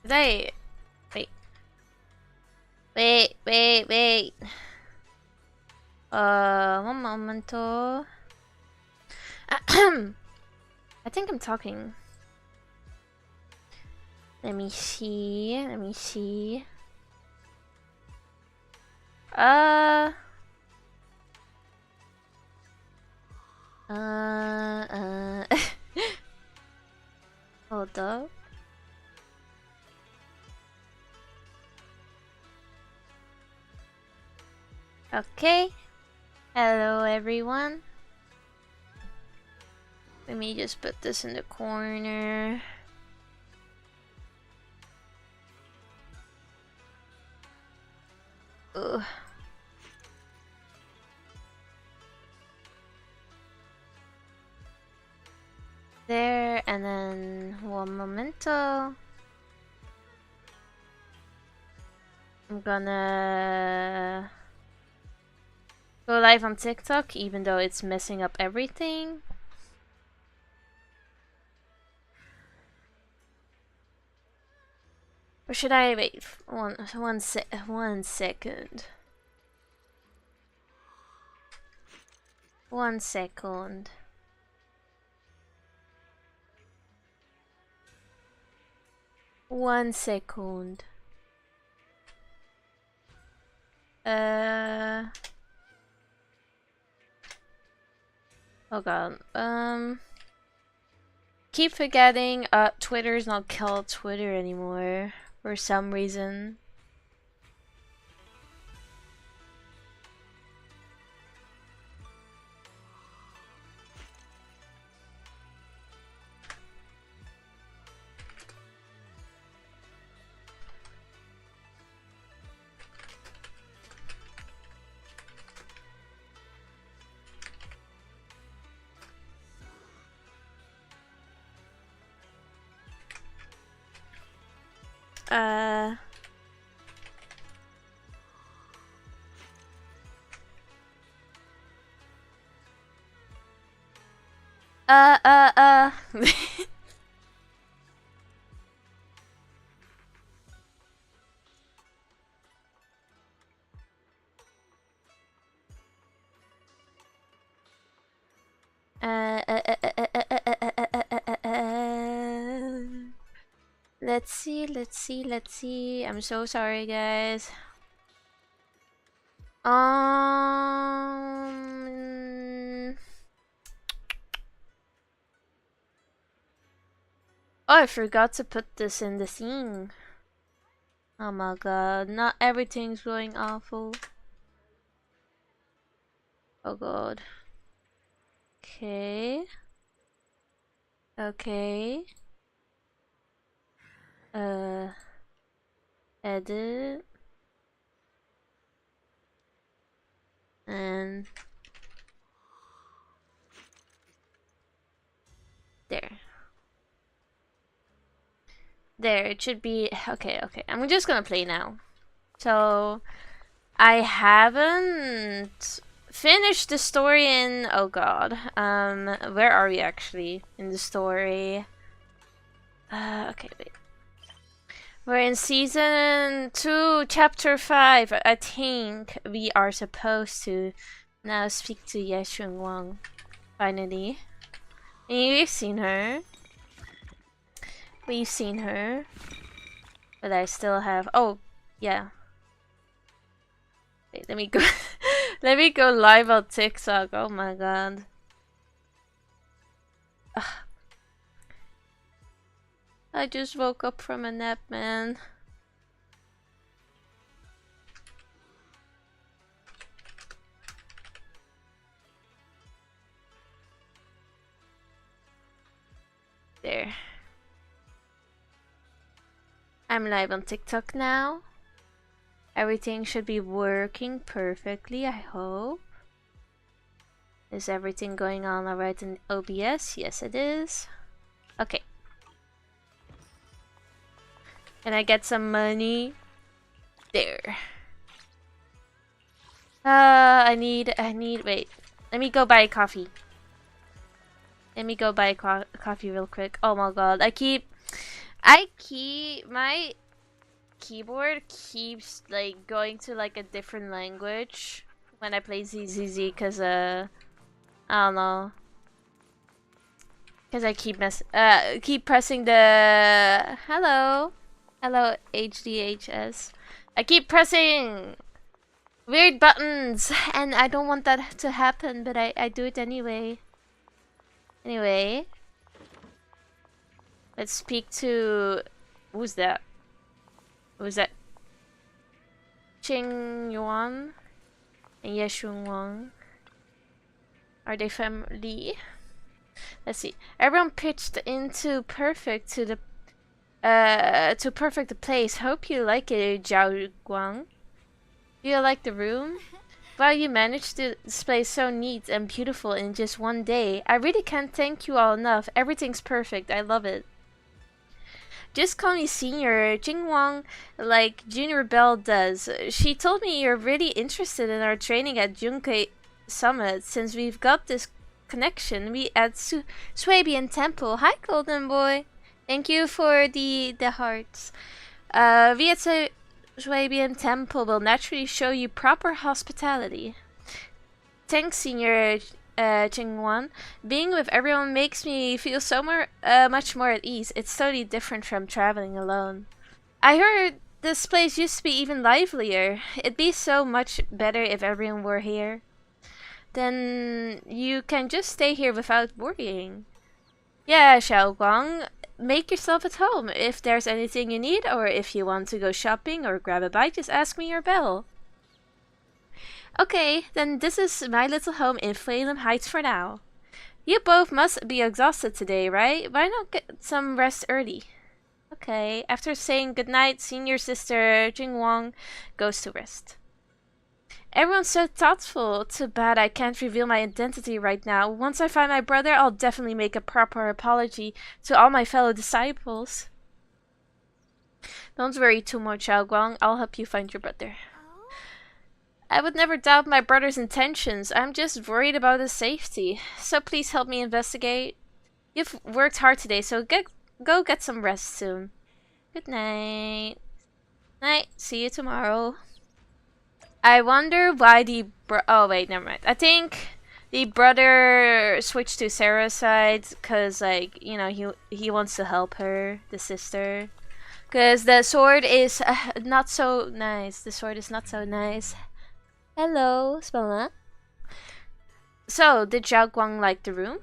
Did I... Wait. Wait. One momento. I think I'm talking. Let me see. Hold up. Okay. Hello, everyone. Let me just put this in the corner. Ugh. There, and then one momento. I'm gonna go live on TikTok, even though it's messing up everything. Or should I wait one second? 1 second. Oh god. Keep forgetting. Twitter's not called Twitter anymore for some reason. Let's see. I'm so sorry, guys. Oh, I forgot to put this in the thing. Oh my god, not everything's going awful. Oh god. Okay. Edit. And there it should be. Okay, I'm just gonna play now. So I haven't finished the story in, oh god, where are we actually in the story? Okay, wait. We're in season 2, chapter 5. I think we are supposed to now speak to Shunguang. Finally. We've seen her. But I still have. Oh, yeah. Wait, let me go. Let me go live on TikTok. Oh my god. Ugh. I just woke up from a nap, man. There. I'm live on TikTok now. Everything should be working perfectly, I hope. Is everything going on alright in OBS? Yes, it is. Okay. Can I get some money? There. I need, wait. Let me go buy coffee. Let me go buy coffee real quick. Oh my god, my keyboard keeps like going to like a different language when I play ZZZ because I don't know. Because I keep pressing the hello HDHS. I keep pressing weird buttons and I don't want that to happen, but I do it anyway. Anyway, let's speak to who's that? Who's that? Qing Yuan and Ye Shunguang. Are they family? Let's see. Everyone pitched into perfect to perfect the place. Hope you like it, Zhao Guang. Do you like the room? Wow, you managed to display so neat and beautiful in just one day. I really can't thank you all enough. Everything's perfect. I love it. Just call me Senior Jingwang like Junior Bell does. She told me you're really interested in our training at Junkei Summit. Since we've got this connection, we at Swabian Temple. Hi, Golden Boy. Thank you for the hearts. We at Swabian Temple will naturally show you proper hospitality. Thanks, Senior Jingwan. Being with everyone makes me feel so much more at ease. It's totally different from traveling alone. I heard this place used to be even livelier. It'd be so much better if everyone were here. Then you can just stay here without worrying. Yeah, Xiaoguang, make yourself at home. If there's anything you need, or if you want to go shopping or grab a bite, just ask me your bell. Okay, then this is my little home in Phelan Heights for now. You both must be exhausted today, right? Why not get some rest early? Okay, after saying goodnight, Senior Sister Jingwang goes to rest. Everyone's so thoughtful. Too bad I can't reveal my identity right now. Once I find my brother, I'll definitely make a proper apology to all my fellow disciples. Don't worry too much, Xiaoguang. I'll help you find your brother. I would never doubt my brother's intentions. I'm just worried about his safety. So please help me investigate. You've worked hard today, so go get some rest soon. Good night. Night. See you tomorrow. I wonder why the oh wait, never mind. I think the brother switched to Sarah's side because, like, you know, he wants to help her, the sister. Because the sword is not so nice. The sword is not so nice. Hello, Spella. So, did Zhao Guang like the room?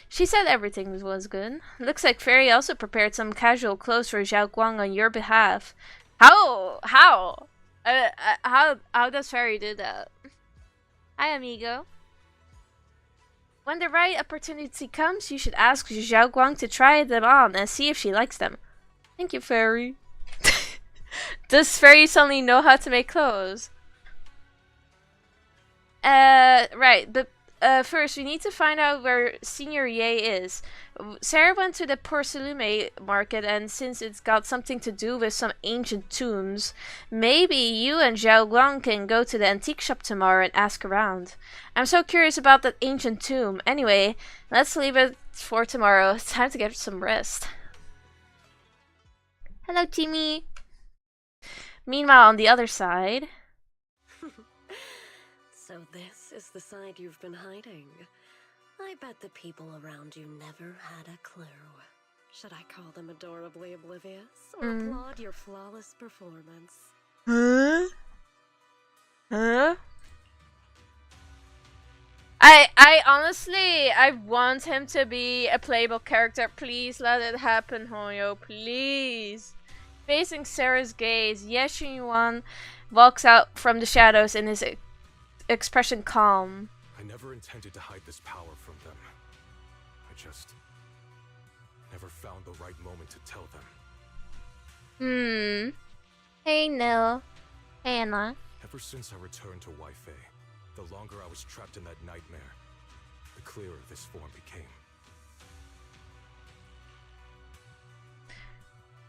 She said everything was good. Looks like Fairy also prepared some casual clothes for Zhao Guang on your behalf. How? How does Fairy do that? Hi, amigo. When the right opportunity comes, you should ask Zhao Guang to try them on and see if she likes them. Thank you, Fairy. Does Fairy suddenly know how to make clothes? Right, but first we need to find out where Senior Ye is. Sarah went to the Porcelume market, and since it's got something to do with some ancient tombs, maybe you and Zhao Guang can go to the antique shop tomorrow and ask around. I'm so curious about that ancient tomb. Anyway, let's leave it for tomorrow. It's time to get some rest. Hello, Timmy. Meanwhile, on the other side... So this is the side you've been hiding. I bet the people around you never had a clue. Should I call them adorably oblivious or applaud your flawless performance? Huh? I honestly, I want him to be a playable character. Please let it happen, Hoyo. Please. Facing Sarah's gaze, Ye Yuan walks out from the shadows in his expression calm. I never intended to hide this power from them. I just never found the right moment to tell them. Hey, Nil. Hey, Anna. Ever since I returned to Wi-Fi, the longer I was trapped in that nightmare, the clearer this form became.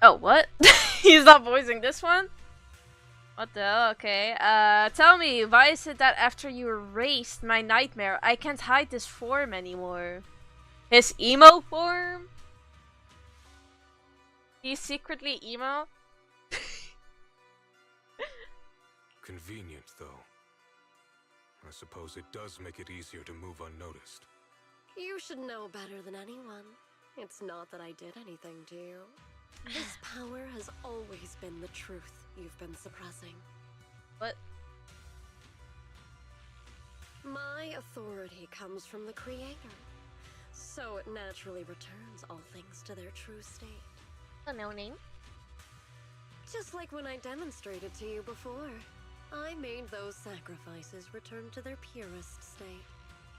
Oh, what? He's not voicing this one? What the hell? Okay. Tell me, why is it that after you erased my nightmare, I can't hide this form anymore? His emo form? He's secretly emo. Convenient, though. I suppose it does make it easier to move unnoticed. You should know better than anyone. It's not that I did anything to you. This power has always been the truth you've been suppressing. What? My authority comes from the Creator, so it naturally returns all things to their true state. Oh, no name. Just like when I demonstrated to you before. I made those sacrifices return to their purest state.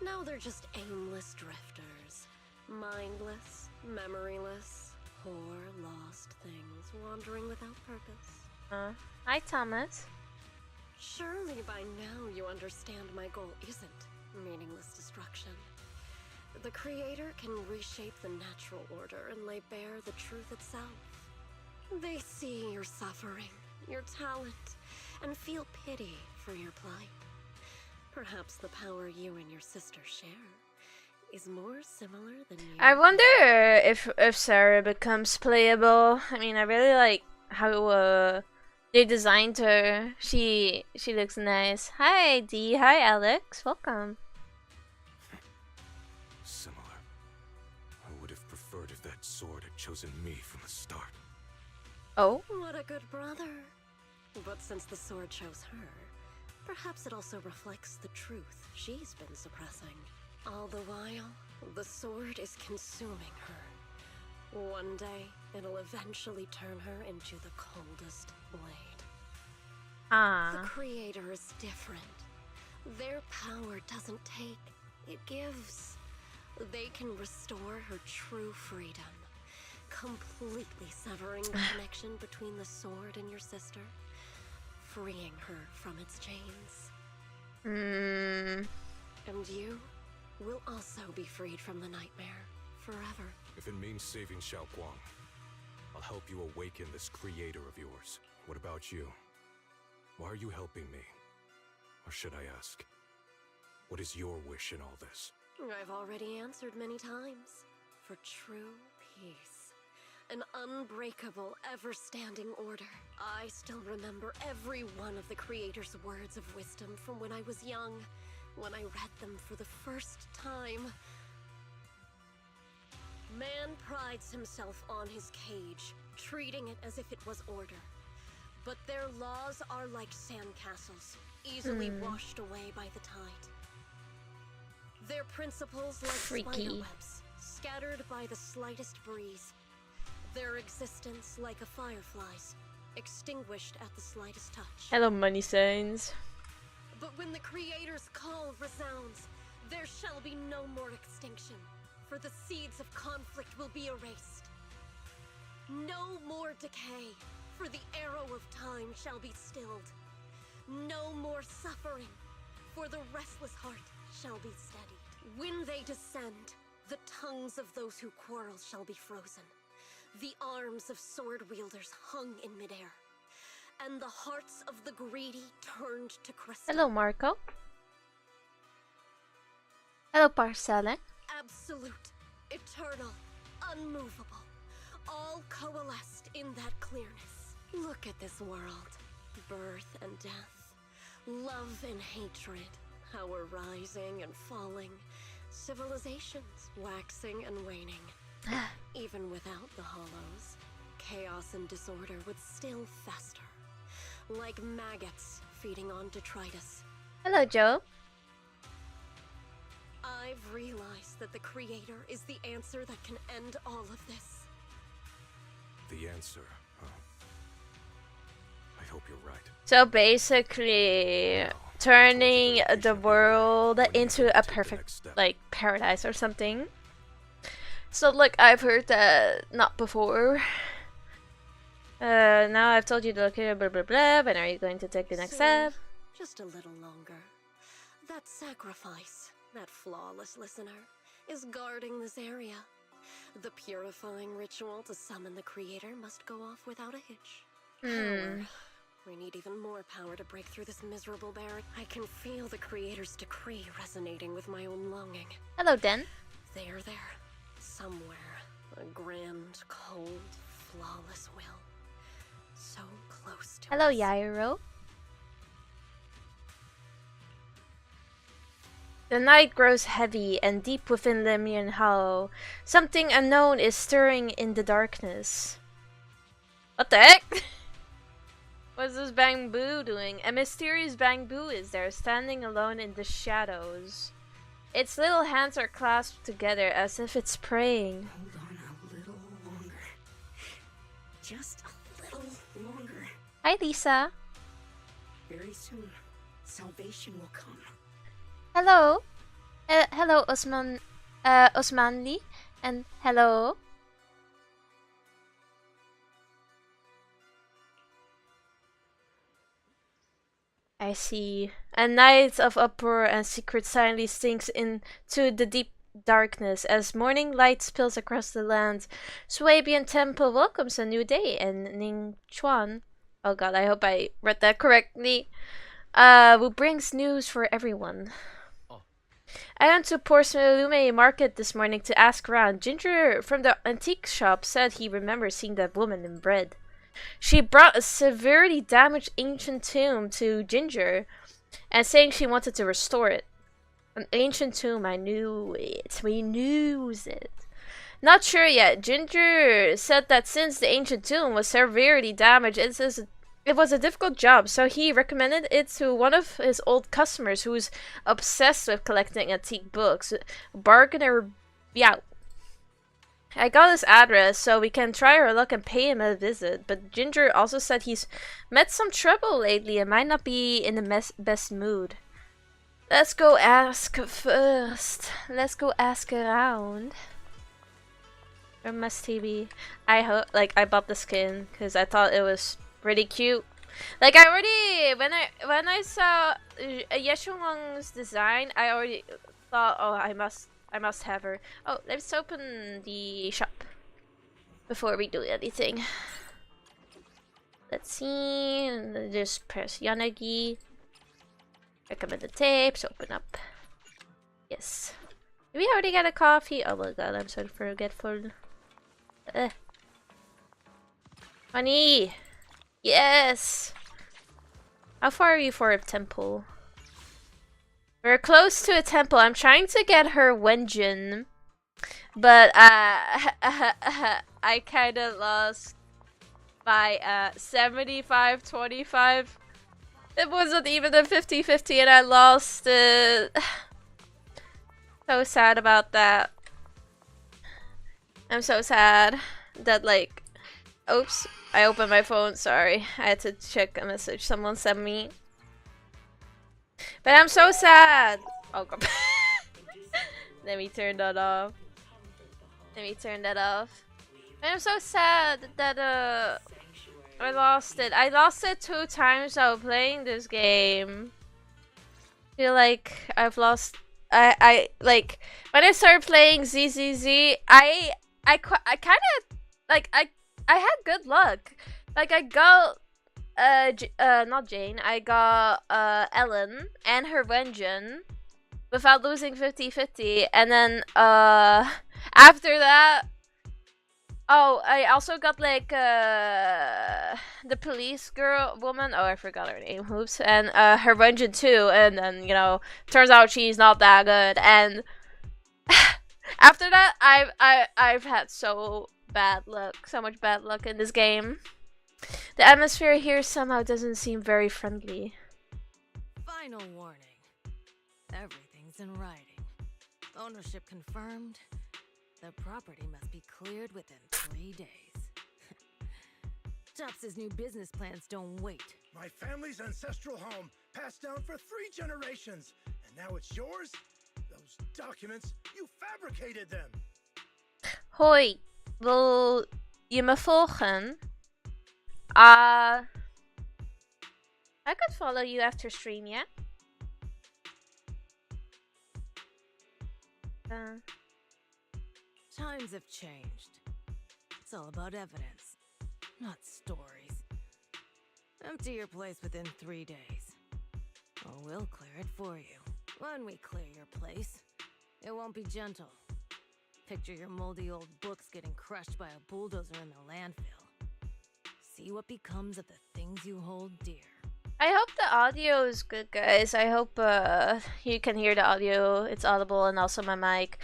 Now they're just aimless drifters. Mindless, memoryless, poor, lost things wandering without purpose. Hi, Thomas. Surely by now you understand my goal isn't meaningless destruction. The Creator can reshape the natural order and lay bare the truth itself. They see your suffering, your talent, and feel pity for your plight. Perhaps the power you and your sister share is more similar than you. I wonder if Sarah becomes playable. I mean, I really like how they designed her. She looks nice. Hi Dee. Hi Alex. Welcome. Similar. I would have preferred if that sword had chosen me from the start. Oh. What a good brother. But since the sword chose her, perhaps it also reflects the truth she's been suppressing. All the while, the sword is consuming her. One day, it'll eventually turn her into the coldest blade. The Creator is different. Their power doesn't take, it gives. They can restore her true freedom, completely severing the connection between the sword and your sister, freeing her from its chains. And you will also be freed from the nightmare forever. If it means saving Shunguang, I'll help you awaken this creator of yours. What about you? Why are you helping me? Or should I ask, what is your wish in all this? I've already answered many times. For true peace. An unbreakable, ever-standing order. I still remember every one of the Creator's words of wisdom from when I was young, when I read them for the first time. Man prides himself on his cage, treating it as if it was order. But their laws are like sandcastles, easily washed away by the tide. Their principles like spiderwebs, scattered by the slightest breeze. Their existence like a firefly's, extinguished at the slightest touch. Hello, money signs. But when the Creator's call resounds, there shall be no more extinction, for the seeds of conflict will be erased. No more decay, for the arrow of time shall be stilled. No more suffering, for the restless heart shall be steadied. When they descend, the tongues of those who quarrel shall be frozen. The arms of sword-wielders hung in midair, and the hearts of the greedy turned to crystal. Hello, Marco. Hello, Parcella. Absolute, eternal, unmovable, all coalesced in that clearness. Look at this world. Birth and death, love and hatred, our rising and falling, civilizations waxing and waning. Even without the hollows, chaos and disorder would still fester, like maggots feeding on detritus. Hello, Joe. I've realized that the Creator is the answer that can end all of this. The answer, huh? I hope you're right. So basically, turning the world into a perfect, like, paradise or something. So, like, I've heard that not before. Now I've told you to look here, blah blah blah. When are you going to take the next step? Just a little longer. That sacrifice, that flawless listener, is guarding this area. The purifying ritual to summon the Creator must go off without a hitch. Power. We need even more power to break through this miserable barrier. I can feel the Creator's decree resonating with my own longing. Hello, Den. There, somewhere, a grand, cold, flawless will. So close to Hello, us. Yairo. The night grows heavy, and deep within Lemnian Hollow, something unknown is stirring in the darkness. What the heck? What's this bamboo doing? A mysterious bamboo is there, standing alone in the shadows. Its little hands are clasped together as if it's praying. Hold on a little longer. Just a little longer. Hi, Lisa. Very soon, salvation will come. Hello. Hello, Osmanli. And hello. I see. A night of uproar and secret silence sinks into the deep darkness as morning light spills across the land. Swabian Temple welcomes a new day, and Ning Chuan, oh god, I hope I read that correctly, who brings news for everyone. I went to Porcelume Market this morning to ask around. Ginger from the antique shop said he remembers seeing that woman in bread. She brought a severely damaged ancient tomb to Ginger and saying she wanted to restore it. An ancient tomb, I knew it. We knew it. Not sure yet. Ginger said that since the ancient tomb was severely damaged, it was a difficult job, so he recommended it to one of his old customers who's obsessed with collecting antique books, Bargainer Biao. I got his address so we can try our luck and pay him a visit, but Ginger also said he's met some trouble lately and might not be in the best mood. Let's go ask first. Let's go ask around. Or must he be? I bought the skin because I thought it was pretty cute. Like I already when I saw Yeshulong's design, I already thought, oh, I must have her. Oh, let's open the shop before we do anything. Let's see. Just press Yanagi. Recommend the tapes. Open up. Yes. Did we already get a coffee? Oh my god, I'm so forgetful. Money. Yes! How far are you for a temple? We're close to a temple. I'm trying to get her Wenjin. But, I kinda lost by, 75-25. It wasn't even a 50-50 and I lost it. So sad about that. I'm so sad that, like, oops, I opened my phone, sorry. I had to check a message someone sent me. But I'm so sad! Oh god. Let me turn that off. Let me turn that off. But I'm so sad that, I lost it. I lost it 2 times while playing this game. I feel like I've lost... I like, when I started playing ZZZ, I kind of, like, I had good luck. Like, I got, not Jane, I got, Ellen and her Wenjin without losing 50-50. And then, after that, oh, I also got, like, the police woman, oh, I forgot her name, oops, and, her Wenjin too, and then, you know, turns out she's not that good, and after that, I've had so much bad luck in this game. The atmosphere here somehow doesn't seem very friendly. Final warning. Everything's in writing. Ownership confirmed. The property must be cleared within 3 days. Tops's new business plans don't wait. My family's ancestral home, passed down for 3 generations. And now it's yours? Those documents, you fabricated them! Hoi, wil je me volgen? I could follow you after stream, yeah? Times have changed. It's all about evidence, not stories. Empty your place within 3 days. Or we'll clear it for you. When we clear your place, it won't be gentle. Picture your moldy old books getting crushed by a bulldozer in the landfill. see what becomes of the things you hold dear. I hope the audio is good, guys. I hope you can hear the audio. It's audible, and also my mic.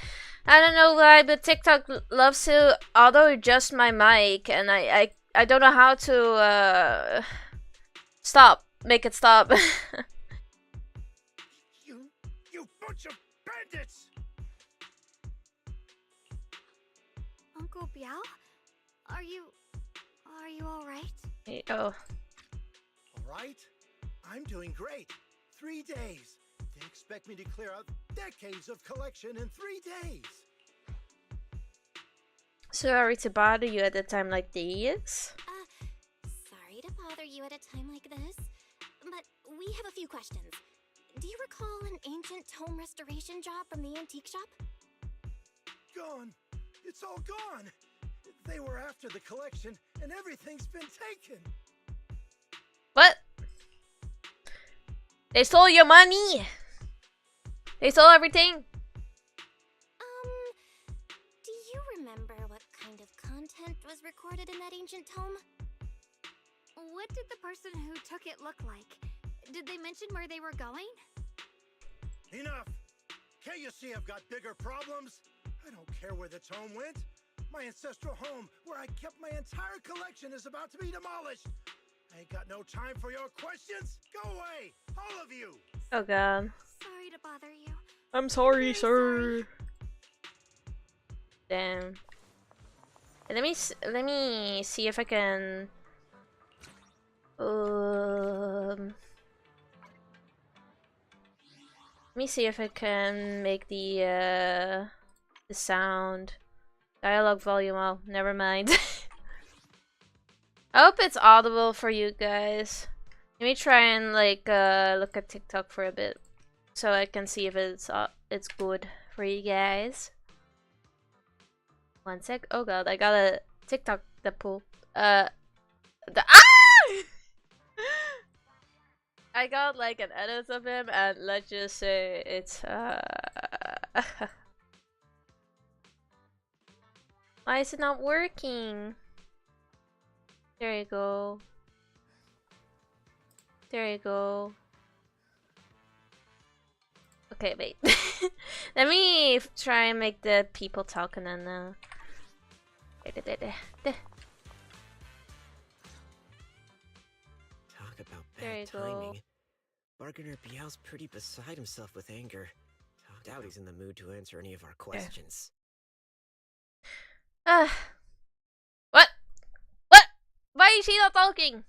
I don't know why, but TikTok loves to auto adjust my mic, and I don't know how to make it stop. You bunch of bandits! Uncle Biao? Are you all right? Oh. All right, I'm doing great. 3 days. They expect me to clear out decades of collection in 3 days. Sorry to bother you at a time like this. Sorry to bother you at a time like this, but we have a few questions. Do you recall an ancient tome restoration job from the antique shop? Gone. It's all gone. They were after the collection, and everything's been taken. What? They stole your money! They stole everything! Do you remember what kind of content was recorded in that ancient tome? What did the person who took it look like? Did they mention where they were going? Enough! Can't you see I've got bigger problems? I don't care where the tome went. My ancestral home, where I kept my entire collection, is about to be demolished. I ain't got no time for your questions. Go away, all of you. Oh god. Sorry to bother you. I'm sorry, Sorry. sir. Damn. Let me see if I can. Let me see if I can make the sound dialogue volume. Oh, never mind. I hope it's audible for you guys. Let me try and like look at TikTok for a bit, so I can see if it's good for you guys. 1 sec. Oh god, I got a TikTok that pulled. I got like an edit of him, and let's just say it's Why is it not working? There you go. There you go. Okay, wait. Let me try and make the people talk, and then Talk about There you bad go. timing. Bargainer Biao's pretty beside himself with anger. Doubt he's in the mood to answer any of our questions. What? What? Why is she not talking?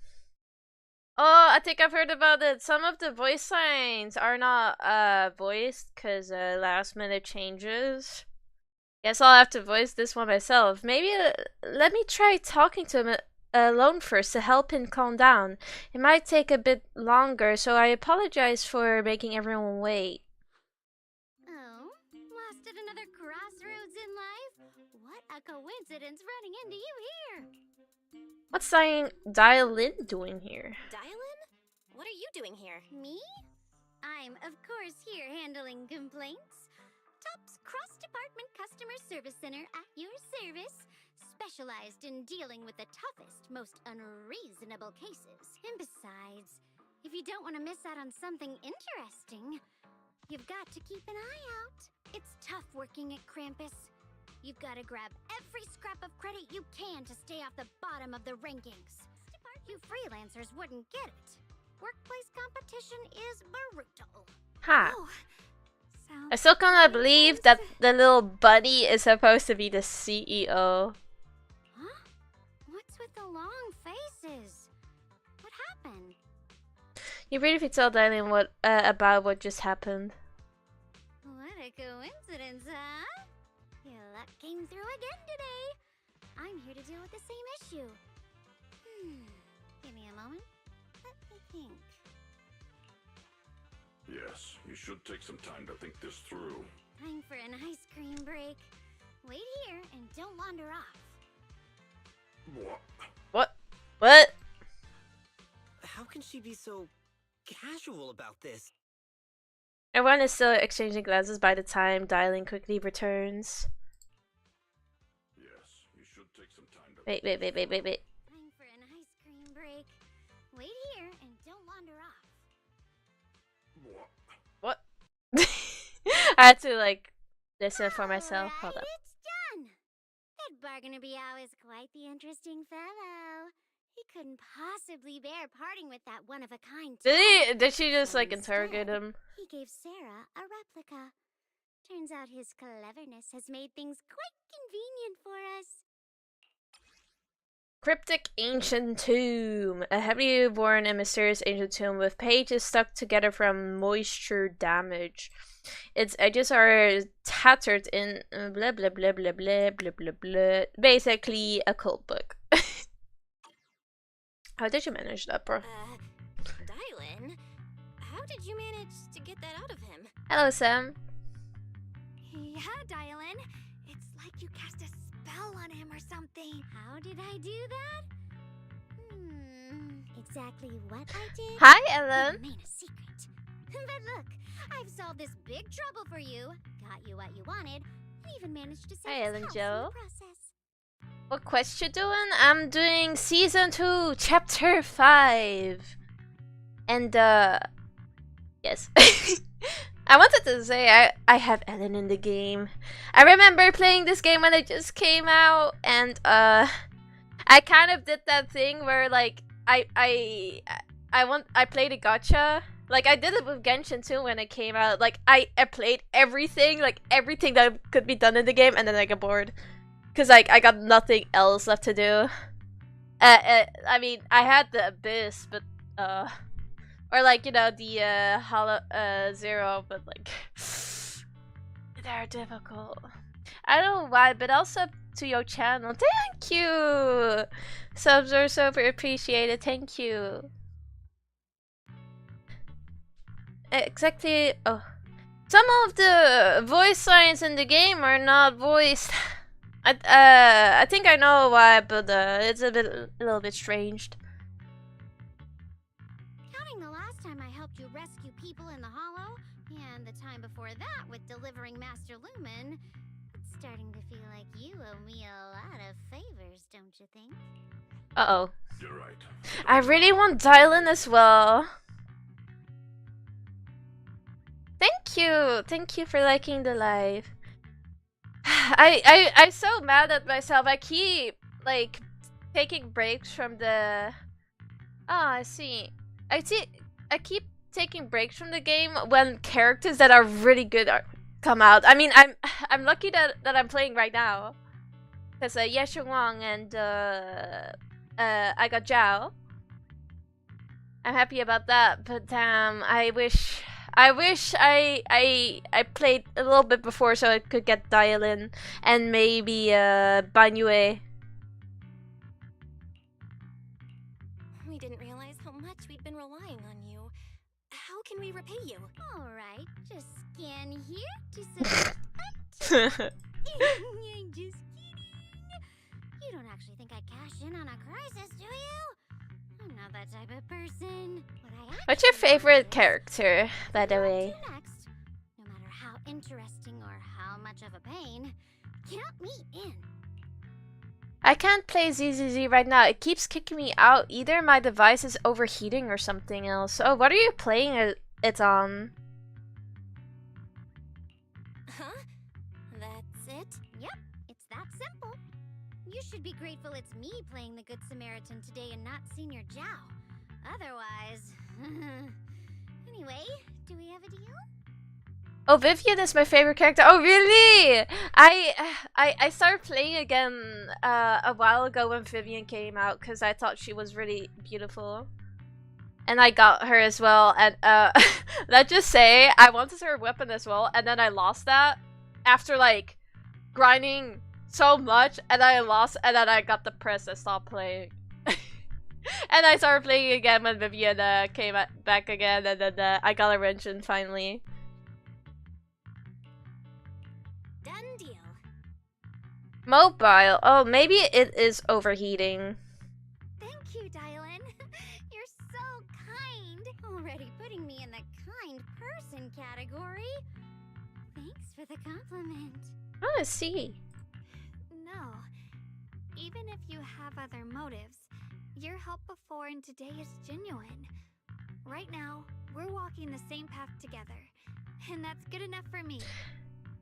Oh, I think I've heard about it. Some of the voice signs are not voiced because last minute changes. Guess I'll have to voice this one myself. Maybe let me try talking to him alone first to help him calm down. It might take a bit longer, so I apologize for making everyone wait. Oh, lost at another crossroads in life? What a coincidence running into you here! What's Dial-In doing here? Dial-In? What are you doing here? Me? I'm, of course, here handling complaints. Top's cross-department customer service center at your service, specialized in dealing with the toughest, most unreasonable cases. And besides, if you don't want to miss out on something interesting, you've got to keep an eye out. It's tough working at Krampus. You've got to grab every scrap of credit you can to stay off the bottom of the rankings. You freelancers wouldn't get it. Workplace competition is brutal. Ha! Oh, I still cannot believe that the little buddy is supposed to be the CEO. Huh? What's with the long faces? What happened? You really could tell Dial-In what about what just happened. What a coincidence, huh? Your luck came through again today. I'm here to deal with the same issue. Give me a moment. Let me think. Yes, you should take some time to think this through. Time for an ice cream break. Wait here and don't wander off. What? What? How can she be so casual about this? Everyone is still exchanging glances by the time Dial-In quickly returns. Yes, you should take some time to Wait. Time for an ice cream I had to like listen for myself. Hold up. It's done. That Bargainer Biao is quite the interesting fellow. He couldn't possibly bear parting with that one-of-a-kind. Did she just like interrogate him? He gave Sarah a replica. Turns out his cleverness has made things quite convenient for us. Cryptic ancient tomb. A heavily worn and mysterious ancient tomb with pages stuck together from moisture damage. Its edges are tattered in blah blah blah blah blah blah blah blah. Basically a cult book. How did you manage that, bro? Dylan, how did you manage to get that out of him? Hello, Sam. Yeah, Dylan. It's like you cast a spell on him or something. How did I do that? Exactly what I did? Hi, Ellen. Remain a secret. But look, I've solved this big trouble for you. Got you what you wanted. And even managed to save Hi, his Ellen house Joe. in the process. What quest you doing? I'm doing season 2, chapter 5. And yes. I wanted to say I have Ellen in the game. I remember playing this game when it just came out, and I kind of did that thing where like I played a gacha. Like I did it with Genshin too when it came out. Like I played everything, like everything that could be done in the game, and then I got bored. Cause like I got nothing else left to do. I mean I had the Abyss, but or like, you know, the Hollow Zero, but like they're difficult. I don't know why, but also to your channel. Thank you. Subs are super appreciated. Thank you. Exactly. Oh, some of the voice lines in the game are not voiced. I think I know why, but it's a little bit strange. Counting the last time I helped you rescue people in the Hollow, and the time before that with delivering Master Lumen, it's starting to feel like you owe me a lot of favors, don't you think? Uh-oh. You're right. I really want Dylan as well. Thank you! Thank you for liking the live. I'm so mad at myself. I keep like taking breaks from the. Oh, I see. I keep taking breaks from the game when characters that are really good come out. I mean, I'm lucky that I'm playing right now, because yeah, shunguang and I got Zhao. I'm happy about that, but damn, I wish I played a little bit before so I could get Dylan and maybe Banyue. We didn't realize how much we'd been relying on you. How can we repay you? Alright, just scan here to submit. I'm just kidding. You don't actually think I cash in on a crisis, do you? I'm not that type of person. What's your favorite character, by the way? Next, no matter how interesting or how much of a pain, count me in. I can't play ZZZ right now. It keeps kicking me out. Either my device is overheating or something else. Oh, what are you playing it on? Huh? That's it? Yep, it's that simple. You should be grateful it's me playing the Good Samaritan today and not Senior Zhao. Otherwise... Anyway, do we have a deal? Oh, Vivian is my favorite character. Oh, really? I started playing again a while ago when Vivian came out because I thought she was really beautiful. And I got her as well. And let's just say I wanted her weapon as well, and then I lost that after like grinding so much, and I lost, and then I got depressed and stopped playing. And I started playing again when Vivian came back again, and then I got a Wrenchen finally. Done deal. Mobile. Oh, maybe it is overheating. Thank you, Dylan. You're so kind. Already putting me in the kind person category. Thanks for the compliment. Oh, I see. No. Even if you have other motives, your help before and today is genuine. Right now, we're walking the same path together, And that's good enough for me.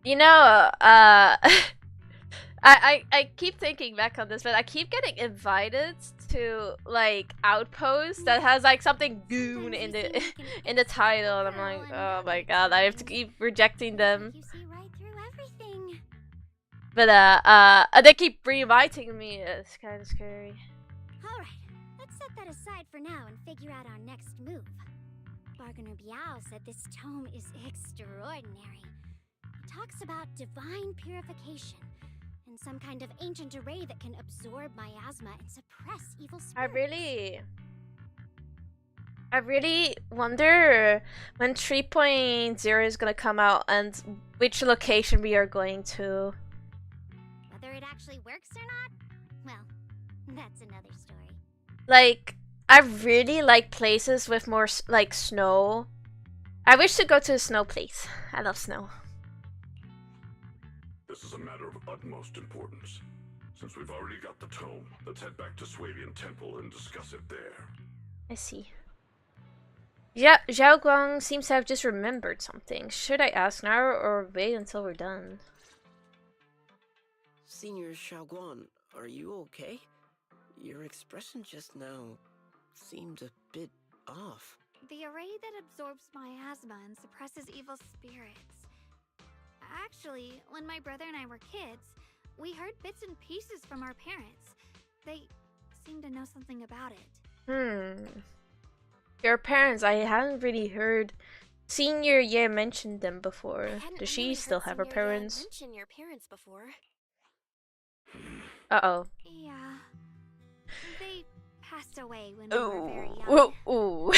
You know, I keep thinking back on this, but I keep getting invited to like outposts that has like something goon in the title, and I'm like, oh my god, I have to keep rejecting them. You see right through everything. But they keep re-inviting me. It's kind of scary. All right, let's set that aside for now and figure out our next move. Bargainer Biao said this tome is extraordinary. It talks about divine purification and some kind of ancient array that can absorb miasma and suppress evil spirits. I really wonder when 3.0 is gonna come out and which location we are going to. Whether it actually works or not, well, that's another story. Like, I really like places with more like snow. I wish to go to a snow place. I love snow. This is a matter of utmost importance. Since we've already got the tome, let's head back to Swabian Temple and discuss it there. I see. Yeah, Xiaoguang seems to have just remembered something. Should I ask now or wait until we're done? Senior Xiaoguan, are you okay? Your expression just now seemed a bit off. The array that absorbs miasma and suppresses evil spirits. Actually, when my brother and I were kids, we heard bits and pieces from our parents. They seemed to know something about it. Your parents, I haven't really heard Senior Ye mentioned them before. Does she really still heard have her Senior Ye parents? mention your parents before. Uh-oh. Yeah. They passed away when we were very young. Ooh. Ooh.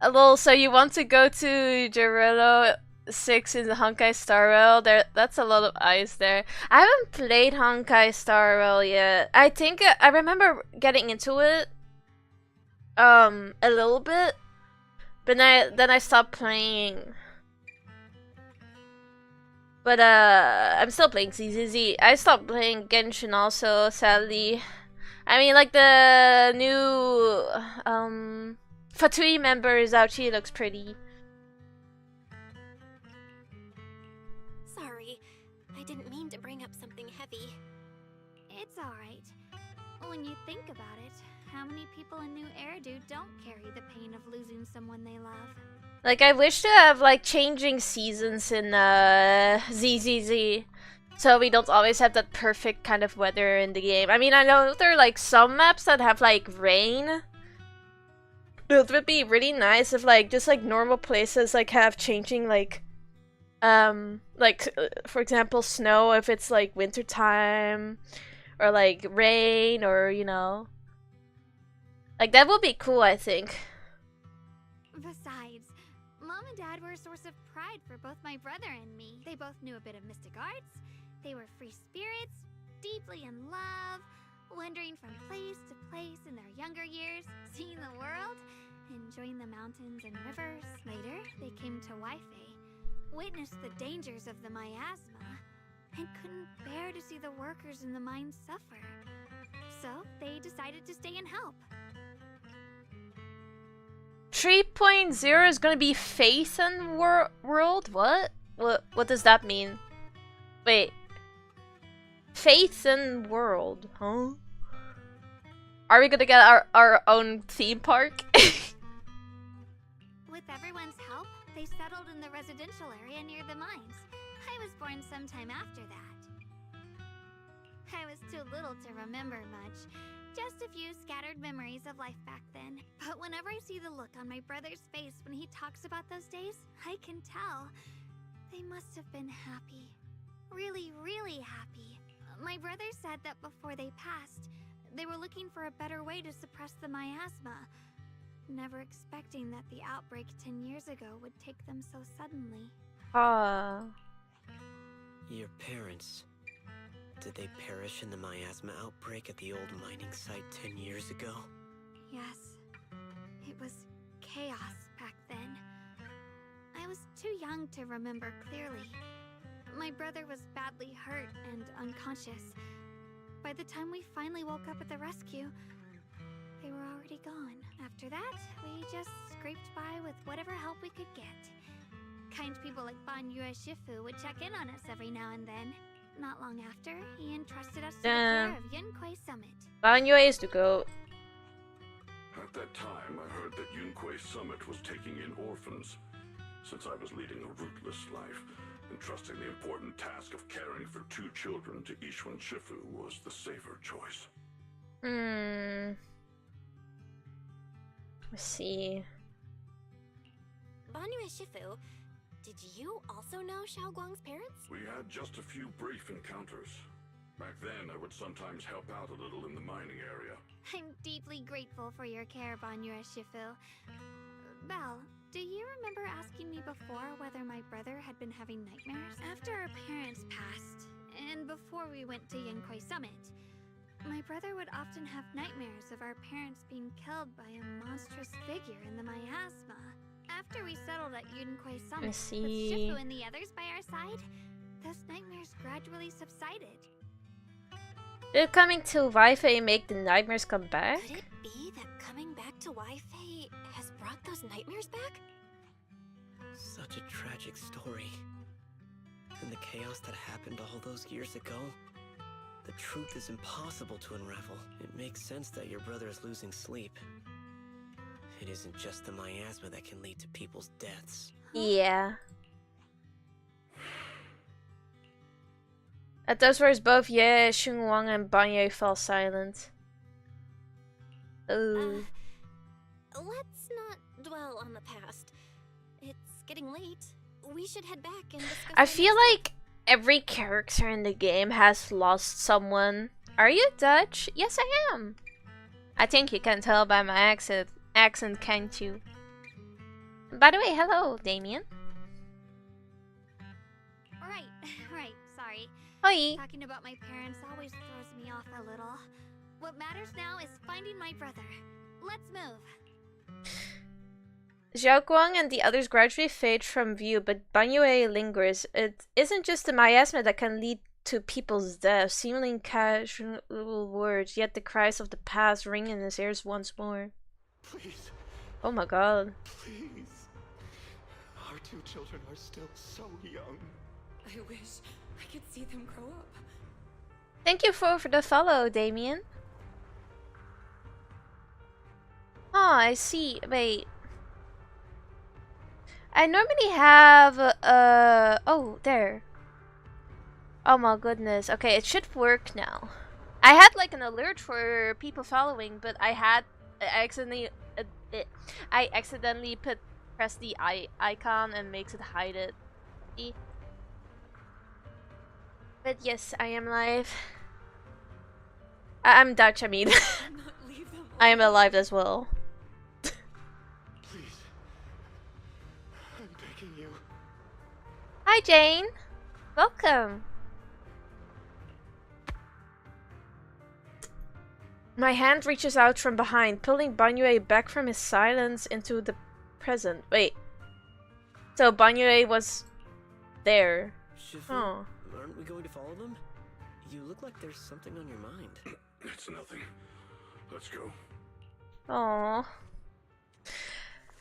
Lol, so you want to go to Gerudo 6 in the Honkai Star Rail? That's a lot of ice there. I haven't played Honkai Star Rail yet. I think I remember getting into it a little bit, but then I stopped playing. But I'm still playing ZZZ. I stopped playing Genshin also, sadly. I mean, like the new Fatui member is out. She looks pretty. Sorry, I didn't mean to bring up something heavy. It's alright. When you think about it, how many people in New Eridu don't carry the pain of losing someone they love? Like, I wish to have like changing seasons in ZZZ, so we don't always have that perfect kind of weather in the game. I mean, I know there are like some maps that have like rain. It would be really nice if like just like normal places like have changing like for example snow if it's like winter time, or like rain, or you know, like that would be cool, I think. Besides, Mom and Dad were a source of pride for both my brother and me. They both knew a bit of mystic arts. They were free spirits, deeply in love, wandering from place to place in their younger years, seeing the world, enjoying the mountains and rivers. Later, they came to Waifei, witnessed the dangers of the miasma, and couldn't bear to see the workers in the mine suffer. So, they decided to stay and help. 3.0 is gonna be Faith and World? What does that mean? Wait. Faith and World, huh? Are we gonna get our own theme park? With everyone's help, they settled in the residential area near the mines. I was born sometime after that. I was too little to remember much. Just a few scattered memories of life back then. But whenever I see the look on my brother's face when he talks about those days, I can tell. They must have been happy. Really, really happy. My brother said that before they passed, they were looking for a better way to suppress the miasma. Never expecting that the outbreak 10 years ago would take them so suddenly. Your parents... did they perish in the miasma outbreak at the old mining site 10 years ago? Yes. It was chaos back then. I was too young to remember clearly. My brother was badly hurt and unconscious. By the time we finally woke up at the rescue, they were already gone. After that, we just scraped by with whatever help we could get. Kind people like Banyue Shifu would check in on us every now and then. Not long after, he entrusted us to the care of Yunquei Summit. Banyue is the goat. At that time, I heard that Yunquei Summit was taking in orphans. Since I was leading a rootless life, entrusting the important task of caring for 2 children to Ishwan Shifu was the safer choice. Let's see. Banyue Shifu, did you also know Xiaoguang's parents? We had just a few brief encounters. Back then, I would sometimes help out a little in the mining area. I'm deeply grateful for your care, Banyue Shifu. Belle, do you remember asking me before whether my brother had been having nightmares? After our parents passed, and before we went to Yunquei Summit, my brother would often have nightmares of our parents being killed by a monstrous figure in the miasma. After we settled at Yunquei Summit, with Shifu and the others by our side, those nightmares gradually subsided. Did coming to Wi-Fi make the nightmares come back? Could it be that coming back to Wi-Fi has brought those nightmares back? Such a tragic story. And the chaos that happened all those years ago, the truth is impossible to unravel. It makes sense that your brother is losing sleep. It isn't just the miasma that can lead to people's deaths. Yeah. At those words, both Ye, Shunguang, and Banyue fell silent. Oh. Let's not dwell on the past. It's getting late. We should head back and discuss. I feel like every character in the game has lost someone. Are you Dutch? Yes, I am. I think you can tell by my accent, can't you? By the way, hello, Damien. Right, sorry. Hi. Talking about my parents always throws me off a little. What matters now is finding my brother. Let's move. Xiaoguang and the others gradually fade from view, but Banyue lingers. It isn't just the miasma that can lead to people's deaths, seemingly casual words, yet the cries of the past ring in his ears once more. Please. Oh my god. Please. Our 2 children are still so young. I wish I could see them grow up. Thank you for the follow, Damien. Oh, I see. Wait. I normally have oh, there. Oh my goodness. Okay, it should work now. I had like an alert for people following, but I accidentally pressed the icon and makes it hide it. See? But yes, I am live. I'm Dutch, I mean. I am alive as well. Please. I'm begging you. Hi, Jane. Welcome. My hand reaches out from behind, pulling Banyue back from his silence into the present. Wait. So Banyue was there. Shifu, Oh. aren't we going to follow them? You look like there's something on your mind. It's nothing. Let's go. Aww.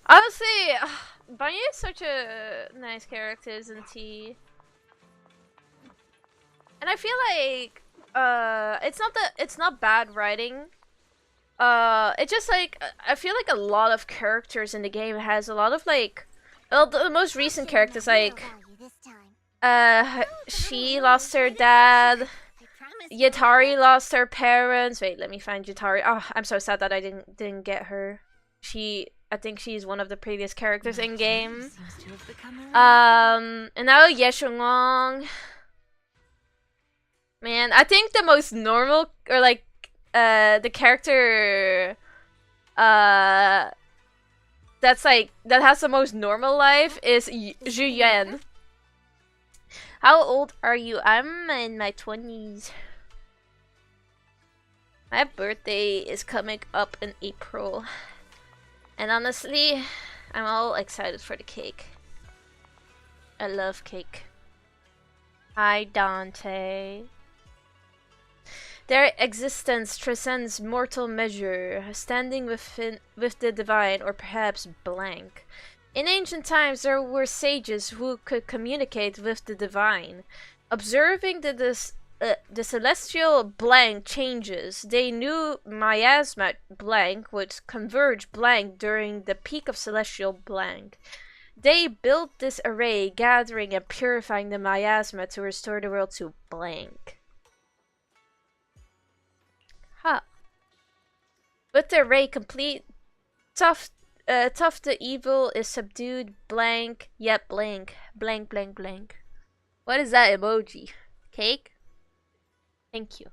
Honestly, Banyue is such a nice character, isn't he? And I feel like it's not bad writing. It's just like I feel like a lot of characters in the game has a lot of like, well, the most recent characters like she lost her dad. Yatari lost her parents. Wait, let me find Yatari. Oh, I'm so sad that I didn't get her. I think she's one of the previous characters in game. And now Yeshunong. Man, I think the most normal, or like, the character, that has the most normal life is Zhu Yuan. How old are you? I'm in my 20s. My birthday is coming up in April. And honestly, I'm all excited for the cake. I love cake. Hi, Dante. Their existence transcends mortal measure, standing with the divine, or perhaps blank. In ancient times, there were sages who could communicate with the divine. Observing the celestial blank changes, they knew miasma blank would converge blank during the peak of celestial blank. They built this array, gathering and purifying the miasma to restore the world to blank. Huh. With the array complete, tough the evil is subdued, blank, yet blank, blank, blank, blank. What is that emoji? Cake? Thank you.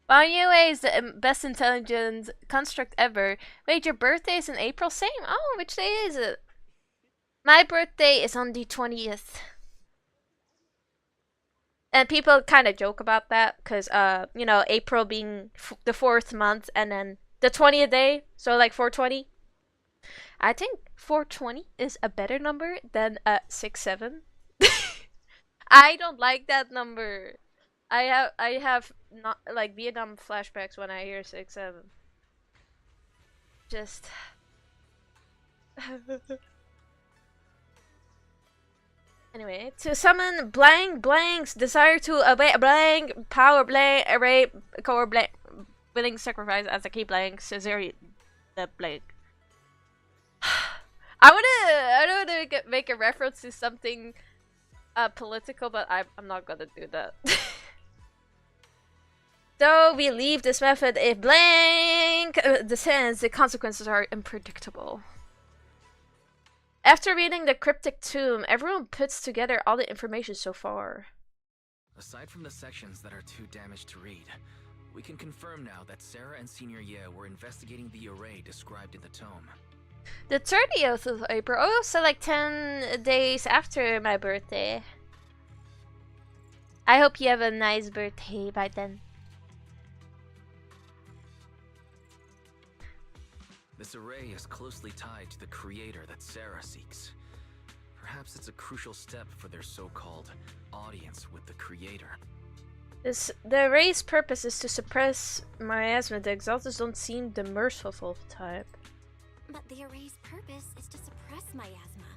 Banyo is the best intelligent construct ever. Wait, your birthday is in April? Same? Oh, which day is it? My birthday is on the 20th. And people kind of joke about that because, you know, April being the 4th month and then the 20th day, so like 420. I think 420 is a better number than 67. I don't like that number. I have not like Vietnam flashbacks when I hear 67. Just anyway, to summon blank blank's desire to obey blank power blank array core blank willing sacrifice as a key blank Caesar the blank. I wanna make a reference to something political, but I'm not gonna do that. Though we leave this method if blank descends, the consequences are unpredictable. After reading the cryptic tomb, everyone puts together all the information so far. Aside from the sections that are too damaged to read, we can confirm now that Sarah and Senior Ye were investigating the array described in the tome. The 30th of April, oh, so like 10 days after my birthday. I hope you have a nice birthday by then. This array is closely tied to the creator that Sarah seeks. Perhaps it's a crucial step for their so-called audience with the creator. The array's purpose is to suppress miasma. The Exalters don't seem the merciful type. But the array's purpose is to suppress miasma.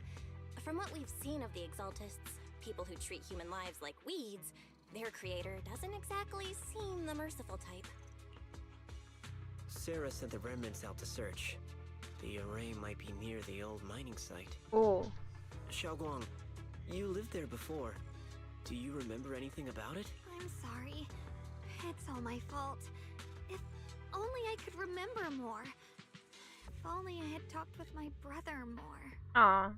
From what we've seen of the Exaltists, people who treat human lives like weeds, their creator doesn't exactly seem the merciful type. Sarah sent the remnants out to search. The array might be near the old mining site. Oh. Shunguang, you lived there before. Do you remember anything about it? I'm sorry. It's all my fault. If only I could remember more. If only I had talked with my brother more. Aw.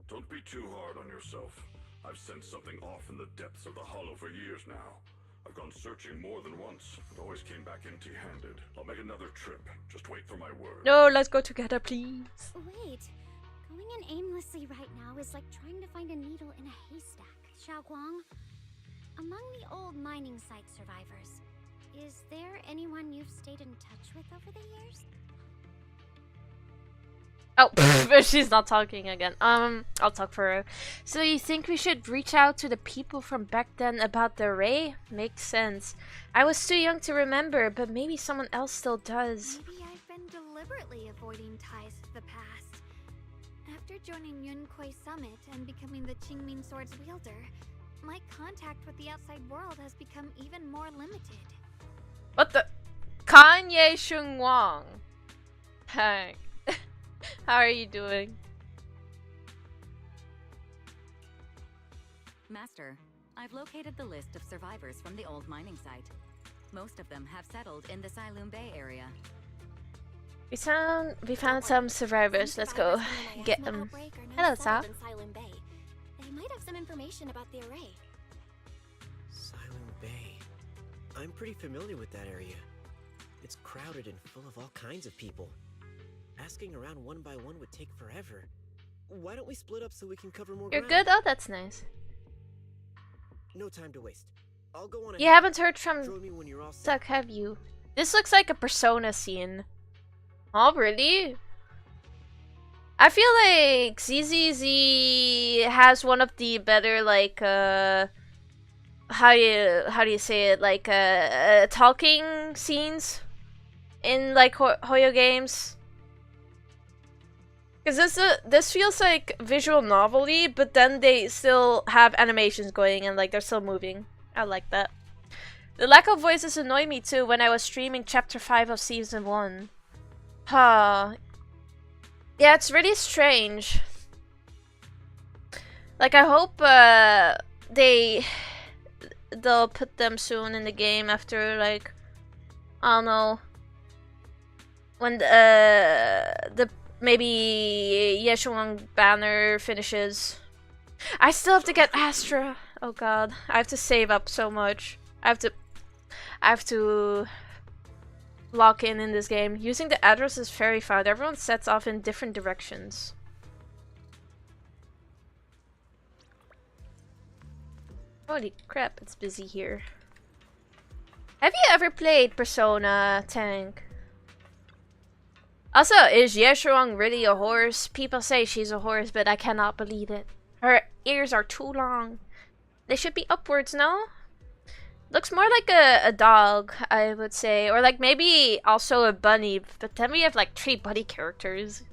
Don't be too hard on yourself. I've sensed something off in the depths of the hollow for years now. I've gone searching more than once, but always came back empty-handed. I'll make another trip. Just wait for my word. No, let's go together, please. Wait. Going in aimlessly right now is like trying to find a needle in a haystack. Shunguang, among the old mining site survivors, is there anyone you've stayed in touch with over the years? Oh, she's not talking again. I'll talk for her. So you think we should reach out to the people from back then about the array? Makes sense. I was too young to remember, but maybe someone else still does. Maybe I've been deliberately avoiding ties to the past. After joining Yunquei Summit and becoming the Qingming Sword's wielder, my contact with the outside world has become even more limited. What the? Kanye Shunguang. Hi. How are you doing? Master, I've located the list of survivors from the old mining site. Most of them have settled in the Silum Bay area. We found some survivors. Let's go get them. Hello, Sa. They might have some information about the array. Silum Bay. I'm pretty familiar with that area. It's crowded and full of all kinds of people. Asking around one by one would take forever. Why don't we split up so we can cover more You're ground? good? Oh, that's nice. No time to waste. I'll go on ahead. You haven't heard from Join me when you're all set. Tuck, have you? This looks like a Persona scene. Oh, really? I feel like ZZZ has one of the better, like, how do you say it, like talking scenes in like Hoyo games. Because this feels like visual novelty, but then they still have animations going and like they're still moving. I like that. The lack of voices annoyed me too when I was streaming chapter 5 of season 1. Huh. Yeah, it's really strange. Like I hope they'll put them soon in the game after like, I don't know, when the maybe Yeshwang banner finishes. I still have to get Astra. Oh god, I have to save up so much. I have to lock in this game. Using the address is very fast. Everyone sets off in different directions. Holy crap, it's busy here. Have you ever played Persona Tank? Also, is Yeshurong really a horse? People say she's a horse, but I cannot believe it. Her ears are too long. They should be upwards, no? Looks more like a dog, I would say. Or like maybe also a bunny, but then we have like 3 bunny characters.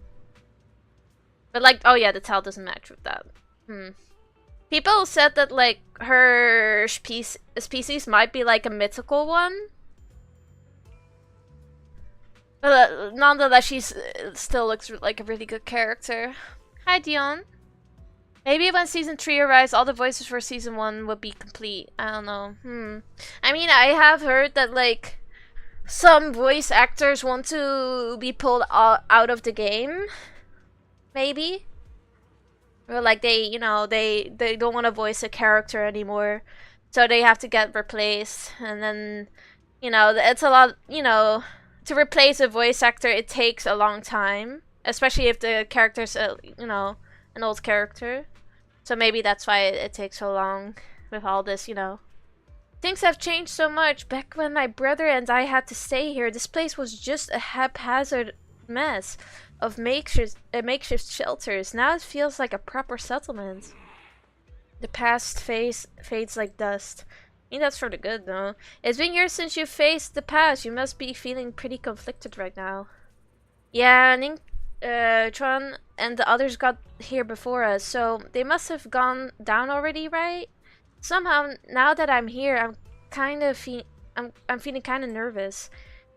But like, oh yeah, the tail doesn't match with that. People said that like her species might be like a mythical one. But nonetheless, she still looks like a really good character. Hi, Dion. Maybe when season 3 arrives, all the voices for season 1 would be complete. I don't know. I mean, I have heard that like some voice actors want to be pulled out of the game. Maybe. Or like they, you know, they don't want to voice a character anymore, so they have to get replaced. And then, you know, it's a lot. You know, to replace a voice actor, it takes a long time, especially if the character's, you know, an old character. So maybe that's why it takes so long with all this, you know. Things have changed so much. Back when my brother and I had to stay here, this place was just a haphazard mess of makeshift shelters. Now it feels like a proper settlement. The past fades like dust. I mean, that's for the good, though. It's been years since you faced the past. You must be feeling pretty conflicted right now. Yeah, Tron and the others got here before us, so they must have gone down already, right? Somehow, now that I'm here, I'm feeling kind of nervous.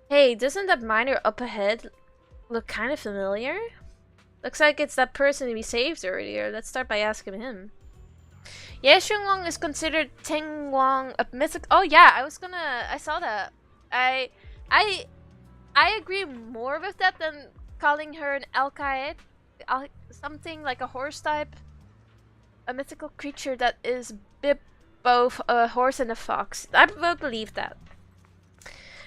Hey, doesn't that miner up ahead look kind of familiar? Looks like it's that person we saved earlier. Let's start by asking him. Yeah, shunguang is considered Tengwang a mythic. Oh yeah, I saw that. I agree more with that than calling her an Alkaid. Something like a horse type. A mythical creature that is both a horse and a fox. I would believe that.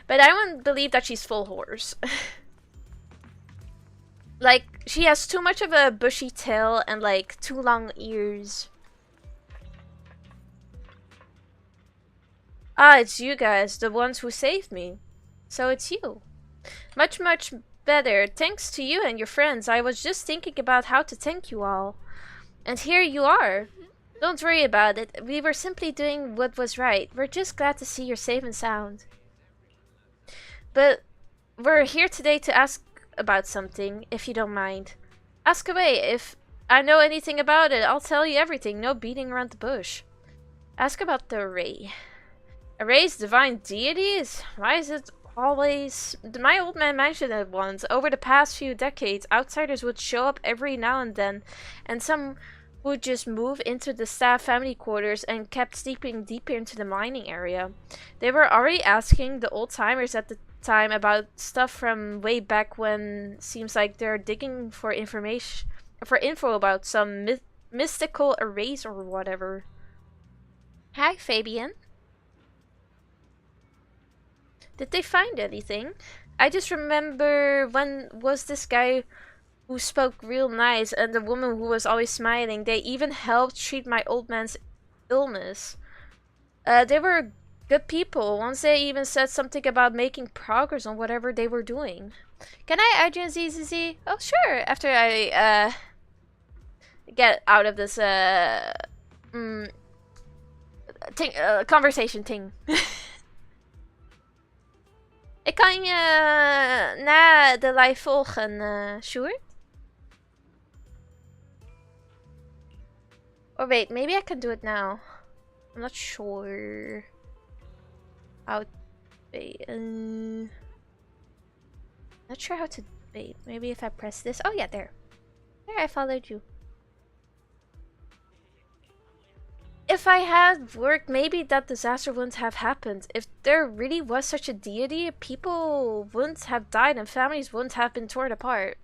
But I wouldn't believe that she's full horse. Like, she has too much of a bushy tail and like too long ears. Ah, it's you guys, the ones who saved me. So it's you. Much, much better. Thanks to you and your friends. I was just thinking about how to thank you all. And here you are. Don't worry about it. We were simply doing what was right. We're just glad to see you're safe and sound. But we're here today to ask about something, if you don't mind. Ask away. If I know anything about it, I'll tell you everything. No beating around the bush. Ask about the array. Array's divine deities? Why is it always... My old man mentioned it once. Over the past few decades, outsiders would show up every now and then, and some would just move into the staff family quarters and kept steeping deeper into the mining area. They were already asking the old-timers at the time about stuff from way back when. Seems like they're digging for info about some mystical arrays or whatever. Hi, Fabian. Did they find anything? I just remember, when was this guy who spoke real nice and the woman who was always smiling? They even helped treat my old man's illness. They were good people. Once they even said something about making progress on whatever they were doing. Can I add you in ZZZ? Oh, sure. After I get out of this conversation ting. Ik kan je na de live volgen, Sjoerd. Or wait, maybe I can do it now. I'm not sure. How to wait. Not sure how to wait. Maybe if I press this. Oh yeah, there. There, I followed you. If I had worked, maybe that disaster wouldn't have happened. If there really was such a deity, people wouldn't have died and families wouldn't have been torn apart.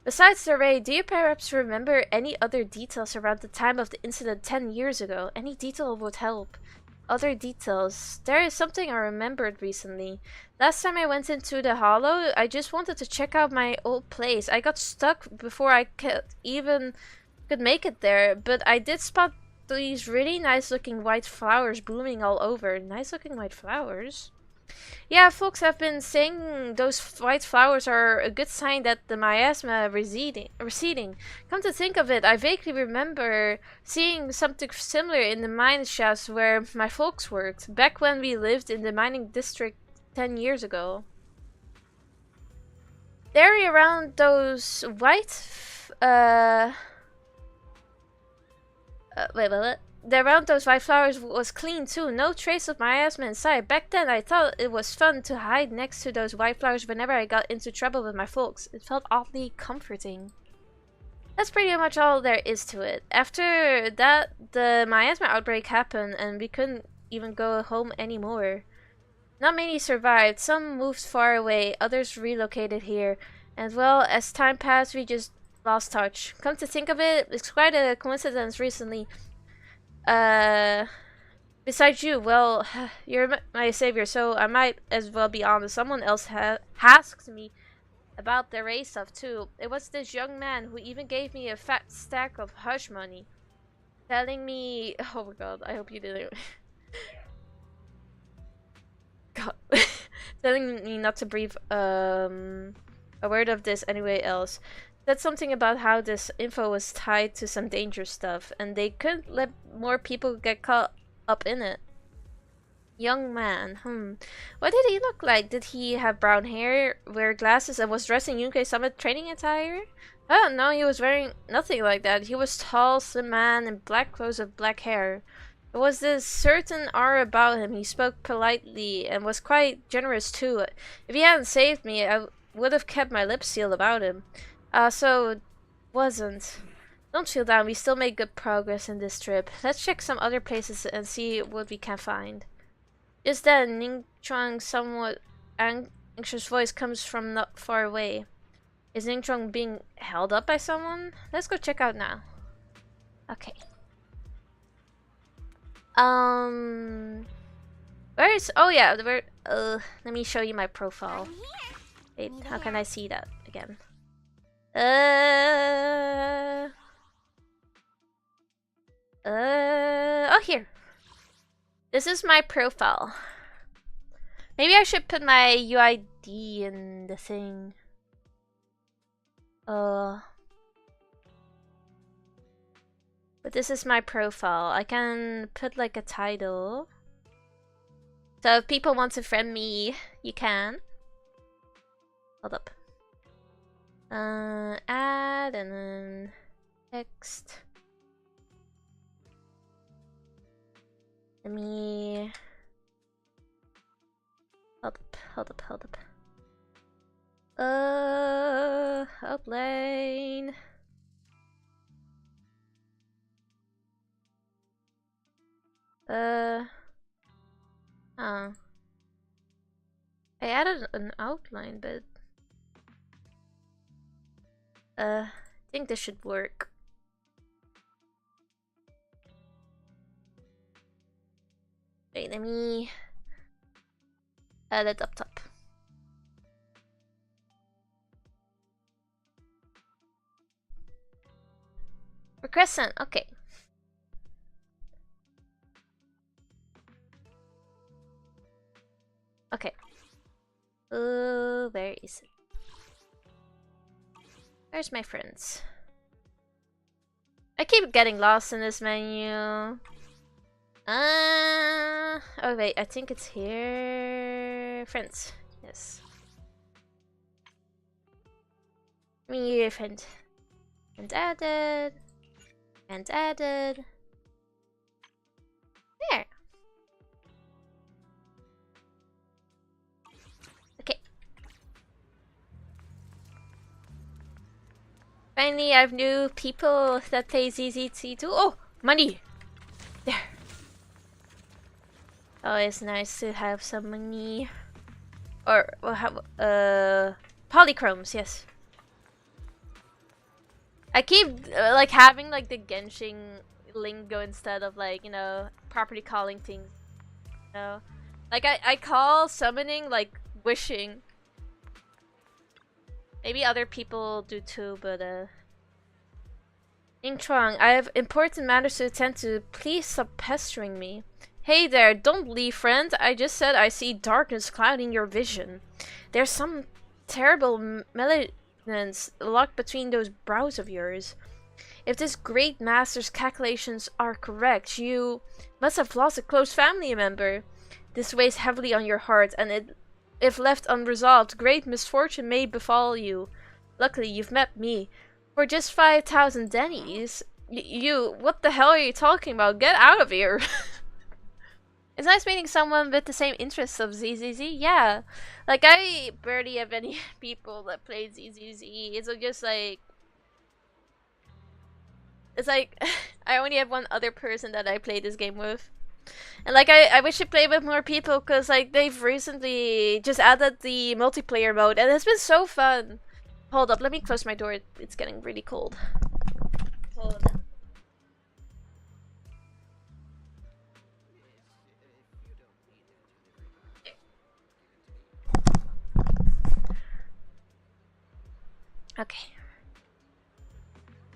Besides the ray, do you perhaps remember any other details around the time of the incident 10 years ago? Any detail would help. Other details. There is something I remembered recently. Last time I went into the hollow, I just wanted to check out my old place. I got stuck before I could make it there, but I did spot these really nice looking white flowers blooming all over. Nice looking white flowers? Yeah, folks have been saying those white flowers are a good sign that the miasma receding. Come to think of it, I vaguely remember seeing something similar in the mine shafts where my folks worked, back when we lived in the mining district 10 years ago. The area around those around those white flowers was clean too. No trace of miasma inside. Back then I thought it was fun to hide next to those white flowers whenever I got into trouble with my folks. It felt oddly comforting. That's pretty much all there is to it. After that, the miasma outbreak happened and we couldn't even go home anymore. Not many survived. Some moved far away. Others relocated here. And well, as time passed, we just lost touch. Come to think of it, it's quite a coincidence recently. Besides you, well, you're my savior, so I might as well be honest. Someone else asked me about the race stuff too. It was this young man who even gave me a fat stack of hush money, telling me, oh my god, I hope you didn't. God, telling me not to breathe a word of this anyway else. Said something about how this info was tied to some dangerous stuff, and they couldn't let more people get caught up in it. Young man, What did he look like? Did he have brown hair, wear glasses, and was dressed in Yunkei Summit training attire? I don't know, he was wearing nothing like that. He was tall, slim man, in black clothes with black hair. There was this certain aura about him. He spoke politely, and was quite generous too. If he hadn't saved me, I would have kept my lips sealed about him. So it wasn't. Don't feel down, we still made good progress in this trip. Let's check some other places and see what we can find. Just then, Ning Chuang's somewhat anxious voice comes from not far away. Is Ning Chuang being held up by someone? Let's go check out now. Okay. Where is... Oh yeah, let me show you my profile. Wait, how can I see that again? Oh, here. This is my profile. Maybe I should put my UID in the thing. But this is my profile. I can put like a title. So if people want to friend me, you can. Hold up. Add and then text. Let me hold up. Upline. I added an outline, but I think this should work. Wait, let me add it up top. For Crescent, okay. Okay. Where is it? Where's my friends? I keep getting lost in this menu. Oh wait, I think it's here. Friends. Yes. Me friend. And added. And added. There. Okay. Finally, I have new people that play ZZT too. Oh, money. There. Oh, it's nice to have some money. Or polychromes, yes. I keep like having like the Genshin lingo instead of like, you know, properly calling things. You know? Like I call summoning like wishing. Maybe other people do too, but Ning Chuang, I have important matters to attend to. Please stop pestering me. Hey there, don't leave, friend. I just said I see darkness clouding your vision. There's some terrible malignance locked between those brows of yours. If this great master's calculations are correct, you must have lost a close family member. This weighs heavily on your heart, and if left unresolved, great misfortune may befall you. Luckily, you've met me. For just 5,000 dennies, what the hell are you talking about? Get out of here! It's nice meeting someone with the same interests of ZZZ. Yeah, like I barely have any people that play ZZZ. It's just like, it's like I only have one other person that I play this game with, and like I wish to play with more people because like they've recently just added the multiplayer mode and it's been so fun. Hold up, let me close my door. It's getting really cold. Hold on. Okay.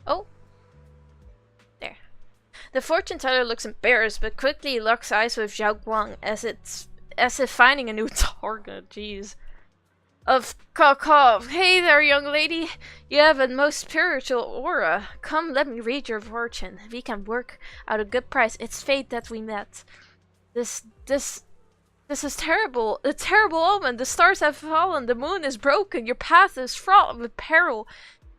Oh. There. The fortune teller looks embarrassed, but quickly locks eyes with Zhao Guang as if finding a new target. Jeez. Of Kakov. Hey there, young lady. You have a most spiritual aura. Come, let me read your fortune. We can work out a good price. It's fate that we met. This is terrible. A terrible omen. The stars have fallen. The moon is broken. Your path is fraught with peril.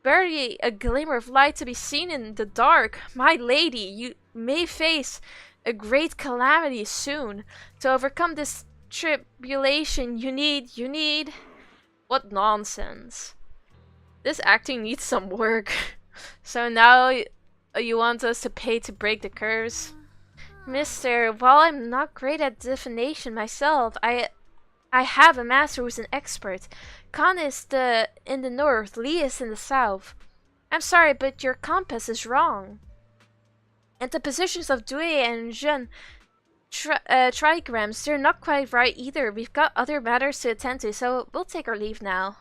Barely a glimmer of light to be seen in the dark. My lady, you may face a great calamity soon. To overcome this tribulation, you need... What nonsense. This acting needs some work. So now you want us to pay to break the curse? Mister, while I'm not great at divination myself, I have a master who's an expert. Khan is in the north, Li is in the south. I'm sorry, but your compass is wrong. And the positions of Dui and Zhen trigrams, they're not quite right either. We've got other matters to attend to, so we'll take our leave now.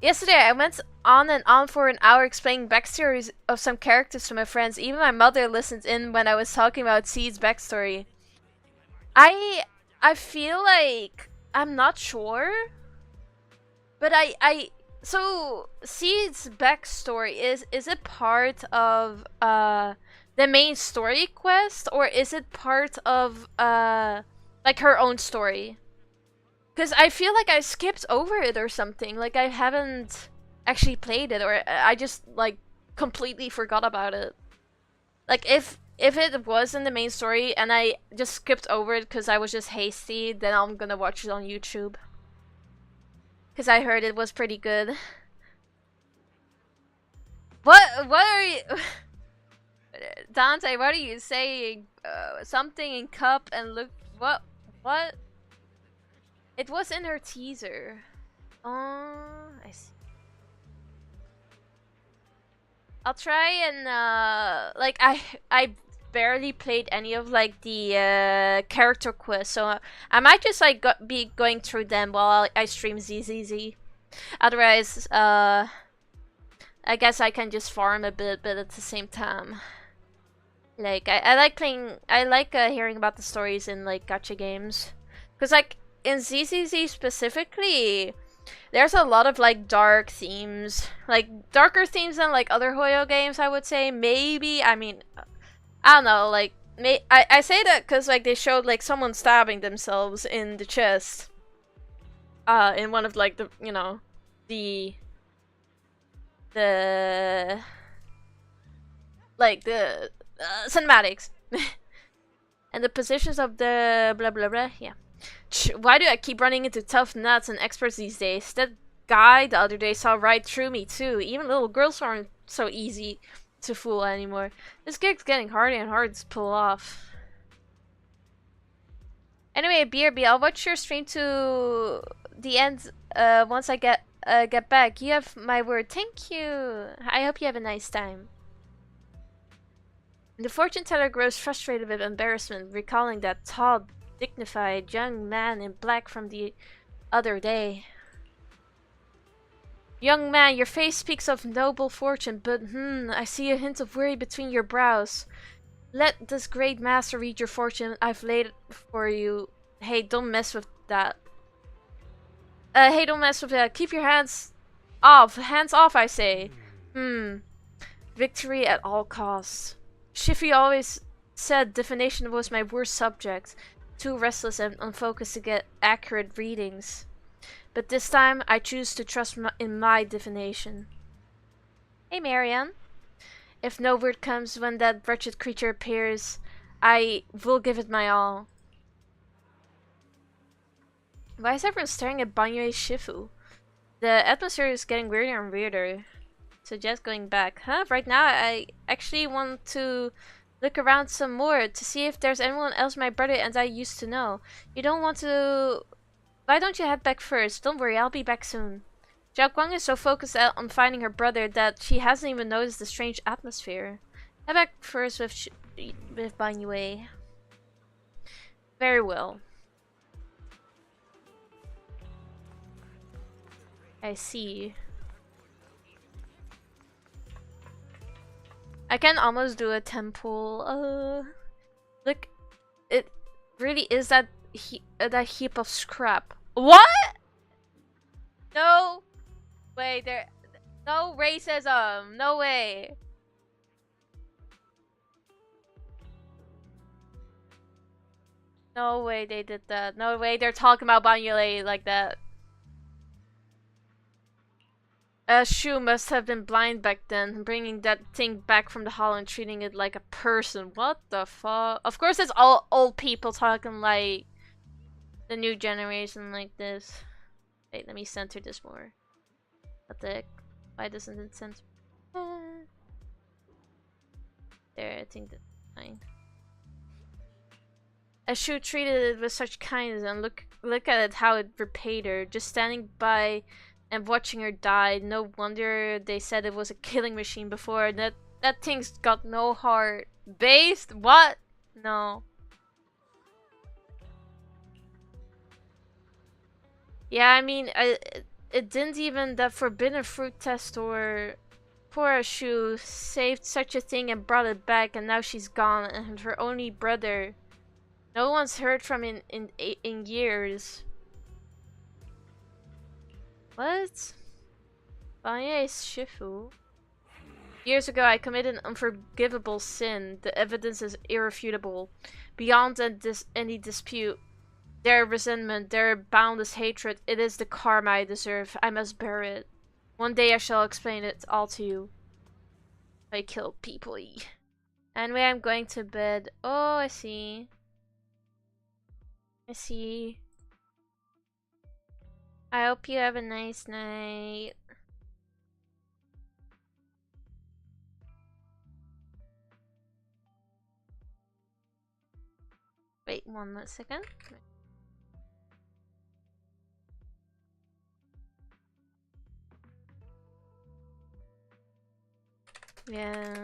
Yesterday, I went on and on for an hour explaining backstories of some characters to my friends. Even my mother listened in when I was talking about Seed's backstory. I feel like I'm not sure, but so Seed's backstory is it part of the main story quest, or is it part of like her own story? Because I feel like I skipped over it or something. Like I haven't actually played it, or I just like completely forgot about it. Like if it was in the main story and I just skipped over it because I was just hasty, then I'm gonna watch it on YouTube. Because I heard it was pretty good. What are you... Dante, what are you saying? Something in cup and look... What? It was in her teaser. I see. I'll try and like I barely played any of like the character quests, so I might just like be going through them while I stream ZZZ. Otherwise, I guess I can just farm a bit, but at the same time, like I like playing. I like hearing about the stories in like gacha games, because like in ZZZ specifically, there's a lot of like dark themes, like darker themes than like other Hoyo games, I would say. Maybe, I mean, I don't know, like I say that because like they showed like someone stabbing themselves in the chest. In one of like the the like the cinematics and the positions of the blah blah blah. Yeah. Why do I keep running into tough nuts and experts these days? That guy the other day saw right through me too. Even little girls aren't so easy to fool anymore. This gig's getting harder and harder to pull off. Anyway, BRB, I'll watch your stream to the end once I get back. You have my word. Thank you. I hope you have a nice time. The fortune teller grows frustrated with embarrassment, recalling that tall, dignified young man in black from the other day. Young man, your face speaks of noble fortune, but I see a hint of worry between your brows. Let this great master read your fortune. I've laid it for you. Hey, don't mess with that. Hey, don't mess with that. Keep your hands off. Hands off, I say. Victory at all costs. Shiffy always said divination was my worst subject. Too restless and unfocused to get accurate readings. But this time, I choose to trust in my divination. Hey, Marianne. If no word comes when that wretched creature appears, I will give it my all. Why is everyone staring at Banyue Shifu? The atmosphere is getting weirder and weirder. Suggest going back. Huh? Right now, I actually want to look around some more to see if there's anyone else my brother and I used to know. You don't want to... Why don't you head back first? Don't worry, I'll be back soon. Xiaoguang is so focused on finding her brother that she hasn't even noticed the strange atmosphere. Head back first with Banyue. Very well. I see. I can almost do a temple. Look, it really is that heap of scrap. What? No way. There, no racism. No way. No way they did that. No way they're talking about Banyule like that. Shu must have been blind back then, bringing that thing back from the hall and treating it like a person. What the fuck? Of course it's all old people talking like the new generation like this. Wait, let me center this more. What the heck? Why doesn't it center? There, I think that's fine. Shu treated it with such kindness, and look at it, how it repaid her. Just standing by and watching her die. No wonder they said it was a killing machine before. That thing's got no heart. Based? What? No. Yeah, I mean, it didn't even that forbidden fruit test or poor Shu saved such a thing and brought it back, and now she's gone, and her only brother. No one's heard from in years. What? Banya is Shifu. Years ago, I committed an unforgivable sin. The evidence is irrefutable. Beyond any dispute, their resentment, their boundless hatred, it is the karma I deserve. I must bear it. One day I shall explain it all to you. I killed people. Anyway, I'm going to bed. Oh, I see. I see. I hope you have a nice night. Wait 1 more second. Yeah.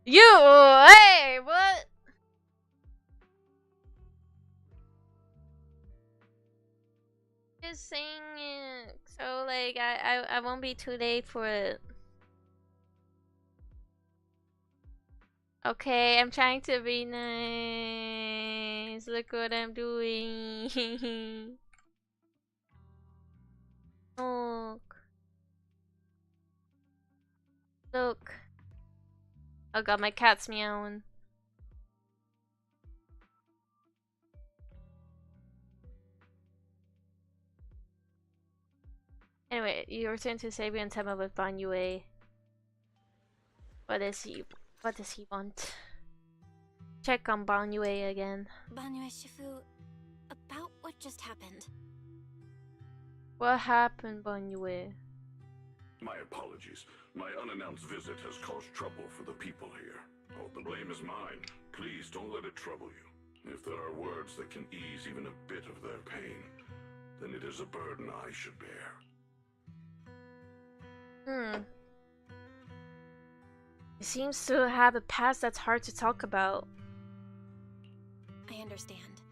Hey, what? Just saying it. So like I won't be too late for it. Okay, I'm trying to be nice. Look what I'm doing. Look. Look. Oh god, my cat's meowing. Anyway, you return to Sabian Tema with Banyue. What does he want? Check on Banyue again. Banyue Shifu, about what just happened. What happened, Banyue? My apologies. My unannounced visit has caused trouble for the people here. Oh, the blame is mine. Please don't let it trouble you. If there are words that can ease even a bit of their pain, then it is a burden I should bear. He seems to have a past that's hard to talk about. I understand.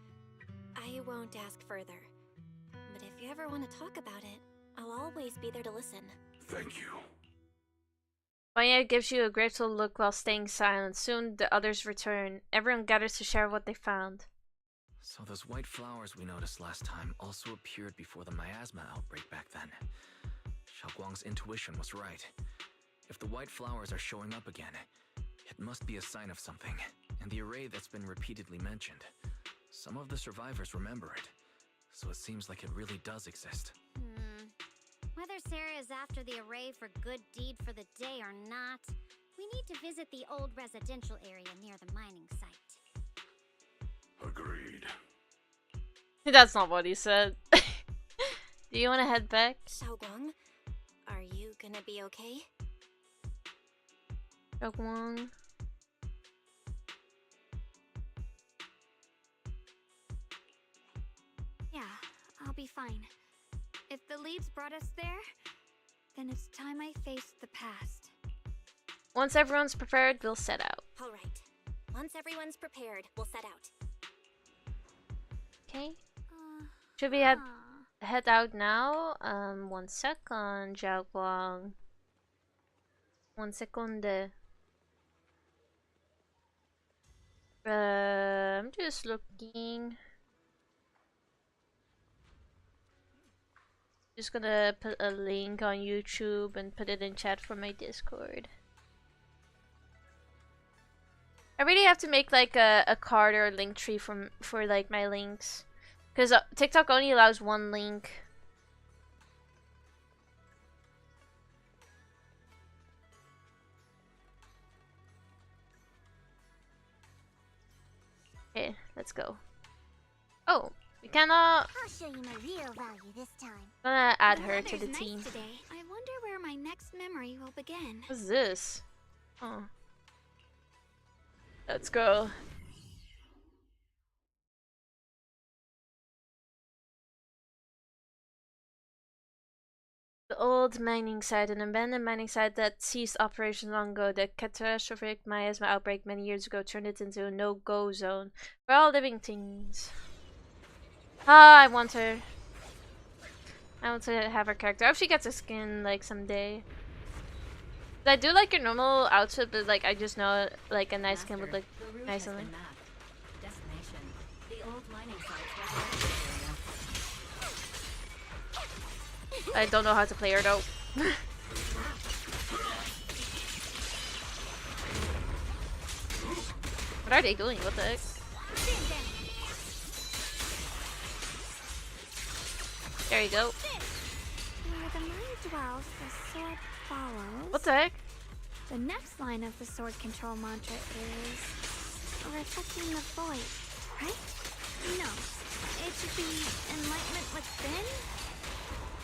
I won't ask further. But if you ever want to talk about it, I'll always be there to listen. Thank you. Banya gives you a grateful look while staying silent. Soon the others return. Everyone gathers to share what they found. So those white flowers we noticed last time also appeared before the miasma outbreak back then. Xiaoguang's intuition was right. If the white flowers are showing up again, it must be a sign of something. And the array that's been repeatedly mentioned. Some of the survivors remember it. So it seems like it really does exist. Whether Sarah is after the array for good deed for the day or not, we need to visit the old residential area near the mining site. Agreed. That's not what he said. Do you want to head back? Xiaoguang, are you gonna be okay? Xiaoguang. Yeah, I'll be fine. If the leads brought us there, then it's time I faced the past. Once everyone's prepared, we'll set out. Alright. Once everyone's prepared, we'll set out. Okay. Should we head out now? 1 second, Xiaoguang. 1 second. I'm just looking. Just gonna put a link on YouTube and put it in chat for my Discord. I really have to make like a card or a link tree for like my links, because TikTok only allows 1 link. Okay, let's go. Oh, we cannot. I'll show you my real value this time. I'm gonna add The her to the weather's nice team. today. I wonder where my next memory will begin. What's this? Oh. Let's go. The old mining site, an abandoned mining site that ceased operations long ago. The catastrophic miasma outbreak many years ago turned it into a no-go zone for all living things. Ah, I want her. I want to have her character. I hope she gets a skin like someday. I do like your normal outfit, but like I just know like a nice skin would look nice on me. Destination: the old mining site. I don't know how to play her though. What are they doing? What the heck? There you go. Where the mind dwells, the sword follows. What the heck? The next line of the sword control mantra is reflecting the void, right? No, it should be enlightenment within.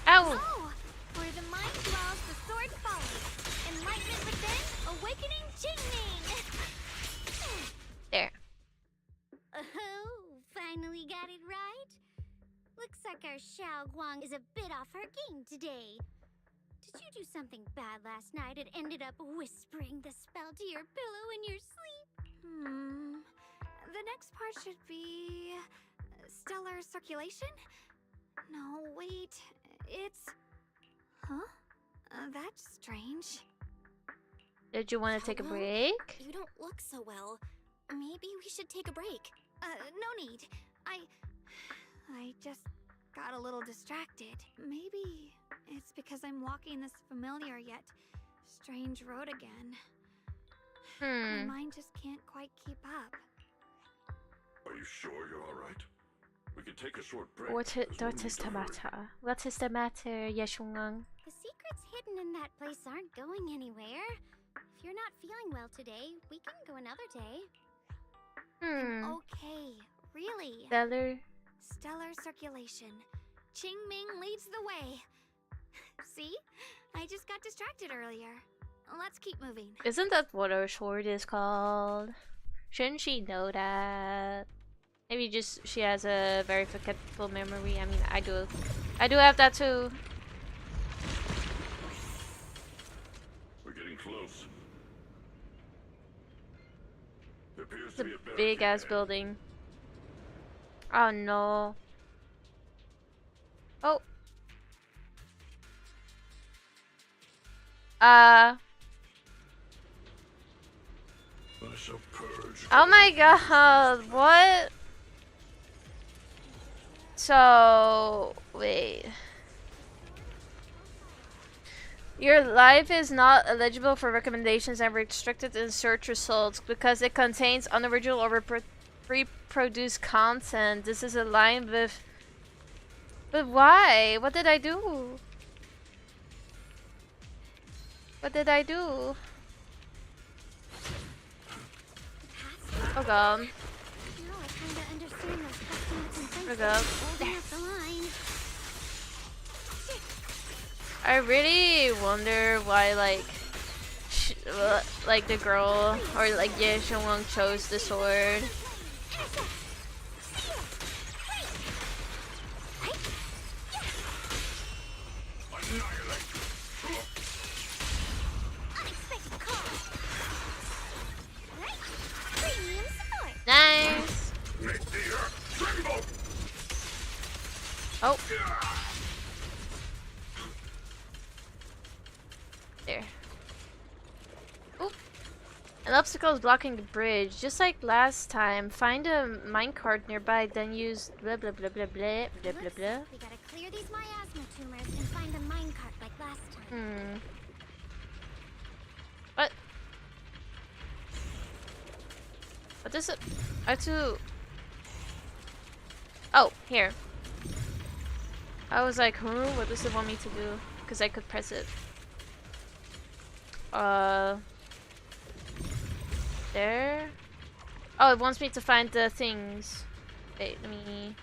Ow! Oh, where the mind dwells, the sword follows. Enlightenment within, awakening Jingning. There. Oh, finally got it right. Looks like our Xiaoguang is a bit off her game today. Did you do something bad last night and ended up whispering the spell to your pillow in your sleep? The next part should be stellar circulation? No, wait. It's... Huh? That's strange. Did you want to take a break? You don't look so well. Maybe we should take a break. No need. I just got a little distracted. Maybe it's because I'm walking this familiar yet strange road again. My mind just can't quite keep up. Are you sure you're alright? We can take a short break. What is the matter? What is the matter, shunguang? The secrets hidden in that place aren't going anywhere. If you're not feeling well today, we can go another day. Okay, really. Stellar circulation. Qingming leads the way. See? I just got distracted earlier. Let's keep moving. Isn't that what our sword is called? Shouldn't she know that? Maybe just she has a very forgetful memory. I mean, I do have that too. We're getting close. There appears It's to a be a big ass building. Oh no. Oh. I shall purge. Oh my god, what? So, wait. Your life is not eligible for recommendations and restricted in search results because it contains unoriginal or reproduced content. This is aligned with... But why? What did I do? What did I do? Oh god. Oh god. I really wonder why, like the girl or like Shunguang chose the sword. Nice. Oh. There. Oop. An obstacle is blocking the bridge. Just like last time, find a minecart nearby, then use blah blah blah blah blah blah blah blah. We gotta clear these miasma tumors and find a minecart like last time. What? What is it? I have to... Oh, here. I was like, huh? What does it want me to do? Because I could press it. There? Oh, it wants me to find the things. Wait, let me...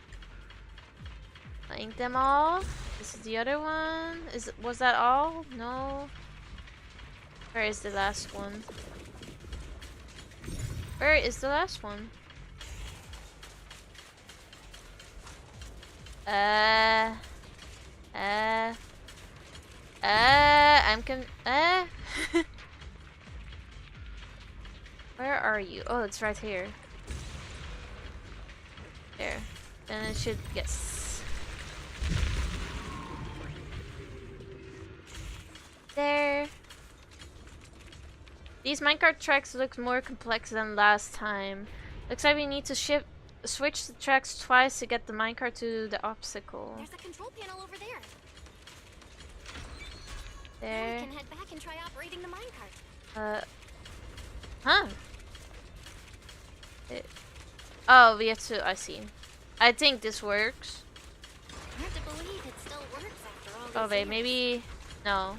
find them all. This is the other one. Was that all? No. Where is the last one? Where is the last one? Where are you? Oh, it's right here. There. Then it should, yes. There. These minecart tracks look more complex than last time. Looks like we need to switch the tracks twice to get the minecart to the obstacle. There's a control panel over there. There. Now we can head back and try operating the minecart. Huh? Oh, we have to. I see. I think this works. Hard to believe it still works after all these Oh wait, years. maybe no.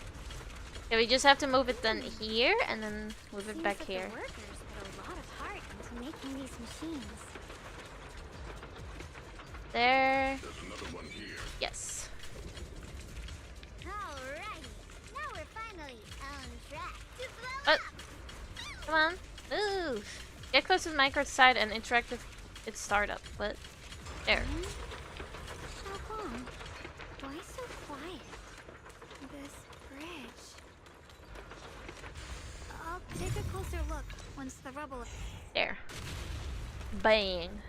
Yeah, we just have to move it then here and then move it back here. The workers put a lot of heart into making these machines. There. There's another one here. Yes. Alrighty, now we're finally on track to blow What? up. Come on, move. Get close to the minecart side and interact with its startup. What? There. Shunguang, why so quiet? This bridge. I'll take a closer look once the rubble. There. Bang.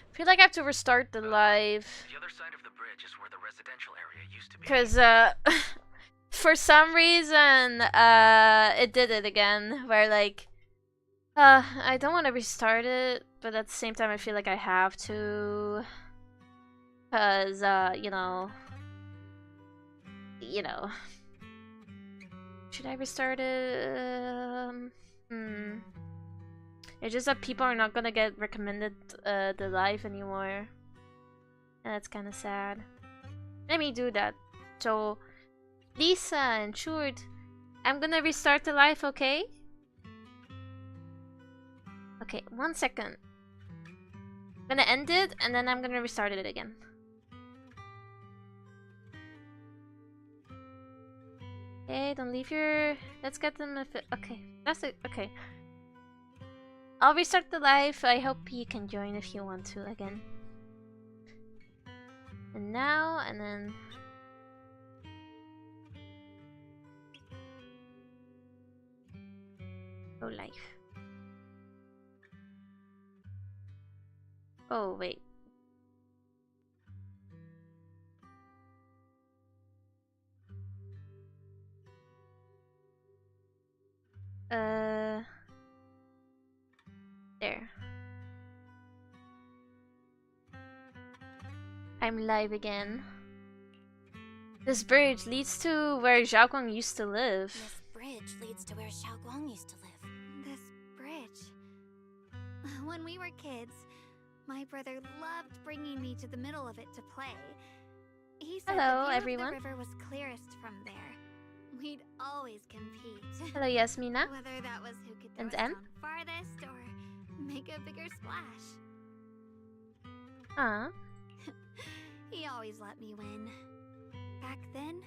I feel like I have to restart the live. The other side of the bridge is where the residential area used to be. Because, For some reason, it did it again. Where like, I don't want to restart it, but at the same time, I feel like I have to, cause you know. Should I restart it? It's just that people are not gonna get recommended the live anymore, and that's kind of sad. Let me do that. So, Lisa and Shurt, I'm gonna restart the live, okay? Okay, 1 second. I'm gonna end it, and then I'm gonna restart it again. Okay, don't leave your... Let's get them... Okay, that's it. Okay. I'll restart the live. I hope you can join if you want to again. And now, and then... Go live. Oh, wait. There. I'm live again. This bridge leads to where Xiaoguang used to live. This bridge leads to where Xiaoguang used to live. This bridge. When we were kids, my brother loved bringing me to the middle of it to play. He said Hello, the view everyone. of the river was clearest from there. We'd always compete. Hello, Yasmina. Whether that was who could throw And us M. down farthest or make a bigger splash. He always let me win. Back then,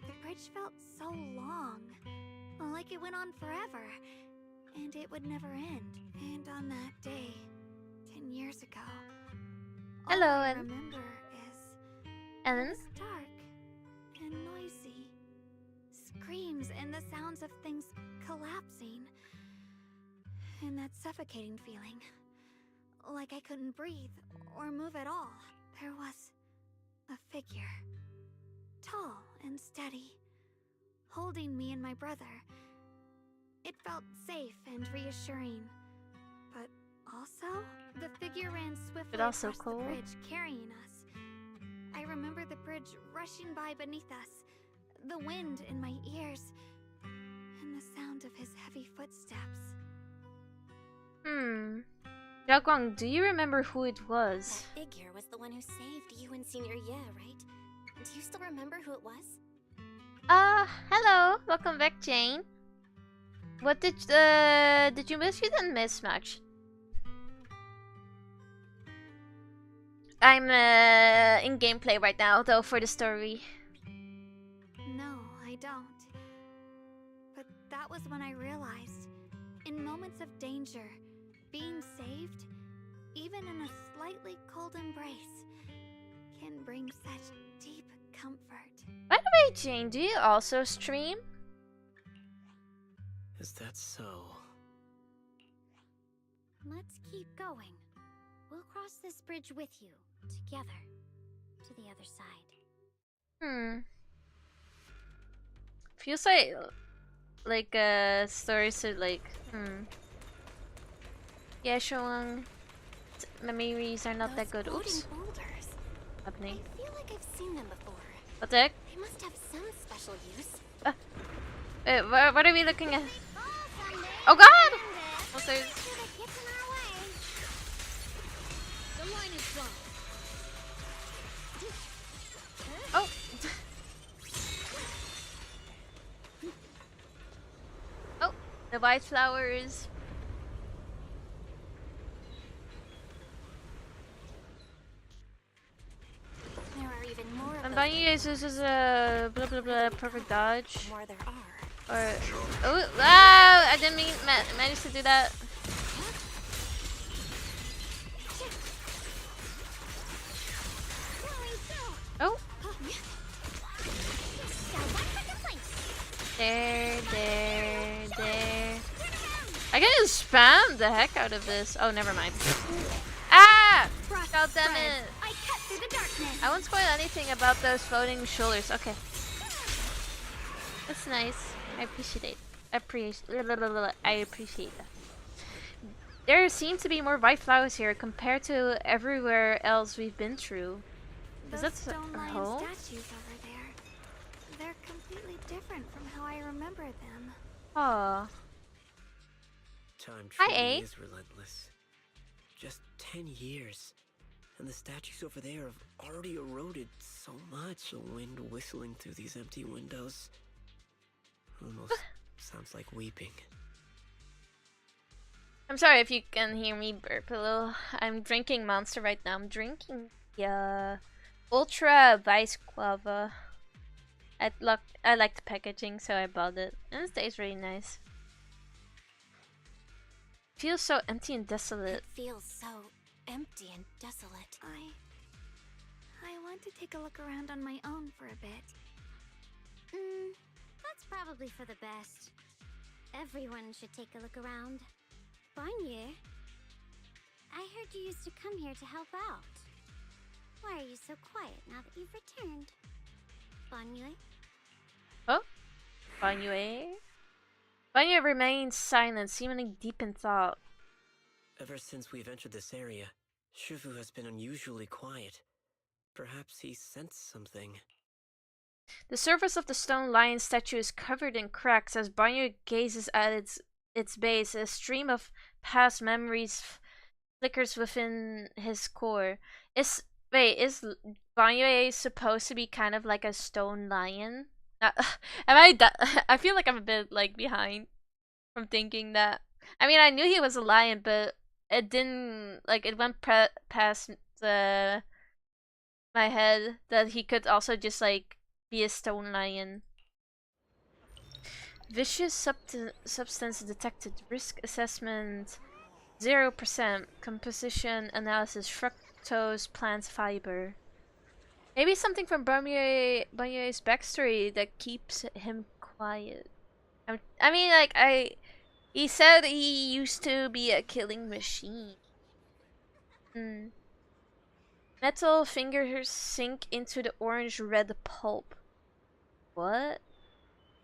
the bridge felt so long, like it went on forever, and it would never end. And on that day, 10 years ago, Hello, all I Ellen. remember is Ellen? it was dark and noisy. Screams and the sounds of things collapsing. And that suffocating feeling. Like I couldn't breathe or move at all. There was a figure. Tall and steady. Holding me and my brother. It felt safe and reassuring. But also, the figure ran swiftly But also across cold. the bridge, carrying us. I remember the bridge rushing by beneath us. The wind in my ears. And the sound of his heavy footsteps. Xiaoguang, do you remember who it was? That figure was the one who saved you in senior year, right? Do you still remember who it was? Hello. Welcome back, Jane. What did you miss? You didn't miss much. I'm in gameplay right now, though, for the story. No, I don't. But that was when I realized, in moments of danger, being saved, even in a slightly cold embrace, can bring such deep comfort. By the way, Jane, do you also stream? Is that so? Let's keep going. We'll cross this bridge with you, together, to the other side. Feels like stories are like, Yeah, Shoang. Memories are not that good. Oops. Boulders. Happening. I feel like I've seen them before. What the heck? They must have some special use. Wait, what are we looking at? Oh god! Also, The line is drawn. oh! Oh, the white flowers. There are even more of I'm those buying you guys this is a blah blah blah perfect dodge. more there are. Or oh wow! I didn't manage to do that. Oh. There. I can just spam the heck out of this. Oh, never mind. Ah! God damn it! I cut through the darkness. I won't spoil anything about those floating shoulders. Okay. That's nice. I appreciate it. I appreciate that. There seem to be more white flowers here compared to everywhere else we've been through. Is Those that stone a lion home? statues over there. They're completely different from how I remember them. Aw. Time Hi, truly A. is relentless. Just 10 years, and the statues over there have already eroded so much. The wind whistling through these empty windows almost sounds like weeping. I'm sorry if you can hear me burp a little. I'm drinking Monster right now. I'm drinking Ultra Vice Guava. I like the packaging, so I bought it. And it tastes really nice. Feels so empty and desolate. It feels so empty and desolate. I want to take a look around on my own for a bit. That's probably for the best. Everyone should take a look around. Banya, I heard you used to come here to help out. Why are you so quiet now that you've returned? Banya? Oh? Banya? Banya remains silent, seemingly deep in thought. Ever since we've entered this area, Shifu has been unusually quiet. Perhaps he sensed something. The surface of the stone lion statue is covered in cracks as Banya gazes at its base. A stream of past memories flickers within his core. Is Banya supposed to be kind of like a stone lion? I feel like I'm a bit like behind from thinking that. I mean, I knew he was a lion, but it didn't it went past my head that he could also just like be a stone lion. Vicious substance detected. Risk assessment 0%. Composition analysis fructose plant fiber. Maybe something from Banyo's backstory that keeps him quiet. I mean, he said he used to be a killing machine. Metal fingers sink into the orange-red pulp. What?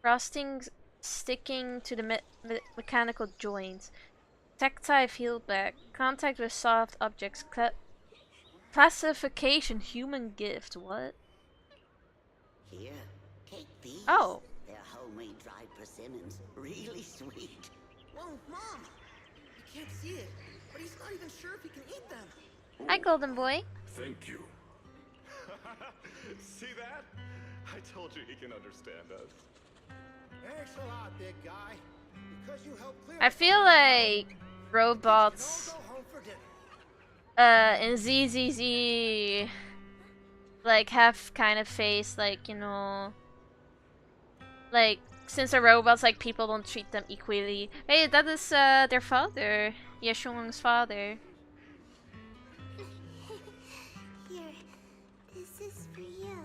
Frosting sticking to the mechanical joints. Tactile feedback. Contact with soft objects. Classification human gift. What? Here, take these. Oh. They're homemade dried persimmons. Really sweet. Whoa, Mom! You can't see it, but he's not even sure if he can eat them. Hi, Golden Boy. Thank you. See that? I told you he can understand us. Thanks a lot, big guy. Because you helped clear I feel like robots in ZZZ like have kind of face like, you know, like since they're robots, like people don't treat them equally. Hey, that is their father, Shunguang's father. Here, this is for you.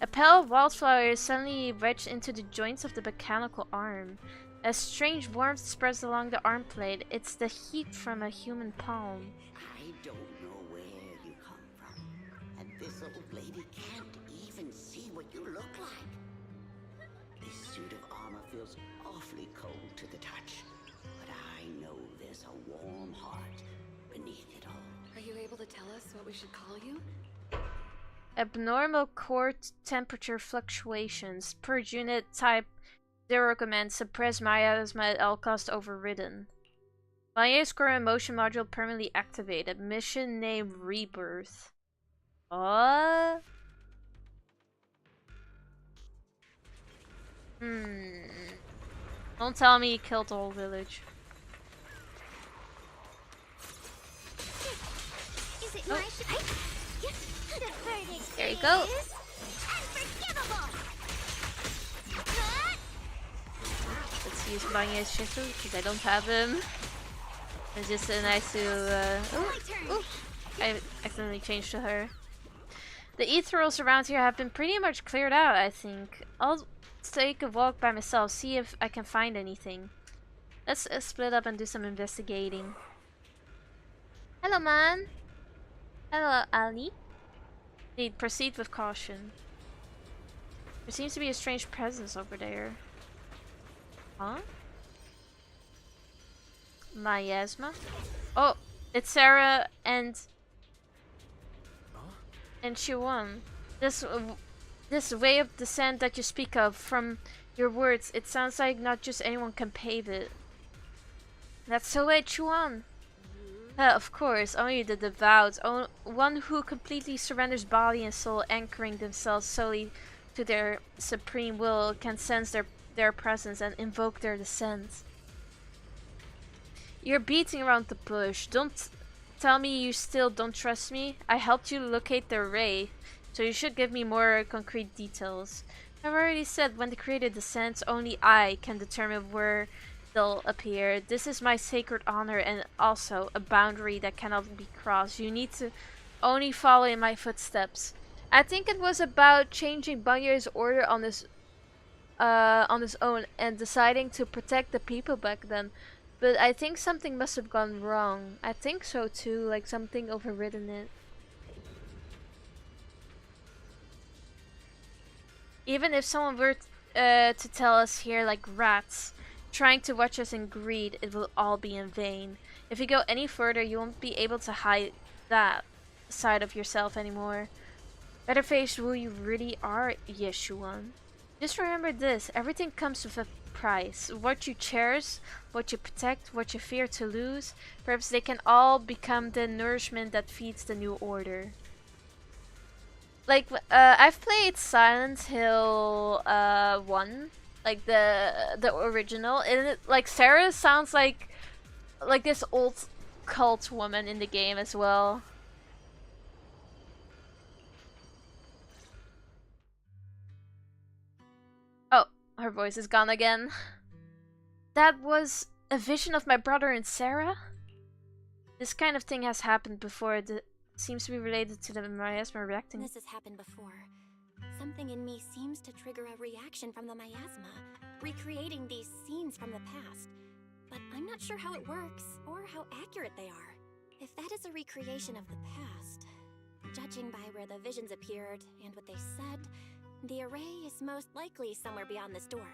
A pale wildflower is suddenly wedged into the joints of the mechanical arm. A strange warmth spreads along the arm plate. It's the heat from a human palm. I don't know where you come from, and this old lady can't even see what you look like. This suit of armor feels awfully cold to the touch, but I know there's a warm heart beneath it all. Are you able to tell us what we should call you? Abnormal core temperature fluctuations. Purge unit type 0 command. Suppress miasma at all cost overridden. Maya's core and motion module permanently activated. Mission name Rebirth. What? Don't tell me he killed the whole village. Is it my There you go. Let's use Banya's Shifu because I don't have him. It's just nice to. I accidentally changed to her. The ethereals around here have been pretty much cleared out, I think. I'll take a walk by myself, see if I can find anything. Let's split up and do some investigating. Hello, man. Hello, Ali. Proceed with caution. There seems to be a strange presence over there. Huh? Miasma? Oh, it's Sarah and Chiwon. This way of descent that you speak of, from your words, it sounds like not just anyone can pave it. That's so way, Chuan. Of course, only the devout, one who completely surrenders body and soul, anchoring themselves solely to their supreme will, can sense their presence and invoke their descent. You're beating around the bush. Don't tell me you still don't trust me. I helped you locate the ray, so you should give me more concrete details. I've already said when the creator descends, only I can determine where they'll appear. This is my sacred honor and also a boundary that cannot be crossed. You need to only follow in my footsteps. I think it was about changing Banyu's order on his own and deciding to protect the people back then. But I think something must have gone wrong. I think so too, like something overridden it. Even if someone were to tell us here like rats, trying to watch us in greed, it will all be in vain. If you go any further, you won't be able to hide that side of yourself anymore. Better face who you really are, Yeshuan. Just remember this, everything comes with a price. What you cherish, what you protect, what you fear to lose, perhaps they can all become the nourishment that feeds the new order. Like, I've played Silent Hill 1, like the original, and it, like Sarah sounds like this old cult woman in the game as well. Oh, her voice is gone again. That was a vision of my brother and Sarah? This kind of thing has happened before. It seems to be related to the miasma reacting. This has happened before. Something in me seems to trigger a reaction from the miasma, recreating these scenes from the past. But I'm not sure how it works, or how accurate they are. If that is a recreation of the past, judging by where the visions appeared and what they said, the array is most likely somewhere beyond this door.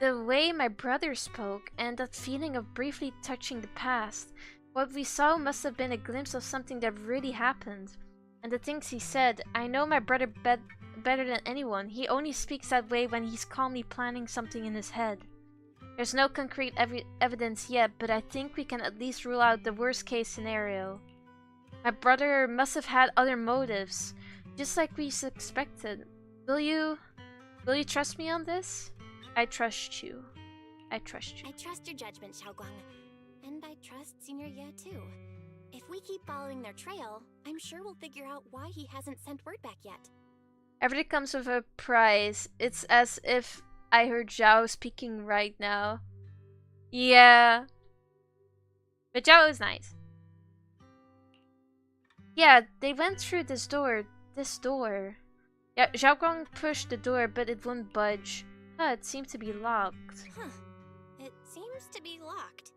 The way my brother spoke, and that feeling of briefly touching the past, what we saw must have been a glimpse of something that really happened. And the things he said, I know my brother better than anyone. He only speaks that way when he's calmly planning something in his head. There's no concrete evidence yet, but I think we can at least rule out the worst case scenario. My brother must have had other motives, just like we suspected. Will you trust me on this? I trust you. I trust you. I trust your judgment, Xiaoguang. And I trust Senior Ye too. If we keep following their trail, I'm sure we'll figure out why he hasn't sent word back yet. Everything comes with a price. It's as if I heard Zhao speaking right now. Yeah. But Zhao is nice. Yeah, they went through this door. This door. Yeah, Xiaoguang pushed the door, but it wouldn't budge. It seemed to be locked. Huh. It seems to be locked.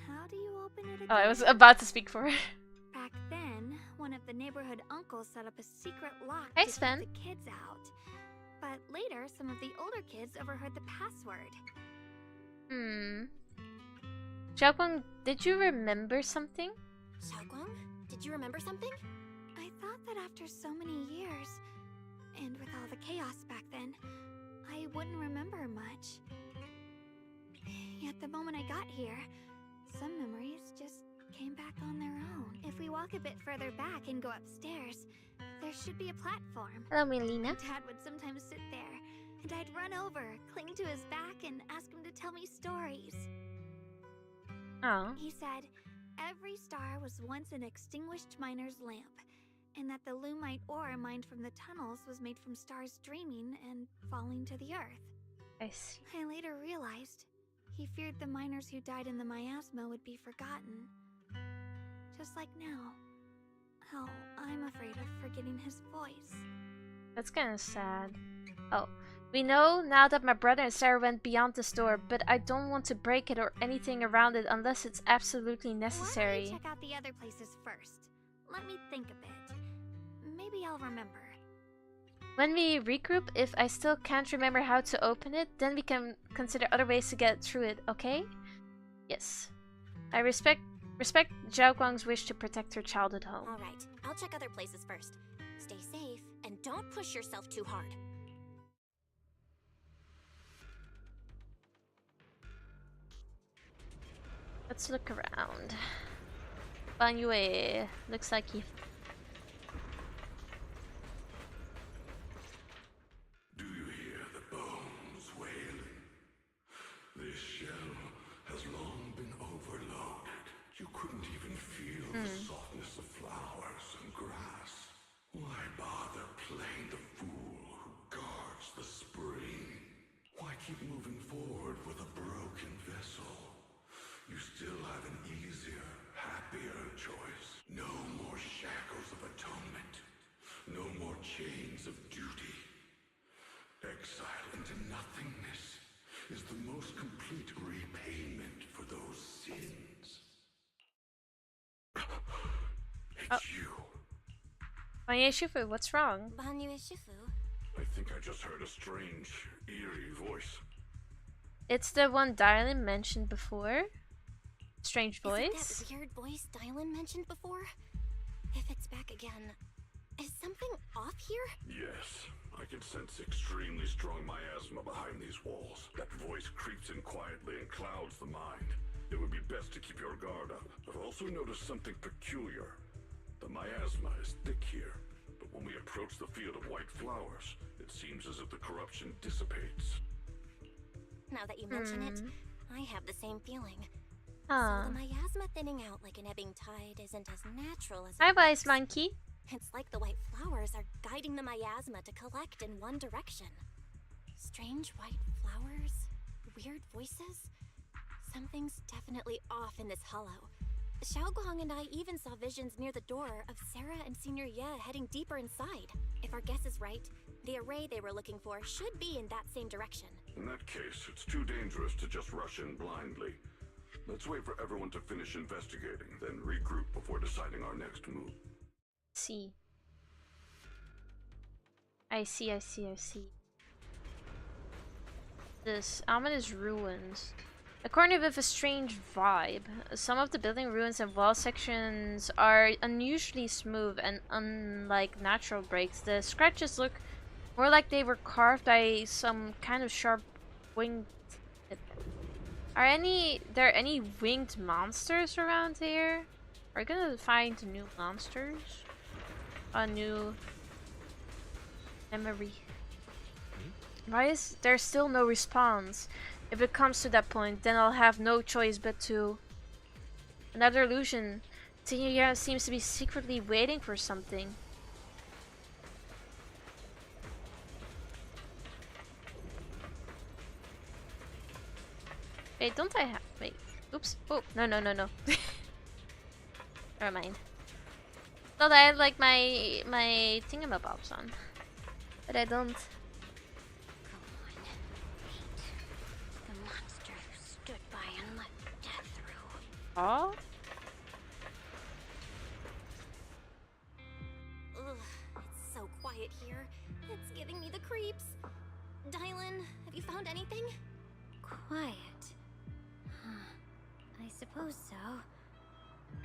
How do you open it again? Oh, I was about to speak for her. Back then, one of the neighborhood uncles set up a secret lock Hi, to Sven. keep the kids out. But later, some of the older kids overheard the password. Xiaoguang, did you remember something? Xiaoguang, did you remember something? I thought that after so many years, and with all the chaos back then, I wouldn't remember much. Yet the moment I got here, some memories just came back on their own. If we walk a bit further back and go upstairs, there should be a platform. Hello, Melina. Dad would sometimes sit there, and I'd run over, cling to his back, and ask him to tell me stories. Oh. He said, every star was once an extinguished miner's lamp, and that the lumite ore mined from the tunnels was made from stars dreaming and falling to the earth. I see. I later realized he feared the miners who died in the miasma would be forgotten. Just like now, how I'm afraid of forgetting his voice. That's kind of sad. Oh, we know now that my brother and Sarah went beyond this door, but I don't want to break it or anything around it unless it's absolutely necessary. Why don't we check out the other places first? Let me think a bit. Maybe I'll remember. When we regroup, if I still can't remember how to open it, then we can consider other ways to get through it, okay? Yes. I respect Zhao Guang's wish to protect her childhood home. Alright, I'll check other places first. Stay safe, and don't push yourself too hard. Let's look around. Ban Yue looks like he... Do you hear the bones wailing? This shell has long been overloaded. You couldn't even feel the softness of flowers and grass. Why bother playing the fool who guards the spring? Why keep moving forward with a broken vessel? You still have an easier, happier choice. No more shackles of atonement. No more chains of duty. Exile into nothingness is the most complete repayment for those sins. It's you. Ban Yue Shifu, what's wrong? Ban Yue Shifu? I think I just heard a strange, eerie voice. It's the one Dylan mentioned before. Strange voice. Is it that weird voice Dylan mentioned before? If it's back again, is something off here? Yes, I can sense extremely strong miasma behind these walls. That voice creeps in quietly and clouds the mind. It would be best to keep your guard up. I've also noticed something peculiar. The miasma is thick here, but when we approach the field of white flowers, it seems as if the corruption dissipates. Now that you mention it, I have the same feeling. Huh. So the miasma thinning out like an ebbing tide isn't as natural as Hi, Vice Monkey. It's like the white flowers are guiding the miasma to collect in one direction. Strange white flowers, weird voices. Something's definitely off in this hollow. Xiaoguang and I even saw visions near the door of Sarah and Senior Ye heading deeper inside. If our guess is right, the array they were looking for should be in that same direction. In that case, it's too dangerous to just rush in blindly. Let's wait for everyone to finish investigating, then regroup before deciding our next move. I see. This ominous ruins. A corner with a strange vibe. Some of the building ruins and wall sections are unusually smooth and unlike natural breaks. The scratches look more like they were carved by some kind of sharp winged... Are there any winged monsters around here? Are we gonna find new monsters? A new memory. Why is there still no response? If it comes to that point, then I'll have no choice but to... Another illusion. Senior seems to be secretly waiting for something. Wait, don't I have... Wait. Oops. Oh, no. Never mind. Thought I had like my thingamabobs on. But I don't. The monster who stood by and let death through. Oh? Ugh, it's so quiet here. It's giving me the creeps. Dylan, have you found anything? Quiet. I suppose so.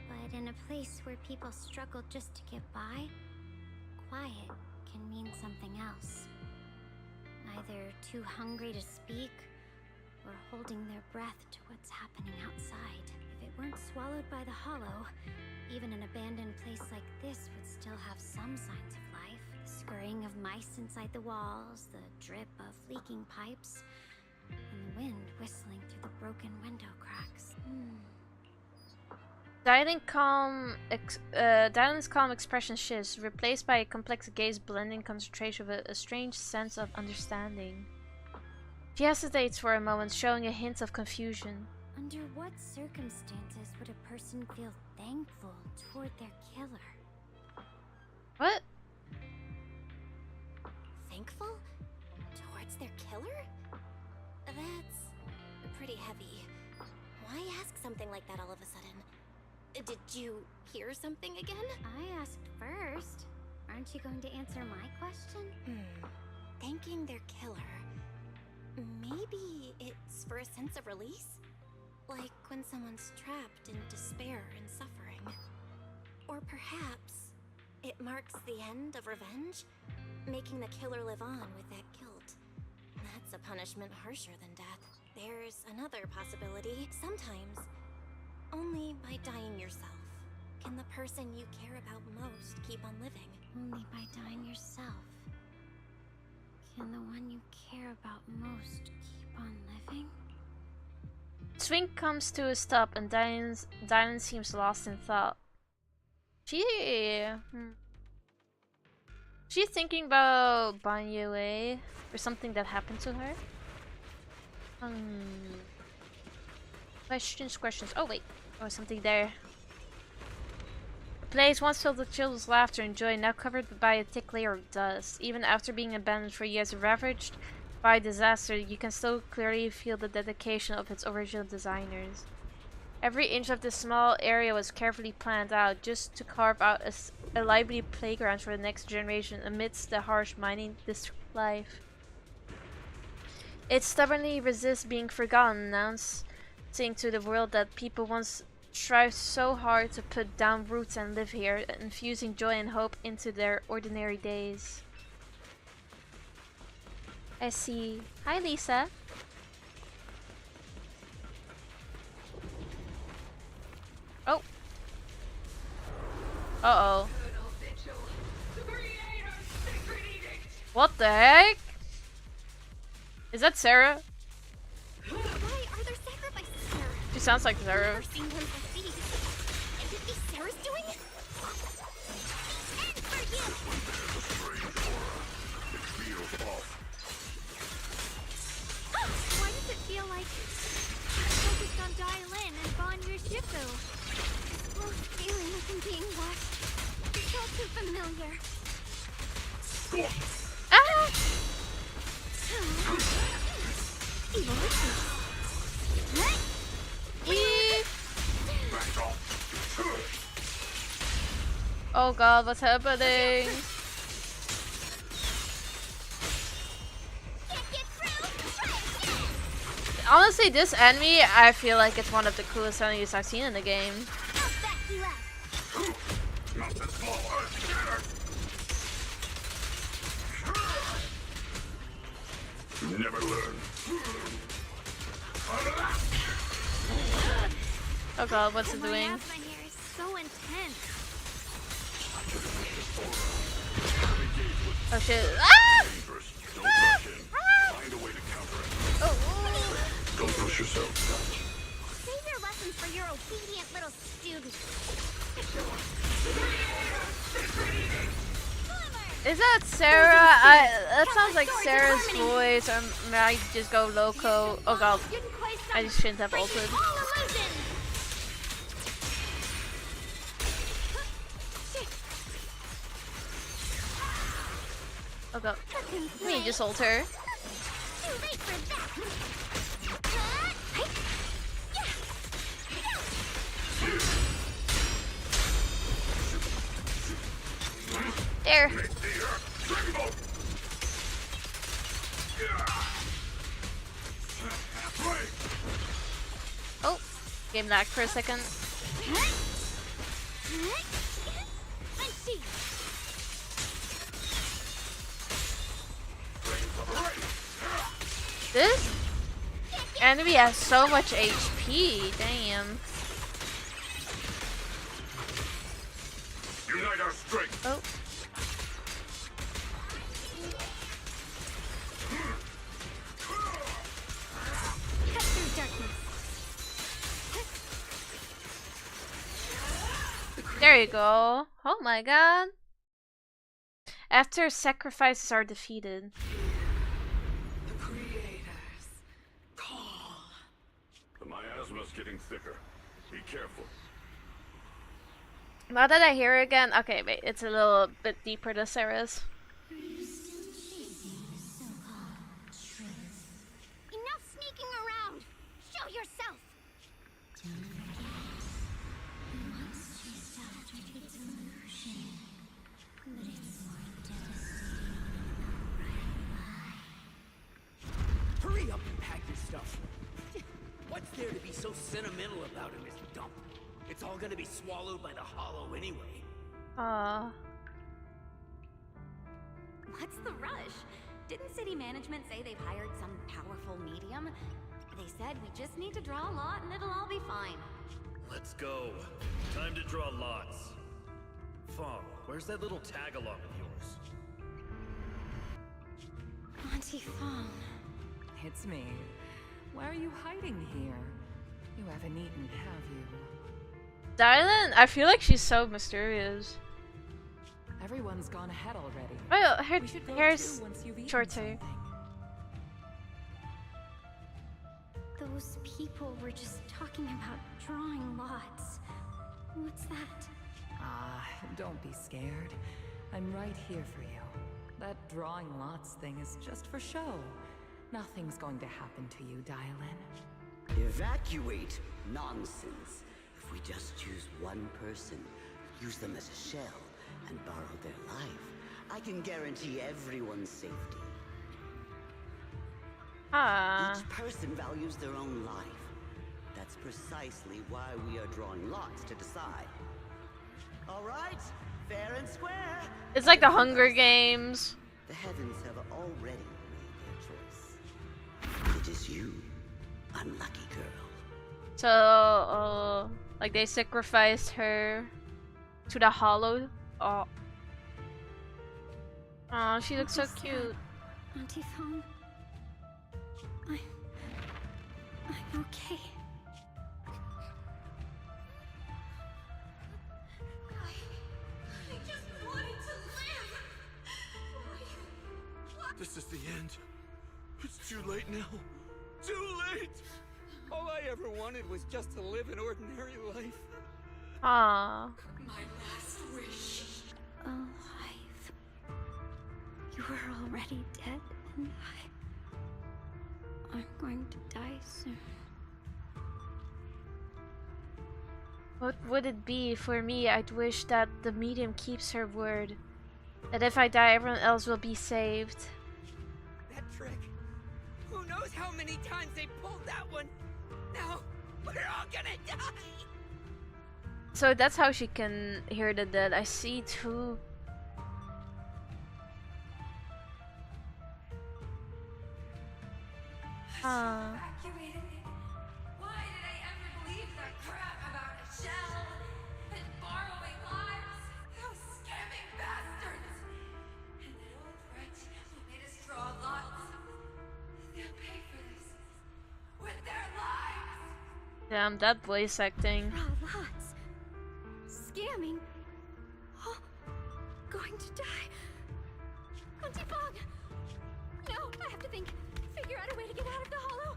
But in a place where people struggle just to get by, quiet can mean something else. Either too hungry to speak, or holding their breath to what's happening outside. If it weren't swallowed by the hollow, even an abandoned place like this would still have some signs of life. The scurrying of mice inside the walls, the drip of leaking pipes, and the wind whistling through the broken window cracks. Dylan's calm expression shifts, replaced by a complex gaze blending concentration with a strange sense of understanding. She hesitates for a moment, showing a hint of confusion. Under what circumstances would a person feel thankful toward their killer? What? Thankful? Towards their killer? That's pretty heavy. Why ask something like that all of a sudden? Did you hear something again? I asked first. aren't you going to answer my question? Thanking their killer. Maybe it's for a sense of release? Like when someone's trapped in despair and suffering. Or perhaps it marks the end of revenge, making the killer live on with that guilt. That's a punishment harsher than death. There's another possibility. Sometimes, only by dying yourself can the person you care about most keep on living. Only by dying yourself can the one you care about most keep on living? Swing comes to a stop and Dylan seems lost in thought. She's thinking about Banyue or something that happened to her. Questions. Oh wait, oh something there. The place once filled with children's laughter and joy, now covered by a thick layer of dust. Even after being abandoned for years and ravaged by disaster, you can still clearly feel the dedication of its original designers. Every inch of this small area was carefully planned out just to carve out a lively playground for the next generation amidst the harsh mining district life. It stubbornly resists being forgotten, announcing to the world that people once strived so hard to put down roots and live here, infusing joy and hope into their ordinary days. I see. Hi, Lisa. Oh. Uh-oh. What the heck? Is that Sarah? Why are there sacrifices here? She sounds like Sarah. I've never seen one like these. Is it these Sarah's doing? End for you! Why does it feel like focused on Dylan and Bon Yushifu? This close feeling like I'm being watched. It's all too familiar. Ah! Oh god, what's happening? Honestly, this enemy, I feel like it's one of the coolest enemies I've seen in the game. Never learn. Oh god, what's it doing? My hair is so intense. Oh shit. Ah! Find a way to counter it. Oh. Don't push yourself. Save your lessons for your obedient little student. Is that Sarah? That sounds like Sarah's voice, or might just go loco. Oh god, I just shouldn't have ulted. Oh god, let me just ult her. There. Oh, game lag for a second. This enemy has so much HP, damn. Unite our strength. Oh. Cut through darkness. There you go. Oh my god. After sacrifices are defeated. The creators call. The miasma's getting thicker. Be careful. Now that I hear it again, okay, wait, it's a little bit deeper than Sarah's. Enough sneaking around! Show yourself! Once she stopped with its illusion, but it's little about in this dump. It's all gonna be swallowed by the hollow anyway. What's the rush? Didn't city management say they've hired some powerful medium? They said we just need to draw a lot and it'll all be fine. Let's go. Time to draw lots. Fong, where's that little tag-along of yours? Auntie Fong. It's me. Why are you hiding here? You haven't eaten, have you? Dylan, I feel like she's so mysterious. Everyone's gone ahead already. Oh, her We should go hair's too once you've eaten shorter. something. Those people were just talking about drawing lots. What's that? Don't be scared. I'm right here for you. That drawing lots thing is just for show. Nothing's going to happen to you, Dylan. Evacuate? Nonsense. If we just choose one person, use them as a shell, and borrow their life, I can guarantee everyone's safety. Each person values their own life. That's precisely why we are drawing lots to decide. All right, fair and square. It's like the Hunger Games. The heavens have already made their choice. It is you, unlucky girl. So, like they sacrificed her to the hollow. Oh, she looks so cute. Auntie Fong. I'm okay. I just wanted to live. This is the end. It's too late now. Too late! All I ever wanted was just to live an ordinary life. Ah. My last wish. Alive. You were already dead, and I'm going to die soon. What would it be for me? I'd wish that the medium keeps her word. That if I die, everyone else will be saved. That trick. Who knows how many times they pulled that one? Now, we're all gonna die! So that's how she can hear the dead. I see too. Evacuated. Why did I ever believe that crap about a shell and borrowing lives? Those scamming bastards! And that old wretch who made us draw lots. They'll pay for this with their lives. Damn, that voice acting. Draw lots. Scamming. Oh, going to die. Auntie Fong! No, I have to think. Figure out a way to get out of the hollow.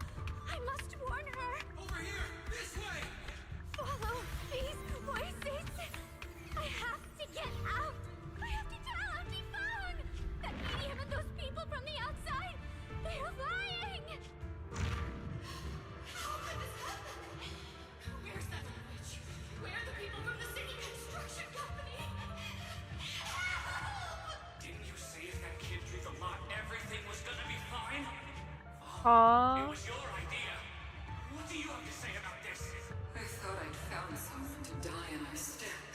I must warn her. Over here! This way! Follow these voices. I have to get out. I have to tell Auntie Fong. That medium and those people from the outside, they're lying. How could this happen? Where's that witch? Where are the people from the city construction company? Didn't you say if that kid drew the lot, everything was gonna be fine? Aww. It was your idea. What do you have to say about this? I thought I'd found someone to die in my stead.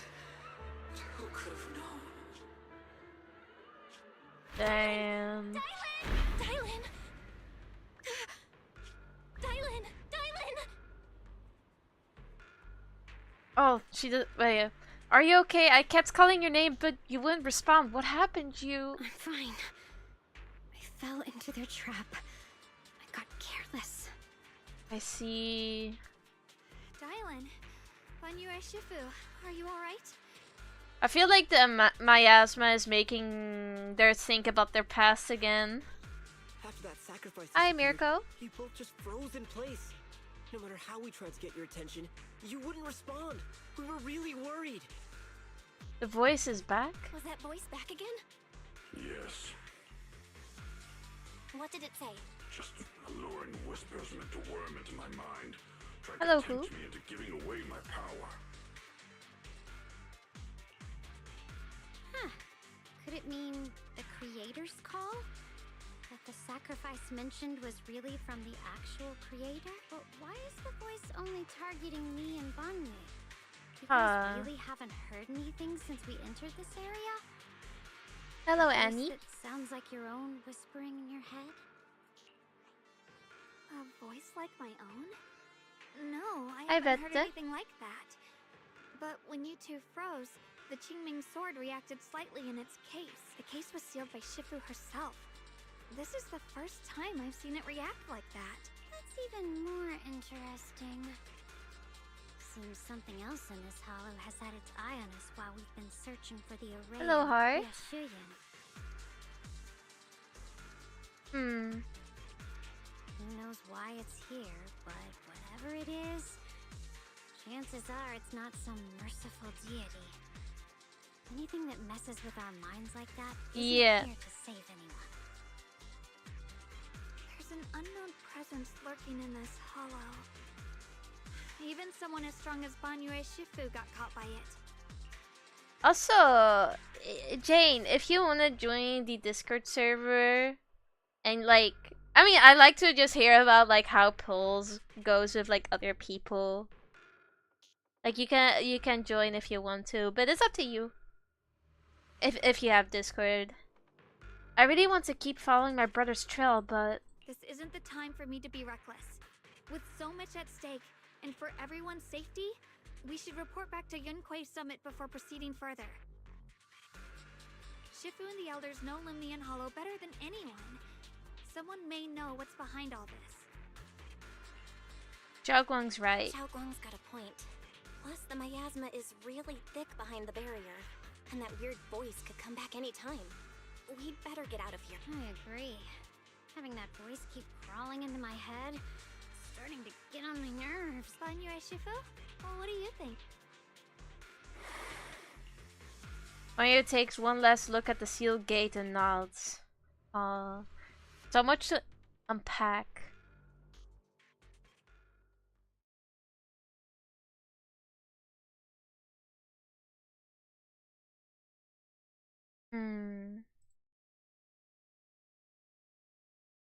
But who could have known? Damn. Dylan! Dylan! Dylan! Oh, she did. Wait. Are you okay? I kept calling your name, but you wouldn't respond. What happened, you? I'm fine. I fell into their trap. I got careless. I see. Dylan, Banyu Shifu, are you alright? I feel like the miasma is making their think about their past again. After that sacrifice, Hi, Mirko. You both just froze in place. No matter how we tried to get your attention, you wouldn't respond. We were really worried. The voice is back? Was that voice back again? Yes. What did it say? Just alluring whispers meant to worm into my mind. Tried Hello, to tempt me into giving away my power. Huh. Could it mean the creator's call? That the sacrifice mentioned was really from the actual creator? But why is the voice only targeting me and Banyu? You guys really haven't heard anything since we entered this area? Hello, Annie. It sounds like your own whispering in your head. A voice like my own? No, I haven't heard anything like that. But when you two froze, the Qingming sword reacted slightly in its case. The case was sealed by Shifu herself. This is the first time I've seen it react like that. That's even more interesting. Seems something else in this hollow has had its eye on us while we've been searching for the array. Hello, Heart. Who knows why it's here, but whatever it is, chances are it's not some merciful deity. Anything that messes with our minds like that isn't here to save anyone. There's an unknown presence lurking in this hollow. Even someone as strong as Banyue Shifu got caught by it. Also, Jane, if you want to join the Discord server and like, I mean, I like to just hear about like how polls goes with like other people. Like you can join if you want to, but it's up to you. If you have Discord. I really want to keep following my brother's trail, but this isn't the time for me to be reckless. With so much at stake, and for everyone's safety, we should report back to Yunquei Summit before proceeding further. Shifu and the elders know Limnian Hollow better than anyone. Someone may know what's behind all this. Xiaoguang's right. Xiaoguang's got a point. Plus, the miasma is really thick behind the barrier, and that weird voice could come back anytime. We'd better get out of here. I agree. Having that voice keep crawling into my head, starting to get on my nerves. Banyue Shifu? Well, what do you think? Mario takes one last look at the sealed gate and nods. So much to unpack.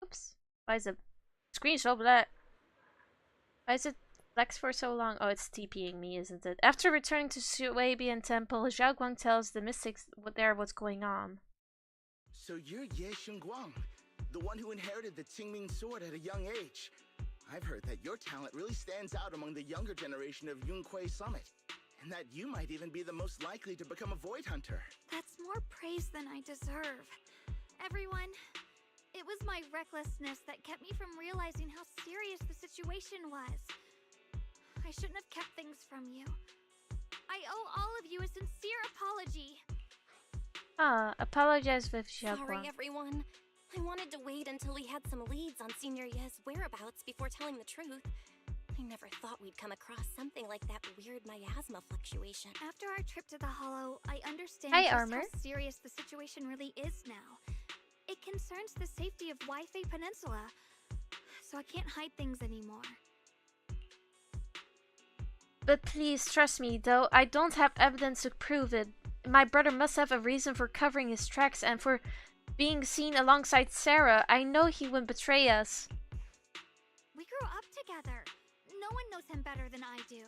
Oops. Why is the screen so black? Why is it black for so long? Oh, it's TPing me, isn't it? After returning to Suabian Temple, Xiaoguang tells the mystics what's going on. So you're Ye Shunguang, the one who inherited the Qingming sword at a young age. I've heard that your talent really stands out among the younger generation of Yunquei Summit, and that you might even be the most likely to become a Void Hunter. That's more praise than I deserve. Everyone, it was my recklessness that kept me from realizing how serious the situation was. I shouldn't have kept things from you. I owe all of you a sincere apology. Apologize with Xiaoguang. Sorry, everyone. I wanted to wait until we had some leads on Senior Ye's whereabouts before telling the truth. I never thought we'd come across something like that weird miasma fluctuation. After our trip to the Hollow, I understand how serious the situation really is now. It concerns the safety of Waifei Peninsula, so I can't hide things anymore. But please trust me, though I don't have evidence to prove it. My brother must have a reason for covering his tracks and for being seen alongside Sarah. I know he wouldn't betray us. We grew up together. No one knows him better than I do.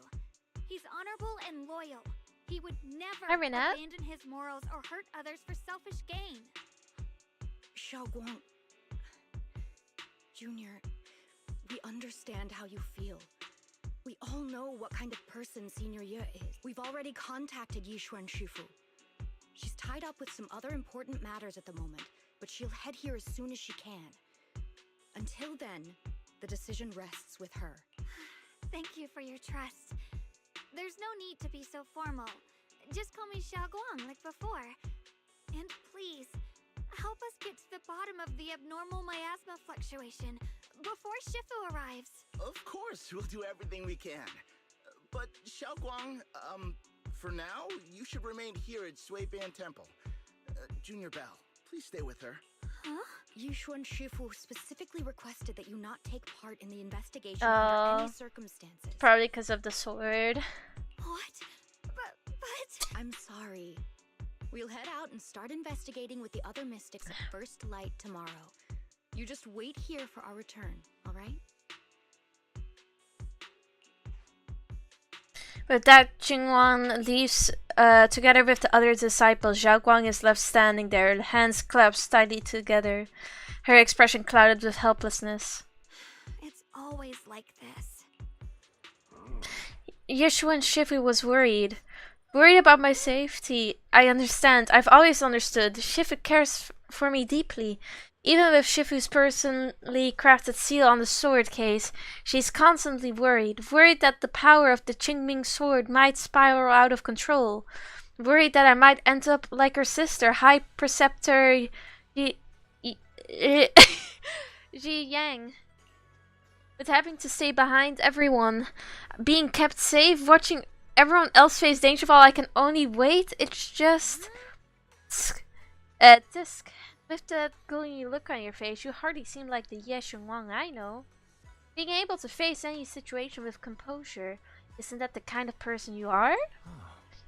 He's honorable and loyal. He would never abandon his morals or hurt others for selfish gain. Xiaoguang, Junior, we understand how you feel. We all know what kind of person Senior Ye is. We've already contacted Yishuan Shifu. She's tied up with some other important matters at the moment, but she'll head here as soon as she can. Until then, the decision rests with her. Thank you for your trust. There's no need to be so formal. Just call me Xiaoguang like before. And please, help us get to the bottom of the abnormal miasma fluctuation before Shifu arrives. Of course, we'll do everything we can. But Xiaoguang, for now, you should remain here at Suiban Temple. Junior Bell, please stay with her. Huh? Yishuan Shifu specifically requested that you not take part in the investigation under any circumstances. Probably because of the sword. What? But... I'm sorry. We'll head out and start investigating with the other mystics at first light tomorrow. You just wait here for our return, all right? With that, Xinguang leaves together with the other disciples. Zhao Guang is left standing there, hands clasped tightly together, her expression clouded with helplessness. It's always like this. Yeshua Shifu was worried. Worried about my safety. I understand. I've always understood. Shifu cares for me deeply. Even with Shifu's personally crafted seal on the sword case, she's constantly worried. Worried that the power of the Qingming sword might spiral out of control. Worried that I might end up like her sister, High Preceptor Ji Yang. With having to stay behind everyone, being kept safe, watching everyone else face danger while I can only wait, it's just... Tisk. With that gloomy look on your face, you hardly seem like the Ye Shunguang I know. Being able to face any situation with composure, isn't that the kind of person you are?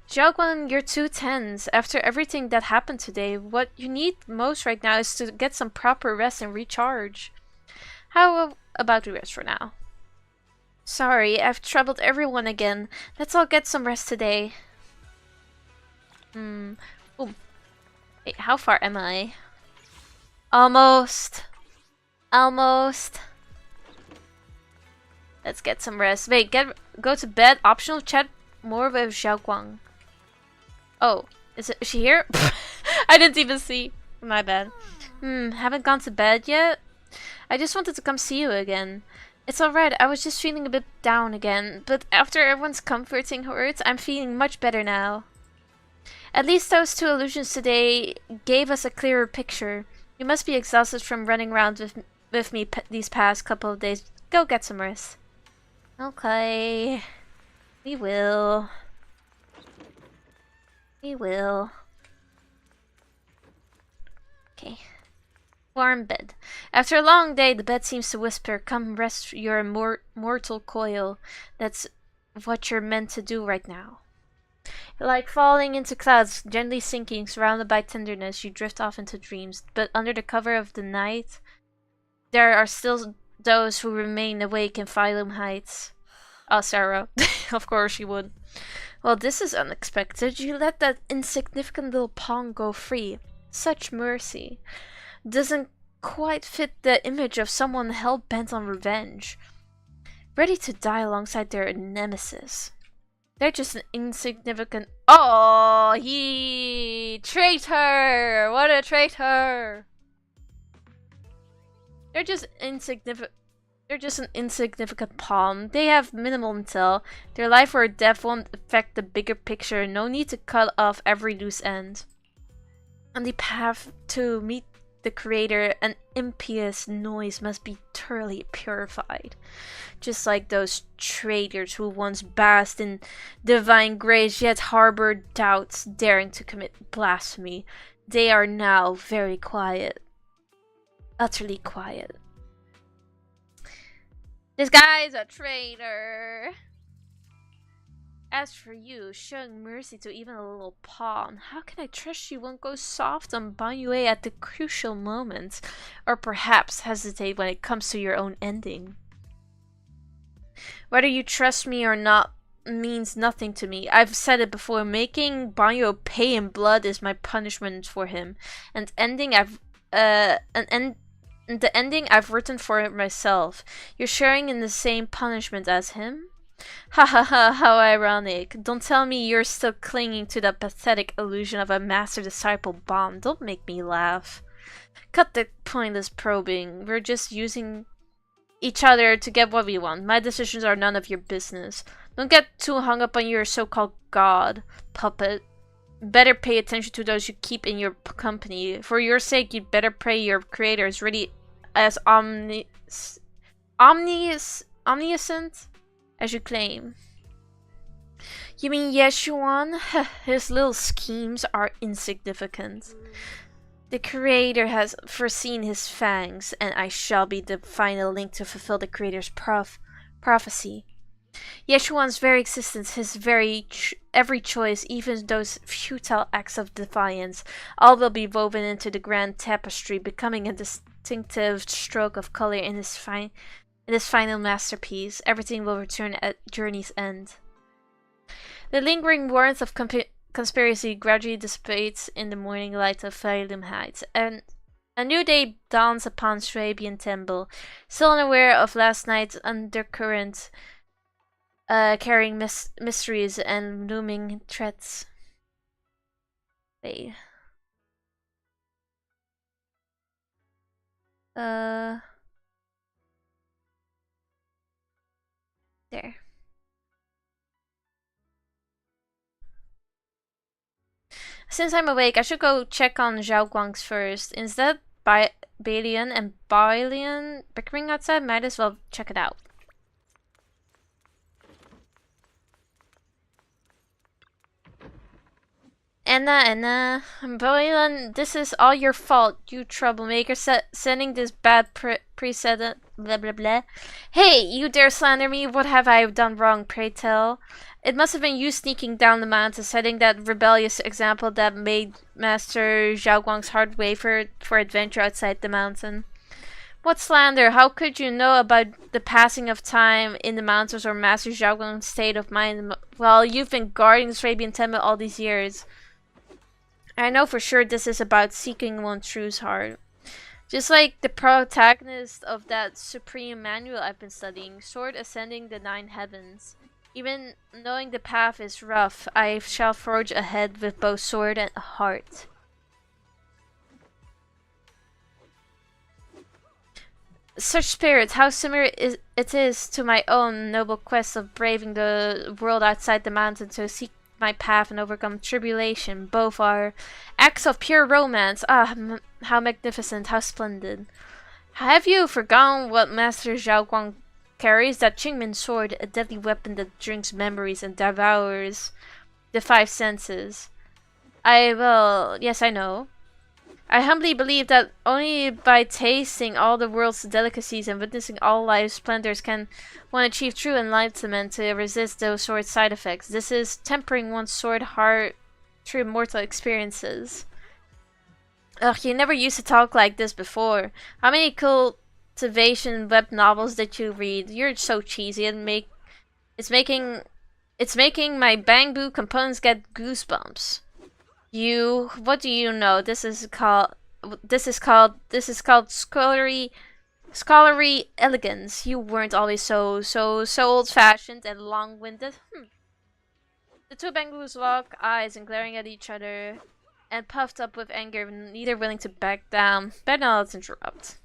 Zhao Guang, you're too tense. After everything that happened today, what you need most right now is to get some proper rest and recharge. How about we rest for now? Sorry, I've troubled everyone again. Let's all get some rest today. Ooh. Wait, how far am I? Almost. Almost. Let's get some rest. Wait, go to bed. Optional chat more with Zhao Guang. Oh, is she here? I didn't even see. My bad. Haven't gone to bed yet? I just wanted to come see you again. It's alright, I was just feeling a bit down again, but after everyone's comforting words, I'm feeling much better now. At least those two illusions today gave us a clearer picture. You must be exhausted from running around with me these past couple of days. Go get some rest. Okay. We will. We will. Okay. Warm bed. After a long day, the bed seems to whisper, come rest your mortal coil. That's what you're meant to do right now. Like falling into clouds, gently sinking, surrounded by tenderness, you drift off into dreams. But under the cover of the night, there are still those who remain awake in Phylum Heights. Oh, Sarah. Of course you would. Well, this is unexpected. You let that insignificant little pawn go free. Such mercy. Doesn't quite fit the image of someone hell-bent on revenge. Ready to die alongside their nemesis. They're just an insignificant... Oh, he... Traitor! What a traitor! They're just insignificant... They're just an insignificant pawn. They have minimal intel. Their life or death won't affect the bigger picture. No need to cut off every loose end. On the path to meet the creator, an impious noise must be thoroughly purified. Just like those traitors who once basked in divine grace yet harbored doubts, daring to commit blasphemy. They are now very quiet. Utterly quiet. This guy's a traitor. As for you, showing mercy to even a little pawn, how can I trust you won't go soft on Banyue at the crucial moment, or perhaps hesitate when it comes to your own ending? Whether you trust me or not means nothing to me. I've said it before, making Banyue pay in blood is my punishment for him, and the ending I've written for myself. You're sharing in the same punishment as him? Ha ha ha, how ironic. Don't tell me you're still clinging to that pathetic illusion of a master-disciple bond. Don't make me laugh. Cut the pointless probing. We're just using each other to get what we want. My decisions are none of your business. Don't get too hung up on your so-called god, puppet. Better pay attention to those you keep in your company. For your sake, you'd better pray your creator is really as omniscient as you claim. You mean Yeshuan? His little schemes are insignificant. The creator has foreseen his fangs, and I shall be the final link to fulfill the creator's prophecy. Yeshuan's very existence, his every choice, even those futile acts of defiance, all will be woven into the grand tapestry, becoming a distinctive stroke of color in his final masterpiece. Everything will return at journey's end. The lingering warmth of conspiracy gradually dissipates in the morning light of Failum Heights, and a new day dawns upon Swabian Temple, still unaware of last night's undercurrent, carrying mysteries and looming threats. Wait. There. Since I'm awake, I should go check on Xiaoguang's first. Instead, Balian and Balian bickering outside, might as well check it out. Anna, Balian, this is all your fault, you troublemaker, sending this bad precedent, blah blah blah. Hey, you dare slander me? What have I done wrong, pray tell? It must have been you sneaking down the mountain, setting that rebellious example that made Master Xiaoguang's heart waver for adventure outside the mountain. What slander? How could you know about the passing of time in the mountains or Master Xiaoguang's state of mind? Well, you've been guarding the Swabian Temple all these years. I know for sure this is about seeking one true's heart. Just like the protagonist of that supreme manual I've been studying, Sword Ascending the Nine Heavens. Even knowing the path is rough, I shall forge ahead with both sword and heart. Such spirit, how similar it is to my own noble quest of braving the world outside the mountain to seek my path and overcome tribulation. Both are acts of pure romance. Ah, how magnificent, how splendid. Have you forgotten what Master Xiaoguang carries? That Qingmin sword, a deadly weapon that drinks memories and devours the five senses. Yes, I know. I humbly believe that only by tasting all the world's delicacies and witnessing all life's splendors can one achieve true enlightenment to resist those sword side effects. This is tempering one's sword heart through mortal experiences. Ugh, you never used to talk like this before. How many cultivation web novels did you read? You're so cheesy and it's making my bamboo components get goosebumps. What do you know? This is called scholarly elegance. You weren't always so old-fashioned and long-winded. The two bangoos lock eyes and glaring at each other and puffed up with anger, neither willing to back down. But now let's interrupt.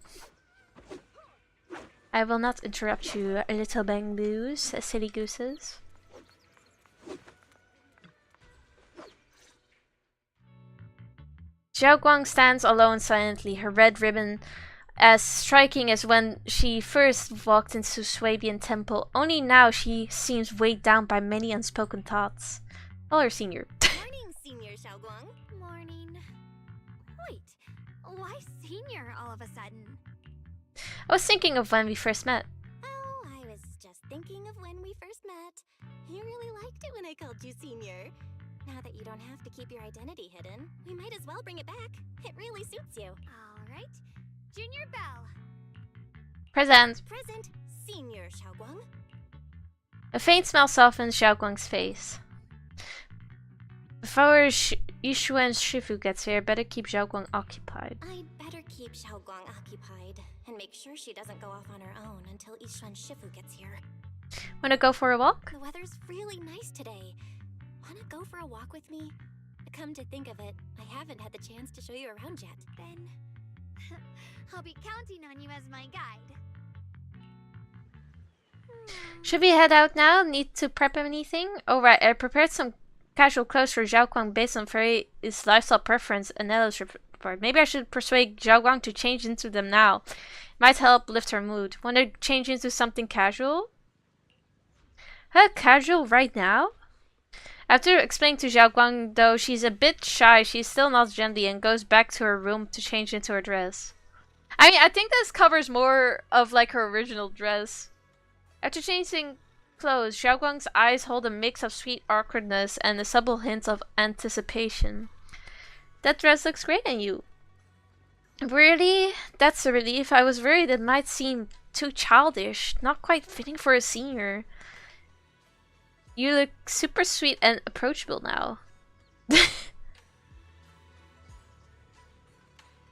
I will not interrupt you, little bangoos, silly gooses. Xiaoguang stands alone silently, her red ribbon as striking as when she first walked into Swabian Temple. Only now she seems weighed down by many unspoken thoughts. Call her Senior. Morning, Senior Xiaoguang. Morning. Wait, why Senior all of a sudden? I was thinking of when we first met. Oh, I was just thinking of when we first met. You really liked it when I called you Senior. Now that you don't have to keep your identity hidden, we might as well bring it back. It really suits you. Alright. Junior Bell. Present. Present, Senior Xiaoguang. A faint smile softens Xiaoguang's face. Before Yishuan Shifu gets here, better keep Xiaoguang occupied. I'd better keep Xiaoguang occupied and make sure she doesn't go off on her own until Yishuan Shifu gets here. Wanna go for a walk? The weather's really nice today. Wanna go for a walk with me? Come to think of it, I haven't had the chance to show you around yet. Then I'll be counting on you as my guide. Should we head out now? Need to prep anything? Alright, I prepared some casual clothes for Xiaoguang based on Fei's lifestyle preference and Nella's report. Maybe I should persuade Xiaoguang to change into them now. Might help lift her mood. Want to change into something casual? Casual right now? After explaining to Xiaoguang, though she's a bit shy, she still nods gently and goes back to her room to change into her dress. I mean, I think this covers more of like her original dress. After changing clothes, Xiaoguang's eyes hold a mix of sweet awkwardness and a subtle hint of anticipation. That dress looks great on you. Really? That's a relief. I was worried it might seem too childish, not quite fitting for a senior. You look super sweet and approachable now.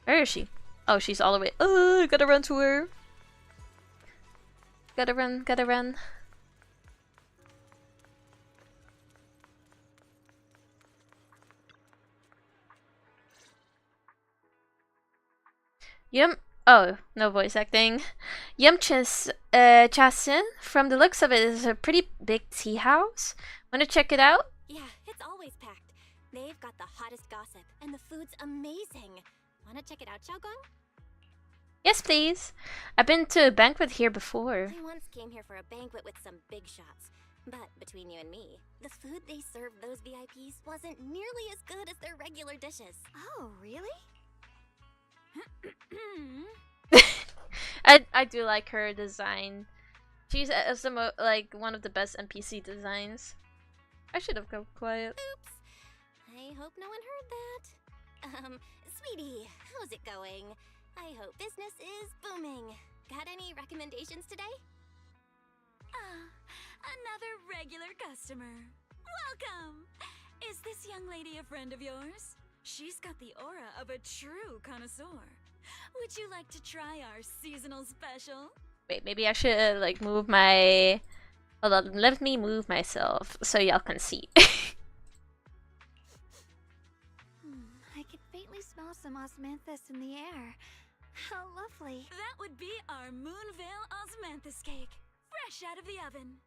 Where is she? Oh, she's all the way. Oh, gotta run to her. Gotta run, gotta run. Yum. Oh, no voice acting. Chasin, from the looks of it, is a pretty big tea house. Wanna check it out? Yeah, it's always packed. They've got the hottest gossip, and the food's amazing. Wanna check it out, Xiaogong? Yes, please. I've been to a banquet here before. I once came here for a banquet with some big shots. But between you and me, the food they served those VIPs wasn't nearly as good as their regular dishes. Oh, really? I do like her design. She's like one of the best NPC designs. I should have kept quiet. Oops. I hope no one heard that. Sweetie, how's it going? I hope business is booming. Got any recommendations today? Another regular customer. Welcome! Is this young lady a friend of yours? She's got the aura of a true connoisseur. Would you like to try our seasonal special? Wait, maybe I should like move my... Hold on, let me move myself so y'all can see. I can faintly smell some osmanthus in the air. How lovely. That would be our Moonvale osmanthus cake, fresh out of the oven.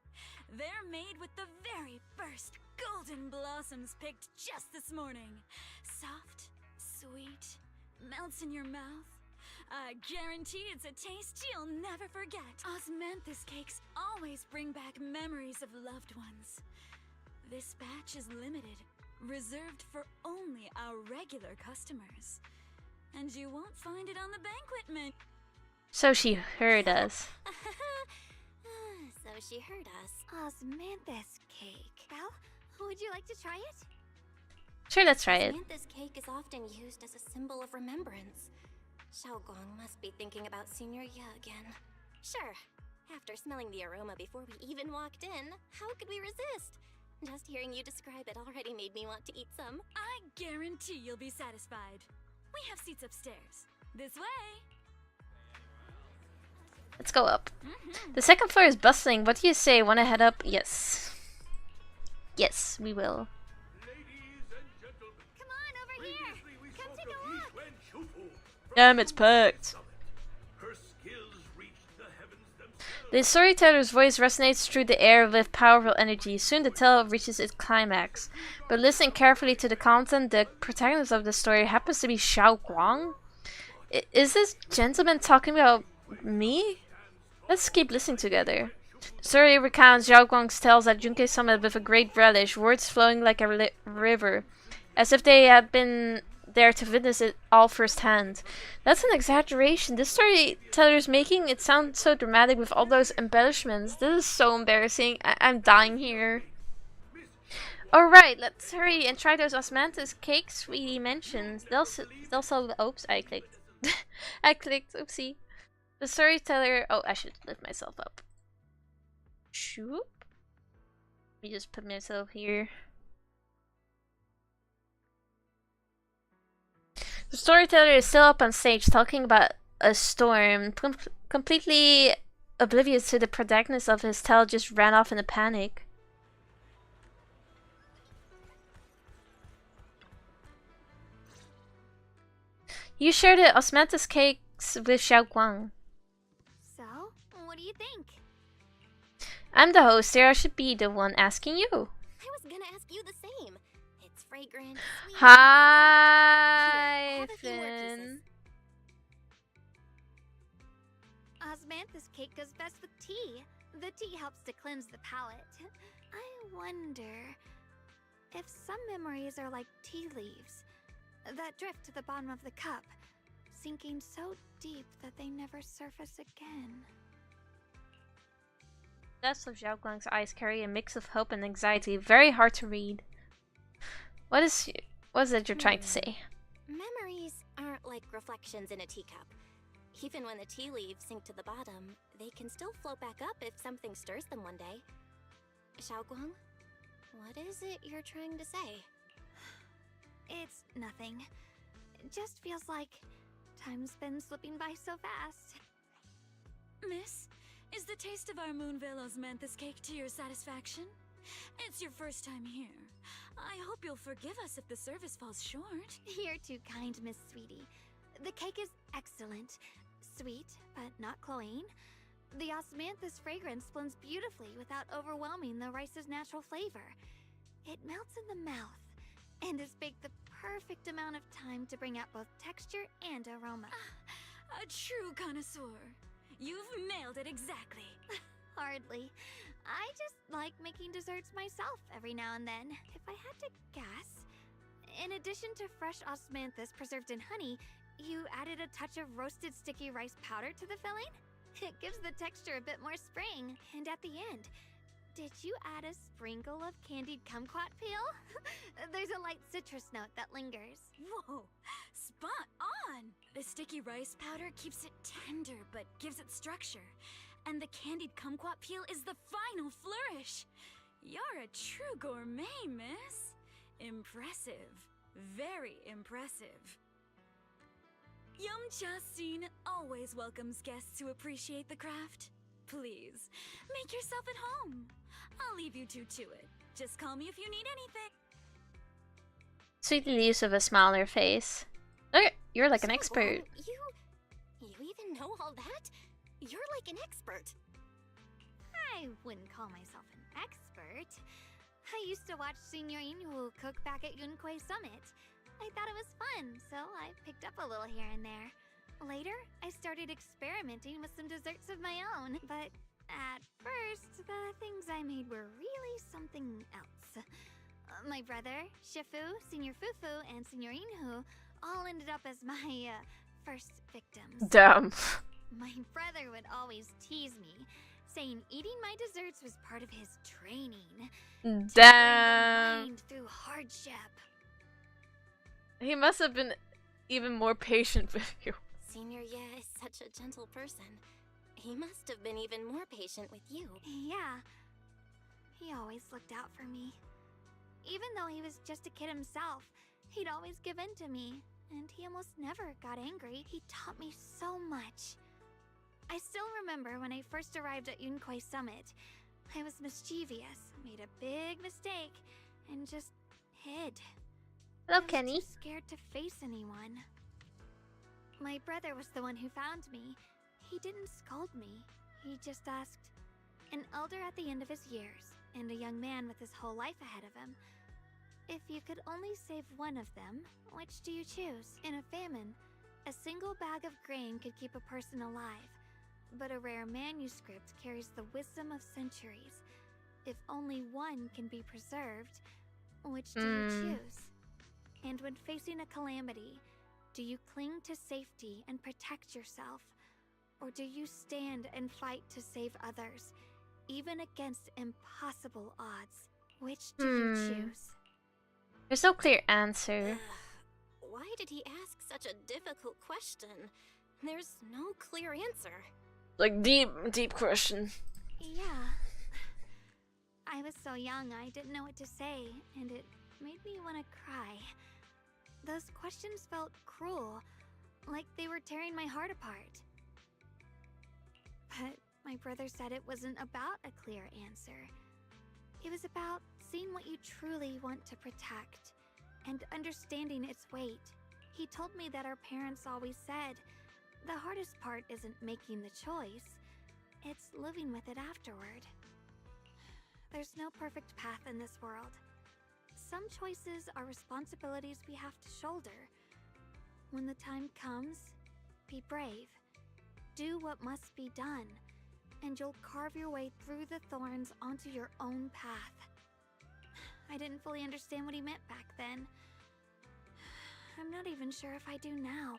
They're made with the very first golden blossoms picked just this morning. Soft, sweet, melts in your mouth. I guarantee it's a taste you'll never forget. Osmanthus cakes always bring back memories of loved ones. This batch is limited, reserved for only our regular customers. And you won't find it on the banquet menu. So she heard us. So she heard us. Osmanthus cake. Well, would you like to try it? Sure, let's try it. Osmanthus cake is often used as a symbol of remembrance. Xiaogong must be thinking about Senior Ye again. Sure. After smelling the aroma before we even walked in, how could we resist? Just hearing you describe it already made me want to eat some. I guarantee you'll be satisfied. We have seats upstairs. This way. Let's go up. The second floor is bustling. What do you say? Want to head up? Yes. Yes, we will. Come on over here. Come take a look. Damn, it's packed. The storyteller's voice resonates through the air with powerful energy. Soon the tale reaches its climax. But listen carefully to the content. The protagonist of the story happens to be Xiaogong. Is this gentleman talking about me? Let's keep listening together. The story recounts Xiaogong's tales at Junkei Summit with a great relish, words flowing like a river, as if they had been there to witness it all firsthand. That's an exaggeration. This storyteller is making it sound so dramatic with all those embellishments. This is so embarrassing. I'm dying here. Alright, let's hurry and try those osmanthus cakes we mentioned. They'll sell... Oops, I clicked. I clicked. Oopsie. The storyteller... Oh, I should lift myself up. Shoop. Let me just put myself here. The storyteller is still up on stage talking about a storm, completely oblivious to the protagonist of his tale just ran off in a panic. You shared the osmanthus cakes with Xiaoguang. So, what do you think? I'm the host here, I should be the one asking you. I was gonna ask you the same. It's fragrant, sweet. Hi, Finn. Osmanthus cake goes best with tea. The tea helps to cleanse the palate. I wonder if some memories are like tea leaves that drift to the bottom of the cup, sinking so deep that they never surface again. The depths of Xiaoguang's eyes carry a mix of hope and anxiety, very hard to read. What is it you're trying to say? Memories aren't like reflections in a teacup. Even when the tea leaves sink to the bottom, they can still float back up if something stirs them one day. Xiaoguang, what is it you're trying to say? It's nothing. It just feels like time's been slipping by so fast. Miss, is the taste of our Moonvale osmanthus cake to your satisfaction? It's your first time here. I hope you'll forgive us if the service falls short. You're too kind, Miss Sweetie. The cake is excellent. Sweet, but not cloying. The osmanthus fragrance blends beautifully without overwhelming the rice's natural flavor. It melts in the mouth and is baked the perfect amount of time to bring out both texture and aroma. A true connoisseur. You've nailed it exactly. Hardly. I just like making desserts myself every now and then. If I had to guess, in addition to fresh osmanthus preserved in honey, you added a touch of roasted sticky rice powder to the filling? It gives the texture a bit more spring. And at the end, did you add a sprinkle of candied kumquat peel? There's a light citrus note that lingers. Whoa, spot on! The sticky rice powder keeps it tender but gives it structure. And the candied kumquat peel is the final flourish. You're a true gourmet, miss. Impressive. Very impressive. Yum-Cha Scene always welcomes guests who appreciate the craft. Please, make yourself at home. I'll leave you two to it. Just call me if you need anything. Sweetly leaves with a smile on her face. Okay, you're like an expert. You even know all that? You're like an expert. I wouldn't call myself an expert. I used to watch Senior Inhu cook back at Yunquay Summit. I thought it was fun, so I picked up a little here and there. Later, I started experimenting with some desserts of my own, but at first, the things I made were really something else. My brother, Shifu, Senior Fufu, and Senior Inhu all ended up as my first victims. Damn. My brother would always tease me, saying eating my desserts was part of his training. Damn. To bring the mind through hardship. He must have been even more patient with you. Senior Ye is such a gentle person. He must have been even more patient with you. Yeah. He always looked out for me. Even though he was just a kid himself, he'd always give in to me. And he almost never got angry. He taught me so much. I still remember when I first arrived at Yunquay Summit. I was mischievous, made a big mistake, and just hid. Hello, I was Kenny. too scared to face anyone. My brother was the one who found me. He didn't scold me. He just asked, an elder at the end of his years, and a young man with his whole life ahead of him, if you could only save one of them, which do you choose? In a famine, a single bag of grain could keep a person alive, but a rare manuscript carries the wisdom of centuries. If only one can be preserved, which do you choose? And when facing a calamity, do you cling to safety and protect yourself? Or do you stand and fight to save others, even against impossible odds? Which do you choose? There's no clear answer. Why did he ask such a difficult question? There's no clear answer. Like, deep question. Yeah. I was so young, I didn't know what to say, and it made me want to cry. Those questions felt cruel, like they were tearing my heart apart. But my brother said it wasn't about a clear answer. It was about seeing what you truly want to protect, and understanding its weight. He told me that our parents always said, the hardest part isn't making the choice, it's living with it afterward. There's no perfect path in this world. Some choices are responsibilities we have to shoulder. When the time comes, be brave. Do what must be done, and you'll carve your way through the thorns onto your own path. I didn't fully understand what he meant back then. I'm not even sure if I do now.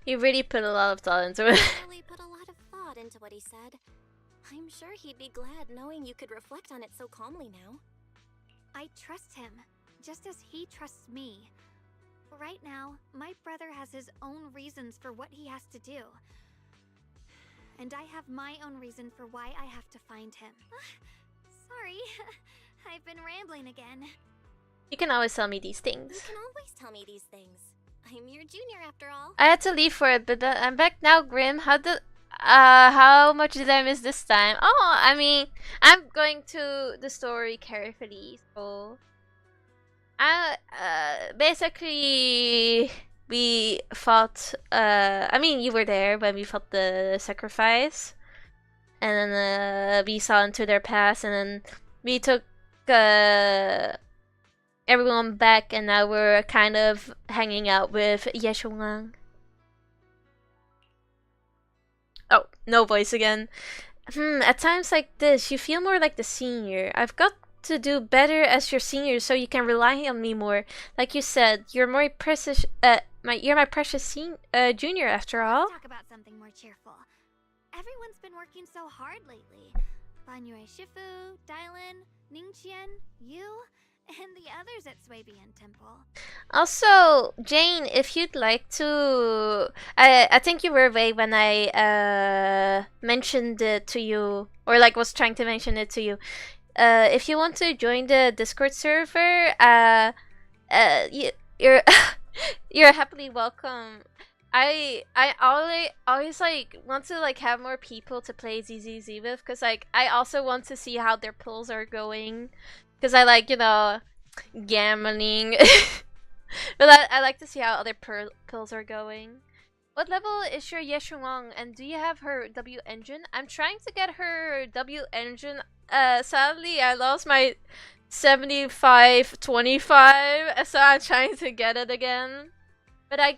He really put a lot of thought into it. He really put a lot of thought into what he said. I'm sure he'd be glad knowing you could reflect on it so calmly now. I trust him, just as he trusts me. Right now, my brother has his own reasons for what he has to do. And I have my own reason for why I have to find him. Sorry, I've been rambling again. You can always tell me these things. You can always tell me these things. I'm your junior after all. I had to leave for it, but I'm back now, Grim. How much did I miss this time? Oh, I mean, I'm going to the story carefully, so basically we fought. I mean, you were there when we fought the sacrifice, and then we saw into their past, and then we took everyone back, and now we're kind of hanging out with Shunguang. Oh, no voice again. At times like this, you feel more like the senior. I've got to do better as your senior so you can rely on me more. Like you said, you're more precious. You're my precious junior after all. Let's talk about something more cheerful. Everyone's been working so hard lately. Banyue Shifu, Dylan, Ningqian, you, and the others at Swabian Temple. Also, Jane, if you'd like to, I think you were away when I mentioned it to you, or like was trying to mention it to you. If you want to join the Discord server, you're you're happily welcome. I always like want to like have more people to play ZZZ with, because like I also want to see how their pulls are going, because I like, you know, gambling. But I like to see how other pulls are going. What level is your Yeshungang, and do you have her W engine? I'm trying to get her W engine. Sadly, I lost my 75-25, so I'm trying to get it again. But I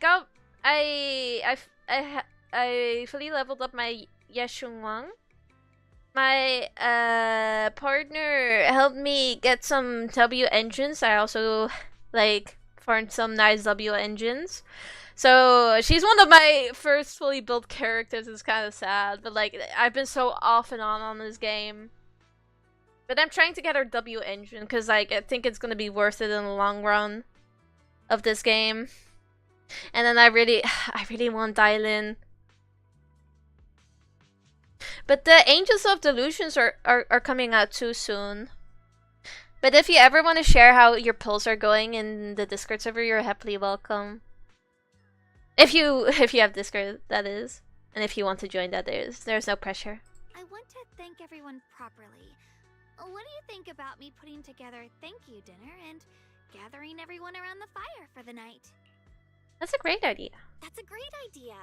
fully leveled up my Yeshungang. My partner helped me get some W engines. I also like farmed some nice W engines. So she's one of my first fully built characters. It's kind of sad, but like I've been so off and on this game. But I'm trying to get her W engine because like I think it's gonna be worth it in the long run of this game. And then I really want Dylan. But the Angels of Delusions are coming out too soon. But if you ever want to share how your pulls are going in the Discord server, you're happily welcome. If you have Discord, that is. And if you want to join that, there's no pressure. I want to thank everyone properly. What do you think about me putting together a thank you dinner and gathering everyone around the fire for the night? That's a great idea. That's a great idea.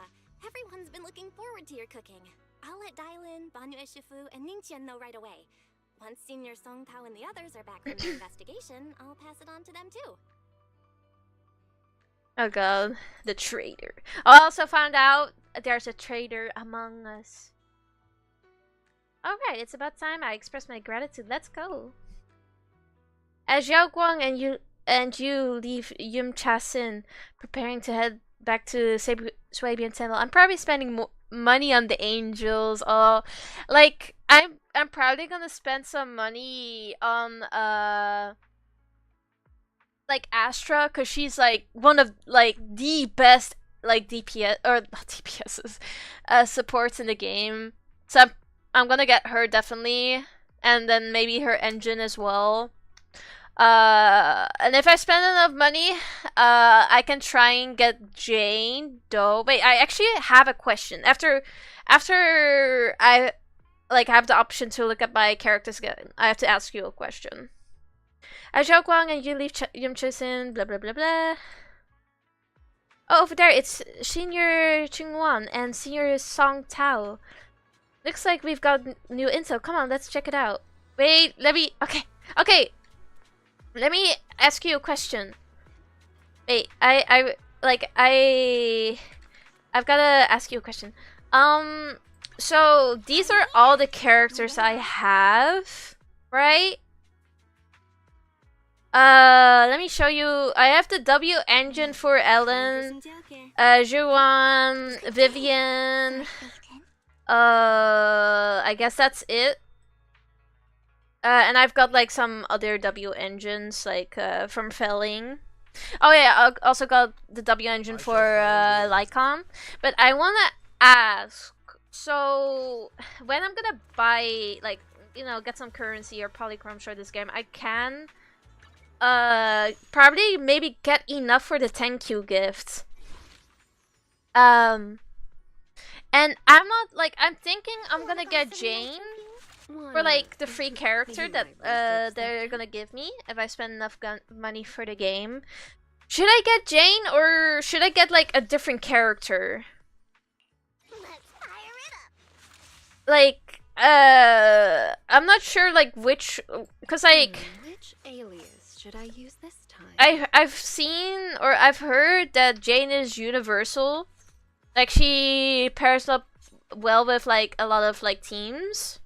Everyone's been looking forward to your cooking. I'll let Dylan, Banyue Shifu, and Ningqian know right away. Once Senior Song Tao and the others are back from the investigation, I'll pass it on to them too. Oh god, the traitor. I also found out there's a traitor among us. Alright, it's about time I express my gratitude. Let's go. As Xiao Guang and you leave Yum Chasin, preparing to head back to Swabian Temple, I'm probably spending money on the angels. Like I'm probably gonna spend some money on like Astra, because she's like one of like the best like DPS or not DPSs supports in the game. So I'm gonna get her definitely, and then maybe her engine as well. And if I spend enough money, I can try and get Jane. Though, wait, I actually have a question. After I like have the option to look at my characters again, I have to ask you a question. As Xiao Guang and you leave Yum Chisin, blah blah blah blah. Oh, over there, it's Senior Chingwan and Senior Song Tao. Looks like we've got new intel. Come on, let's check it out. Wait, let me. Okay. Let me ask you a question. Wait, I've gotta ask you a question. So these are all the characters I have, right? Let me show you. I have the W engine for Ellen, Juan, Vivian. I guess that's it. And I've got like some other W engines like from Felling. Oh yeah, I also got the W engine for Lycon. But I wanna ask, so when I'm gonna buy, like, you know, get some currency or polychrome for this game, I can probably maybe get enough for the 10Q gift. And I'm not, like, I'm thinking I'm gonna get Jane for, like, the free character that they're gonna give me if I spend enough money for the game. Should I get Jane or should I get, like, a different character? Like, I'm not sure, like, which, cause, like, Which alias should I use this time? I've seen or I've heard that Jane is universal. Like, she pairs up well with, like, a lot of, like, teams.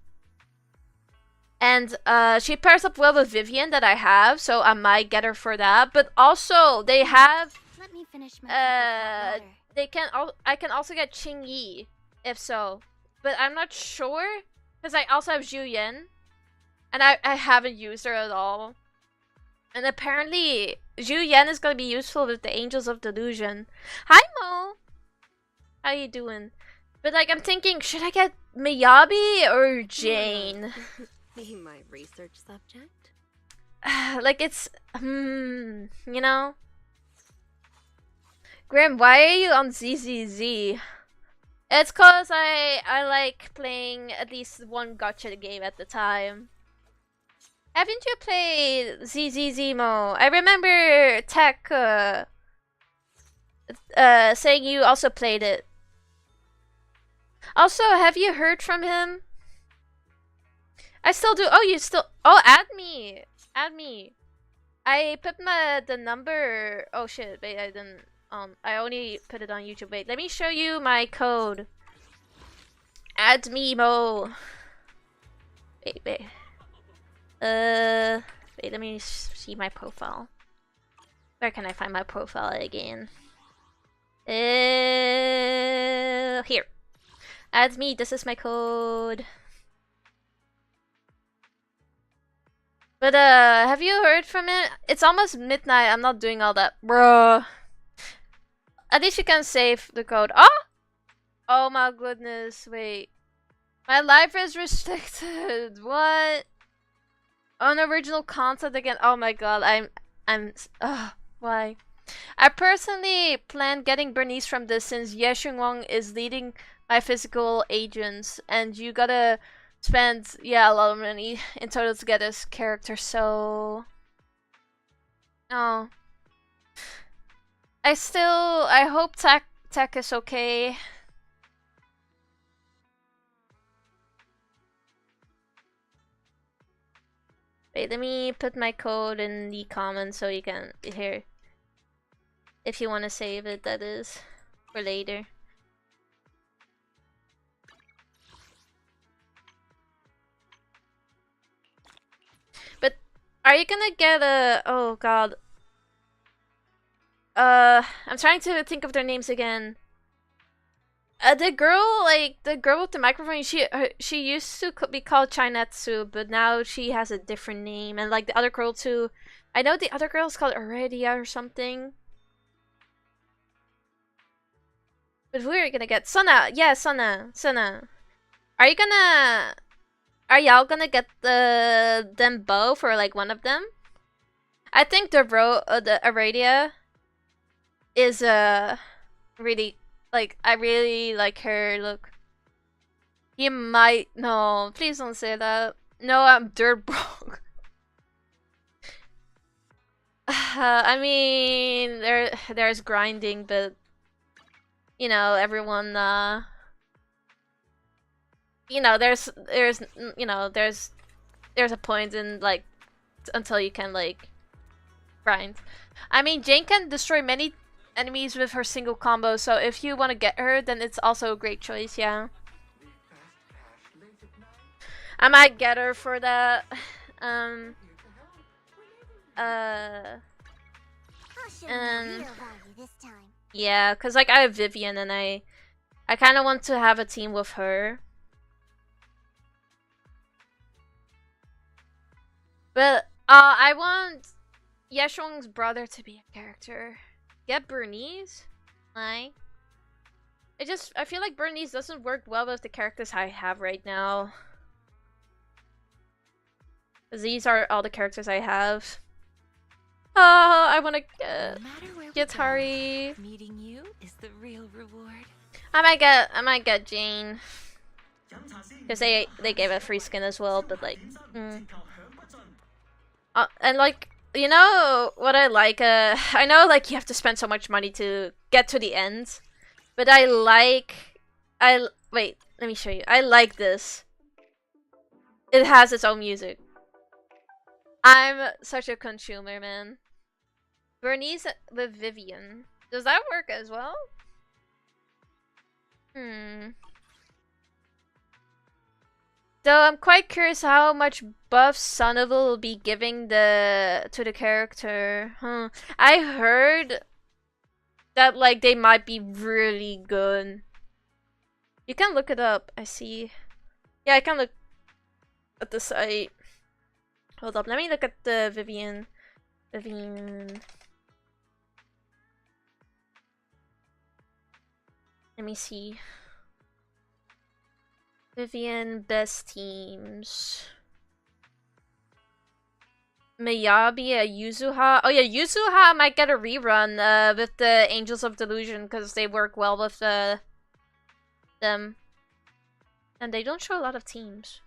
And she pairs up well with Vivian that I have, so I might get her for that. But also they have Let me finish my I can also get Qing Yi if so. But I'm not sure because I also have Zhu Yan and I haven't used her at all. And apparently Zhu Yan is gonna be useful with the Angels of Delusion. Hi Mo! How you doing? But, like, I'm thinking, should I get Miyabi or Jane? Be my research subject? Like, it's, you know? Grim, why are you on ZZZ? It's cause I like playing at least one gacha game at the time. Haven't you played ZZZ Mo? I remember Tech saying you also played it. Also, have you heard from him? I still do. Oh, you still. Oh, add me. Add me. I put the number. Oh shit! Wait, I didn't. I only put it on YouTube. Wait, let me show you my code. Add me, Mo. Wait. Wait, let me see my profile. Where can I find my profile again? Here. Add me. This is my code. But have you heard from it? It's almost midnight. I'm not doing all that, bruh. At least you can save the code. Oh! Oh my goodness! Wait, my life is restricted. What? Unoriginal content again? Oh my god! Why? I personally plan getting Bernice from this since Ye Shunguang is leading my physical agents, and you gotta spend a lot of money in total to get this character. So, oh, I hope Tech is okay. Wait, let me put my code in the comments so you can hear. If you want to save it, that is, for later. But are you gonna get a? Oh god. I'm trying to think of their names again. The girl with the microphone, she used to be called Chinetsu, but now she has a different name. And like the other girl too, I know the other girl's called Aurelia or something. But who are you gonna get? Sona, yeah, Sona. Are y'all gonna get them both or like one of them? I think the Aurelia is really, like, I really like her look. You might, no, please don't say that. No, I'm dirt broke. I mean, there's grinding, but you know, everyone, you know, there's a point in, like, until you can, like, grind. I mean, Jane can destroy many enemies with her single combo, so if you want to get her, then it's also a great choice, yeah. I might get her for that. Yeah, because, like, I have Vivian, and I kind of want to have a team with her. But, I want Yeshong's brother to be a character. Get Bernice? Like, I feel like Bernice doesn't work well with the characters I have right now. These are all the characters I have. Oh, I wanna get Hari. Meeting you is the real reward. I might get Jane. Because they gave a free skin as well, but like, and like, you know what I like? I know like you have to spend so much money to get to the end, but wait, let me show you. I like this. It has its own music. I'm such a consumer, man. Bernice with Vivian. Does that work as well? Though I'm quite curious how much buff Sonova will be giving to the character. I heard that like they might be really good. You can look it up. I see. Yeah, I can look at the site. Hold up, let me look at the Vivian. Let me see. Vivian best teams. Miyabi, Yuzuha. Oh yeah, Yuzuha might get a rerun with the Angels of Delusion because they work well with them. And they don't show a lot of teams.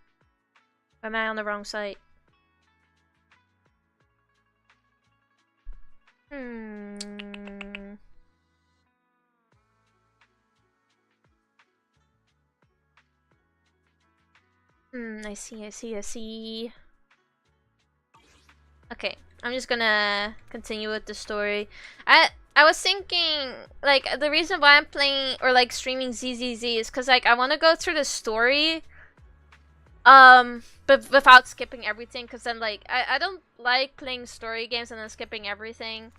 Or am I on the wrong site? I see. Okay, I'm just gonna continue with the story. I was thinking, like, the reason why I'm playing or like streaming ZZZ is because like I want to go through the story, but without skipping everything. Because then like I don't like playing story games and then skipping everything.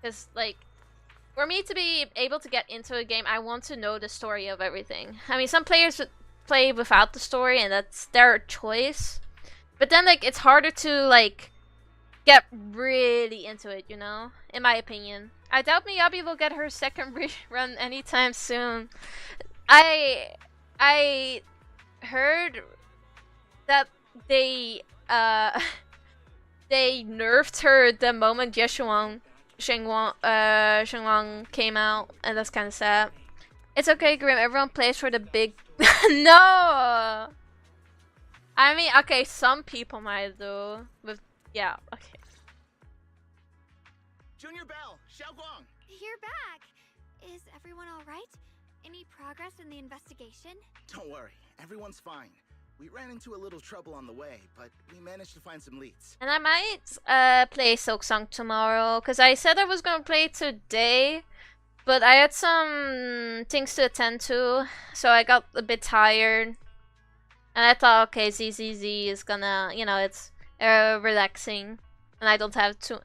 Because like for me to be able to get into a game, I want to know the story of everything. I mean, some players play without the story and that's their choice, but then like it's harder to like get really into it, you know, in my opinion. I doubt Miyabi will get her second rerun anytime soon. I heard that they they nerfed her the moment shunguang came out, and that's kind of sad. It's okay, Grim, everyone plays for the big no! I mean, okay, some people might do. With yeah, okay. Junior Bell, Xiaoguang! You're back! Is everyone alright? Any progress in the investigation? Don't worry, everyone's fine. We ran into a little trouble on the way, but we managed to find some leads. And I might play Silksong tomorrow, because I said I was gonna play today, but I had some things to attend to, so I got a bit tired. And I thought, okay, ZZZ is gonna, you know, it's relaxing, and I don't have to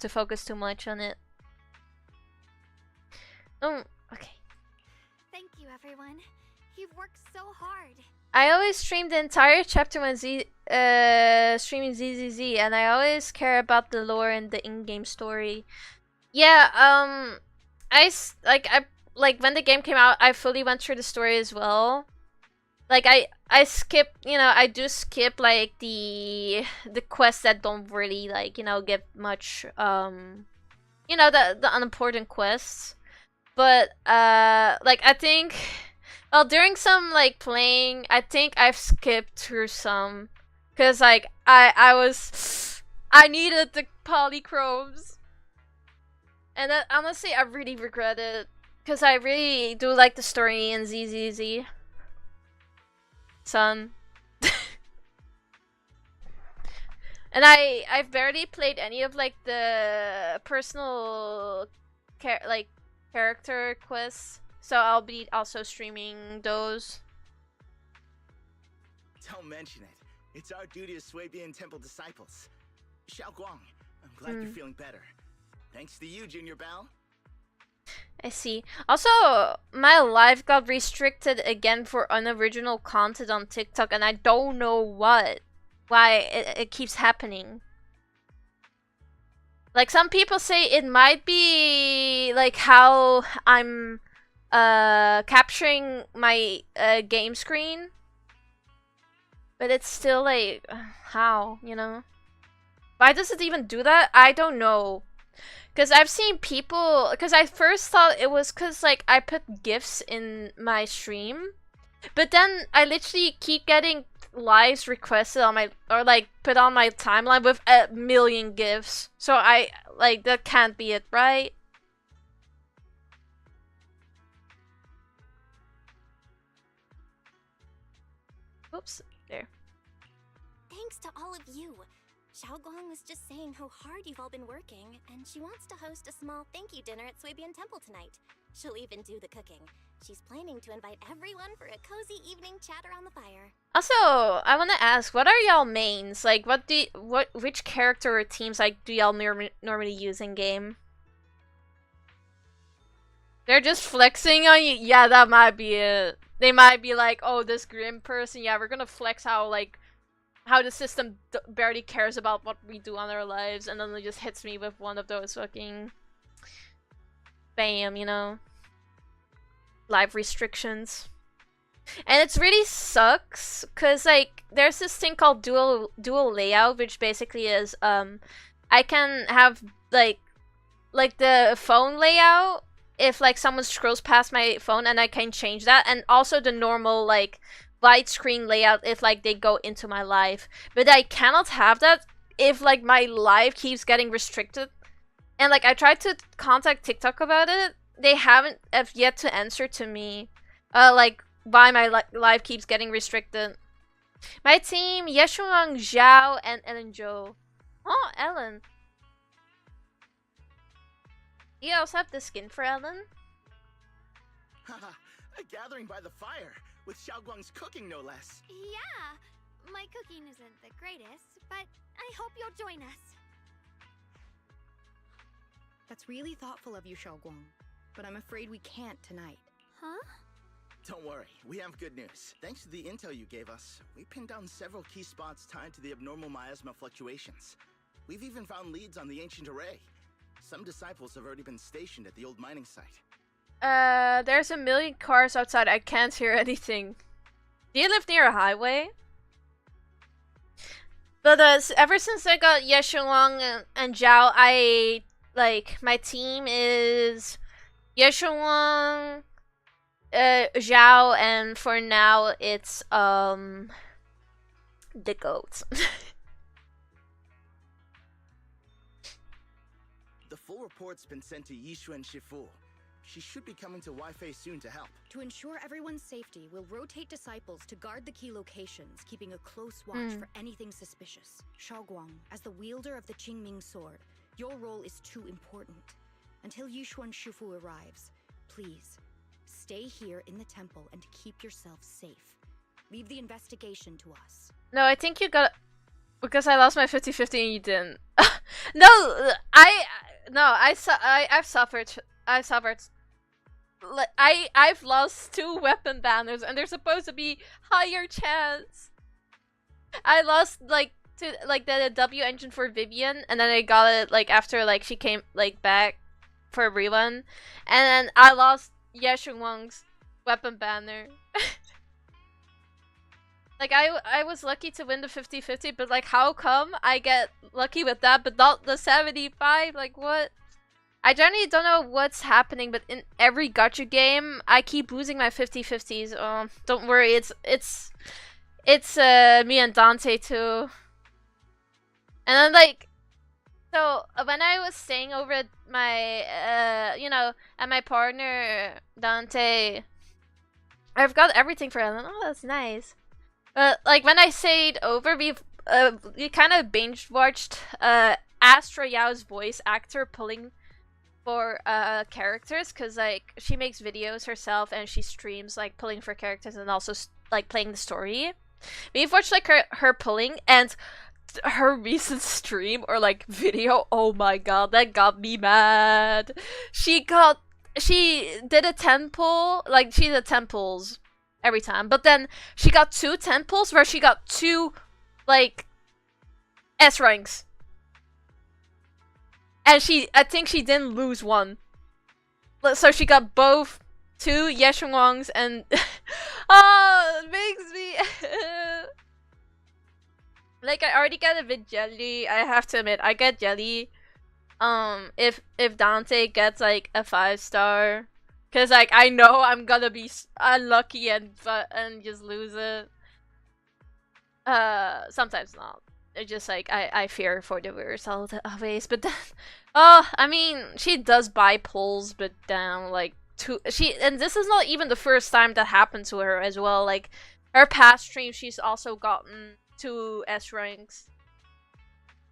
focus too much on it. Okay. Thank you, everyone. You've worked so hard. I always stream the entire chapter when streaming ZZZ, and I always care about the lore and the in-game story. Yeah, I when the game came out, I fully went through the story as well. Like I skip, you know, I do skip like the quests that don't really like, you know, get much you know, the unimportant quests. But like I think, well, during some like playing, I think I've skipped through some, cause like I needed the polychromes, and that, honestly I really regret it, cause I really do like the story in ZZZ. Son. And I've barely played any of like the personal character quests, so I'll be also streaming those. Don't mention it. It's our duty as Swabian Temple disciples. Xiaoguang, I'm glad you're feeling better. Thanks to you, Junior Bell. I see. Also, my live got restricted again for unoriginal content on TikTok, and I don't know why it keeps happening. Like some people say it might be like how I'm capturing my game screen, but it's still like how, you know? Why does it even do that? I don't know. Because I've seen people, because I first thought it was because like I put GIFs in my stream, but then I literally keep getting lives requested on my, or like put on my timeline with a million GIFs. So I, like, that can't be it, right? Oops, there. Thanks to all of you. Xiaoguang was just saying how hard you've all been working, and she wants to host a small thank you dinner at Suibian Temple tonight. She'll even do the cooking. She's planning to invite everyone for a cozy evening chat around the fire. Also, I want to ask, what are y'all mains? Like, which character or teams like do y'all normally use in game? They're just flexing on you. Yeah, that might be it. They might be like, oh, this grim person. Yeah, we're gonna flex how the system barely cares about what we do on our lives, and then it just hits me with one of those fucking bam, you know, live restrictions. And it really sucks because like there's this thing called dual layout, which basically is I can have like the phone layout if like someone scrolls past my phone, and I can change that, and also the normal like widescreen layout if like they go into my live. But I cannot have that if like my live keeps getting restricted. And like I tried to contact TikTok about it, they haven't have yet to answer to me like why my live keeps getting restricted. My team: Yeshunguang, Zhao, and Ellen Jo. Oh, Ellen. You also have the skin for Ellen? Haha, a gathering by the fire, with Xiaoguang's cooking no less. Yeah, my cooking isn't the greatest, but I hope you'll join us. That's really thoughtful of you, Xiaoguang, but I'm afraid we can't tonight. Huh? Don't worry, we have good news. Thanks to the intel you gave us, we pinned down several key spots tied to the abnormal miasma fluctuations. We've even found leads on the ancient array. Some disciples have already been stationed at the old mining site. There's a million cars outside. I can't hear anything. Do you live near a highway? But ever since I got Yeshunguang and Zhao, I like my team is Yeshunguang, Zhao, and for now it's the goats. The full report's been sent to Yishuan Shifu. She should be coming to Wi-Fi soon to help. To ensure everyone's safety, we'll rotate disciples to guard the key locations, keeping a close watch for anything suspicious. Xiaoguang, as the wielder of the Qingming sword, your role is too important. Until Yishuan Shifu arrives, please, stay here in the temple and keep yourself safe. Leave the investigation to us. No, I think you got... Because I lost my 50-50 and you didn't. No, I've suffered. I've lost 2 weapon banners, and there's supposed to be higher chance. I lost like to like the W engine for Vivian, and then I got it like after like she came like back for a rerun, and then I lost Yeshunguang's weapon banner. Like I was lucky to win the 50-50, but like how come I get lucky with that but not the 75? Like what? I generally don't know what's happening, but in every gacha game I keep losing my 50-50s. Don't worry, it's me and Dante too. And then like so when I was staying over at my you know, at my partner Dante, I've got everything for Ellen. Oh, that's nice. Like when I stayed over, we kind of binge watched Astra Yao's voice actor pulling for characters, cause like she makes videos herself and she streams like pulling for characters and also like playing the story. We've watched like her pulling, and her recent stream or like video. Oh my god, that got me mad. She did a 10 pull, like she did 10 pulls every time, but then she got 2 10 pulls where she got 2 like S ranks. And I think she didn't lose one. So she got both 2 Yeshunguangs and oh, it makes me like I already get a bit jelly. I have to admit, I get jelly. If Dante gets like a 5-star, cause like I know I'm gonna be unlucky and just lose it. Sometimes not. It's just like I fear for the worst always. But then, oh, I mean, she does buy pulls, but down like and this is not even the first time that happened to her as well. Like her past streams, she's also gotten 2 S ranks.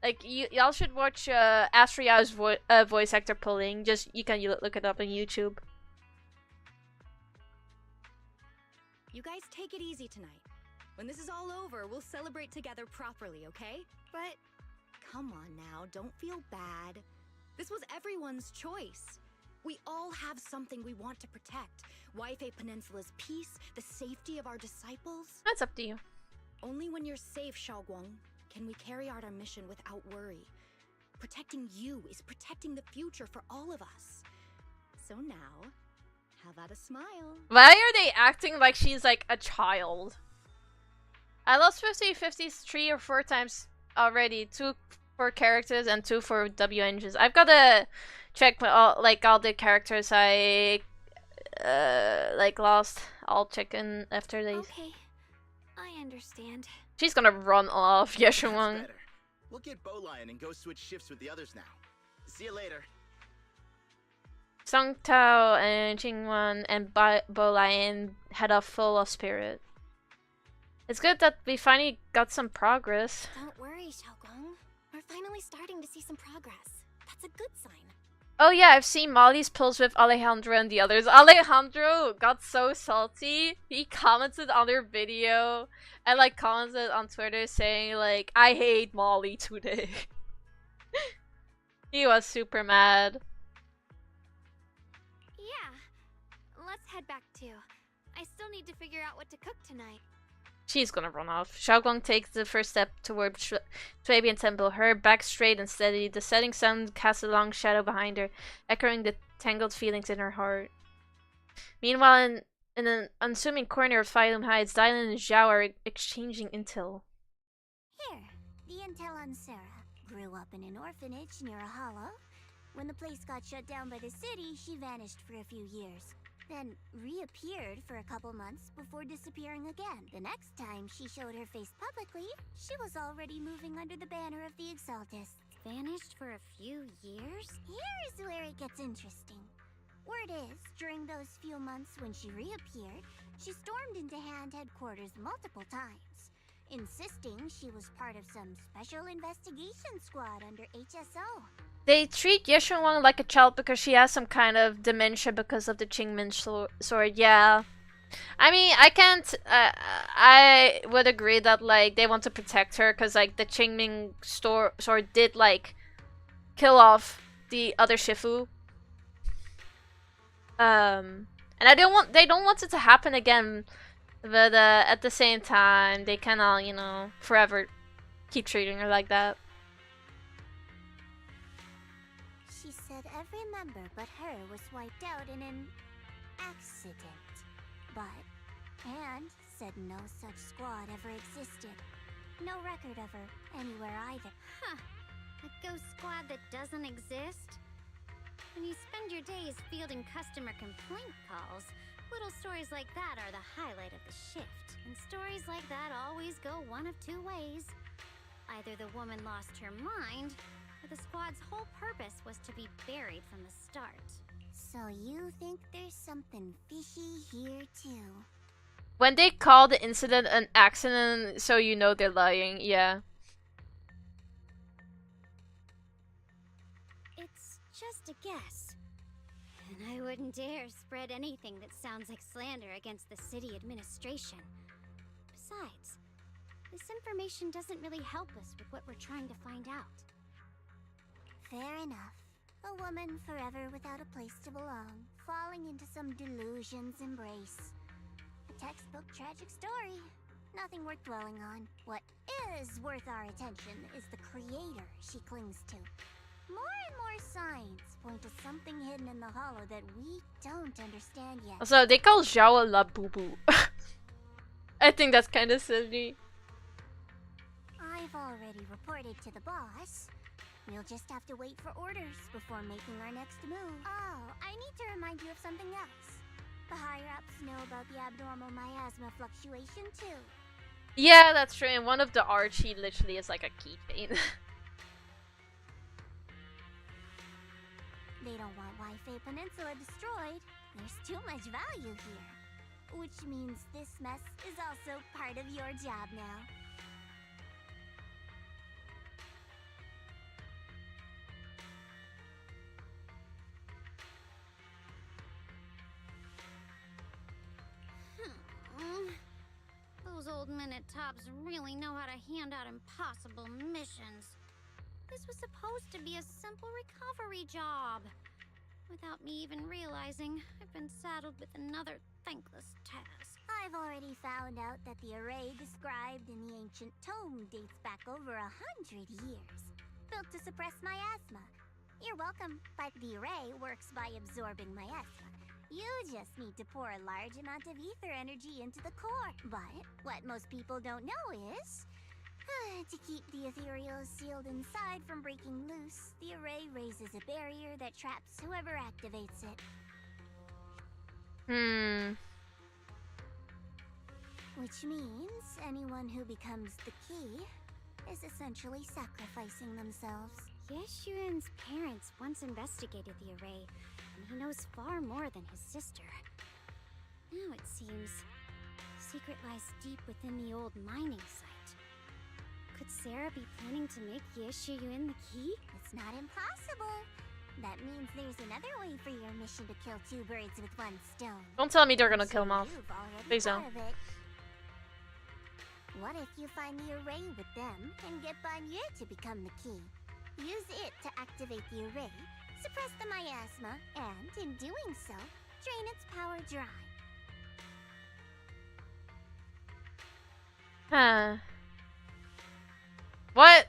Like y'all should watch Astria's voice actor pulling. Just you can look it up on YouTube. You guys take it easy tonight. When this is all over, we'll celebrate together properly, okay? But come on now, don't feel bad. This was everyone's choice. We all have something we want to protect. Waifei Peninsula's peace, the safety of our disciples. That's up to you. Only when you're safe, Shunguang, can we carry out our mission without worry. Protecting you is protecting the future for all of us. So now, how about a smile? Why are they acting like she's like a child? I lost 50/50 3 or 4 times already. 2 for characters and 2 for W engines. I've gotta check all the characters I like lost. I'll check in after these. Okay, I understand. She's gonna run off, Yeshunguang. We'll get Bowlion and go switch shifts with the others now. See you later. Song Tao and Qingwan and Bowlion head off full of spirit. It's good that we finally got some progress. Don't worry, Shunguang. We're finally starting to see some progress. That's a good sign. Oh yeah, I've seen Molly's pulls with Alejandro and the others. Alejandro got so salty. He commented on their video and like commented on Twitter saying like, I hate Molly today. He was super mad. Yeah, let's head back too. I still need to figure out what to cook tonight. She's gonna run off. Shunguang takes the first step toward Swabian Temple, her back straight and steady. The setting sun casts a long shadow behind her, echoing the tangled feelings in her heart. Meanwhile, in an unassuming corner of Phylum Heights, Dylan and Zhao are exchanging intel. Here, the intel on Sarah. Grew up in an orphanage near a hollow. When the place got shut down by the city, she vanished for a few years. Then reappeared for a couple months before disappearing again. The next time she showed her face publicly, she was already moving under the banner of the Exaltists. Vanished for a few years? Here is where it gets interesting. Word is, during those few months when she reappeared, she stormed into Hand headquarters multiple times, insisting she was part of some special investigation squad under HSO. They treat Yeshunguang like a child because she has some kind of dementia because of the Qingmin sword. Yeah, I mean, I can't. I would agree that like they want to protect her because like the Qingmin sword did like kill off the other Shifu. And they don't want it to happen again. But at the same time, they cannot, you know, forever keep treating her like that. She said every member but her was wiped out in an accident. But Hand said no such squad ever existed. No record of her anywhere either. Huh. A ghost squad that doesn't exist? When you spend your days fielding customer complaint calls, little stories like that are the highlight of the shift. And stories like that always go one of two ways. Either the woman lost her mind, or the squad's whole purpose was to be buried from the start. So you think there's something fishy here too? When they call the incident an accident, so you know they're lying, yeah. It's just a guess. And I wouldn't dare spread anything that sounds like slander against the city administration. Besides, this information doesn't really help us with what we're trying to find out. Fair enough. A woman forever without a place to belong, falling into some delusion's embrace. A textbook tragic story. Nothing worth dwelling on. What is worth our attention is the creator she clings to. More and more more signs point to something hidden in the hollow that we don't understand yet. So they call Zhao La Boo Boo. I think that's kind of silly. I've already reported to the boss. We'll just have to wait for orders before making our next move. Oh, I need to remind you of something else. The higher-ups know about the abnormal miasma fluctuation too. Yeah, that's true. And one of the Archie literally is like a keychain. They don't want Wi-Fi Peninsula destroyed. There's too much value here. Which means this mess is also part of your job now. Those old minute tops really know how to hand out impossible missions. This was supposed to be a simple recovery job. Without me even realizing, I've been saddled with another thankless task. I've already found out that the array described in the ancient tome dates back over 100 years. Built to suppress miasma. You're welcome, but the array works by absorbing miasma. You just need to pour a large amount of ether energy into the core. But what most people don't know is, to keep the ethereal sealed inside from breaking loose, the array raises a barrier that traps whoever activates it. Which means anyone who becomes the key is essentially sacrificing themselves. Yeshuan's parents once investigated the array, and he knows far more than his sister. Now it seems the secret lies deep within the old mining site. Could Sarah be planning to make Yeshuyun the key? It's not impossible. That means there's another way for your mission to kill two birds with one stone. Don't tell me they're gonna kill him off. Please don't. What if you find the array with them and get Banye to become the key? Use it to activate the array, suppress the miasma, and in doing so, drain its power dry. Huh. What?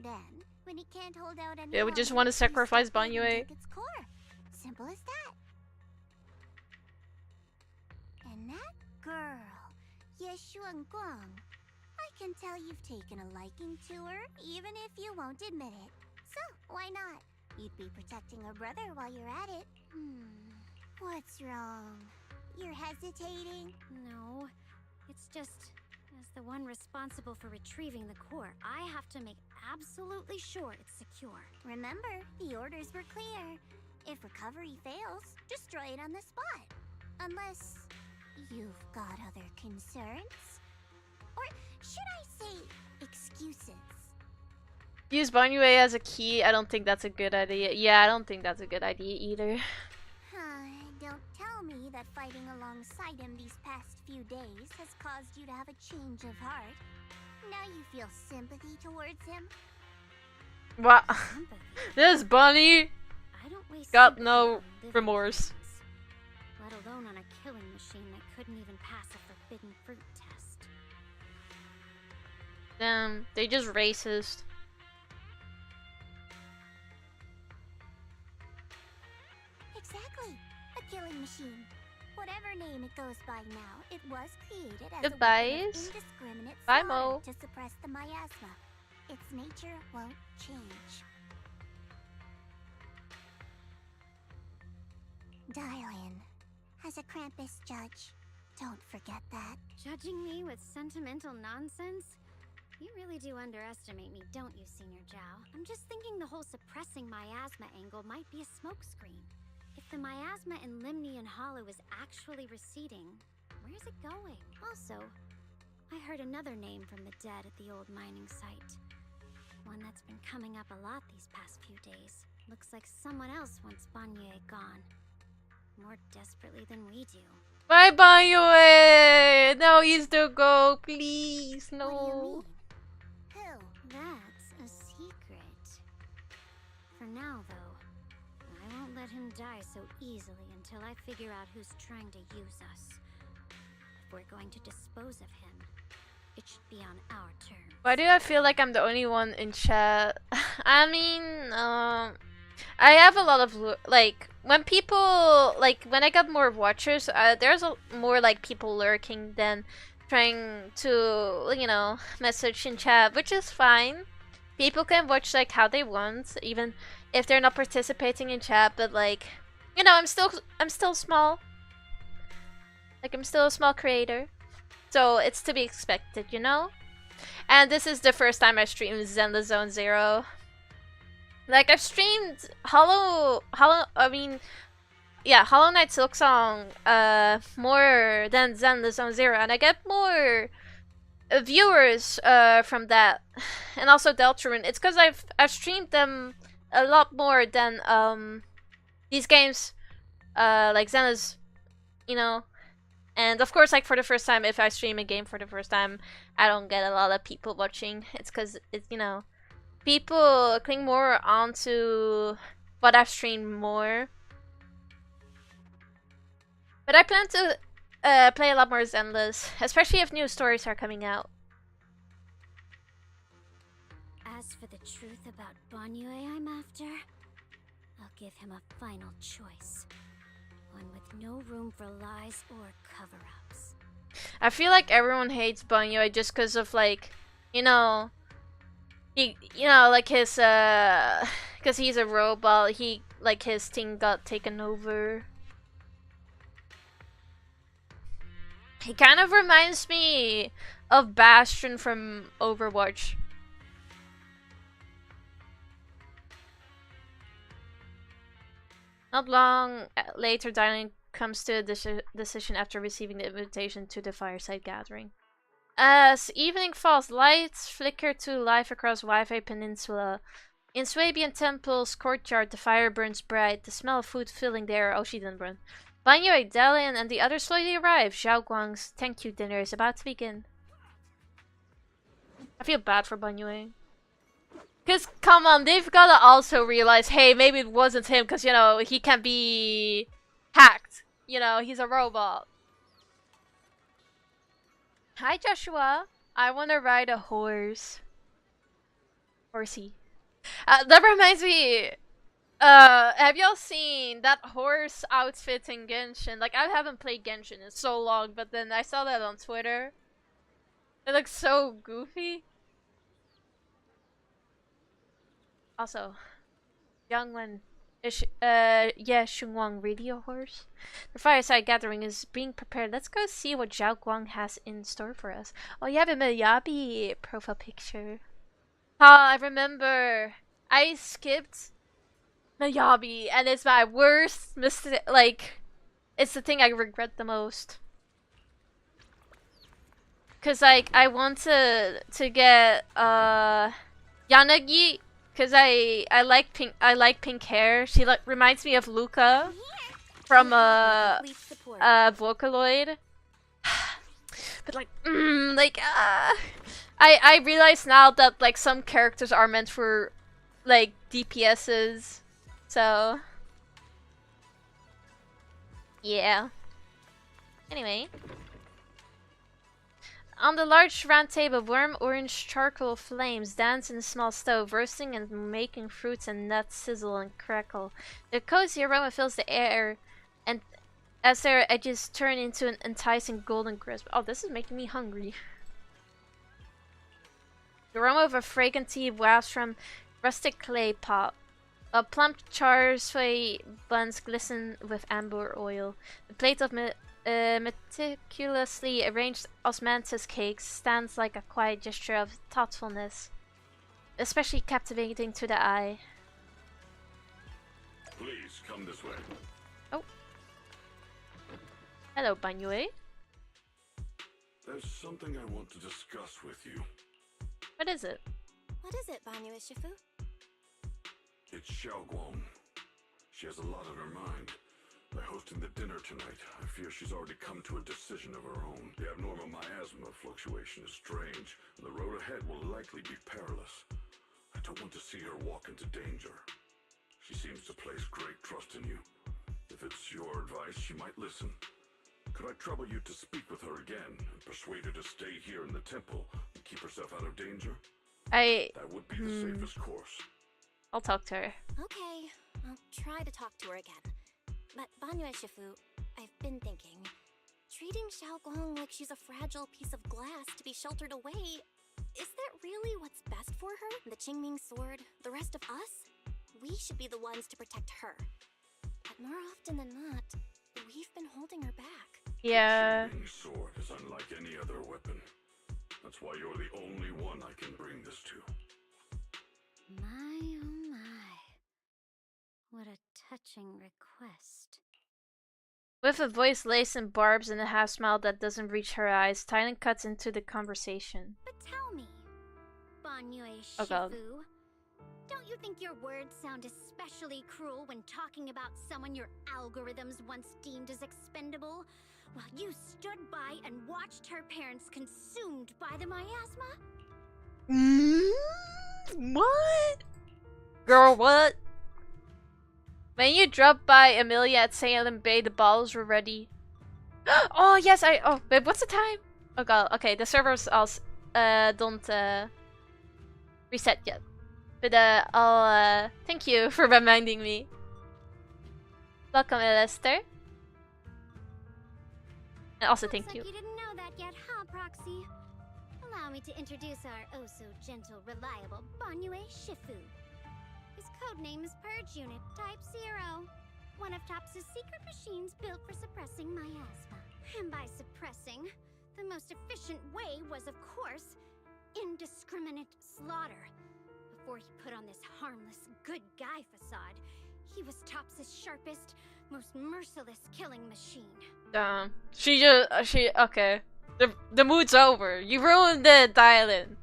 Then, when he can't hold out any Yeah, we just longer, want to you sacrifice step in and Banye. take its core. Simple as that. And that girl, Yeshuan Guang, I can tell you've taken a liking to her, even if you won't admit it. So, why not? You'd be protecting her brother while you're at it. What's wrong? You're hesitating? No, it's just, as the one responsible for retrieving the core, I have to make absolutely sure it's secure. Remember, the orders were clear. If recovery fails, destroy it on the spot. Unless you've got other concerns? Or should I say excuses? Use Banye as a key. I don't think that's a good idea. Yeah, I don't think that's a good idea either. Don't tell me that fighting alongside him these past few days has caused you to have a change of heart. Now you feel sympathy towards him? What? This bunny I don't waste got sympathy no on living remorse. things, let alone on a killing machine that couldn't even pass a forbidden fruit test. Damn, they just racist. Exactly. A killing machine. Whatever name it goes by now, it was created as a weapon Goodbyes. of indiscriminate Bye, slaughter Mo. to suppress the miasma. Its nature won't change. Dial in. As a Krampus judge, don't forget that. Judging me with sentimental nonsense? You really do underestimate me, don't you, Senior Zhao? I'm just thinking the whole suppressing miasma angle might be a smokescreen. If the miasma in Limnian Hollow is actually receding, where's it going? Also, I heard another name from the dead at the old mining site. One that's been coming up a lot these past few days. Looks like someone else wants Banye gone. More desperately than we do. Bye, Banye! No, he's the go, please, no. Who? That's a secret. For now, though, I won't let him die so easily until I figure out who's trying to use us. If we're going to dispose of him, should be on our terms. Why do I feel like I'm the only one in chat? I mean, I have a lot of like when people when I got more watchers, there's more like people lurking than trying to message in chat, which is fine. People can watch like how they want, even if they're not participating in chat. But like, I'm still small. Like I'm still a small creator, so it's to be expected, And this is the first time I streamed Zenless Zone Zero. Like I've streamed Hollow Knight Silksong more than Zenless Zone Zero, and I get more viewers from that, and also Deltarune. It's because I've streamed them a lot more than these games like Zenless, And of course, like for the first time, if I stream a game for the first time, I don't get a lot of people watching. It's because it's people cling more onto what I've streamed more. But I plan to play a lot more Zenless, especially if new stories are coming out. As for the truth about Banyue I'm after, I'll give him a final choice. One with no room for lies or cover-ups. I feel like everyone hates Banyue just because of like, like his because he's a robot. His thing got taken over. He kind of reminds me of Bastion from Overwatch. Not long later, Dylan comes to a decision after receiving the invitation to the fireside gathering. As evening falls, lights flicker to life across Wi-Fi Peninsula. In Swabian Temple's courtyard, the fire burns bright, the smell of food filling the air. Oh, she didn't burn. Banyue, Dalian, and the others slowly arrive. Xiao Guang's thank you dinner is about to begin. I feel bad for Banyue. Because, come on, they've gotta also realize, hey, maybe it wasn't him, because, he can be hacked. He's a robot. Hi, Joshua. I want to ride a horse. Horsey. That reminds me, have y'all seen that horse outfit in Genshin? Like, I haven't played Genshin in so long, but then I saw that on Twitter. It looks so goofy. Also, Yangwen, shunguang radio horse. The fireside gathering is being prepared. Let's go see what Zhao Guang has in store for us. Oh, you have a Miyabi profile picture. I remember I skipped Miyabi, and it's my worst mistake. Like, it's the thing I regret the most. Cause like I want to get Yanagi. Cause I like pink hair. She reminds me of Luca from Vocaloid. But I realize now that like some characters are meant for like DPSs, so yeah. Anyway. On the large round table, warm orange charcoal flames dance in a small stove, roasting and making fruits and nuts sizzle and crackle. The cozy aroma fills the air, and as their edges turn into an enticing golden crisp. Oh, this is making me hungry. The aroma of a fragrant tea wafts from rustic clay pot. Plump char sway buns glisten with amber oil. The plate of meticulously arranged osmanthus cakes stands like a quiet gesture of thoughtfulness, especially captivating to the eye. Please come this way. Oh. Hello, Banyue. There's something I want to discuss with you. What is it? What is it, Banyue Shifu? It's Xiaoguang. She has a lot on her mind. By hosting the dinner tonight, I fear she's already come to a decision of her own. The abnormal miasma fluctuation is strange, and the road ahead will likely be perilous. I don't want to see her walk into danger. She seems to place great trust in you. If it's your advice, she might listen. Could I trouble you to speak with her again and persuade her to stay here in the temple and keep herself out of danger? That would be the safest course. I'll talk to her. Okay, I'll try to talk to her again. But Banyue Shifu, I've been thinking, treating Xiaoguang like she's a fragile piece of glass to be sheltered away, is that really what's best for her? The Qingming sword, the rest of us? We should be the ones to protect her. But more often than not, we've been holding her back. Yeah. The sword is unlike any other weapon. That's why you're the only one I can bring this to. My oh my. What a touching request. With a voice laced in barbs and a half smile that doesn't reach her eyes, Tynan cuts into the conversation. But tell me, Banyue Oh god. Shifu, don't you think your words sound especially cruel when talking about someone your algorithms once deemed as expendable, while you stood by and watched her parents consumed by the miasma? What? Girl, what? When you dropped by Amelia at Salem Bay, the bottles were ready. Oh yes, oh wait, what's the time? Oh god, okay, the servers also don't reset yet. But I'll thank you for reminding me. Welcome, Lester. And also thank you. You didn't know that yet, huh, Proxy? Allow me to introduce our oh-so-gentle, reliable Banyue Shifu. His codename is Purge Unit Type 0, one of Tops's secret machines built for suppressing miasma. And by suppressing, the most efficient way was, of course, indiscriminate slaughter. Before he put on this harmless, good guy facade, he was Tops's sharpest, most merciless killing machine. Okay. The mood's over. You ruined the dial-in.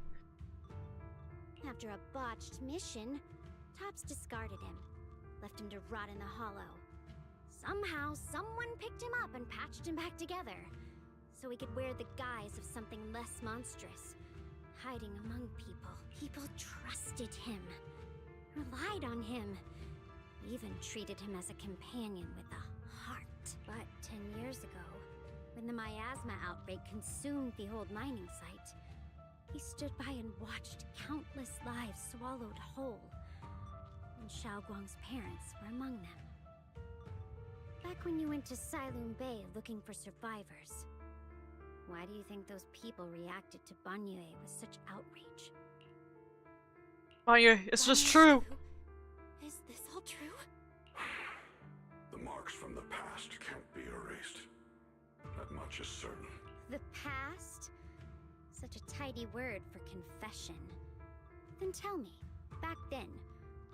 After a botched mission, Tops discarded him, left him to rot in the hollow. Somehow, someone picked him up and patched him back together, so he could wear the guise of something less monstrous, hiding among people. People trusted him, relied on him, even treated him as a companion with a heart. But 10 years ago, when the miasma outbreak consumed the old mining site, he stood by and watched countless lives swallowed whole, and Xiaoguang's parents were among them. Back when you went to Silum Bay looking for survivors, why do you think those people reacted to Banyue with such outrage? Banyue, it's just true. Is this all true? The marks from the past can't be erased. That much is certain. The past? Such a tidy word for confession. Then tell me, back then,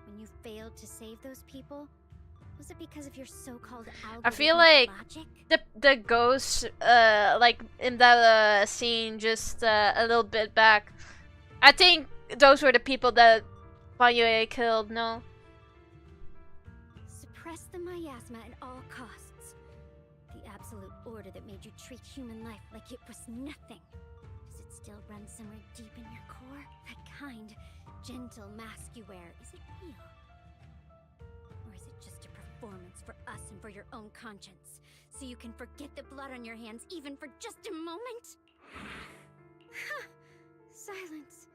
when you failed to save those people, was it because of your so-called algorithmic I feel like logic? the ghost, like in that scene just a little bit back, I think those were the people that Banyue killed. No. Suppress the miasma at all costs. The absolute order that made you treat human life like it was nothing. Does it still run somewhere deep in your core? That kind, gentle mask you wear, is it real? Or is it just a performance for us and for your own conscience? So you can forget the blood on your hands even for just a moment? Silence.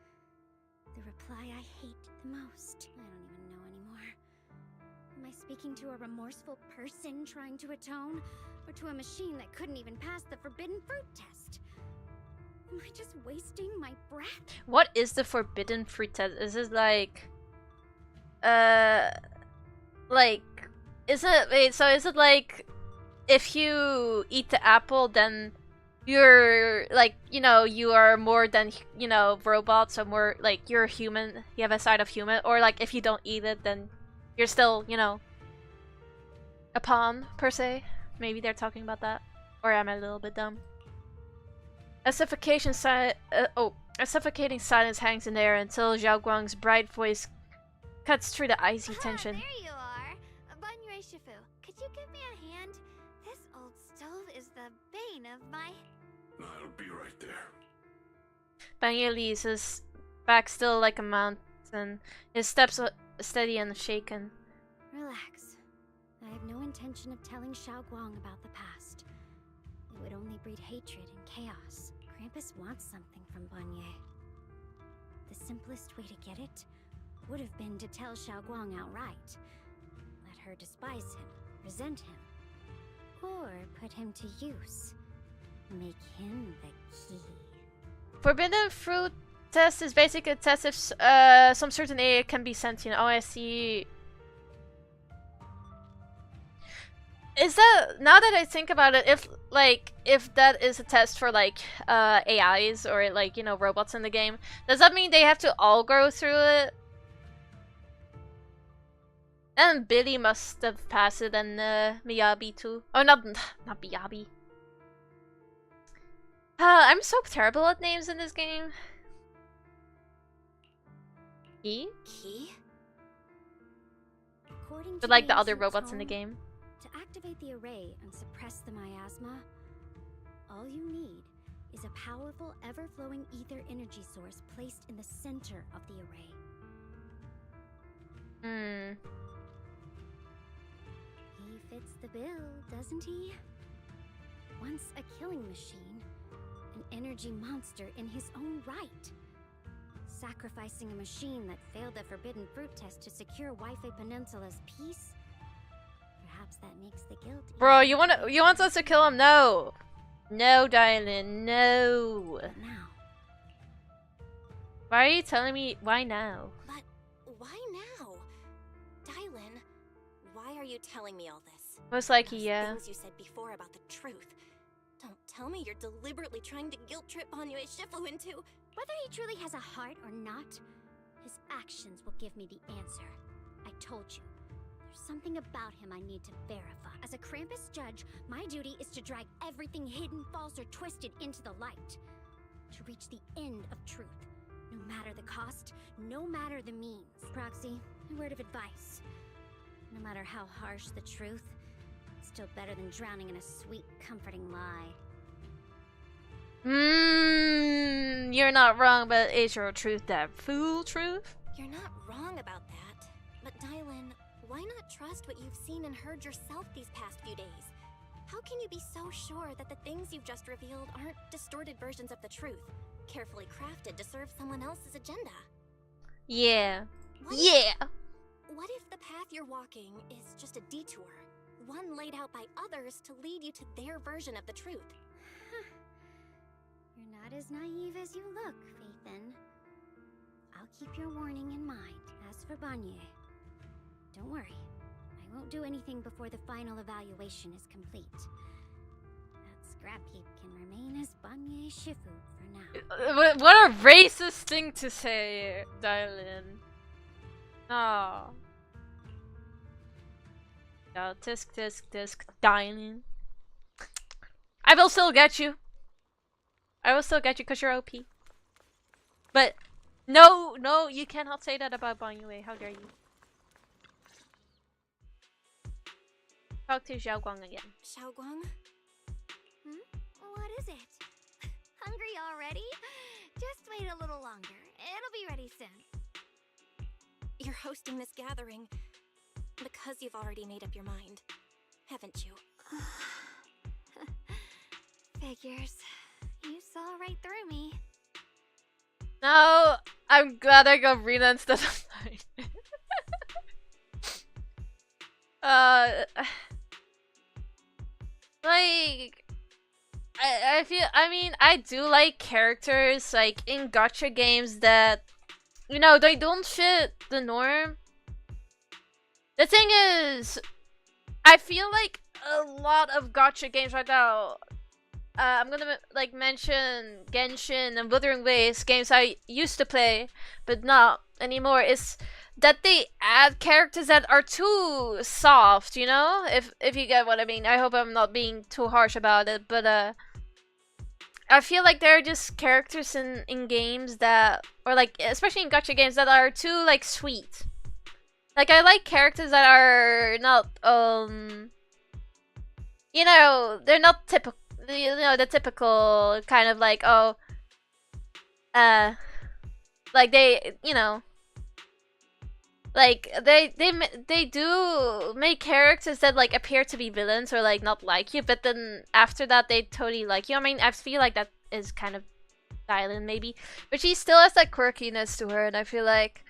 The reply I hate the most. I don't even know anymore. Am I speaking to a remorseful person trying to atone? Or to a machine that couldn't even pass the forbidden fruit test? Am I just wasting my breath? What is the forbidden fruit test? Is it like is it like if you eat the apple then you're like, you know, you are more than, you know, robots, or more like you're human, you have a side of human, or like if you don't eat it then you're still, you know, a pawn per se? Maybe they're talking about that, or am I a little bit dumb? A suffocating silence hangs in the air until Zhao Guang's bright voice cuts through the icy tension. There you are! Banyue Shifu, could you give me a hand? This old stove is the bane of my... I'll be right there. Banyue leaves, his back still like a mountain, his steps steady and shaken. Relax. I have no intention of telling Xiaoguang about the past. It would only breed hatred and chaos. Krampus wants something from Banye. The simplest way to get it would have been to tell Shunguang outright. Let her despise him, resent him, or put him to use. Make him the key. Forbidden fruit test is basically a test if some certain area can be sentient. Oh, I see. Is that, now that I think about it, if that is a test for like AIs or like, you know, robots in the game, does that mean they have to all go through it? And Billy must have passed it, and Miyabi too. Oh, not Miyabi. I'm so terrible at names in this game. Key? Key? But like the other robots in the game. To activate the array and suppress the miasma, all you need is a powerful, ever-flowing ether energy source placed in the center of the array. He fits the bill, doesn't he? Once a killing machine, an energy monster in his own right. Sacrificing a machine that failed the forbidden fruit test to secure Wi-Fi Peninsula's peace? Perhaps that makes the guilt. Bro, you want us to kill him? No. No, Dylan, no. But now. Why are you telling me why now? But why now? Dylan, why are you telling me all this? Most likely, Those yeah. things you said before about the truth. Don't tell me you're deliberately trying to guilt trip Banye Shifu into... Whether he truly has a heart or not, his actions will give me the answer. I told you. There's something about him I need to verify. As a Krampus judge, my duty is to drag everything hidden, false, or twisted into the light. To reach the end of truth. No matter the cost, no matter the means. Proxy, a word of advice. No matter how harsh the truth, it's still better than drowning in a sweet, comforting lie. You're not wrong, but is your truth the full truth? You're not wrong about that. But Dylan, why not trust what you've seen and heard yourself these past few days? How can you be so sure that the things you've just revealed aren't distorted versions of the truth, carefully crafted to serve someone else's agenda? Yeah. What if the path you're walking is just a detour? One laid out by others to lead you to their version of the truth? You're not as naive as you look, Faithin. I'll keep your warning in mind. As for Banye, don't worry. I won't do anything before the final evaluation is complete. That scrap heap can remain as Banye Shifu for now. What a racist thing to say, Dylan. Oh. No, tisk, Dylan. I will still get you. I will still get you because you're OP. But no, you cannot say that about Banye. How dare you? Talk to Xiaoguang again. Xiaoguang? What is it? Hungry already? Just wait a little longer. It'll be ready soon. You're hosting this gathering because you've already made up your mind, haven't you? Figures. You saw right through me. No, I'm glad I got Rena instead of mine. Like, I do like characters like in gacha games that, you know, they don't fit the norm. The thing is, I feel like a lot of gacha games right now, I'm gonna like mention Genshin and Wuthering Waves, games I used to play but not anymore, is that they add characters that are too soft, you know? If you get what I mean. I hope I'm not being too harsh about it, but I feel like there are just characters in games that, or like especially in gacha games, that are too like sweet. Like, I like characters that are not you know, they're not typical, you know, the typical kind of like, oh, like they, you know, Like they do make characters that like appear to be villains or like not like you, but then after that they totally like you. I mean, I feel like that is kind of Dylan maybe, but she still has that quirkiness to her, and I feel like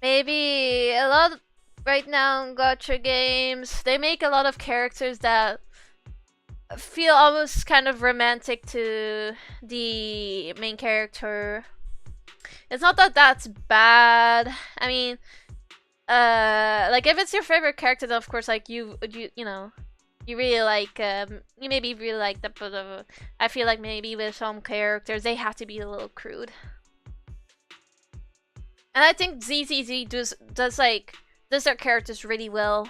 maybe a lot right now in gacha games they make a lot of characters that feel almost kind of romantic to the main character. It's not that that's bad. I mean, like if it's your favorite character, then of course, like you know, you really like you maybe really like that, but I feel like maybe with some characters they have to be a little crude. And I think ZZZ does their characters really well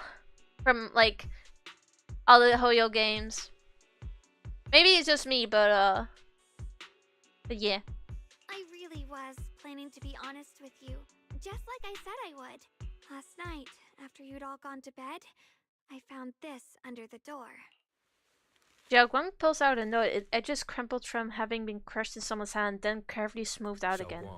from like all the Hoyo games. Maybe it's just me, but yeah. I really was planning to be honest with you, just like I said I would. Last night, after you'd all gone to bed, I found this under the door. Xiaoguang pulls out a note. It just crumpled from having been crushed in someone's hand, then carefully smoothed out again.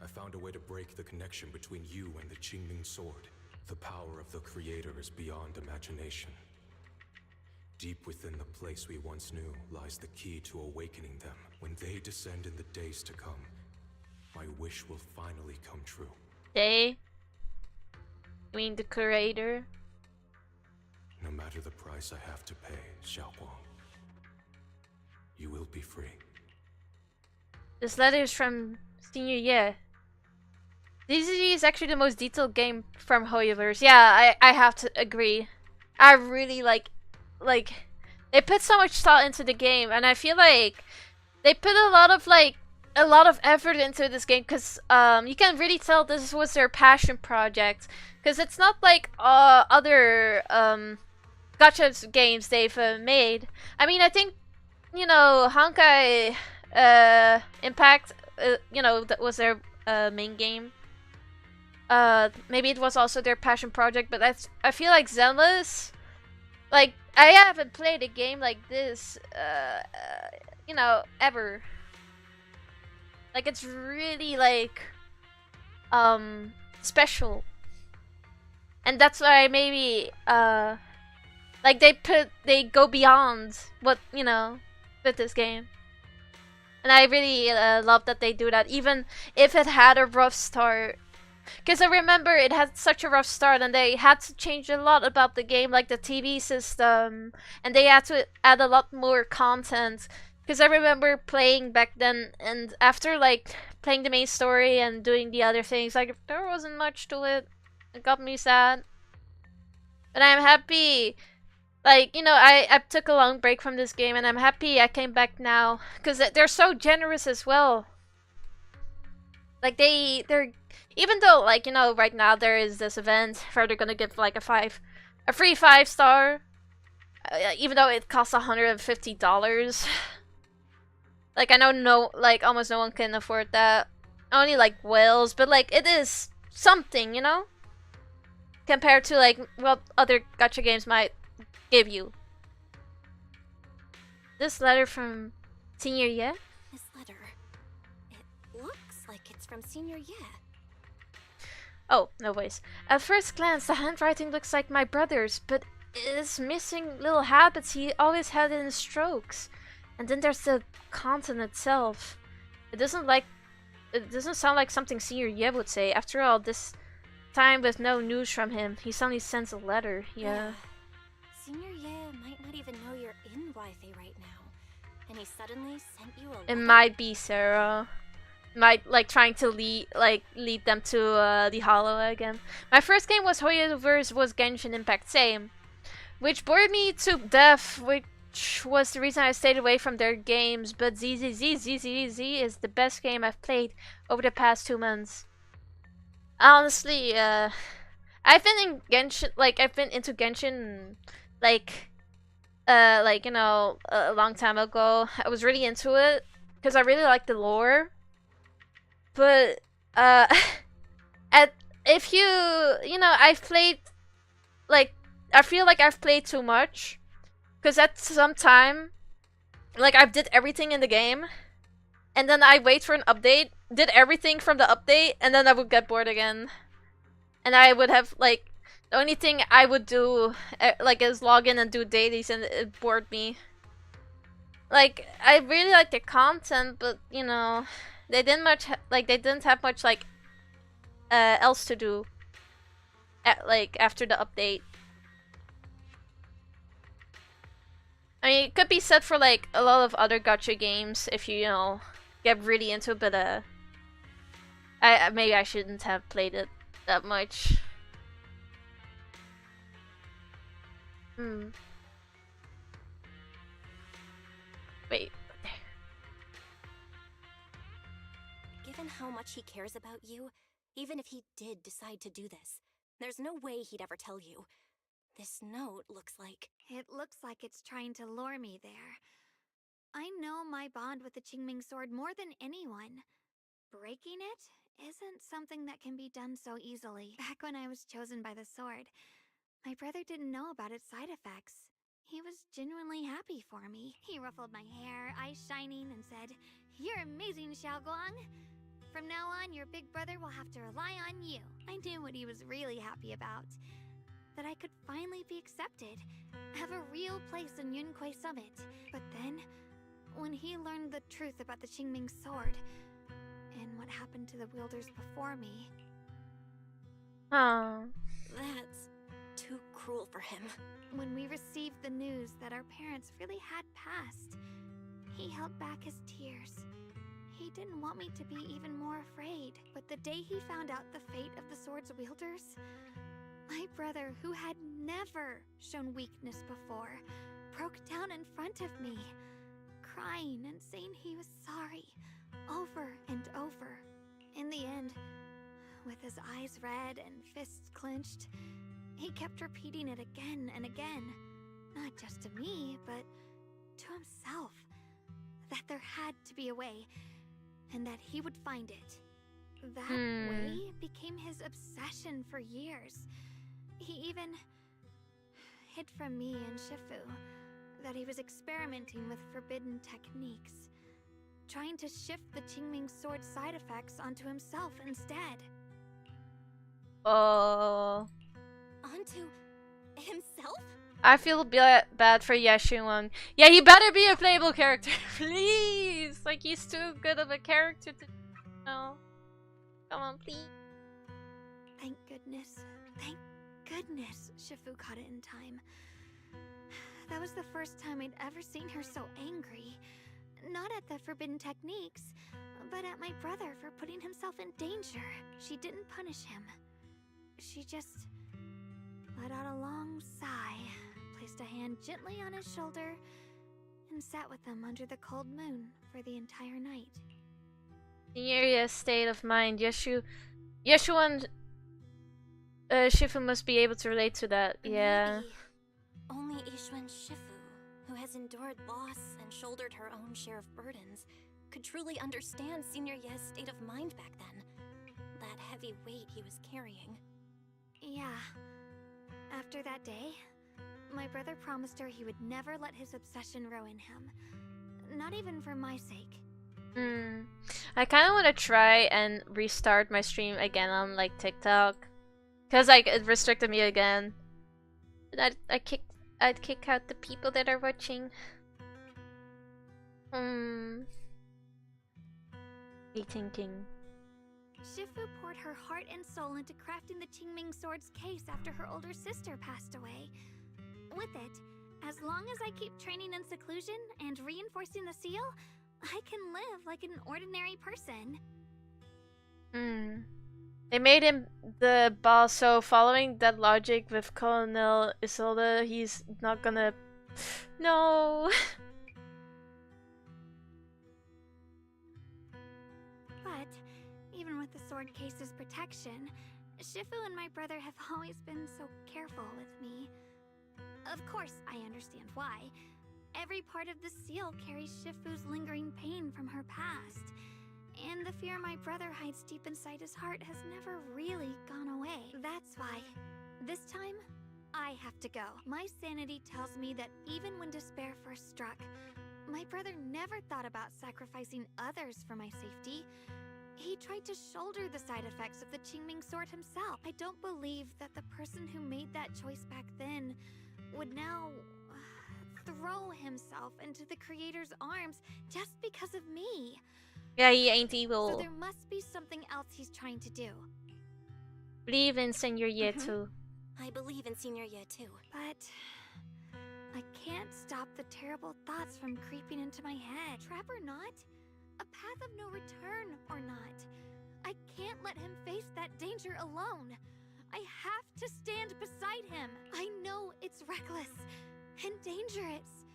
I found a way to break the connection between you and the Qingming sword. The power of the Creator is beyond imagination. Deep within the place we once knew lies the key to awakening them. When they descend in the days to come, my wish will finally come true. They? You mean the Creator? No matter the price I have to pay, Xiaoguang, you will be free. This letter is from Senior Ye. DCG is actually the most detailed game from Hoyoverse. Yeah, I have to agree. I really like they put so much thought into the game, and I feel like they put a lot of effort into this game, because you can really tell this was their passion project, because it's not like other gacha games they've made. I mean, I think, you know, Honkai Impact, you know, that was their main game. Maybe it was also their passion project, but I feel like Zenless, like, I haven't played a game like this, you know, ever. Like, it's really, like, special. And that's why maybe, like, they go beyond what, you know, with this game. And I really love that they do that, even if it had a rough start. Because I remember it had such a rough start, and they had to change a lot about the game, like the TV system, and they had to add a lot more content. Because I remember playing back then, and after like playing the main story and doing the other things, like there wasn't much to it. It got me sad. But I'm happy. Like, you know, I took a long break from this game, and I'm happy I came back now, because they're so generous as well. Like, they're, even though, like, you know, right now there is this event where they're gonna give like a free 5-star, even though it costs $150. Like, I know almost no one can afford that. Only like whales, but like it is something, you know, compared to like what other gacha games might give you. This letter from Senior Ye? This letter, it looks like it's from Senior Ye. Oh, no ways. At first glance, the handwriting looks like my brother's, but it is missing little habits he always had in his strokes. And then there's the content itself. It doesn't sound like something Senior Ye would say. After all this time with no news from him, he suddenly sends a letter. Yeah. Senior Ye might not even know you're in Wi-Fi right now, and he suddenly sent you a letter. It might be Sarah. Might like trying to lead them to the Hollow again. My first game was Hoyoverse was Genshin Impact, same, which bored me to death, which was the reason I stayed away from their games. But ZZZ is the best game I've played over the past 2 months. Honestly, I've been in Genshin, like I've been into Genshin, like you know, a long time ago. I was really into it because I really like the lore. But if you know, I've played, like, I feel like I've played too much, because at some time, like, I did everything in the game, and then I wait for an update, did everything from the update, and then I would get bored again. and I would have like the only thing I would do like is log in and do dailies, and it bored me. Like I really like the content, but you know, they didn't have much like else to do like after the update. I mean, it could be said for like a lot of other gacha games if you know get really into it, but maybe I shouldn't have played it that much. Wait. Given how much he cares about you, even if he did decide to do this, there's no way he'd ever tell you. This note looks like... It looks like it's trying to lure me there. I know my bond with the Qingming sword more than anyone. Breaking it isn't something that can be done so easily. Back when I was chosen by the sword, my brother didn't know about its side effects. He was genuinely happy for me. He ruffled my hair, eyes shining, and said, "You're amazing, Xiaoguang. From now on, your big brother will have to rely on you." I knew what he was really happy about. That I could finally be accepted, have a real place in Yunquei Summit. But then, when he learned the truth about the Qingming sword, and what happened to the wielders before me... That's too cruel for him. When we received the news that our parents really had passed, he held back his tears. He didn't want me to be even more afraid. But the day he found out the fate of the sword's wielders, my brother, who had never shown weakness before, broke down in front of me, crying and saying he was sorry, over and over. In the end, with his eyes red and fists clenched, he kept repeating it again and again, not just to me, but to himself, that there had to be a way, and that he would find it. That way became his obsession for years. He even hid from me and Shifu that he was experimenting with forbidden techniques, trying to shift the Qingming sword side effects onto himself instead. Oh. Onto himself? I feel bad for Yeshun. Yeah, he better be a playable character, please. Like he's too good of a character to. No, come on, please. Thank goodness. Thank goodness Shifu caught it in time. That was the first time I'd ever seen her so angry. Not at the forbidden techniques, but at my brother for putting himself in danger. She didn't punish him. She just let out a long sigh, placed a hand gently on his shoulder, and sat with him under the cold moon for the entire night. Serious state of mind. Yeshu and Shifu must be able to relate to that. Yeah. Maybe only Yishuan Shifu, who has endured loss and shouldered her own share of burdens, could truly understand Senior Ye's state of mind back then. That heavy weight he was carrying. Yeah. After that day, my brother promised her he would never let his obsession ruin him. Not even for my sake. I kind of want to try and restart my stream again on like TikTok, cause like it restricted me again. I'd kick out the people that are watching. Rethinking. Shifu poured her heart and soul into crafting the Qingming sword's case after her older sister passed away. With it, as long as I keep training in seclusion and reinforcing the seal, I can live like an ordinary person. They made him the boss, so following that logic with Colonel Isolde, he's not gonna... No! But, even with the sword case's protection, Shifu and my brother have always been so careful with me. Of course, I understand why. Every part of the seal carries Shifu's lingering pain from her past. And the fear my brother hides deep inside his heart has never really gone away. That's why, this time, I have to go. My sanity tells me that even when despair first struck, my brother never thought about sacrificing others for my safety. He tried to shoulder the side effects of the Qingming sword himself. I don't believe that the person who made that choice back then would now throw himself into the creator's arms just because of me. Yeah, he ain't So evil. there must be something else he's trying to do. Believe in Senior Ye too. I believe in Senior Ye too. But I can't stop the terrible thoughts from creeping into my head. Trap or not, a path of no return or not, I can't let him face that danger alone. I have to stand beside him. I know it's reckless and dangerous.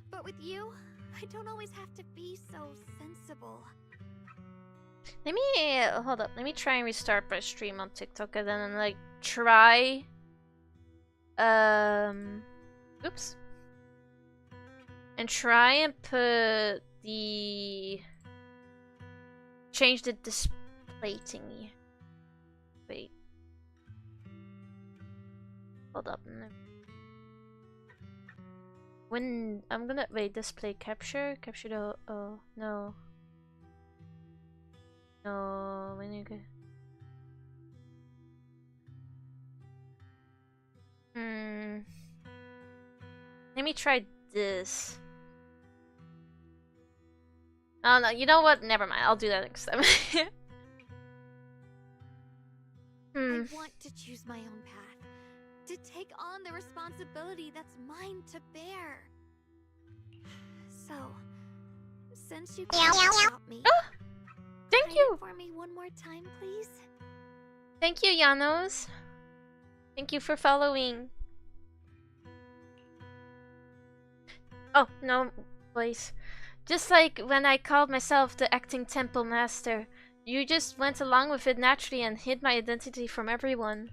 But with you, I don't always have to be so sensible. Let me hold up. Let me try and restart my stream on TikTok and then like try. Oops. And try and put the change the display thingy. Wait. Hold up. When I'm gonna wait, display capture the oh no. No, when you go. Let me try this. Oh no, you know what? Never mind. I'll do that next time. I want to choose my own path, to take on the responsibility that's mine to bear. So, since you can't stop me, thank play you it for me one more time, please. Thank you, Janos. Thank you for following. Oh no, boys. Just like when I called myself the acting temple master, you just went along with it naturally and hid my identity from everyone.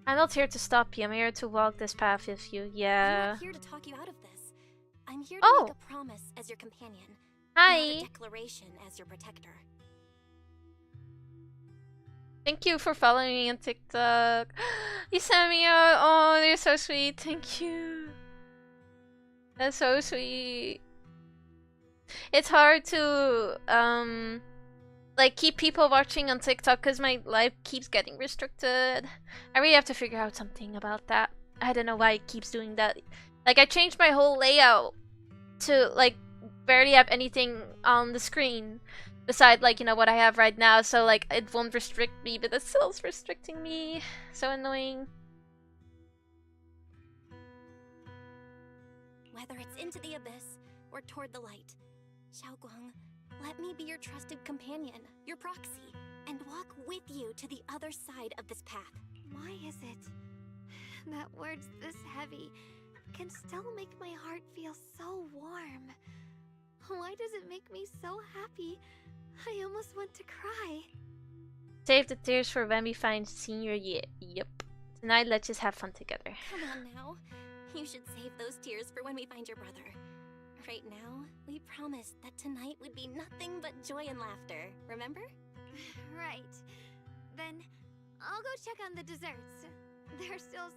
I'm not here to stop you, I'm here to walk this path with you, yeah. I'm not here to talk you out of this. I'm here to make a promise as your companion. Hi. Not a declaration as your protector. Thank you for following me on TikTok. You sent me out. Oh, you're so sweet. Thank you. That's so sweet. It's hard to like keep people watching on TikTok because my life keeps getting restricted. I really have to figure out something about that. I don't know why it keeps doing that. Like I changed my whole layout to like barely have anything on the screen besides like, you know, what I have right now, so like it won't restrict me, but it still's restricting me. So annoying. Whether it's into the abyss or toward the light, Xiaoguang, let me be your trusted companion, your proxy, and walk with you to the other side of this path. Why is it that words this heavy can still make my heart feel so warm? Why does it make me so happy? I almost want to cry. Save the tears for when we find Senior Ye. Yep. Tonight, let's just have fun together. Come on now. You should save those tears for when we find your brother. Right now, we promised that tonight would be nothing but joy and laughter, remember? Right. Then I'll go check on the desserts. There's still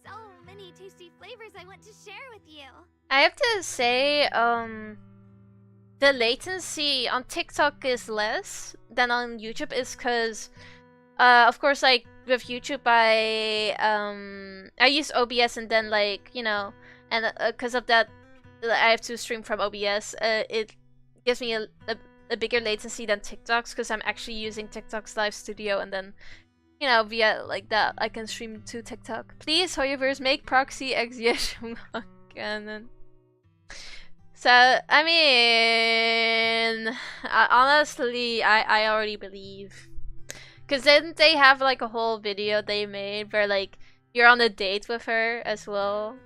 so many tasty flavors I want to share with you. I have to say, the latency on TikTok is less than on YouTube is because, of course, like with YouTube, I use OBS and then like, you know, and because of that, I have to stream from OBS. It gives me a bigger latency than TikTok's because I'm actually using TikTok's live studio and then, you know, via like that, I can stream to TikTok. Please, Hoyoverse, make proxy execution canon. So, I mean, honestly, I already believe. Because didn't they have like a whole video they made where like you're on a date with her as well?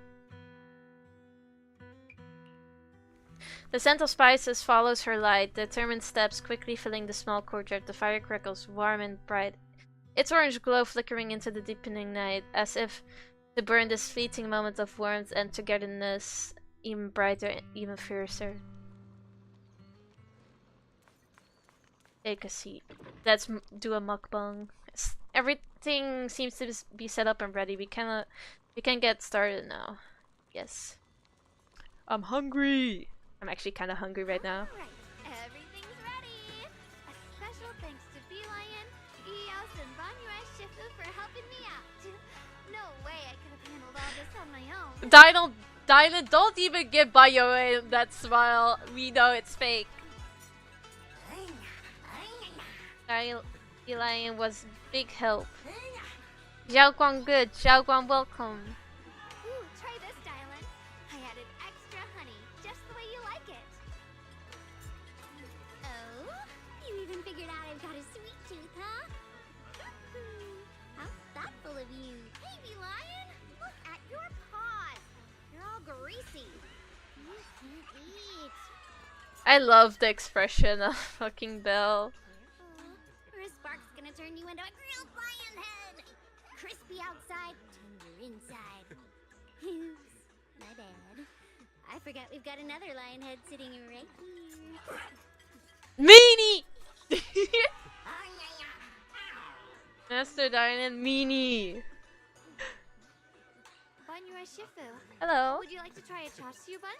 The scent of spices follows her light, determined steps quickly filling the small courtyard. The fire crackles warm and bright, its orange glow flickering into the deepening night, as if to burn this fleeting moment of warmth and togetherness even brighter, even fiercer. Take a seat. Let's do a mukbang. Everything seems to be set up and ready. We can get started now. Yes. I'm hungry. I'm actually kind of hungry right now. Everything's ready. Dylan, don't even give Bio that smile. We know it's fake. Lion was big help. Xiaoguang good. Xiaoguang welcome. Ooh, try this, Dylan. I added extra honey, just the way you like it. Oh, you even figured out I've got a sweet tooth, huh? How thoughtful of you. Baby lion, look at your paws. They're all greasy. You can't eat. I love the expression of fucking Belle. Or a spark's gonna turn you into a grilled lion head. Crispy outside, tender inside. Oops, my bad. I forgot we've got another lion head sitting right here. Meanie! Master Dylan, Meanie. Banyua Shifu. Hello. Would you like to try a chashu bun?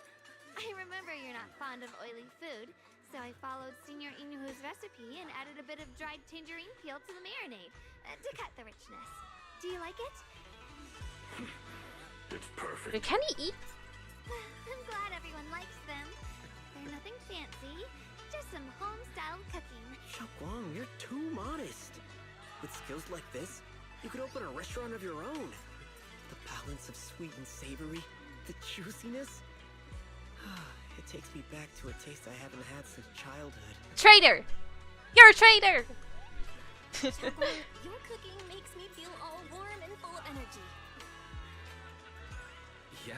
I remember you're not fond of oily food, so I followed Senior Inuhu's recipe and added a bit of dried tangerine peel to the marinade to cut the richness. Do you like it? It's perfect. Can he eat? I'm glad everyone likes them. They're nothing fancy, just some home-style cooking. Shunguang, you're too modest. With skills like this, you could open a restaurant of your own. The balance of sweet and savory, the juiciness. It takes me back to a taste I haven't had since childhood. Traitor! You're a traitor! Shunguang, your cooking makes me feel all warm and full of energy. Yeah,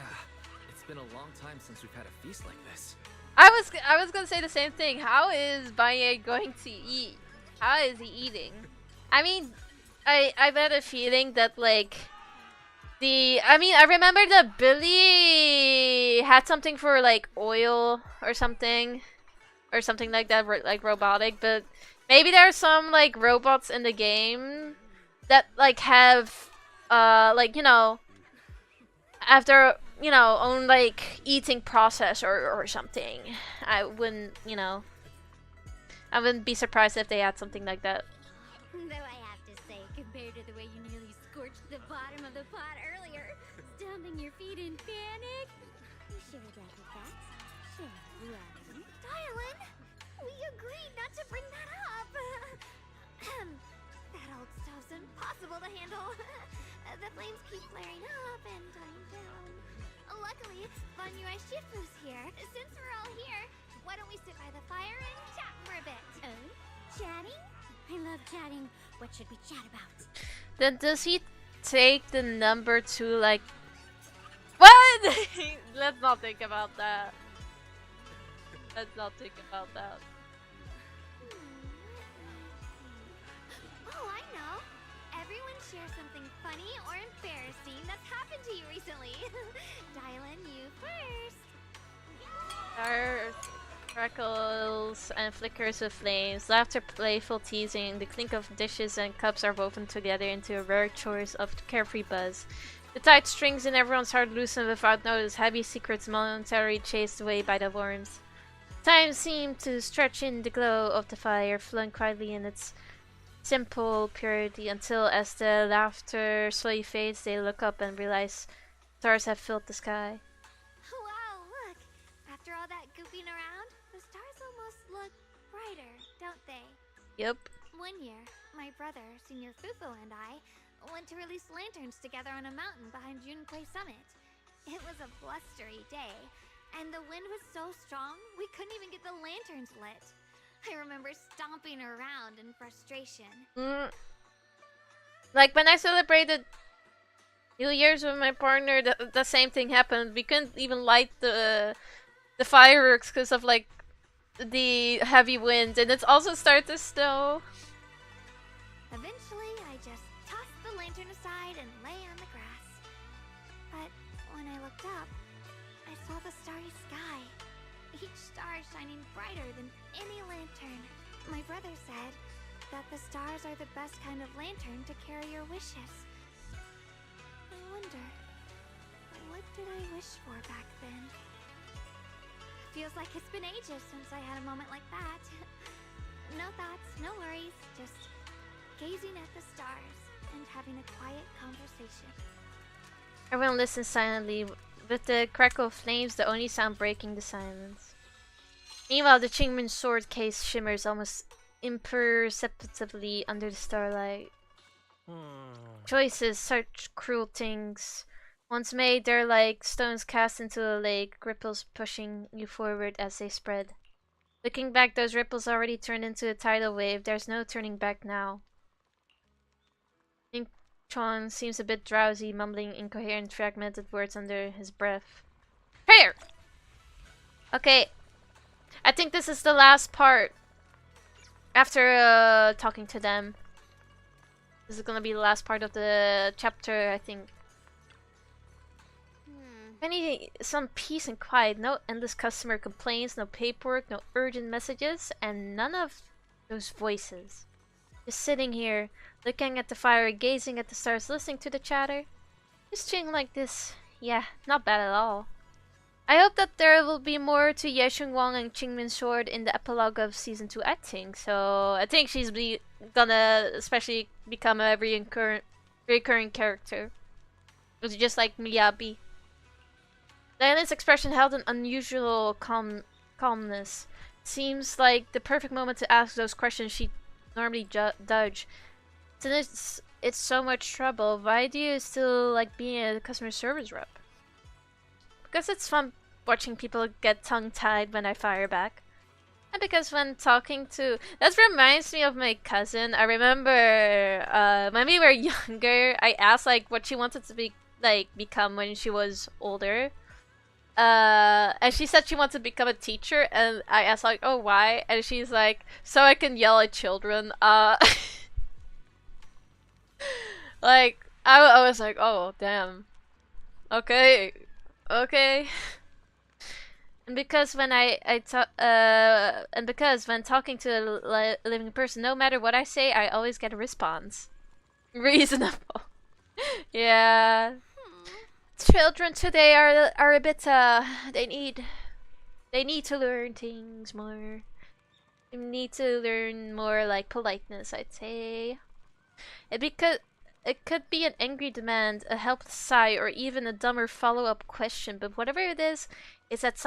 it's been a long time since we've had a feast like this. I was gonna say the same thing. How is Baye going to eat? How is he eating? I mean, I've had a feeling that like I remember that Billy had something for like oil or something like that, like robotic. But maybe there are some like robots in the game that like have like after own like eating process or something. I wouldn't be surprised if they had something like that. Though I have to say, compared to the way you nearly scorched the bottom of the pot earlier, stomping your feet in panic. You sure glad with that? Sure, Ryan. Dylan, we agreed not to bring that up. That old stove's impossible to handle. The flames keep flaring up and dying down. Luckily, Banyua Shifu's here. Since we're all here, why don't we sit by the fire and chat for a bit? Oh, chatting? I love chatting. What should we chat about? Then does he take the number 2 like... What? Let's not think about that. Let's not think about that. Oh, I know. Everyone share something funny or embarrassing that's happened to you recently. Dylan, you first. Fire crackles and flickers of flames, laughter, playful teasing, the clink of dishes and cups are woven together into a rare choice of carefree buzz. The tight strings in everyone's heart loosen without notice, heavy secrets momentarily chased away by the worms. Time seemed to stretch in the glow of the fire, flowing quietly in its simple purity until, as the laughter slowly fades, they look up and realize stars have filled the sky. Wow, look. After all that goofing around, the stars almost look brighter, don't they? Yep. One year, my brother, Senior Fufu, and I went to release lanterns together on a mountain behind Junquei Summit. It was a blustery day, and the wind was so strong we couldn't even get the lanterns lit. I remember stomping around in frustration. Like when I celebrated New Year's with my partner, the same thing happened. We couldn't even light the fireworks because of like the heavy wind, and it's also started to snow. Eventually, I just tossed the lantern aside and lay on the grass. But when I looked up, I saw the starry sky. Each star shining brighter than any lantern. My brother said that the stars are the best kind of lantern to carry your wishes. I wonder, what did I wish for back then? Feels like it's been ages since I had a moment like that. No thoughts, no worries, just gazing at the stars and having a quiet conversation. Everyone listens silently, with the crackle of flames the only sound breaking the silence. Meanwhile, the Qingmen sword case shimmers almost imperceptibly under the starlight. Choices, such cruel things. Once made, they're like stones cast into a lake, ripples pushing you forward as they spread. Looking back, those ripples already turned into a tidal wave. There's no turning back now. Ning Chuan seems a bit drowsy, mumbling incoherent, fragmented words under his breath. Here! Okay, I think this is the last part. After talking to them. This is gonna be the last part of the chapter, I think. I need some peace and quiet. No endless customer complaints, no paperwork, no urgent messages, and none of those voices. Just sitting here, looking at the fire, gazing at the stars, listening to the chatter. Just chilling like this. Yeah, not bad at all. I hope that there will be more to Ye Shunguang and Qingmin's sword in the epilogue of season 2, I think. So I think she's gonna especially become a recurring character. It's just like Miyabi. Diana's expression held an unusual calmness. It seems like the perfect moment to ask those questions she normally dodge. Since it's so much trouble, why do you still like being a customer service rep? Because it's fun watching people get tongue-tied when I fire back. And because when talking to... That reminds me of my cousin. I remember when we were younger, I asked like what she wanted to become when she was older. And she said she wanted to become a teacher, and I asked like, oh, why? And she's like, so I can yell at children. Like, I was like, oh, damn. Okay. Okay. And because when because when talking to a living person, no matter what I say, I always get a response. Reasonable. Yeah. Children today are a bit they need to learn things more. They need to learn more like politeness, I'd say. It could be an angry demand, a helpless sigh, or even a dumber follow-up question, but whatever it is, it's at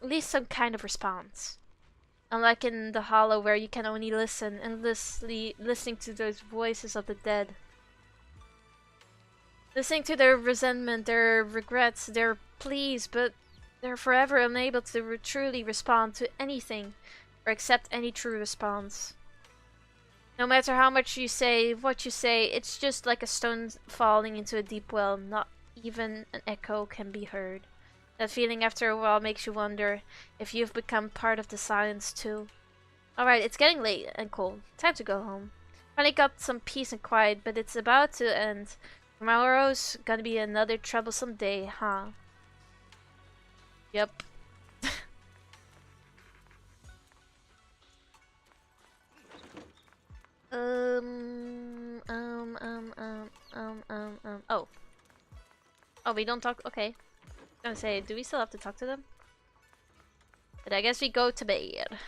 least some kind of response. Unlike in the Hollow, where you can only listen, endlessly listening to those voices of the dead. Listening to their resentment, their regrets, their pleas, but they're forever unable to truly respond to anything, or accept any true response. No matter how much you say, what you say, it's just like a stone falling into a deep well. Not even an echo can be heard. That feeling after a while makes you wonder if you've become part of the silence too. Alright, it's getting late and cold. Time to go home. Finally got some peace and quiet, but it's about to end. Tomorrow's gonna be another troublesome day, huh? Yep. Oh. Oh, we don't talk. Okay. I was gonna say, do we still have to talk to them? But I guess we go to bed.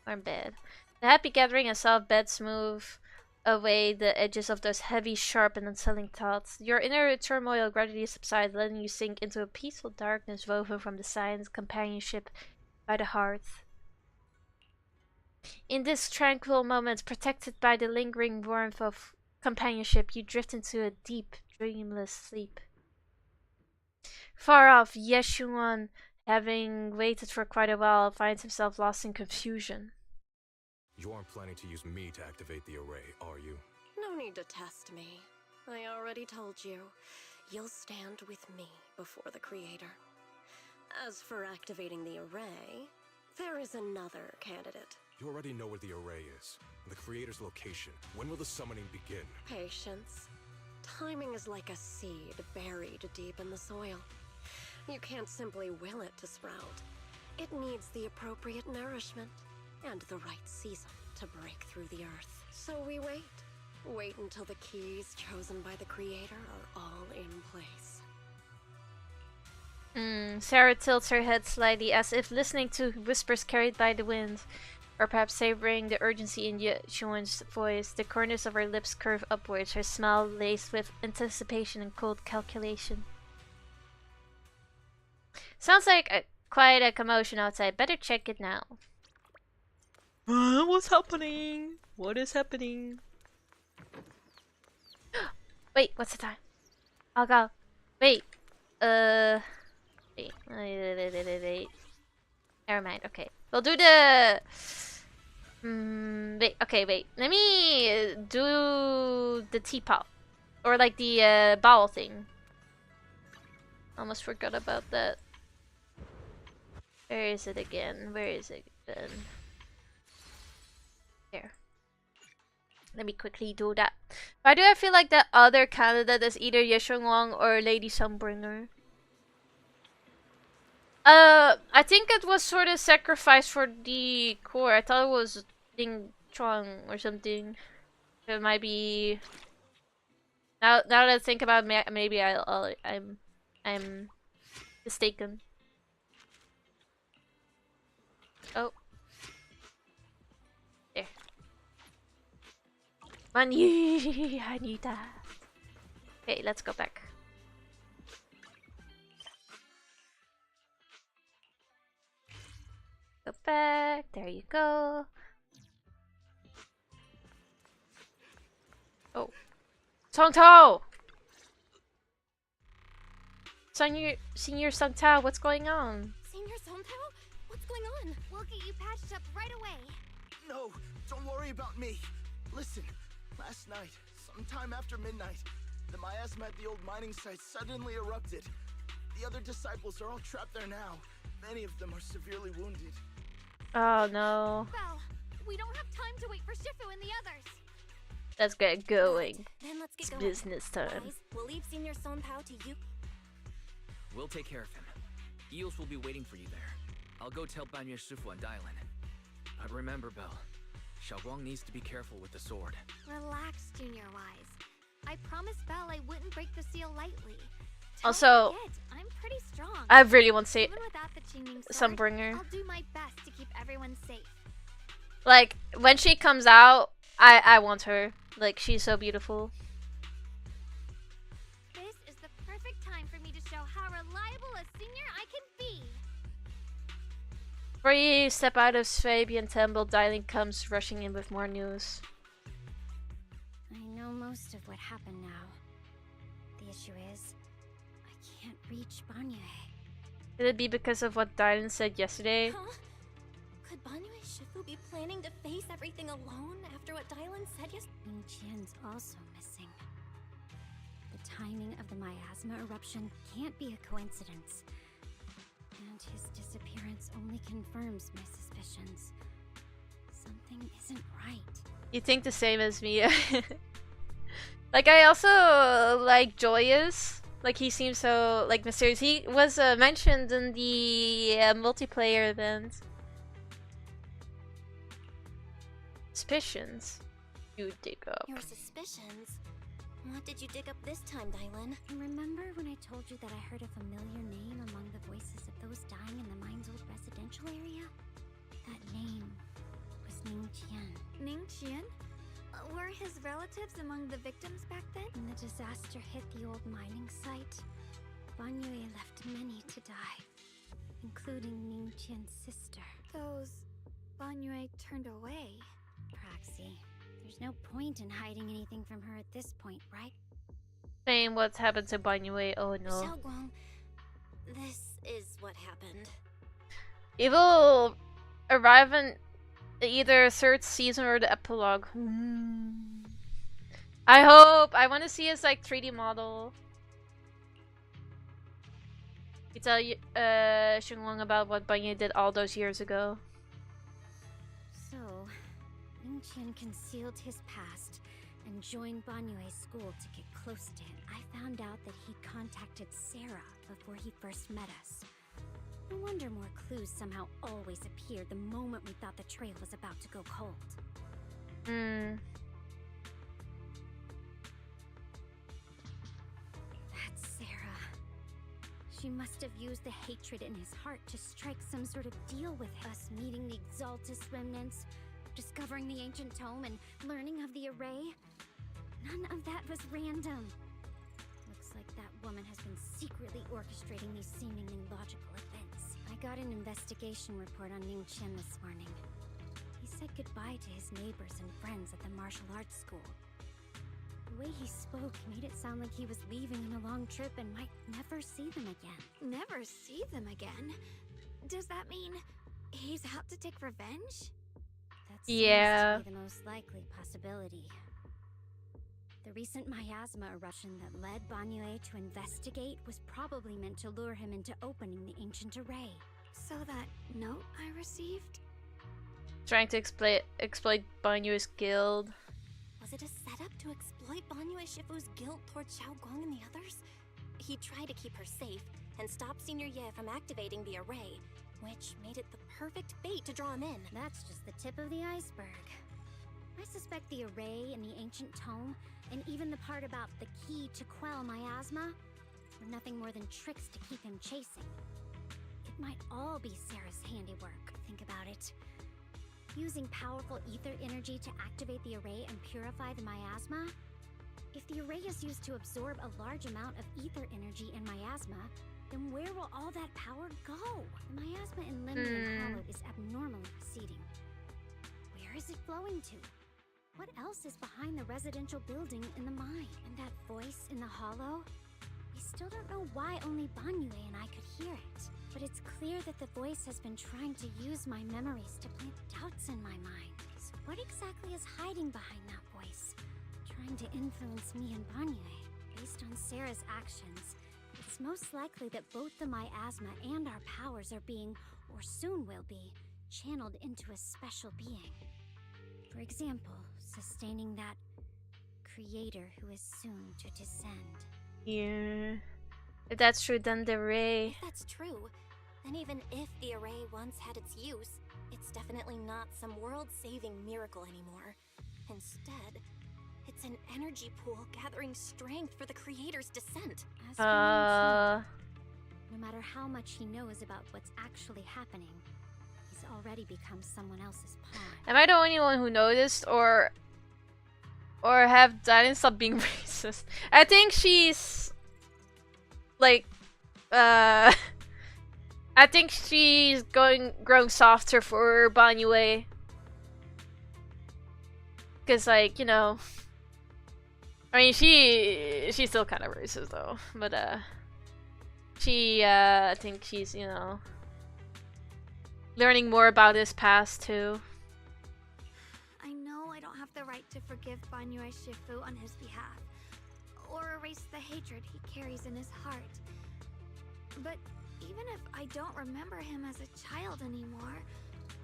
Or bed. The happy gathering and soft bed smooth away the edges of those heavy, sharp, and unsettling thoughts. Your inner turmoil gradually subsides, letting you sink into a peaceful darkness woven from the silent companionship by the hearth. In this tranquil moment, protected by the lingering warmth of companionship, you drift into a deep, dreamless sleep. Far off, Yeshuan, having waited for quite a while, finds himself lost in confusion. You aren't planning to use me to activate the array, are you? No need to test me. I already told you. You'll stand with me before the Creator. As for activating the array, there is another candidate. You already know where the array is. The Creator's location. When will the summoning begin? Patience. Timing is like a seed buried deep in the soil. You can't simply will it to sprout. It needs the appropriate nourishment and the right season to break through the earth. So we wait. Wait until the keys chosen by the Creator are all in place. Sarah tilts her head slightly as if listening to whispers carried by the wind. Or perhaps savoring the urgency in Yuan's voice, the corners of her lips curve upwards, her smile laced with anticipation and cold calculation. Sounds like quite a commotion outside. Better check it now. What's happening? What is happening? Wait, what's the time? I'll go. Wait. Wait. Never mind. Okay. We'll do the... wait. Okay, wait. Let me do the teapot. Or like the bowel thing. Almost forgot about that. Where is it again? Where is it then? There. Let me quickly do that. Why do I feel like the other candidate is either Ye Shunguang or Lady Sunbringer? I think it was sort of sacrificed for the core. I thought it was Ding Chuang or something. It might be. Now that I think about it, maybe I'm mistaken. Oh. There. Money! I need that. Okay, let's go back. Go back. There you go. Oh. Song Tao! Senior Song Tao, what's going on? Senior Song Tao? What's going on? We'll get you patched up right away. No, don't worry about me. Listen, last night, sometime after midnight, the miasma at the old mining site suddenly erupted. The other disciples are all trapped there now. Many of them are severely wounded. Oh no. Well, we don't have time to wait for Shifu and the others. Let's get going. Then let's get It's going. business time. Guys, we'll leave Senior Son Tao to you. We'll take care of him. Eels will be waiting for you there. I'll go tell Banyu Shifu and Dylan. But remember, Belle, Xiaoguang needs to be careful with the sword. Relax, Junior Wise. I promised Belle I wouldn't break the seal lightly. Also, I'm pretty strong. I really want to say Even without the Qingming sword, Sunbringer. I'll do my best to keep everyone safe. Like, when she comes out, I want her. Like, she's so beautiful. This is the perfect time for me to show how reliable a senior I can be. Before you step out of Swabian Temple, Dylan comes rushing in with more news. I know most of what happened now. The issue is, I can't reach Banyu. Could it be because of what Dylan said yesterday? Huh? Could Banyu Shifu be planning to face everything alone after what Dylan said yesterday? Ning Qian's also missing. The timing of the miasma eruption can't be a coincidence. And his disappearance only confirms my suspicions. Something isn't right. You think the same as me. Like, I also like Joyous. Like, he seems so, like, mysterious. He was mentioned in the multiplayer event. Suspicions. You dig up. Your suspicions? What did you dig up this time, Dylan? Remember when I told you that I heard a familiar name among the voices of those dying in the mine's old residential area? That name was Ning Qian. Ning Qian? Were his relatives among the victims back then? When the disaster hit the old mining site, Banyu left many to die, including Ning Qian's sister. Those Banyu turned away. Praxi, there's no point in hiding anything from her at this point, right? Saying what's happened to Banyu. Oh no. Xiaoguang, this is what happened. It will arrive in either third season or the epilogue. I hope. I want to see his like 3D model. You tell Shunguang about what Banyu did all those years ago. So, Ning Qian concealed his past and joined Banyue's school to get close to him. I found out that he contacted Sarah before he first met us. No wonder more clues somehow always appeared the moment we thought the trail was about to go cold. That's Sarah. She must have used the hatred in his heart to strike some sort of deal with us, meeting the Exaltus remnants, discovering the ancient tome, and learning of the array. None of that was random. Looks like that woman has been secretly orchestrating these seemingly logical events. I got an investigation report on Ning Qian this morning. He said goodbye to his neighbors and friends at the martial arts school. The way he spoke made it sound like he was leaving on a long trip and might never see them again. Never see them again? Does that mean he's out to take revenge? That seems to be the most likely possibility. The recent miasma eruption that led Banyue to investigate was probably meant to lure him into opening the ancient array. So that note I received? Trying to exploit Banyue's guild. Was it a setup to exploit Banyue Shifu's guilt towards Xiaoguang and the others? He tried to keep her safe and stop Senior Ye from activating the array, which made it the perfect bait to draw him in. That's just the tip of the iceberg. I suspect the array and the ancient tome, and even the part about the key to quell miasma, were nothing more than tricks to keep him chasing. It might all be Sarah's handiwork, think about it. Using powerful ether energy to activate the array and purify the miasma? If the array is used to absorb a large amount of ether energy and miasma, then where will all that power go? The miasma in Limnian Hollow is abnormally receding. Where is it flowing to? What else is behind the residential building in the mine? And that voice in the hollow? We still don't know why only Banyue and I could hear it. But it's clear that the voice has been trying to use my memories to plant doubts in my mind. So what exactly is hiding behind that voice? Trying to influence me and Banyue? Based on Sarah's actions, it's most likely that both the miasma and our powers are being, or soon will be, channeled into a special being. For example, sustaining that creator who is soon to descend. Yeah. If that's true, then the array. If that's true, then even if the array once had its use, it's definitely not some world-saving miracle anymore. Instead, it's an energy pool gathering strength for the creator's descent. As for Ning Qian, no matter how much he knows about what's actually happening, he's already become someone else's pawn. Am I the only one who noticed, or have Dylan stopped being racist? I think she's like, I think she's growing softer for Banyue. Cause like, you know, I mean she's still kind of racist though, but I think she's, you know, learning more about his past too. I know I don't have the right to forgive Banyue Shifu on his behalf, or erase the hatred he carries in his heart. But even if I don't remember him as a child anymore,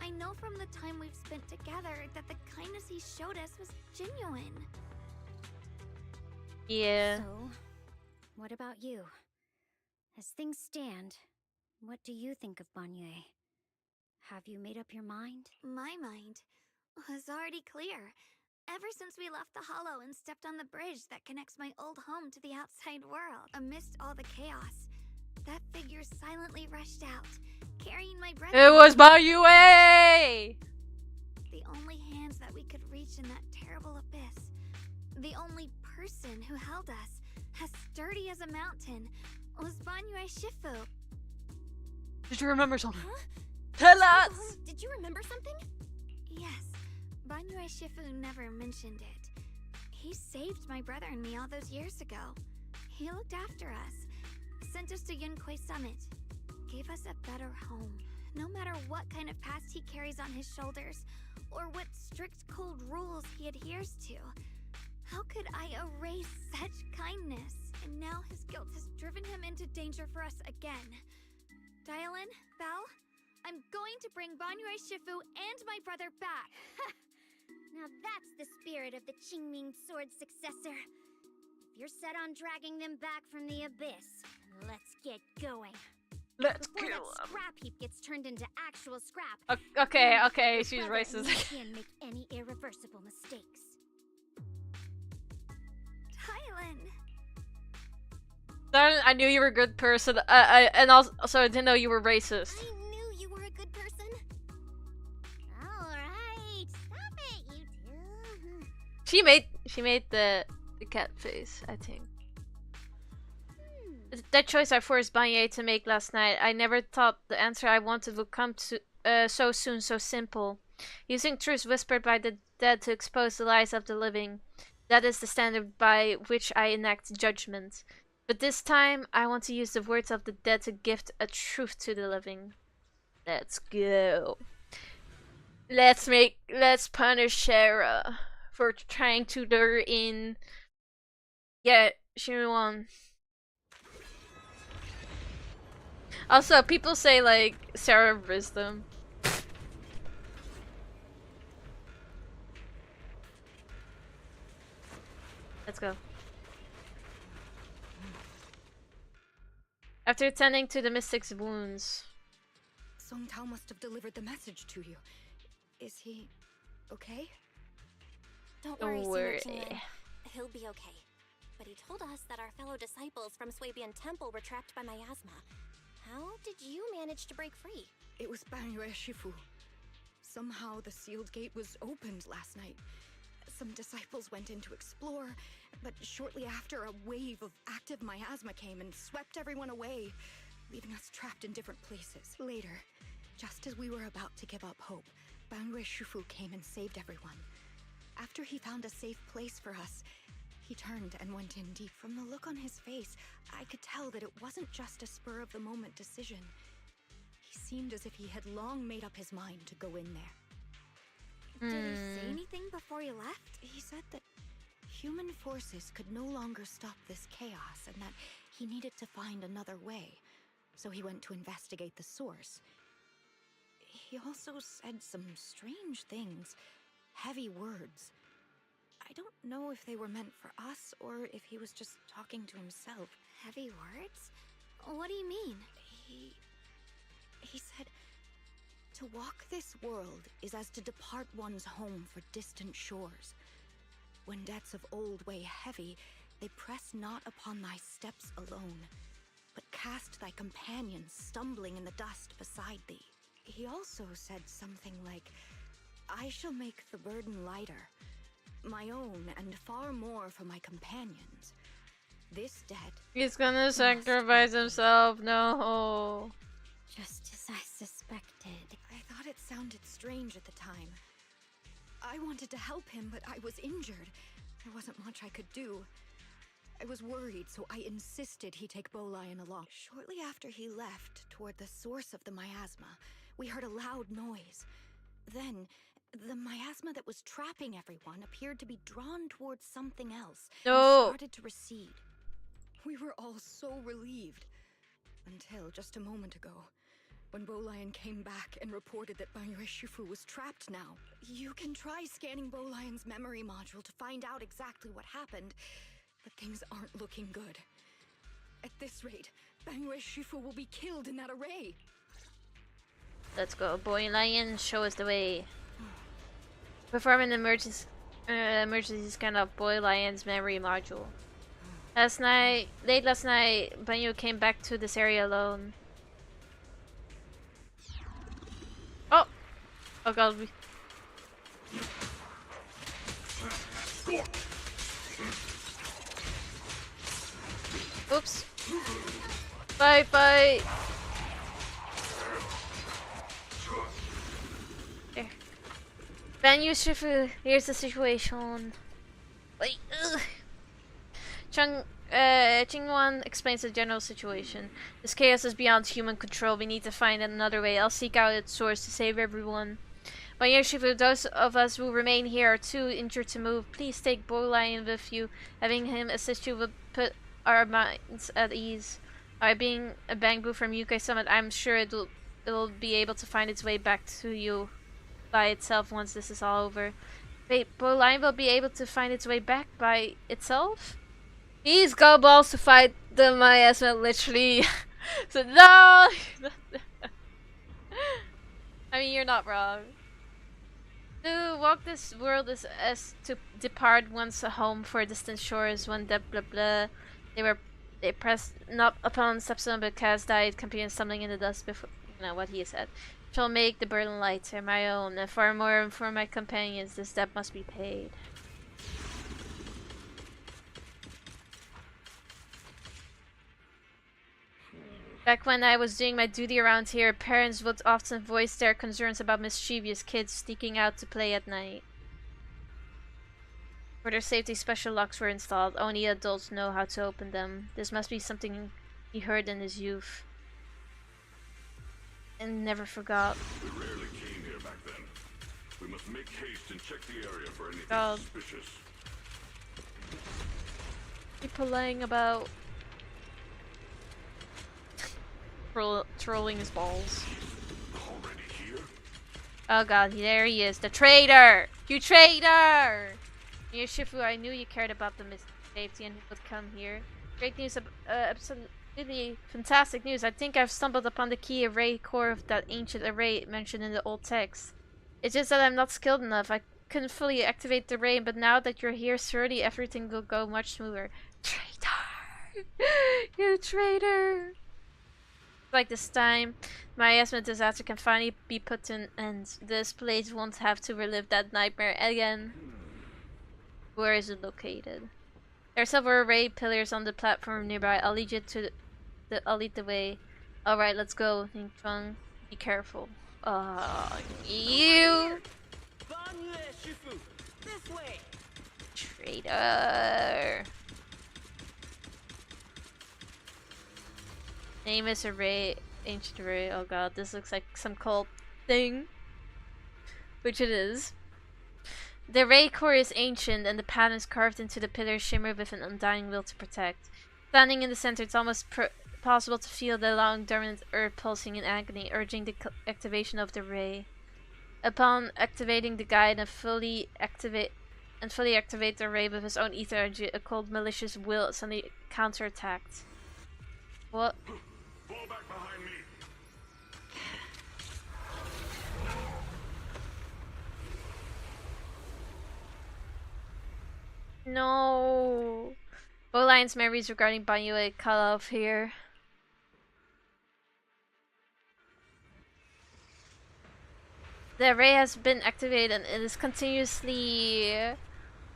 I know from the time we've spent together that the kindness he showed us was genuine. Yeah. So, what about you? As things stand, what do you think of Banyue? Have you made up your mind? My mind was already clear. Ever since we left the Hollow and stepped on the bridge that connects my old home to the outside world, amidst all the chaos, that figure silently rushed out, carrying my brother. It was Banyue! The only hands that we could reach in that terrible abyss. The only person who held us, as sturdy as a mountain, was Banyue Shifu. Did you remember something? Huh? Tell us! Did you remember something? Yes, Banyue Shifu never mentioned it. He saved my brother and me all those years ago. He looked after us, sent us to Yunquay Summit, gave us a better home. No matter what kind of past he carries on his shoulders, or what strict cold rules he adheres to, how could I erase such kindness? And now his guilt has driven him into danger for us again. Dialin, Belle, I'm going to bring Banyue Shifu and my brother back. Now that's the spirit of the Qingming Sword's successor. If you're set on dragging them back from the abyss, let's get going. Let's Before kill that him. scrap heap gets turned into actual scrap. Okay, she's Brother racist. Can't make any irreversible mistakes. Tylen! Darling, I knew you were a good person. And also I didn't know you were racist. I knew you were a good person. Alright, stop it, you two. She made the cat face, I think. That choice I forced Banye to make last night. I never thought the answer I wanted would come to so soon, so simple. Using truths whispered by the dead to expose the lies of the living. That is the standard by which I enact judgment. But this time, I want to use the words of the dead to gift a truth to the living. Let's go. Let's punish Sarah for trying to lure in. Yeah, Shunguang. Also, people say like Sarah wisdom. Let's go. After attending to the mystic's wounds. Song Tao must have delivered the message to you. Is he okay? Don't Don't worry, worry. Senior Qingwen. He'll be okay. But he told us that our fellow disciples from Swabian Temple were trapped by miasma. How did you manage to break free? It was Bangyue Shifu. Somehow the sealed gate was opened last night. Some disciples went in to explore, but shortly after, a wave of active miasma came and swept everyone away, leaving us trapped in different places. Later, just as we were about to give up hope, Bangyue Shifu came and saved everyone. After he found a safe place for us, he turned and went in deep. From the look on his face, I could tell that it wasn't just a spur-of-the-moment decision. He seemed as if he had long made up his mind to go in there. Did he say anything before he left? He said that human forces could no longer stop this chaos and that he needed to find another way. So he went to investigate the source. He also said some strange things, heavy words. I don't know if they were meant for us or if he was just talking to himself. Heavy words? What do you mean? He said, to walk this world is as to depart one's home for distant shores. When debts of old weigh heavy, they press not upon thy steps alone, but cast thy companions stumbling in the dust beside thee. He also said something like, I shall make the burden lighter, my own and far more for my companions. This debt... He's gonna sacrifice himself, no. Just as I suspected. I thought it sounded strange at the time. I wanted to help him, but I was injured. There wasn't much I could do. I was worried, so I insisted he take Bolian along. Shortly after he left, toward the source of the miasma, we heard a loud noise. Then, the miasma that was trapping everyone appeared to be drawn towards something else. No. And started to recede. We were all so relieved. Until just a moment ago, when Bolian came back and reported that Bangyue Shifu was trapped now. You can try scanning Bolian's memory module to find out exactly what happened, but things aren't looking good. At this rate, Bangyue Shifu will be killed in that array. Let's go, boy lion, show us the way. Perform an emergency scan of boy lion's memory module. Late last night, Banyu came back to this area alone. Oh! Oh god, Oops. Bye bye. There. Banyu Shifu, here's the situation. Wait. Qingwan explains the general situation. This chaos is beyond human control. We need to find another way. I'll seek out its source to save everyone. But Shifu, those of us who remain here are too injured to move. Please take Bolian with you. Having him assist you will put our minds at ease. By being a bamboo from UK Summit, I'm sure it'll be able to find its way back to you by itself once this is all over. Wait, Bolian will be able to find its way back by itself? He's got balls to fight the miasma, literally. So no! I mean, you're not wrong. To walk this world is as to depart one's home for distant shores when blah blah blah. They were They pressed not upon Stepstone, but cast died, companion stumbling in the dust before. You know what he said. Shall make the burden lighter, my own, and far more for my companions. This debt must be paid. Back when I was doing my duty around here, parents would often voice their concerns about mischievous kids sneaking out to play at night. For their safety, special locks were installed. Only adults know how to open them. This must be something he heard in his youth and never forgot. We rarely came here back then. We must make haste and check the area for anything suspicious. People lying about trolling his balls. Already here? Oh god, there he is. The traitor! You traitor! Near Shifu, I knew you cared about the safety and would come here. Great news, absolutely fantastic news. I think I've stumbled upon the key array core of that ancient array mentioned in the old text. It's just that I'm not skilled enough. I couldn't fully activate the array, but now that you're here, surely everything will go much smoother. Traitor! You traitor! Like this time, my estimate disaster can finally be put to an end. This place won't have to relive that nightmare again. Where is it located? There are several array pillars on the platform nearby. I'll lead you to I'll lead the way. Alright, let's go, Ning Chuang. Be careful. You This way. traitor. Name is array, ancient array. Oh god, this looks like some cult thing. Which it is. The array core is ancient and the patterns carved into the pillars shimmer with an undying will to protect. Standing in the center, it's almost possible to feel the long dormant earth pulsing in agony, urging the activation of the array. Upon activating the guide and fully activate the array with his own ether energy, a cold malicious will suddenly counterattacked. What? Fall back behind me. No. Bowline's memories regarding Banyue cut off here. The array has been activated and it is continuously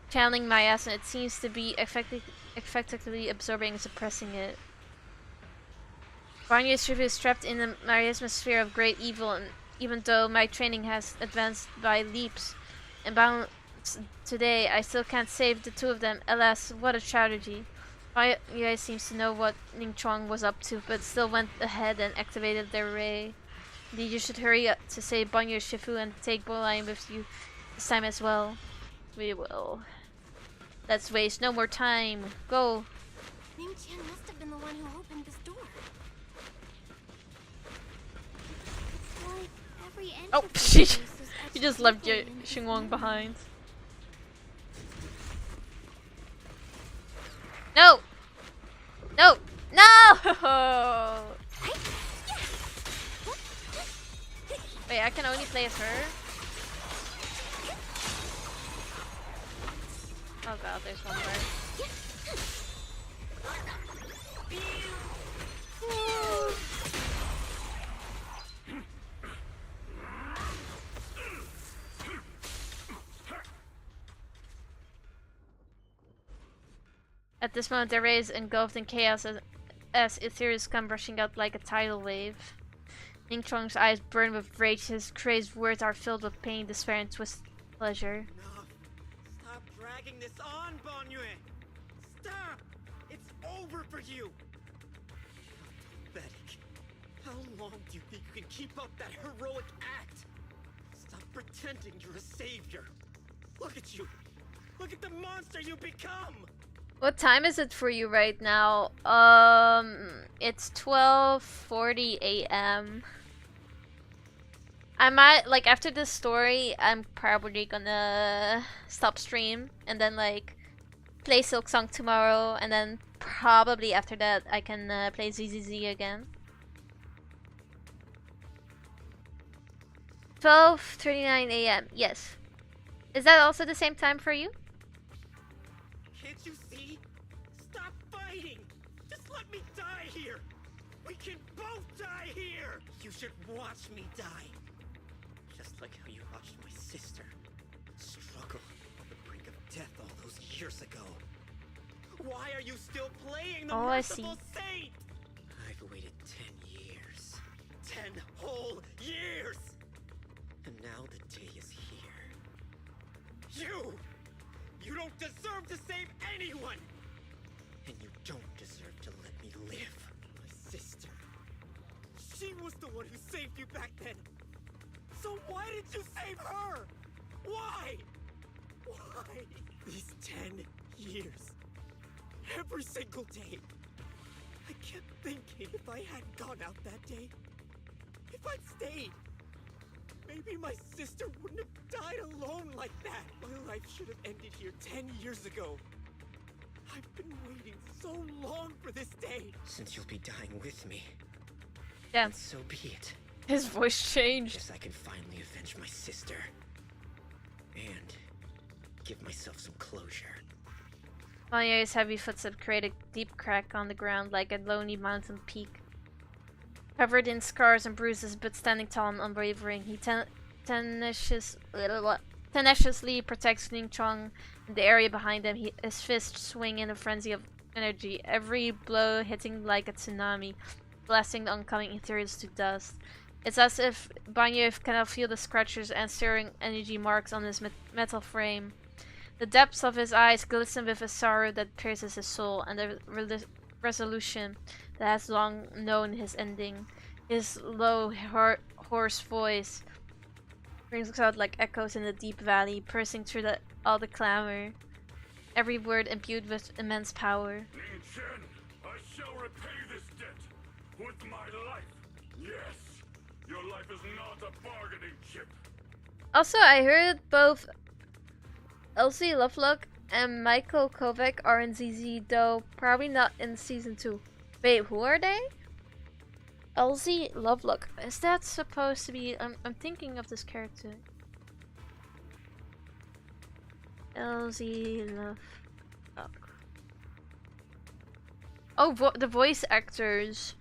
channeling miasma. It seems to be effectively absorbing and suppressing it. Banyue's ship is trapped in the miasma sphere of great evil, and even though my training has advanced by leaps and bounds today, I still can't save the two of them. Alas, what a tragedy. Banyue seems to know what Ning Chuang was up to, but still went ahead and activated the array. Indeed, you should hurry up to save Banyue Shifu and take Bowline with you this time as well. We will. Let's waste no more time. Go. Ning Qian must have been the one who opened this door. It's like every inch Oh, of the she place is you just left your Shunguang behind. No! No! No! Wait, I can only play as her? Oh god, there's one more. At this moment, the array is engulfed in chaos as ethereals come rushing out like a tidal wave. Ning Chuang's eyes burn with rage. His crazed words are filled with pain, despair, and twisted pleasure. Enough. Stop dragging this on, Banyue. Stop! It's over for you. Pathetic. How long do you think you can keep up that heroic act? Stop pretending you're a savior. Look at you. Look at the monster you become. What time is it for you right now? It's 12:40 a.m. I might, like, after this story, I'm probably gonna stop stream and then, like, play Silk Song tomorrow, and then probably after that I can play ZZZ again. 12:39 a.m. Yes. Is that also the same time for you? Can't you see? Stop fighting. Just let can both die here! You should watch me die. Just like how you watched my sister struggle on the brink of death all those years ago. Why are you still playing the merciful saint? I've waited 10 years. 10 whole years! And now the day is here. You don't deserve to save anyone! And you don't deserve to let me live. My sister. She was the one who saved you back then. So why did you save her? Why? Why? These 10 years. Every single day. I kept thinking if I hadn't gone out that day, if I'd stayed, maybe my sister wouldn't have died alone like that. My life should have ended here 10 years ago. I've been waiting so long for this day. Since you'll be dying with me. Yeah. So be it. His voice changed. Guess I can finally avenge my sister. And give myself some closure. Banyo's heavy footsteps create a deep crack on the ground like a lonely mountain peak. Covered in scars and bruises, but standing tall and unwavering, he tenaciously protects Ning Chong and the area behind him. His fists swing in a frenzy of energy, every blow hitting like a tsunami, blasting the oncoming ethereals to dust. It's as if Banyo cannot feel the scratches and searing energy marks on his metal frame. The depths of his eyes glisten with a sorrow that pierces his soul, and a resolution that has long known his ending. His low, hoarse voice rings out like echoes in the deep valley, piercing through all the clamor. Every word imbued with immense power. Ning Chen, I shall repay this debt with my life. Yes, your life is not a bargaining chip. Also, I heard both Elsie Lovelock and Michael Kovac are in ZZ, though probably not in season 2. Wait, who are they? Elsie Lovelock. Is that supposed to be... I'm thinking of this character. Elsie Lovelock. Oh, the voice actors.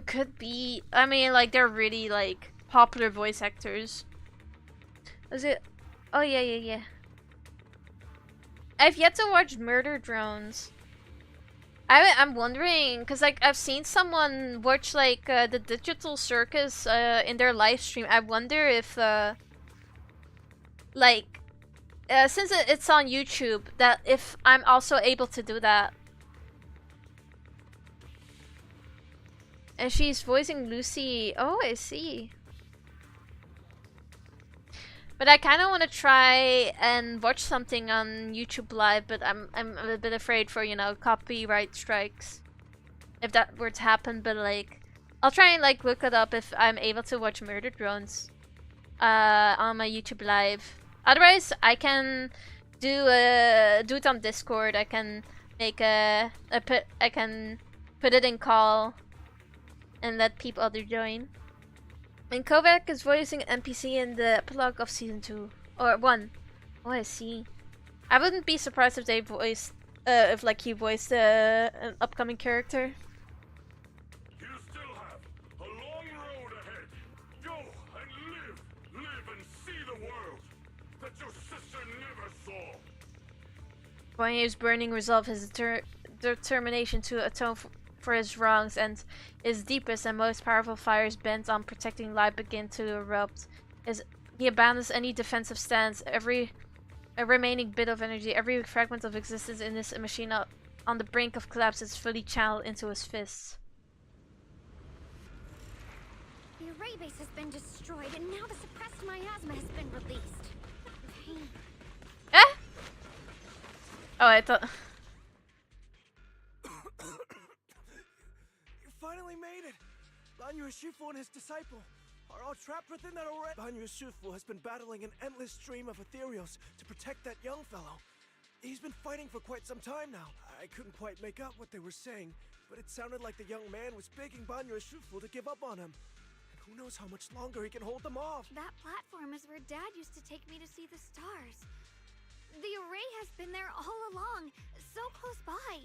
Could be. I mean, like, they're really, like, popular voice actors. Is it? Oh, yeah. I've yet to watch Murder Drones. I'm wondering, because, like, I've seen someone watch, like, the Digital Circus in their live stream. I wonder if, like, since it's on YouTube, that if I'm also able to do that. And she's voicing Lucy. Oh, I see. But I kind of want to try and watch something on YouTube Live, but I'm a bit afraid for, you know, copyright strikes. If that were to happen, but like, I'll try and like look it up if I'm able to watch Murder Drones on my YouTube Live. Otherwise, I can do it on Discord. I can make I can put it in call and let people other join. And Kovac is voicing NPC in the epilogue of season 2 or 1. Oh, I see. I wouldn't be surprised if they voiced, if like he voiced an upcoming character. You still have a long road ahead. Go and live and see the world that your sister never saw. Banyo's burning resolve, his determination to atone for his wrongs, and his deepest and most powerful fires bent on protecting life begin to erupt. He abandons any defensive stance, every remaining bit of energy, every fragment of existence in this machine on the brink of collapse is fully channeled into his fists. The array base has been destroyed, and now the suppressed miasma has been released. Pain. Eh? Oh, I thought... Finally made it! Banyu Shifu and his disciple are all trapped within that array. Banyu Shifu has been battling an endless stream of ethereals to protect that young fellow. He's been fighting for quite some time now. I couldn't quite make out what they were saying, but it sounded like the young man was begging Banyu Shifu to give up on him. And who knows how much longer he can hold them off. That platform is where Dad used to take me to see the stars. The array has been there all along, so close by.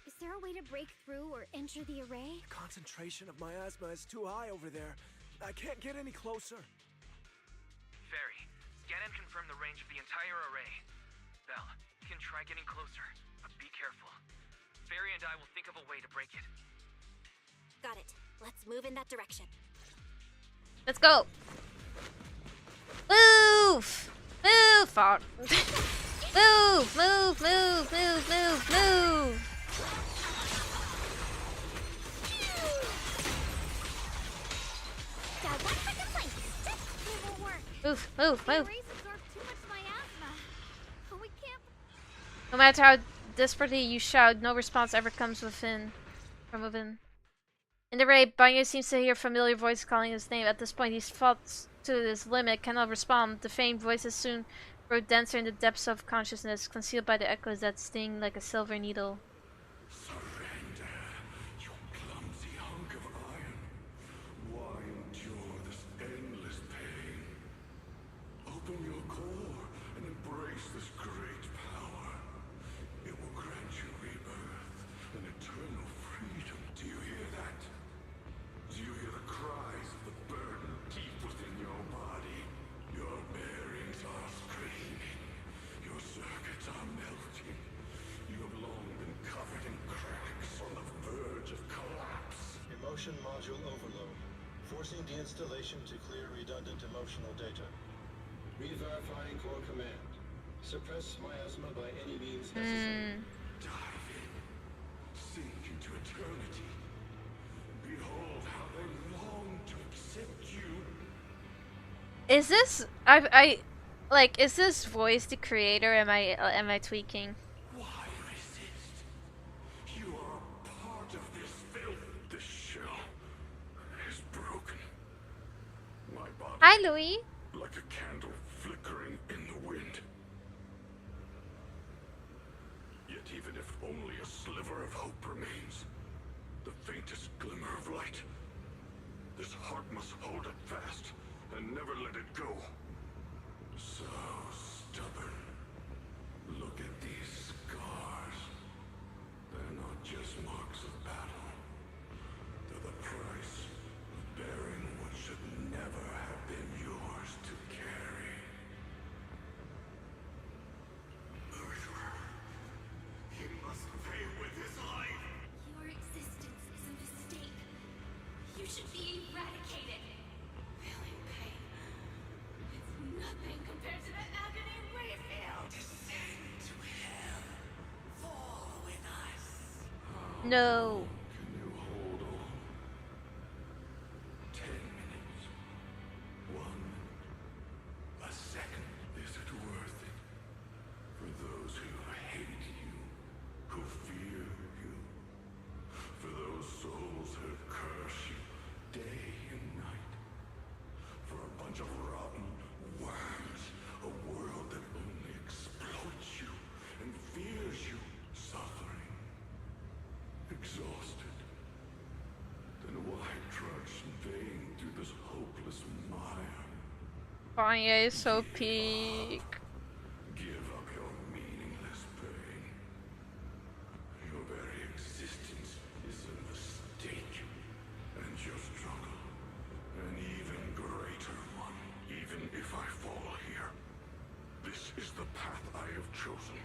Is there a way to break through or enter the array? The concentration of miasma is too high over there. I can't get any closer. Fairy, scan and confirm the range of the entire array. Belle, you can try getting closer, but be careful. Fairy and I will think of a way to break it. Got it. Let's move in that direction. Let's go. Move! Move! Fuck. Move! Move! Move! Move! Move! Move! Move! Move! Move! No matter how desperately you shout, no response ever comes from within. In the raid, Banyo seems to hear a familiar voice calling his name. At this point, he's fought to his limit, cannot respond. The faint voices soon grow denser in the depths of consciousness, concealed by the echoes that sting like a silver needle. Surrender, you clumsy hunk of iron. Why endure this endless pain? Open your core and embrace this great power. It will grant you rebirth and eternal freedom. Do you hear that? Do you hear the cries of the burden deep within your body? Your bearings are screaming. Your circuits are melting. You have long been covered in cracks on the verge of collapse. Emotion module overload. Forcing deinstallation to clear redundant emotional data. Re-verifying core command. Suppress miasma by any means necessary. Dive in. Sink into eternity. Behold how they long to accept you. Is this like is this voice the creator? Am I tweaking? Why resist? You are a part of this filth. This shell is broken. My body. Hi, Louis. Like a candle flickering in the wind. Yet even if only a sliver of hope remains, the faintest glimmer of light, this heart must hold it fast and never let it go. So stubborn. Look at these scars. They're not just marks of battle. They're the price of bearing what should never have been yours to carry. Murderer. He must pay with his life. Your existence is a mistake. You should be eradicated. Feeling pain. It's nothing compared to the agony we feel. Descend to hell. Fall with us. No. Can you hold on? 10 minutes. 1. A second. Is it worth it? For those who hate you, who fear you, for those souls who curse you day and night, for a bunch of rotten worms, a world that only exploits you and fears you, suffering, exhausted. Then why trudge in vain through this hopeless mire? Banyo is so peak. Give up your meaningless pain. Your very existence is a mistake, and your struggle, an even greater one. Even if I fall here, this is the path I have chosen.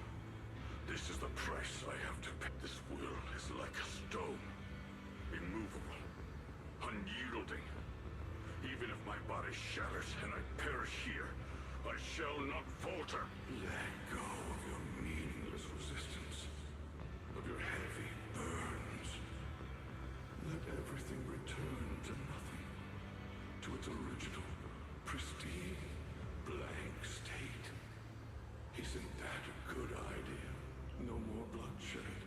This is the price I have to pay. This will is like a stone, immovable, unyielding. Even if my body shatters and I perish here, I shall not falter. Let go of your meaningless resistance, of your heavy burdens. Let everything return to nothing, to its original, pristine, blank state. Isn't that a good idea? No more bloodshed,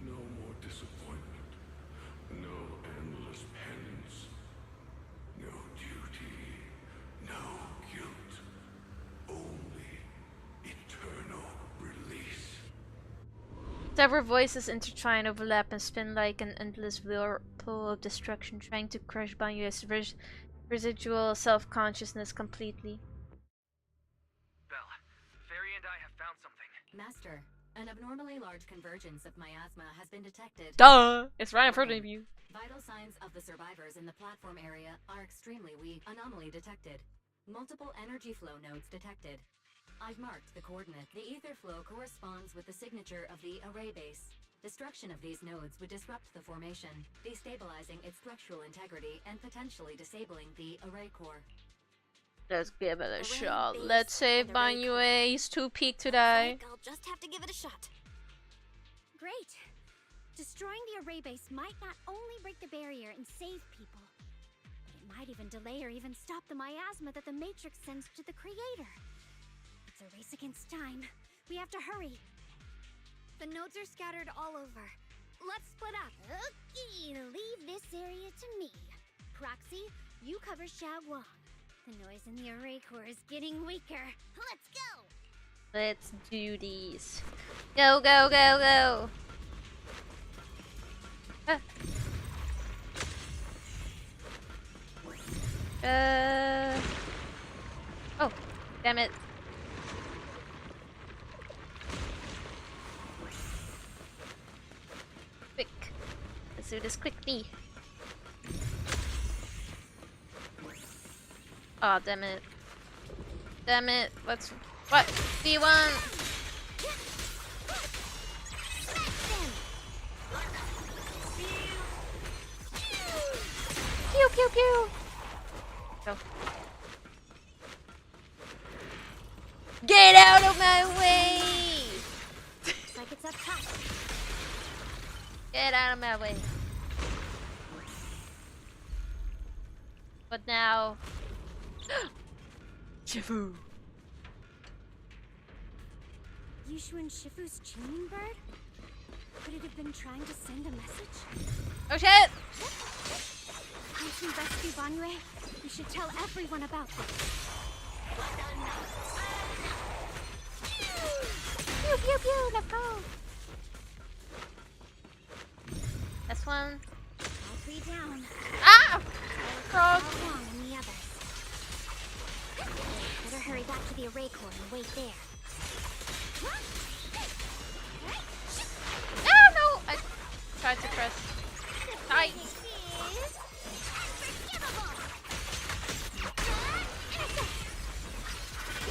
no more disappointment, no endless penance. No duty, no guilt, only eternal release. Several voices intertwine, overlap, and spin like an endless whirlpool of destruction, trying to crush Banyo's residual self-consciousness completely. Belle, Fairy Master, an abnormally large convergence of miasma has been detected. Duh! It's right in front of you. Vital signs of the survivors in the platform area are extremely weak. Anomaly detected. Multiple energy flow nodes detected. I've marked the coordinate. The ether flow corresponds with the signature of the array base. Destruction of these nodes would disrupt the formation, destabilizing its structural integrity and potentially disabling the array core. Let's give it a shot. Let's save Banyue. He's too peak to die. I'll just have to give it a shot. Great. Destroying the array base might not only break the barrier and save people, but it might even delay or even stop the miasma that the Matrix sends to the Creator. It's a race against time. We have to hurry. The nodes are scattered all over. Let's split up. Okay, leave this area to me. Proxy, you cover Shunguang. The noise in the array core is getting weaker. Let's go! Let's do these. Go, go, go, go! Oh, damn it. Quick. Let's do this quickly. Oh, damn it. Damn it. What do you want? Pew, pew, pew. Go. Get out of my way! Looks like it's up top. Get out of my way. But now... Shifu! Yushu and Shifu's tuning bird? Could it have been trying to send a message? Oh shit! I can rescue Banyue. We should tell everyone about this. Pew pew pew, let's go! This one. All three down. Ah! Frog! And the others. Better hurry back to the array core and wait there. Ah, no! I tried to press. Die!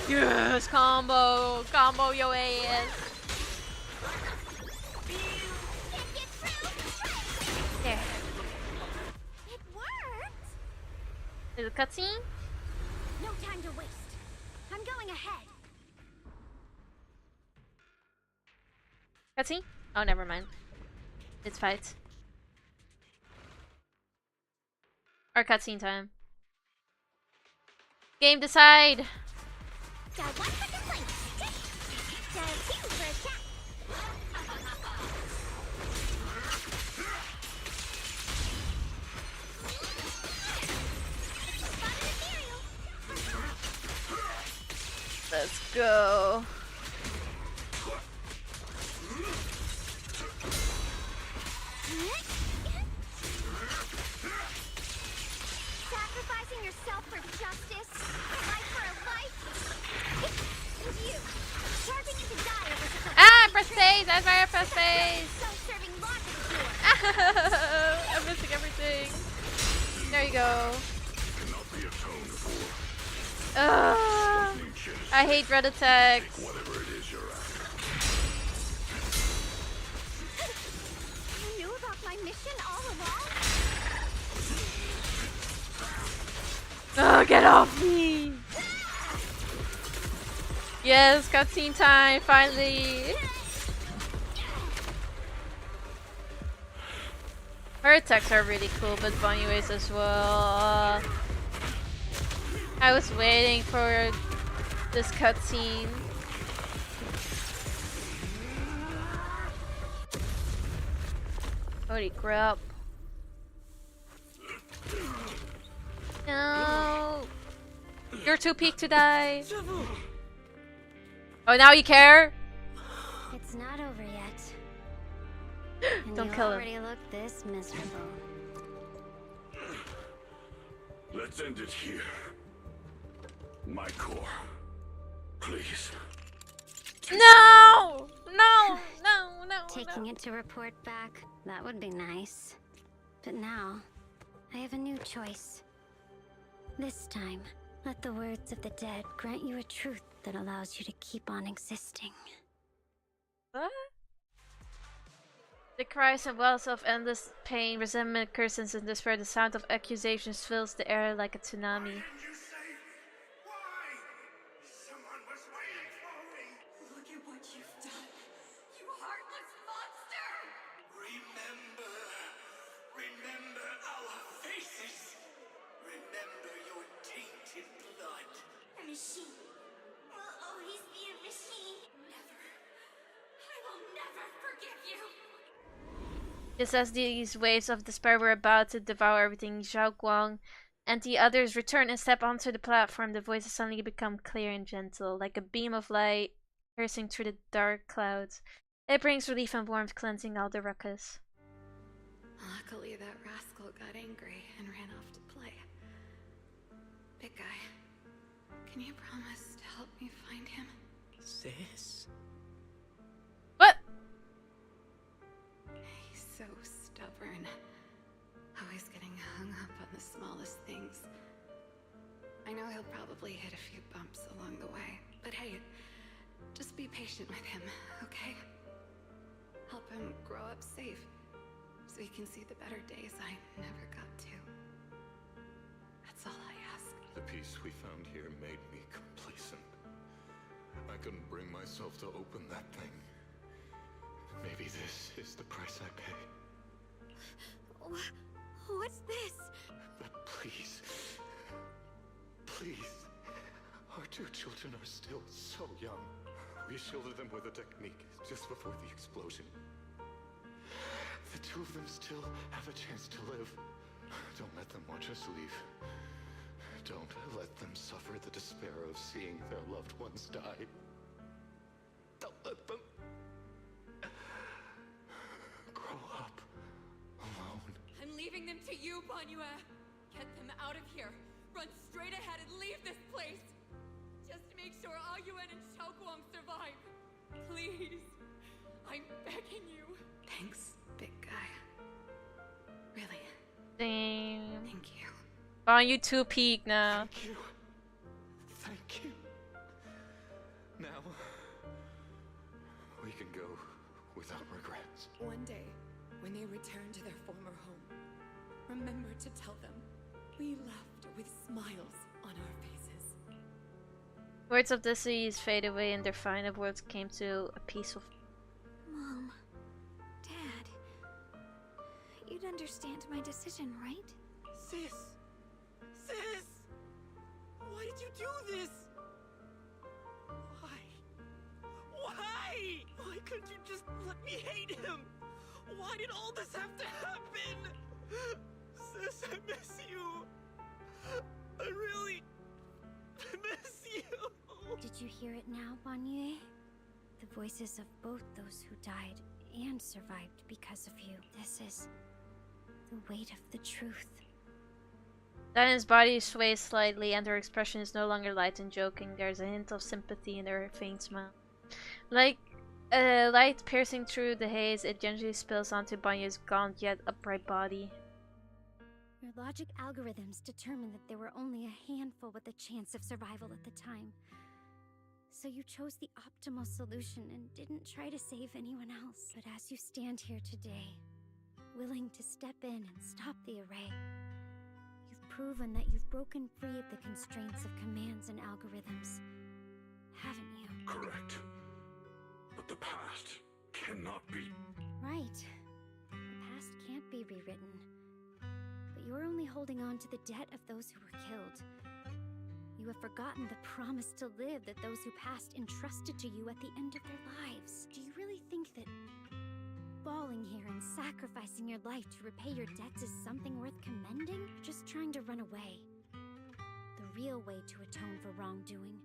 Yes, combo! Combo your ass! There. It worked! Is it a cutscene? No time to waste. I'm going ahead. Cutscene? Oh, never mind. It's fights. Or cutscene time. Game decide! Dial 1 for complaints. Dial 2 for attack. Let's go. Sacrificing yourself for justice, life for a life. And you, charging into dire versus Ah, press space! That's why I press space! self-serving logic here. I'm missing everything. There you go. I hate red attacks. Whatever it is you're after. You knew about my mission all along? Oh, get off me! Yes, cutscene time, finally! Her attacks are really cool, but Banyue's as well. I was waiting for this cutscene. Holy crap. No! You're too peak to die! Oh, now you care? It's not over yet. And Don't you kill him. already look this miserable. Let's end it here. My core. Please. No! No! No! No! Taking it to report back, that would be nice. But now, I have a new choice. This time, let the words of the dead grant you a truth that allows you to keep on existing. What? The cries and wails of endless pain, resentment, curses, and despair. The sound of accusations fills the air like a tsunami. Look at what you've done, you heartless monster! Remember our faces. Remember your tainted blood. A machine will always be a machine. Never. I will never forgive you. Just as these waves of despair were about to devour everything, Shunguang and the others return and step onto the platform. The voices suddenly become clear and gentle, like a beam of light piercing through the dark clouds. It brings relief and warmth, cleansing all the ruckus. Luckily, that rascal got angry and ran off to play. Big guy, can you promise to help me find him? Sis? What? He's so stubborn. Always getting hung up on the smallest things. I know he'll probably hit a few bumps along the way, but hey, just be patient with him, okay? Help him grow up safe, so he can see the better days I never got to. That's all I ask. The peace we found here made me complacent. I couldn't bring myself to open that thing. Maybe this is the price I pay. What's this? But please, please, our two children are still so young. We shielded them with a technique just before the explosion. The two of them still have a chance to live. Don't let them watch us leave. Don't let them suffer the despair of seeing their loved ones die. Don't let them grow up alone. I'm leaving them to you, Banyue. Get them out of here. Run straight ahead and leave this place. Just to make sure Ayuan and Xiaoguang survive. Please. I'm begging you. Thanks, big guy. Really. Damn. Thank you. On you 2 peak now. Thank you. Thank you. Now, we can go without regrets. One day, when they return to their former home, remember to tell them we left with smiles on our faces. Words of the seas fade away and their final words came to a peaceful. Mom, Dad, you'd understand my decision, right? Sis! Sis! Why did you do this? Why? Why? Why couldn't you just let me hate him? Why did all this have to happen? Sis, I miss you. I really miss you. Did you hear it now, Banyue? The voices of both those who died and survived because of you. This is the weight of the truth. Diana's body sways slightly and her expression is no longer light and joking. There's a hint of sympathy in her faint smile. Like a light piercing through the haze, it gently spills onto Banyue's gaunt yet upright body. Your logic algorithms determined that there were only a handful with a chance of survival at the time. So you chose the optimal solution and didn't try to save anyone else. But as you stand here today, willing to step in and stop the array, you've proven that you've broken free of the constraints of commands and algorithms, haven't you? Correct. But the past cannot be. Right. The past can't be rewritten. But you're only holding on to the debt of those who were killed. You have forgotten the promise to live that those who passed entrusted to you at the end of their lives. Do you really think that falling here and sacrificing your life to repay your debts is something worth commending? You're just trying to run away. The real way to atone for wrongdoing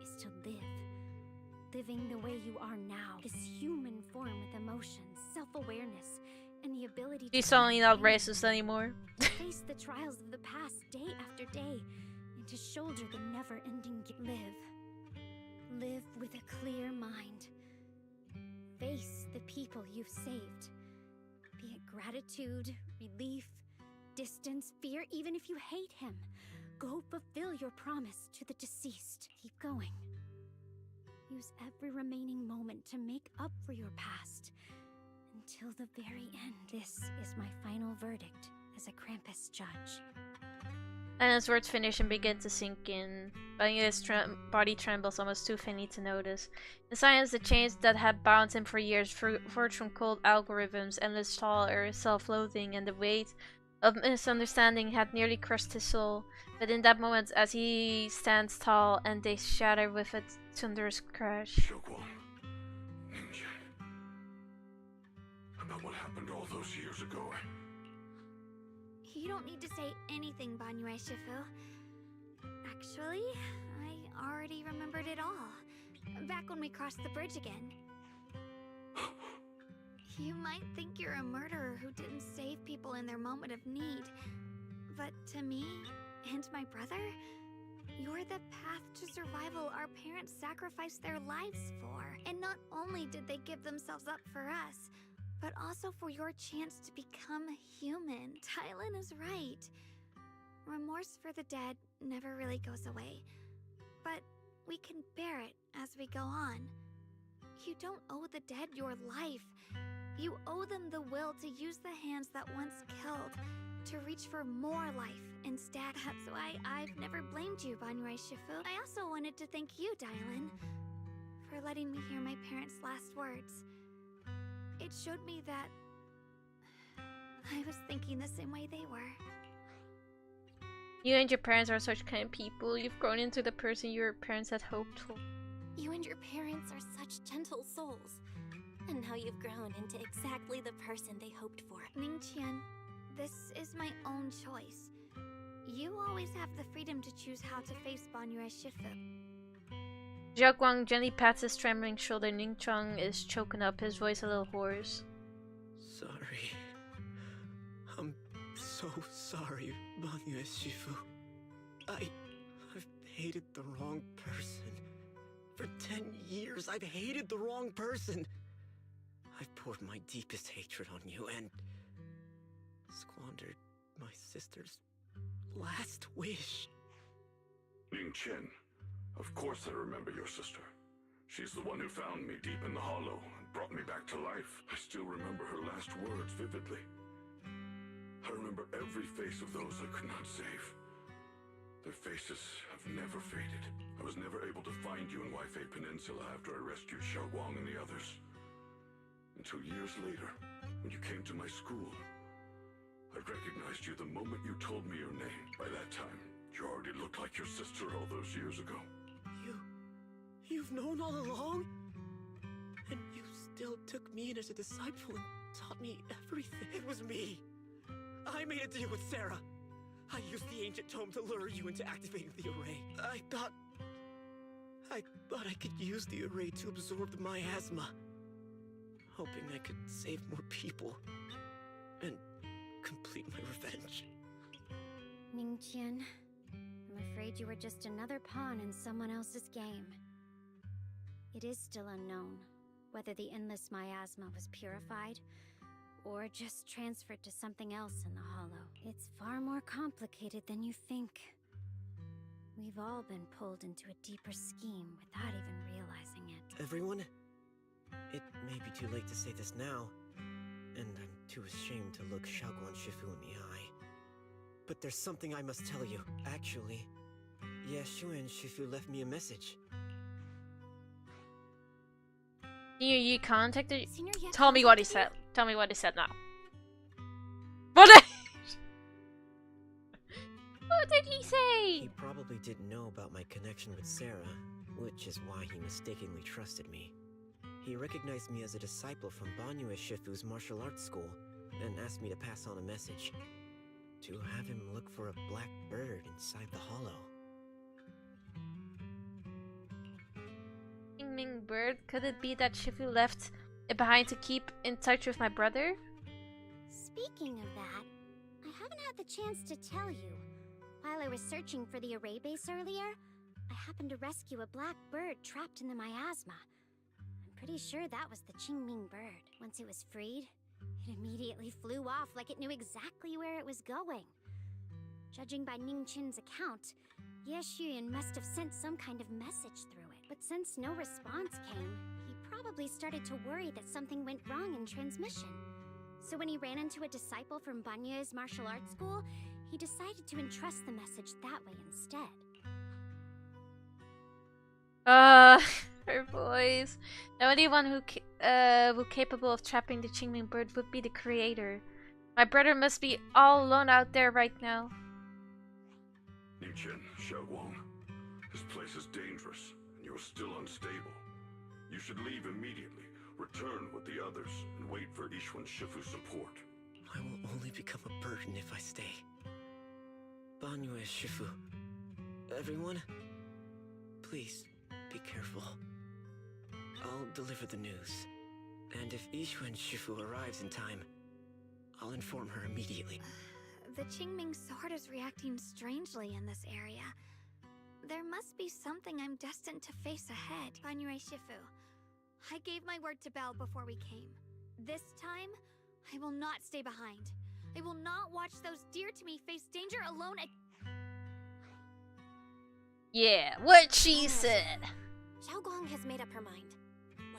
is to live. Living the way you are now. This human form with emotions, self-awareness, and the ability to... She's suddenly not racist anymore. face the trials of the past day after day, and to shoulder the never-ending live. Live with a clear mind. Face the people you've saved. Be it gratitude, relief, distance, fear, even if you hate him. Go fulfill your promise to the deceased. Keep going. Use every remaining moment to make up for your past. Until the very end. This is my final verdict as a Krampus judge. And his words finish and begin to sink in. Banyo's body trembles, almost too faint to notice. In silence, the chains that had bound him for years, forged from cold algorithms, endless toil, self-loathing, and the weight of misunderstanding had nearly crushed his soul. But in that moment, as he stands tall, and they shatter with a thunderous crash. Shunguang, Ninja. About what happened all those years ago. You don't need to say anything, Banyue Shifu. Actually, I already remembered it all. Back when we crossed the bridge again. You might think you're a murderer who didn't save people in their moment of need. But to me, and my brother, you're the path to survival our parents sacrificed their lives for. And not only did they give themselves up for us, but also for your chance to become human. Tylen is right. Remorse for the dead never really goes away. But we can bear it as we go on. You don't owe the dead your life. You owe them the will to use the hands that once killed, to reach for more life instead. That's why I've never blamed you, Banyue Shifu. I also wanted to thank you, Dylan, for letting me hear my parents' last words. It showed me that I was thinking the same way they were. You and your parents are such kind people. You've grown into the person your parents had hoped for. You and your parents are such gentle souls. And now you've grown into exactly the person they hoped for. Ningqian, this is my own choice. You always have the freedom to choose how to face Banyue Shifu. Jiaguang gently pats his trembling shoulder. Ningchang is choking up, his voice a little hoarse. Sorry. I'm so sorry, Banyue Shifu. I've hated the wrong person. For 10 years, I've hated the wrong person. I've poured my deepest hatred on you and squandered my sister's last wish. Ningqian, of course I remember your sister. She's the one who found me deep in the hollow and brought me back to life. I still remember her last words vividly. I remember every face of those I could not save. Their faces have never faded. I was never able to find you in Waifei Peninsula after I rescued Shunguang and the others. Until years later, when you came to my school, I recognized you the moment you told me your name. By that time, you already looked like your sister all those years ago. You've known all along? And you still took me in as a disciple and taught me everything. It was me. I made a deal with Sarah. I used the ancient tome to lure you into activating the array. I thought I could use the array to absorb the miasma. Hoping I could save more people and complete my revenge. Ningqian, I'm afraid you were just another pawn in someone else's game. It is still unknown whether the endless miasma was purified or just transferred to something else in the hollow. It's far more complicated than you think. We've all been pulled into a deeper scheme without even realizing it. Everyone? It may be too late to say this now, and I'm too ashamed to look Xiaoguan Shifu in the eye. But there's something I must tell you. Actually, Yeshu and Shifu left me a message. You contacted? Senior Ye Tell me what he said. Tell me what he said now. What did he say? He probably didn't know about my connection with Sarah, which is why he mistakenly trusted me. He recognized me as a disciple from Banyue Shifu's martial arts school and asked me to pass on a message. To have him look for a black bird inside the hollow. Ming bird? Could it be that Shifu left it behind to keep in touch with my brother? Speaking of that, I haven't had the chance to tell you. While I was searching for the array base earlier, I happened to rescue a black bird trapped in the miasma. I'm pretty sure that was the Qingming bird. Once it was freed, it immediately flew off like it knew exactly where it was going. Judging by Ning Chin's account, Ye Xuyan must have sent some kind of message through it. But since no response came, he probably started to worry that something went wrong in transmission. So when he ran into a disciple from Banyue's martial arts school, he decided to entrust the message that way instead. Her voice. The only one who capable of trapping the Qingming bird would be the creator. My brother must be all alone out there right now. Nichen, Xiaoguang, this place is dangerous, and you're still unstable. You should leave immediately, return with the others, and wait for Yixuan Shifu's support. I will only become a burden if I stay. Banyue Shifu, everyone, please be careful. I'll deliver the news, and if Yixuan Shifu arrives in time, I'll inform her immediately. The Qingming sword is reacting strangely in this area. There must be something I'm destined to face ahead. Banyue Shifu, I gave my word to Belle before we came. This time, I will not stay behind. I will not watch those dear to me face danger alone at... Yeah, what she said. Xiaoguang has made up her mind.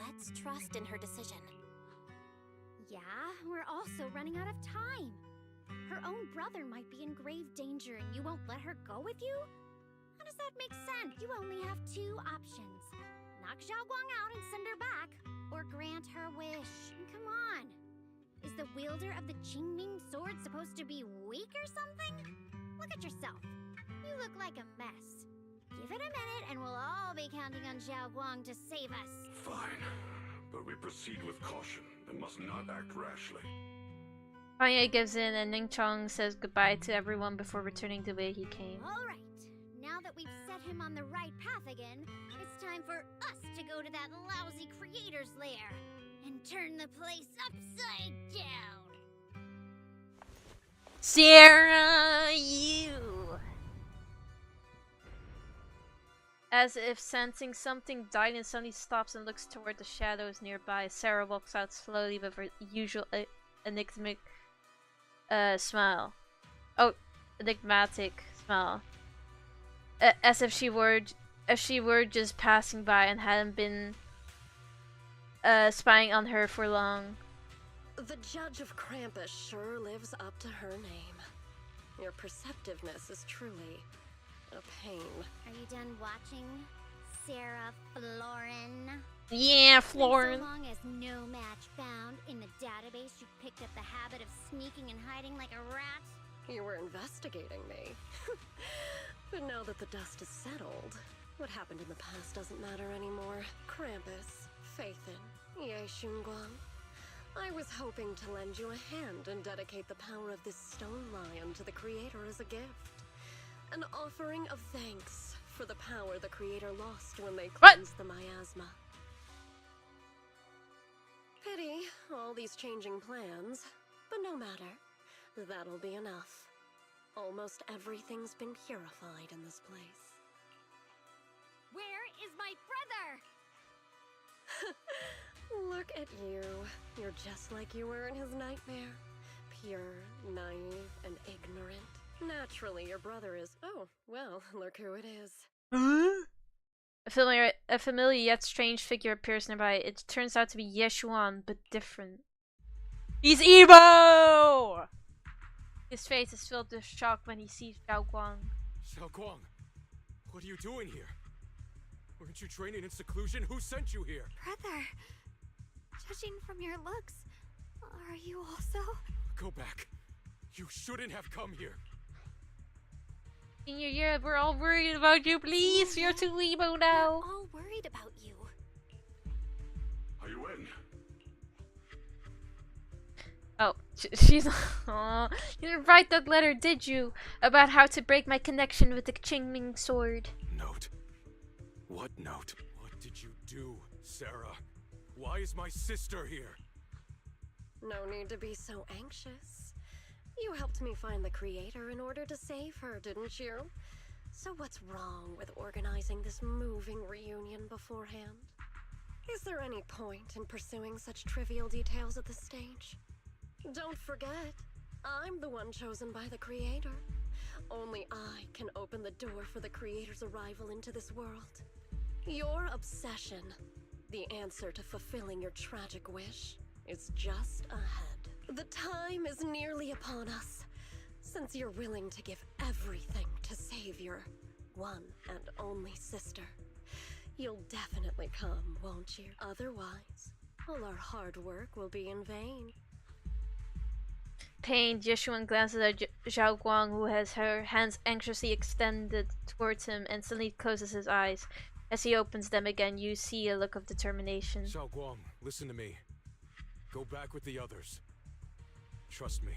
Let's trust in her decision. Yeah, we're also running out of time. Her own brother might be in grave danger and you won't let her go with you? How does that make sense? You only have two options. Knock Xiaoguang out and send her back, or grant her wish. Come on. Is the wielder of the Qingming sword supposed to be weak or something? Look at yourself. You look like a mess. Give it a minute and we'll all be counting on Xiaoguang to save us. Fine, but we proceed with caution and must not act rashly. Banyue gives in and Ning Chong says goodbye to everyone before returning the way he came. Alright, now that we've set him on the right path again, it's time for us to go to that lousy creator's lair and turn the place upside down. Sarah, you! As if sensing something, Dylan suddenly stops and looks toward the shadows nearby. Sarah walks out slowly with her usual enigmatic smile. Oh, enigmatic smile. As if she were just passing by and hadn't been spying on her for long. The Judge of Krampus sure lives up to her name. Your perceptiveness is truly a pain. Are you done watching, Sarah Florin? Yeah, Florin. So long as no match found in the database, you picked up the habit of sneaking and hiding like a rat? You were investigating me. But now that the dust is settled, what happened in the past doesn't matter anymore. Krampus, Faithin, Ye Shunguang. I was hoping to lend you a hand and dedicate the power of this stone lion to the Creator as a gift. An offering of thanks for the power the Creator lost when they cleansed the miasma. Pity, all these changing plans, but no matter. That'll be enough. Almost everything's been purified in this place. Where is my brother? Look at you. You're just like you were in his nightmare. Pure, naive, and ignorant. Naturally, your brother is... Oh, well, look who it is. A familiar yet strange figure appears nearby. It turns out to be Ye Xuan, but different. He's Ebo! His face is filled with shock when he sees Xiaoguang. Xiaoguang, what are you doing here? Weren't you training in seclusion? Who sent you here? Brother, judging from your looks, are you also? Go back. You shouldn't have come here. Senior year, we're all worried about you. Please, you're too emo now. We're all worried about you. Are you in? Oh, she's... Aww. You didn't write that letter, did you? About how to break my connection with the Qingming sword. Note? What note? What did you do, Sarah? Why is my sister here? No need to be so anxious. You helped me find the Creator in order to save her, didn't you? So what's wrong with organizing this moving reunion beforehand? Is there any point in pursuing such trivial details at this stage? Don't forget, I'm the one chosen by the Creator. Only I can open the door for the Creator's arrival into this world. Your obsession, the answer to fulfilling your tragic wish, is just ahead. The time is nearly upon us, since you're willing to give everything to save your one and only sister. You'll definitely come, won't you? Otherwise, all our hard work will be in vain. Pained, Yeshuan glances at Zhao Guang, who has her hands anxiously extended towards him, and suddenly closes his eyes. As he opens them again, you see a look of determination. Zhao Guang, listen to me. Go back with the others. Trust me.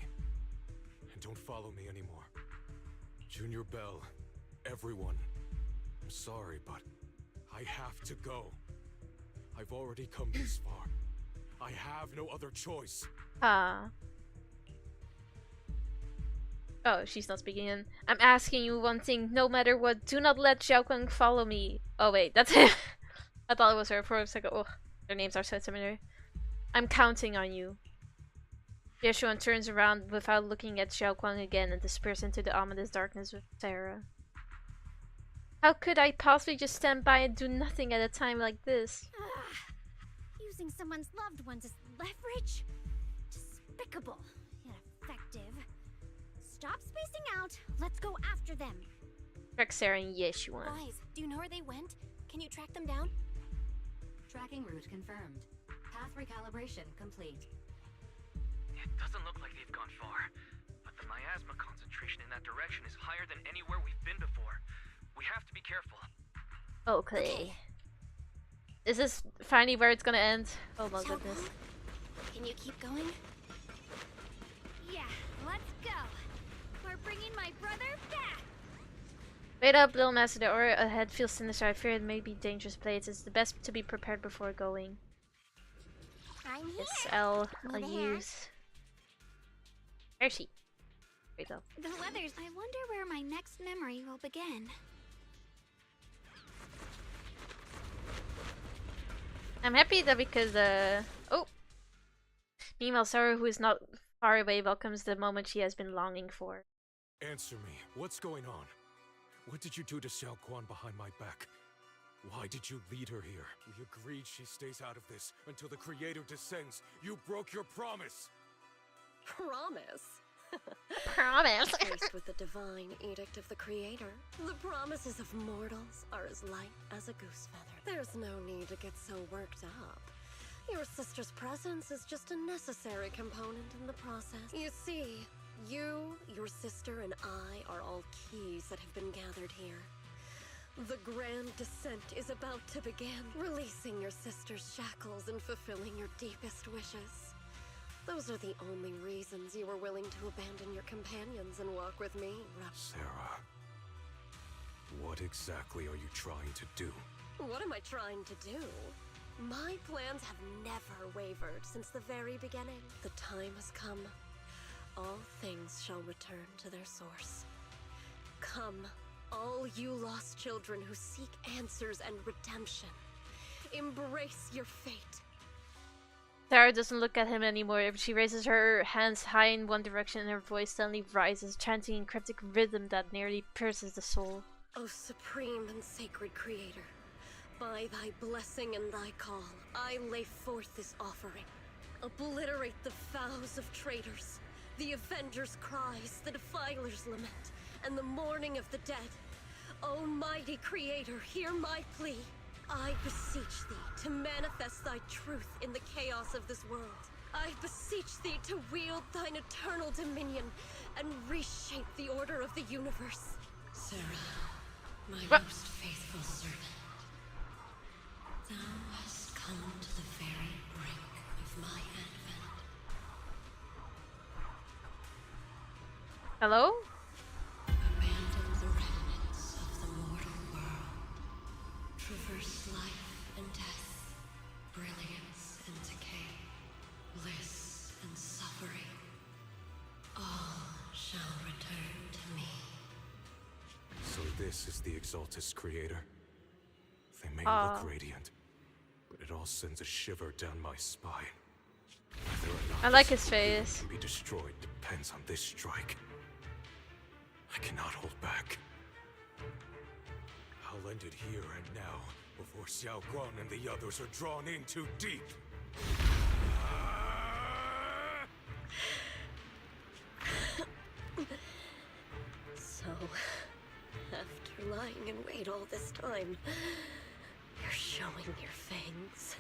And don't follow me anymore. Junior Bell, everyone. I'm sorry, but I have to go. I've already come this far. I have no other choice. Ah. Oh, she's not speaking in. I'm asking you one thing, no matter what, do not let Xiaoguang follow me. Oh wait, that's it. I thought it was her for a second. Oh, their names are so similar. I'm counting on you. Yeshuan turns around without looking at Xiaoguang again and disappears into the ominous darkness with Sarah. How could I possibly just stand by and do nothing at a time like this? Using someone's loved ones as leverage? Despicable, yet effective. Stop spacing out. Let's go after them. Track Sarah and Yeshuan. Wise, do you know where they went? Can you track them down? Tracking route confirmed. Path recalibration complete. It doesn't look like they've gone far, but the miasma concentration in that direction is higher than anywhere we've been before. We have to be careful. Okay. Is this finally where it's gonna end? Oh my goodness. Can you keep going? Yeah, let's go. We're bringing my brother back. Wait up, little master. The aura ahead feels sinister. I fear it may be dangerous place. It's the best to be prepared before going. I'm here. It's I'll Need a hand? use. Where's she? Wait up. The weather's. I wonder where my next memory will begin. I'm happy that because oh. Meanwhile, Sarah, who is not far away, welcomes the moment she has been longing for. Answer me. What's going on? What did you do to Xiao Guan behind my back? Why did you lead her here? We agreed she stays out of this until the Creator descends. You broke your promise. Promise? Promise. Faced with the divine edict of the Creator, the promises of mortals are as light as a goose feather. There's no need to get so worked up. Your sister's presence is just a necessary component in the process. You see, you, your sister, and I are all keys that have been gathered here. The grand descent is about to begin, releasing your sister's shackles and fulfilling your deepest wishes. Those are the only reasons you were willing to abandon your companions and walk with me, Sarah, what exactly are you trying to do? What am I trying to do? My plans have never wavered since the very beginning. The time has come. All things shall return to their source. Come, all you lost children who seek answers and redemption. Embrace your fate. Sarah doesn't look at him anymore. She raises her hands high in one direction and her voice suddenly rises, chanting in cryptic rhythm that nearly pierces the soul. O supreme and sacred Creator, by thy blessing and thy call, I lay forth this offering. Obliterate the vows of traitors, the avengers' cries, the defiler's lament, and the mourning of the dead. Almighty Creator, hear my plea. I beseech thee to manifest thy truth in the chaos of this world. I beseech thee to wield thine eternal dominion and reshape the order of the universe. Sarah, my most faithful servant, thou hast come to the very brink of my advent. Hello? Abandon the remnants of the mortal world. Traverse life and death, brilliance and decay, bliss and suffering. All shall return to me. So This is the Exaltus creator. They may look radiant, but it all sends a shiver down my spine. Whether or not I like this his face. can be destroyed depends on this strike. I cannot hold back. I'll end it here and now, before Xiao Guan and the others are drawn in too deep. So, after lying in wait all this time, you're showing your fangs.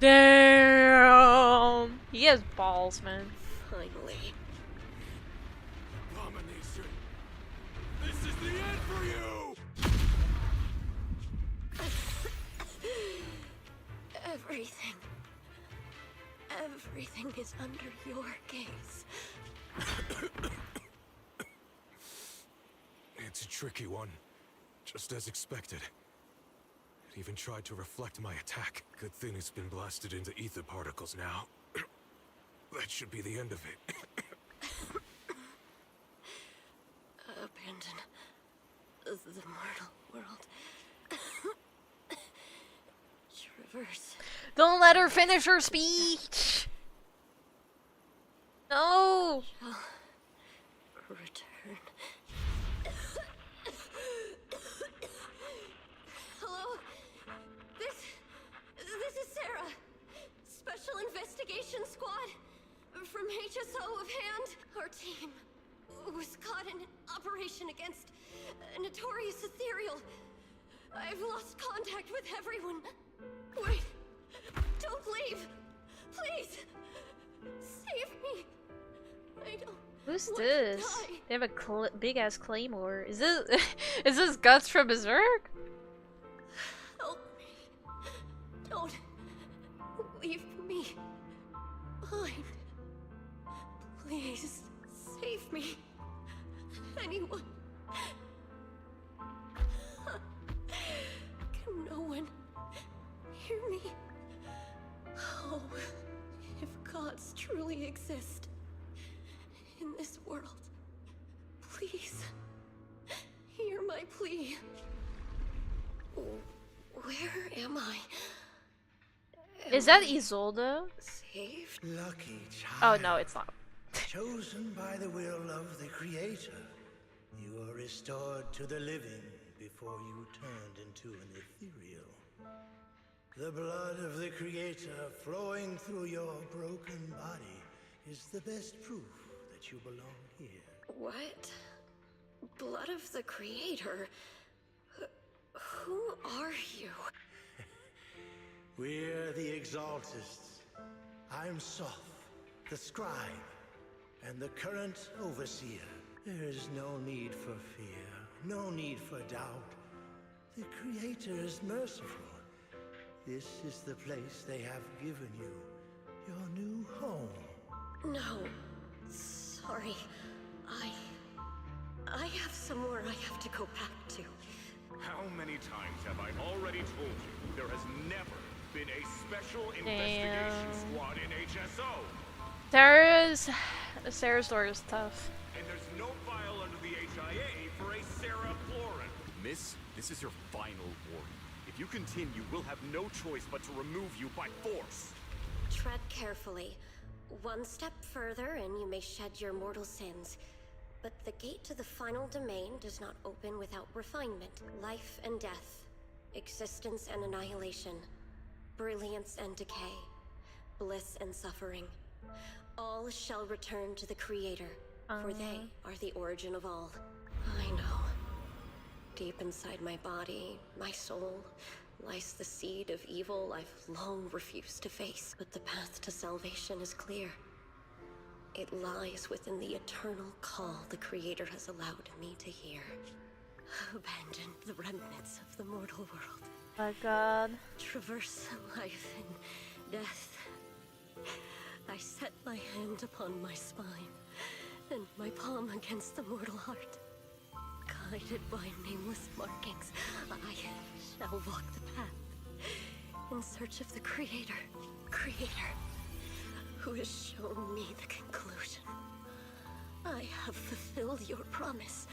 Damn! He has balls, man. Finally. Abomination! This is the end for you! Everything is under your gaze. It's a tricky one, just as expected. It even tried to reflect my attack. Good thing it's been blasted into ether particles now. That should be the end of it. Abandon the mortal world. Traverse. Don't let her finish her speech! No! Return. Hello? This is Sarah. Special Investigation Squad. From HSO of Hand. Our team was caught in an operation against a notorious ethereal. I've lost contact with everyone. Wait. Don't leave. Please. Save me. I don't. Who's want to this? die. They have a big ass claymore. Is this is this Guts from Berserk? Help me. Don't leave me behind. Please save me. Anyone. Can no one hear me? Oh, if gods truly exist in this world, please hear my plea. Where am I? Is that Isolde? Saved? Lucky Oh child. no, it's not. Chosen by the will of the Creator, you are restored to the living before you turned into an ethereal. The blood of the Creator flowing through your broken body is the best proof that you belong here. What? Blood of the Creator? Who are you? We're the Exaltists. I'm Soph, the scribe, and the current overseer. There is no need for fear, no need for doubt. The Creator is merciful. This is the place they have given you, your new home. No. Sorry. I have somewhere I have to go back to. How many times have I already told you there has never been a special investigation squad in HSO? Sarah's door is tough. And there's no file under the HIA for a Sarah Florin. Miss, this is your final warning. If you continue, we'll have no choice but to remove you by force. Tread carefully. One step further and you may shed your mortal sins. But the gate to the final domain does not open without refinement. Life and death. Existence and annihilation. Brilliance and decay. Bliss and suffering. All shall return to the Creator, for they are the origin of all. I know. Deep inside my body, my soul, lies the seed of evil I've long refused to face. But the path to salvation is clear. It lies within the eternal call the Creator has allowed me to hear. Abandon the remnants of the mortal world. My God. Traverse life and death. I set my hand upon my spine, and my palm against the mortal heart. Guided by nameless markings, I shall walk the path, in search of the Creator, who has shown me the conclusion. I have fulfilled your promise.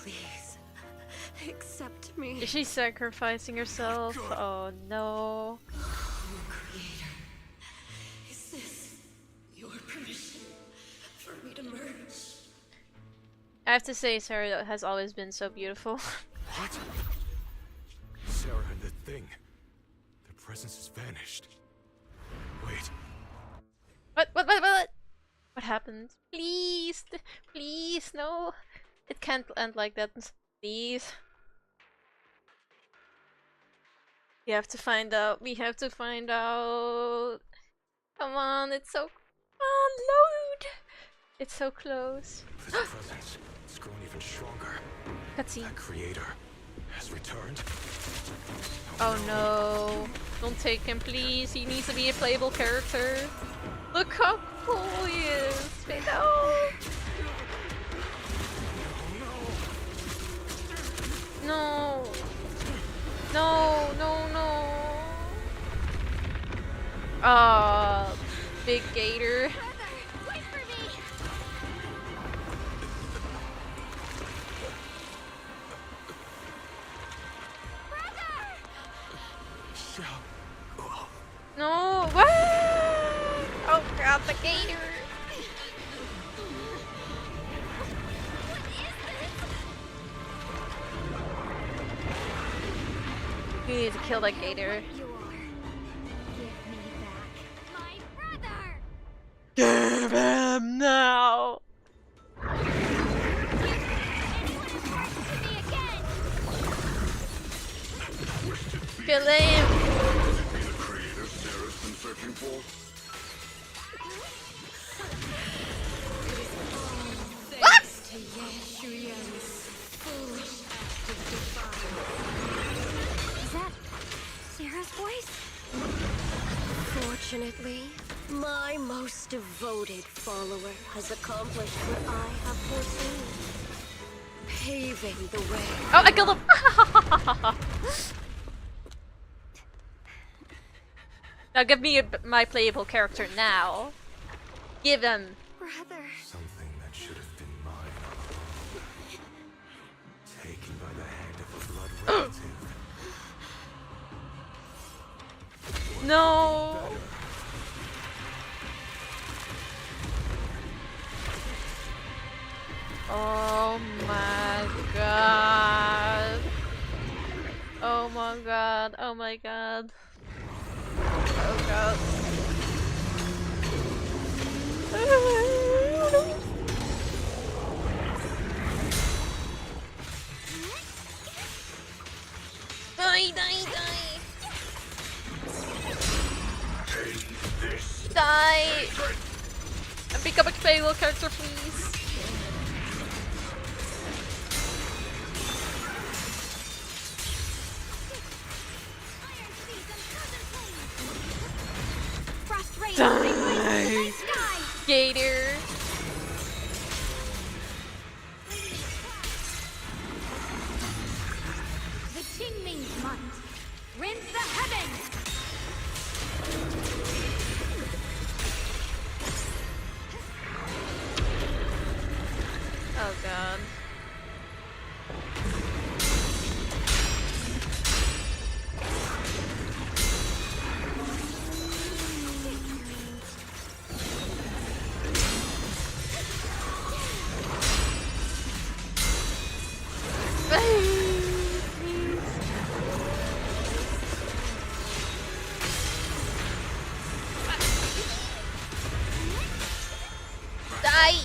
Please, accept me. Is she sacrificing herself? Oh no. Creator, is this your permission for me to merge? I have to say, Sarah has always been so beautiful. What? Sarah and the thing. Their presence has vanished. Wait. What? What happened? Please, please, no. It can't end like that. Please. We have to find out. We have to find out. Come on, it's so... Come on, load! It's so close. This presence has grown even stronger. Cutscene. That creator has returned. Oh no. Don't take him, please. He needs to be a playable character. Look how cool he is. No. No. No, no, no. Ah, big gator. Wait for me! No, what? Oh god, the gator. We need to kill that gator. Give him now. Kill him. The creator Sarah's been searching for? What? Is that Sarah's voice? Fortunately, my most devoted follower has accomplished what I have foreseen. Paving the way. Oh, I killed him! Now give me my playable character now. Give him. Brother. Something that should have been mine all along. Taken by the hand of a blood relative. No. Oh my god. Oh my god. Oh my god. Oh god. Die, die, die. Die. And become a playable character, please. Die. Gator. The Qingming's might rends the heavens! Oh god. Die!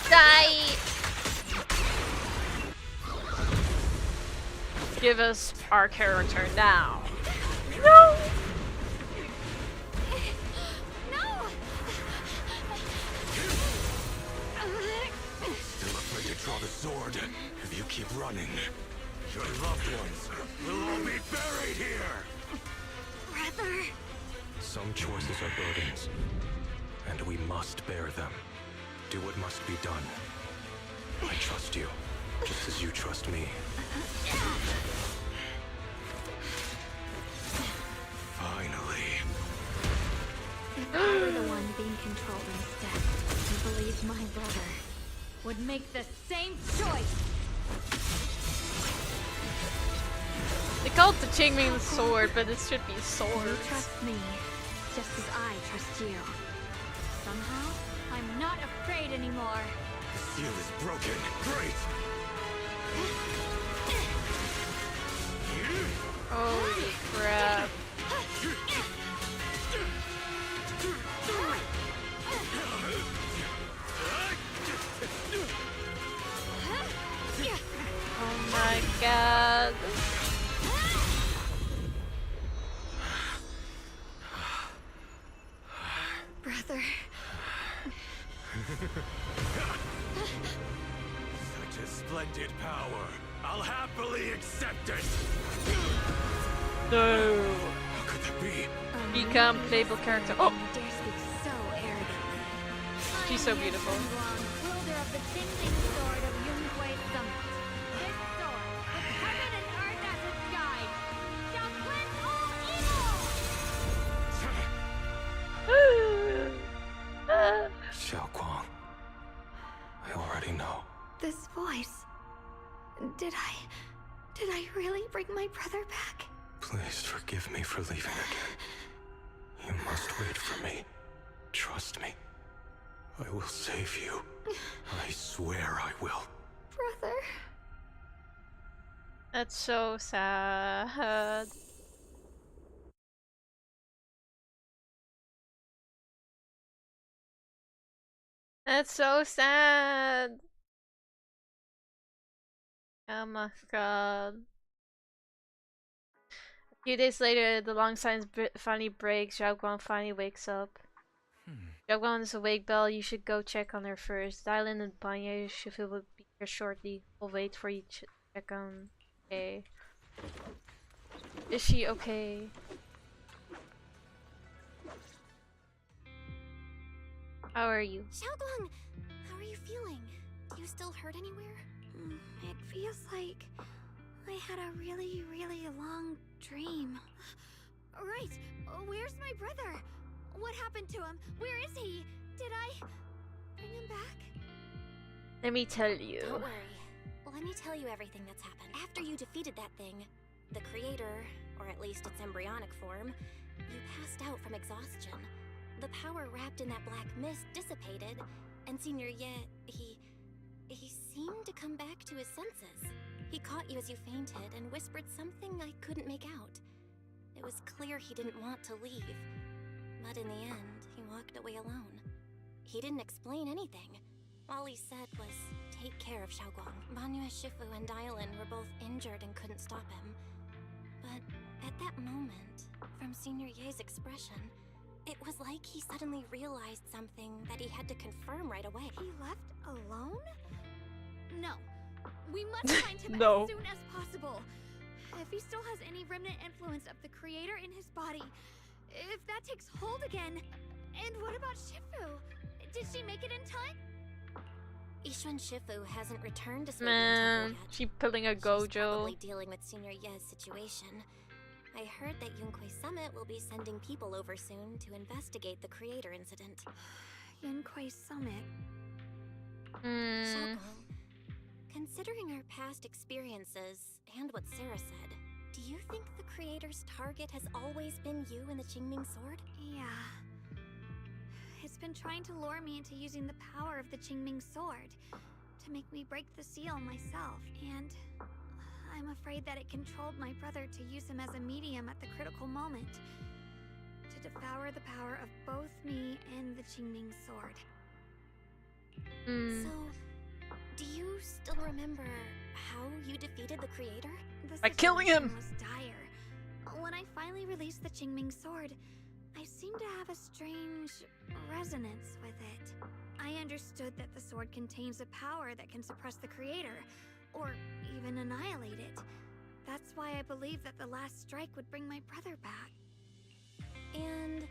Die! Give us our character now. No! Still afraid to draw the sword if you keep running. Your loved ones will all be buried here! Brother! Some choices are burdens, and we must bear them. Do what must be done. I trust you, just as you trust me. Finally. If I were the one being controlled instead, I believe my brother would make the same choice. They call it the Qingming sword, but it should be sword. You trust me, just as I trust you. Somehow, I'm not afraid anymore. The seal is broken. Great! Holy crap. Oh my god. Brother. Such a splendid power. I'll happily accept it. No. How could that be? Become playable character. Oh! You dare speak so arrogantly. She's so beautiful. Wielder of the Qingming sword of Yunhui Summit. This sword, with heaven and earth as its guide, shall cleanse all evil! Xiaoguang. I already know. This voice. Did I really bring my brother back? Please forgive me for leaving again. You must wait for me. Trust me. I will save you. I swear I will. Brother. That's so sad. That's so sad. Oh my god. A few days later, the long silence finally breaks. Xiaoguang finally wakes up. Xiaoguang is awake, Belle. You should go check on her first. Dylan and Banya Shifu will be here shortly. We'll wait for you to check on. Okay. Is she okay? How are you? Xiaoguang, how are you feeling? Do you still hurt anywhere? It feels like I had a really, really long dream. Right. Where's my brother? What happened to him? Where is he? Did I bring him back? Let me tell you. Don't worry. Let me tell you everything that's happened. After you defeated that thing, the creator, or at least its embryonic form, you passed out from exhaustion. The power wrapped in that black mist dissipated, and Senior Ye, he seemed to come back to his senses. He caught you as you fainted and whispered something I couldn't make out. It was clear he didn't want to leave, but in the end, he walked away alone. He didn't explain anything. All he said was, take care of Xiaoguang. Banyue Shifu and Dylan were both injured and couldn't stop him. But at that moment, from Senior Ye's expression, it was like he suddenly realized something that he had to confirm right away. He left alone? No. We must find him No. as soon as possible. If he still has any remnant influence of the creator in his body, if that takes hold again. And what about Shifu? Did she make it in time? Yishuan Shifu hasn't returned to Smoking Man, Temple yet. she pulling a She's Gojo. probably dealing with Senior Ye's situation. I heard that Yunhui Summit will be sending people over soon to investigate the creator incident. Yunhui Summit. Xiaoguang, considering our past experiences and what Sarah said, do you think the creator's target has always been you and the Qingming sword? Yeah. It's been trying to lure me into using the power of the Qingming sword to make me break the seal myself, and I'm afraid that it controlled my brother to use him as a medium at the critical moment to devour the power of both me and the Qingming sword. So, do you still remember how you defeated the creator? By killing him! Was dire. When I finally released the Qingming sword, I seemed to have a strange resonance with it. I understood that the sword contains a power that can suppress the creator, or even annihilate it. That's why I believed that the last strike would bring my brother back. And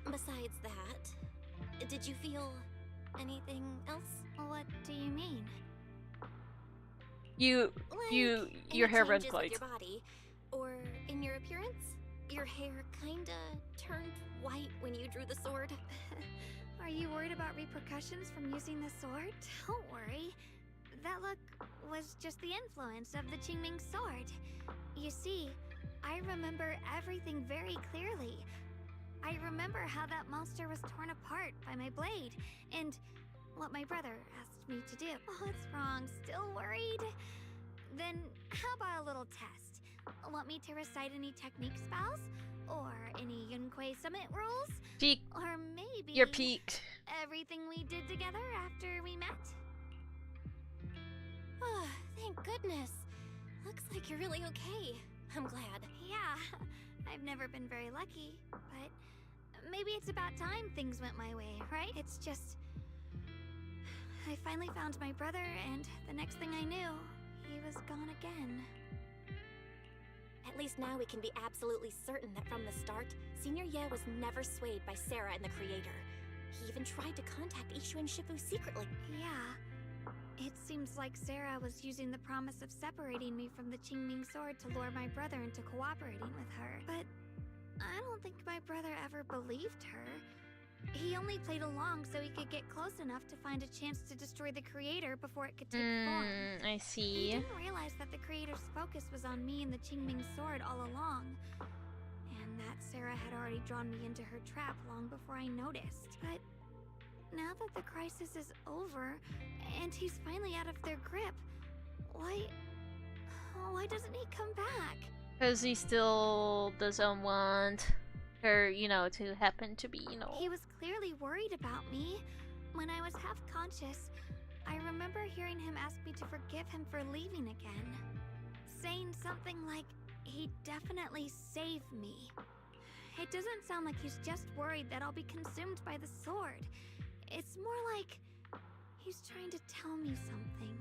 besides that, did you feel anything else? What do you mean? your hair red changes with quite. your body, or in your appearance. Your hair kinda turned white when you drew the sword. Are you worried about repercussions from using the sword? Don't worry. That look was just the influence of the Qingming sword. You see, I remember everything very clearly. I remember how that monster was torn apart by my blade, and what my brother asked me to do. What's wrong? Still worried? Then how about a little test? Want me to recite any technique spells? Or any Yunquei Summit rules? Peak. Or maybe... You're peaked. Everything we did together after we met? Oh, thank goodness. Looks like you're really okay. I'm glad. Yeah, I've never been very lucky, but maybe it's about time things went my way, right? It's just... I finally found my brother, and the next thing I knew, he was gone again. At least now we can be absolutely certain that from the start, Senior Ye was never swayed by Sarah and the Creator. He even tried to contact Ishu and Shifu secretly. Yeah. It seems like Sarah was using the promise of separating me from the Qingming sword to lure my brother into cooperating with her. But I don't think my brother ever believed her. He only played along so he could get close enough to find a chance to destroy the Creator before it could take form. I see. He didn't realize that the Creator's focus was on me and the Qingming sword all along. And that Sarah had already drawn me into her trap long before I noticed. But now that the crisis is over, and he's finally out of their grip, why doesn't he come back? Because he still doesn't want her, to happen to be, He was clearly worried about me. When I was half conscious, I remember hearing him ask me to forgive him for leaving again. Saying something like, he'd definitely save me. It doesn't sound like he's just worried that I'll be consumed by the sword. It's more like he's trying to tell me something.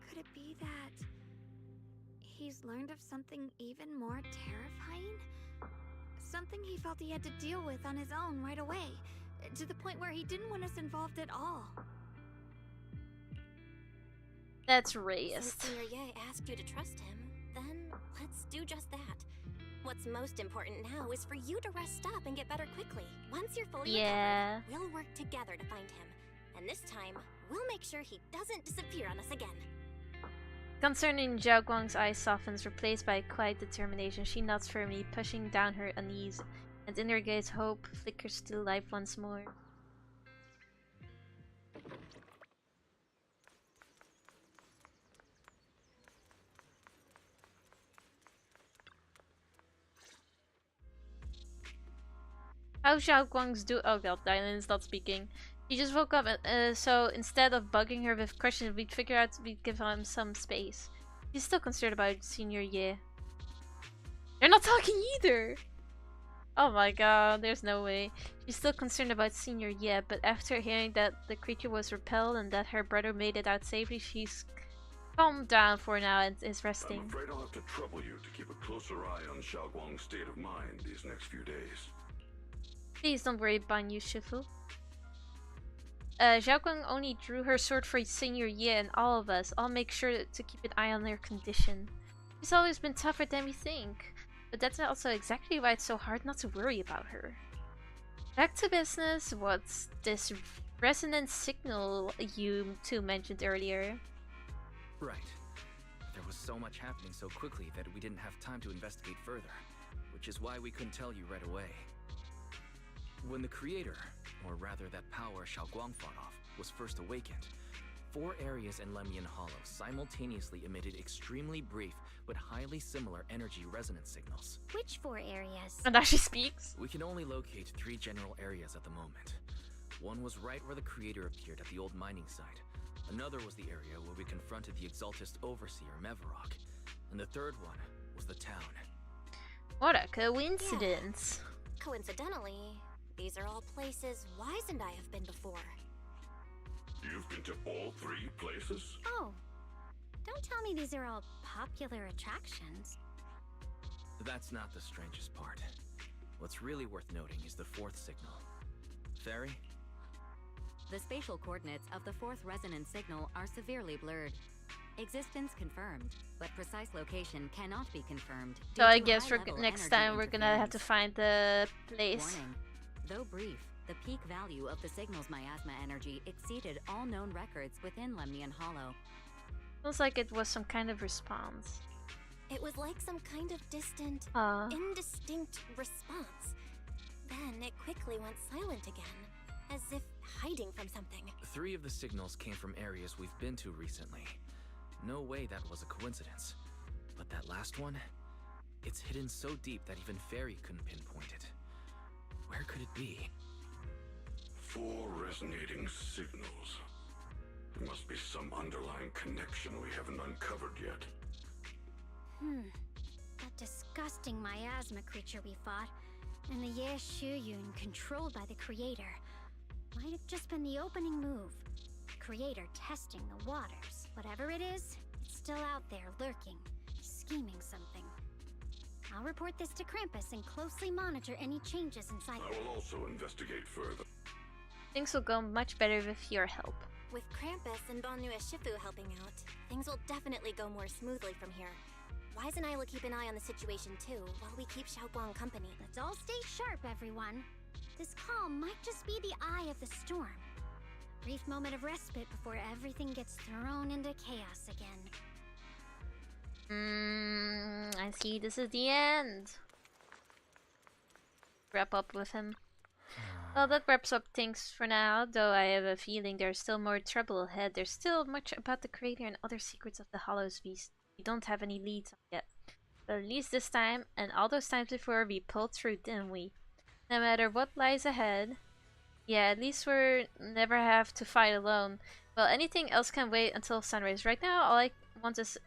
Could it be that he's learned of something even more terrifying? Something he felt he had to deal with on his own right away, to the point where he didn't want us involved at all. That's racist. Since Senior Ye asked you to trust him, then let's do just that. What's most important now is for you to rest up and get better quickly. Once you're fully recovered, we'll work together to find him. And this time, we'll make sure he doesn't disappear on us again. Concerning Zhao Guang's eye softens, replaced by quiet determination. She nods firmly, pushing down her unease, and in her gaze hope flickers to life once more. How Zhao Guang's oh god, Dylan's not speaking. He just woke up, so instead of bugging her with questions, we'd give him some space. He's still concerned about Senior Ye. They're not talking either! Oh my god, there's no way. She's still concerned about Senior Ye, but after hearing that the creature was repelled and that her brother made it out safely, she's calmed down for now and is resting. I'm afraid I'll have to trouble you to keep a closer eye on Xiaoguang's state of mind these next few days. Please don't worry, Banyu Shifu. Xiaoguang only drew her sword for Senior Ye and all of us. I'll make sure to keep an eye on her condition. She's always been tougher than we think. But that's also exactly why it's so hard not to worry about her. Back to business. What's this resonance signal you two mentioned earlier? Right. There was so much happening so quickly that we didn't have time to investigate further, which is why we couldn't tell you right away. When the Creator, or rather that power Xiaoguang fought off, was first awakened, 4 areas in Lemian Hollow simultaneously emitted extremely brief but highly similar energy resonance signals. Which 4 areas? And now she speaks. We can only locate 3 general areas at the moment. One was right where the Creator appeared at the old mining site. Another was the area where we confronted the Exaltist Overseer Mevarok. And the third one was the town. What a coincidence. Yeah. Coincidentally, these are all places Wise and I have been before. You've been to all 3 places? Oh, don't tell me these are all popular attractions. That's not the strangest part. What's really worth noting is the 4th signal. Fairy? The spatial coordinates of the 4th resonance signal are severely blurred. Existence confirmed, but precise location cannot be confirmed. So I guess next time we're gonna have to find the place. Warning. Though brief, the peak value of the signal's miasma energy exceeded all known records within Lemnian Hollow. Feels like it was some kind of response. It was like some kind of distant, indistinct response. Then it quickly went silent again, as if hiding from something. 3 of the signals came from areas we've been to recently. No way that was a coincidence. But that last one, it's hidden so deep that even Fairy couldn't pinpoint it. Where could it be? 4 resonating signals. There must be some underlying connection we haven't uncovered yet. That disgusting miasma creature we fought, and the Ye Shuyun controlled by the Creator, might have just been the opening move. Creator testing the waters. Whatever it is, it's still out there lurking, scheming something. I'll report this to Krampus and closely monitor any changes inside. I will also investigate further. Things will go much better with your help. With Krampus and Banyu Shifu helping out, things will definitely go more smoothly from here. Wise and I will keep an eye on the situation too, while we keep Xiaoguang company. Let's all stay sharp, everyone. This calm might just be the eye of the storm. A brief moment of respite before everything gets thrown into chaos again. I see this is the end. Wrap up with him. Well, that wraps up things for now, though I have a feeling there's still more trouble ahead. There's still much about the Creator and other secrets of the Hollows we don't have any leads on yet. But at least this time, and all those times before, we pulled through, didn't we? No matter what lies ahead. Yeah, at least we're never have to fight alone. Well, anything else can wait until sunrise. Right now, all I want is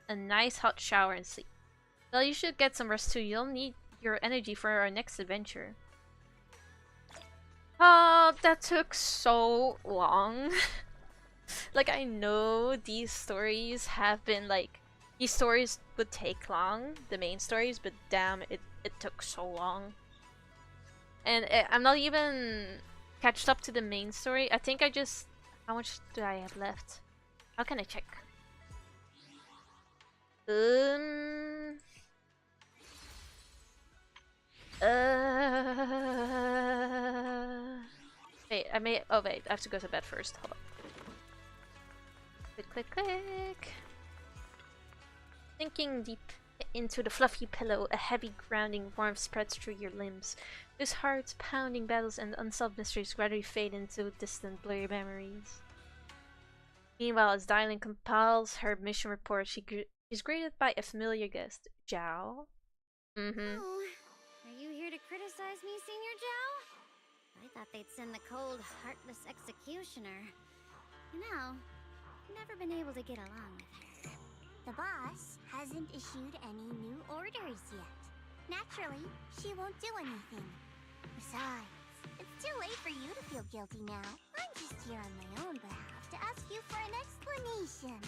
a nice hot shower and sleep. Well, you should get some rest too. You'll need your energy for our next adventure. Oh, that took so long. Like, I know these stories have been like, these stories would take long, the main stories, but damn, it took so long. And I'm not even catched up to the main story. I think I just... How much do I have left? How can I check? Wait, oh wait, I have to go to bed first. Hold on. Click, click, click. Sinking deep into the fluffy pillow, a heavy grounding warmth spreads through your limbs. These heart-pounding battles and unsolved mysteries gradually fade into distant, blurry memories. Meanwhile, as Dylan compiles her mission report, she's greeted by a familiar guest, Zhao. Oh, are you here to criticize me, Senior Zhao? I thought they'd send the cold, heartless executioner. You know, I've never been able to get along with her. The boss hasn't issued any new orders yet. Naturally, she won't do anything. Besides, it's too late for you to feel guilty now. I'm just here on my own behalf to ask you for an explanation.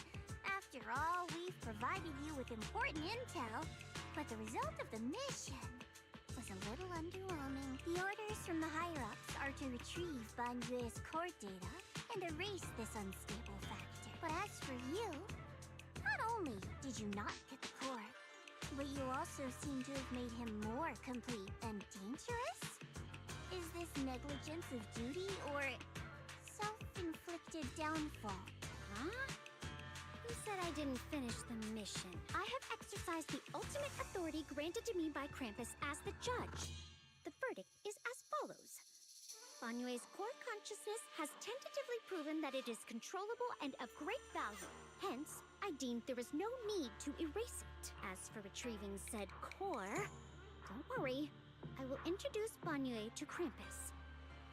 After all, we've provided you with important intel, but the result of the mission was a little underwhelming. The orders from the higher-ups are to retrieve Banyue's core data and erase this unstable factor. But as for you, not only did you not get the core, but you also seem to have made him more complete and dangerous? Is this negligence of duty or self-inflicted downfall? Huh? Who said I didn't finish the mission? I have exercised the ultimate authority granted to me by Krampus as the judge. The verdict is as follows. Banyue's core consciousness has tentatively proven that it is controllable and of great value. Hence, I deemed there is no need to erase it. As for retrieving said core, don't worry. I will introduce Banyue to Krampus.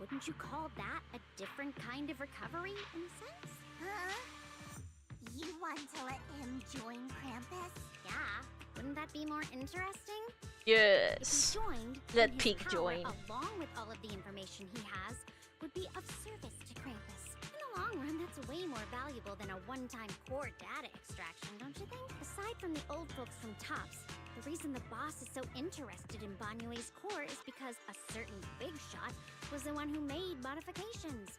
Wouldn't you call that a different kind of recovery, in a sense? Huh? You want to let him join Krampus? Yeah. Wouldn't that be more interesting? Yes. If he joined, Let then his Pig power, join. along with all of the information he has, would be of service to Krampus. In the long run, that's way more valuable than a one-time core data extraction, don't you think? Aside from the old folks from Tops, the reason the boss is so interested in Banyue's core is because a certain big shot was the one who made modifications.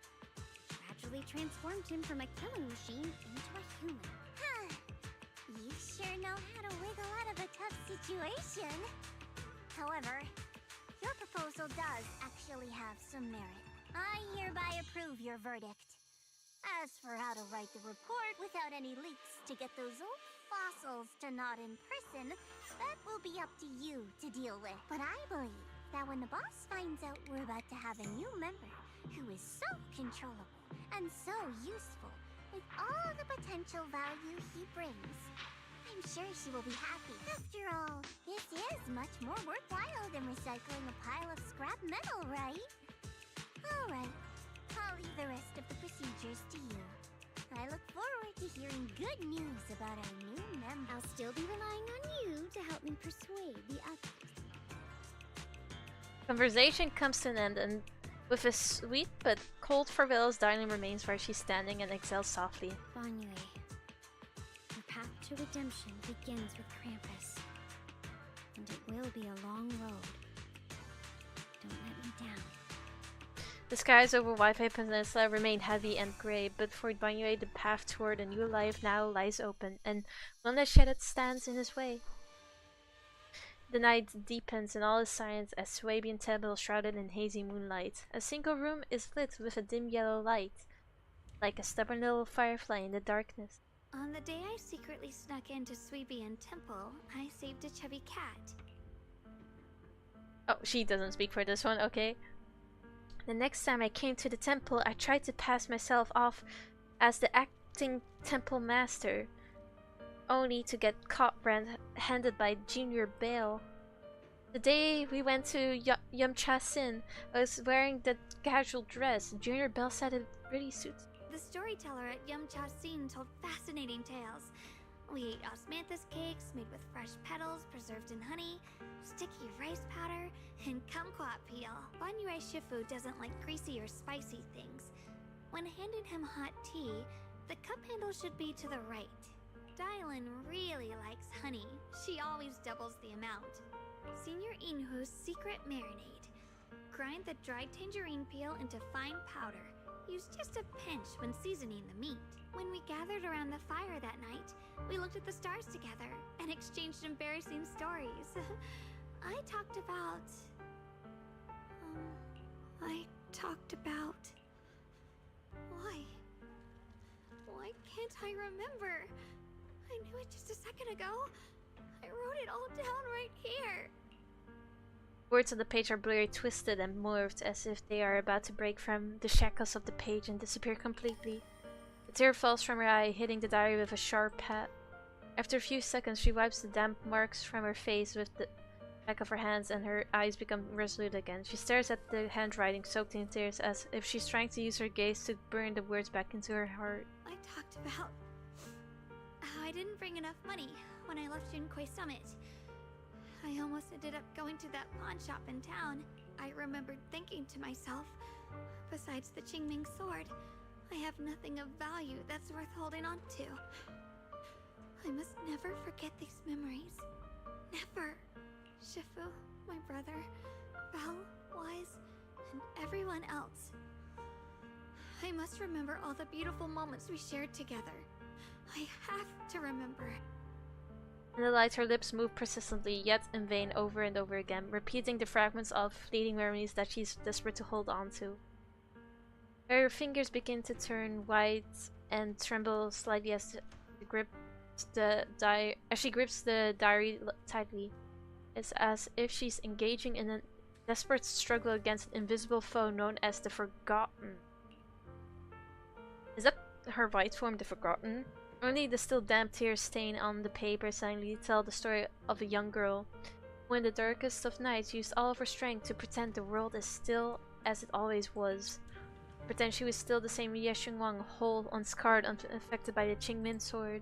Gradually transformed him from a killing machine into a human. Huh. you sure know how to wiggle out of a tough situation. However, your proposal does actually have some merit. I hereby approve your verdict. As for how to write the report without any leaks to get those old fossils to nod in person, that will be up to you to deal with. But I believe that when the boss finds out we're about to have a new member who is so controllable and so useful with all the potential value he brings, I'm sure she will be happy. After all, this is much more worthwhile than recycling a pile of scrap metal, right? Alright, I'll leave the rest of the procedures to you. I look forward to hearing good news about our new member. I'll still be relying on you to help me persuade the others. Conversation comes to an end, and with a sweet but cold farewells, Darling remains where she's standing and exhales softly. Banyue, your path to redemption begins with Krampus, and it will be a long road. Don't let me down. The skies over Wi-Fi Peninsula remain heavy and grey, but for Banyue the path toward a new life now lies open, and none that Shedet stands in his way. The night deepens in all its silence as Swabian Temple shrouded in hazy moonlight. A single room is lit with a dim yellow light, like a stubborn little firefly in the darkness. On the day I secretly snuck into Swabian Temple, I saved a chubby cat. Oh, she doesn't speak for this one, okay. The next time I came to the temple, I tried to pass myself off as the acting temple master, only to get caught red-handed by Junior Bale. The day we went to Yumcha Sin, I was wearing the casual dress. Junior Bale said it really suits. The storyteller at Yumcha Sin told fascinating tales. We ate osmanthus cakes made with fresh petals preserved in honey, sticky rice powder, and kumquat peel. Banyue Shifu doesn't like greasy or spicy things. When handing him hot tea, the cup handle should be to the right. Dylan really likes honey. She always doubles the amount. Senior Inhu's secret marinade. Grind the dried tangerine peel into fine powder. Use just a pinch when seasoning the meat. When we gathered around the fire that night, we looked at the stars together and exchanged embarrassing stories. I talked about... Why can't I remember? I knew it just a second ago. I wrote it all down right here. Words on the page are blurry, twisted, and morphed as if they are about to break from the shackles of the page and disappear completely. A tear falls from her eye, hitting the diary with a sharp pat. After a few seconds, she wipes the damp marks from her face with the back of her hands, and her eyes become resolute again. She stares at the handwriting soaked in tears as if she's trying to use her gaze to burn the words back into her heart. I talked about how I didn't bring enough money when I left Junkoi Summit. I almost ended up going to that pawn shop in town. I remembered thinking to myself, besides the Qingming sword, I have nothing of value that's worth holding on to. I must never forget these memories. Never. Shifu, my brother, Belle, Wise, and everyone else. I must remember all the beautiful moments we shared together. I have to remember. In the light, her lips move persistently, yet in vain, over and over again, repeating the fragments of fleeting memories that she's desperate to hold on to. Her fingers begin to turn white and tremble slightly as she grips the diary tightly. It's as if she's engaging in a desperate struggle against an invisible foe known as the Forgotten. Is that her right form, the Forgotten? Only the still damp tears stain on the paper silently tell the story of a young girl who in the darkest of nights used all of her strength to pretend the world is still as it always was. Pretend she was still the same Ye Shunguang, whole, unscarred, unaffected by the Qingmin sword.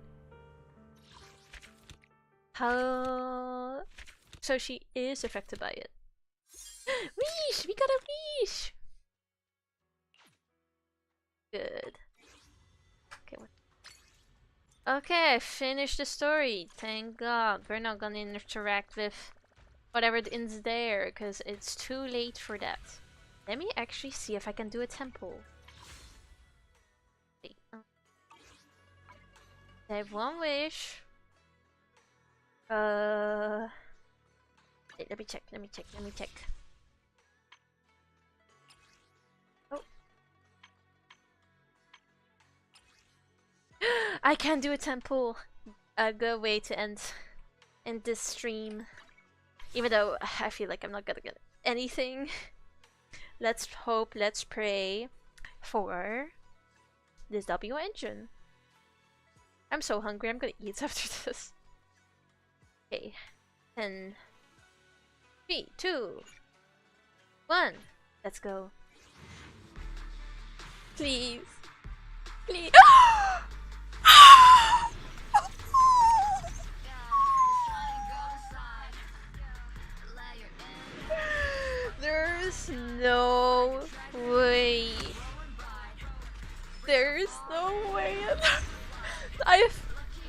How... So she is affected by it. Wish! We got a wish! Good. Okay, what? Okay, I finished the story. Thank God. We're not gonna interact with whatever is there, because it's too late for that. Let me actually see if I can do a temple. Wait, I have one wish. Wait, let me check. Oh. I can do a temple. A good way to end this stream. Even though I feel like I'm not gonna get anything. Let's hope, let's pray for this W engine. I'm so hungry, I'm gonna eat after this. Okay. 10, 3, 2, 1. Let's go. Please. Please. There's no way. There's no way.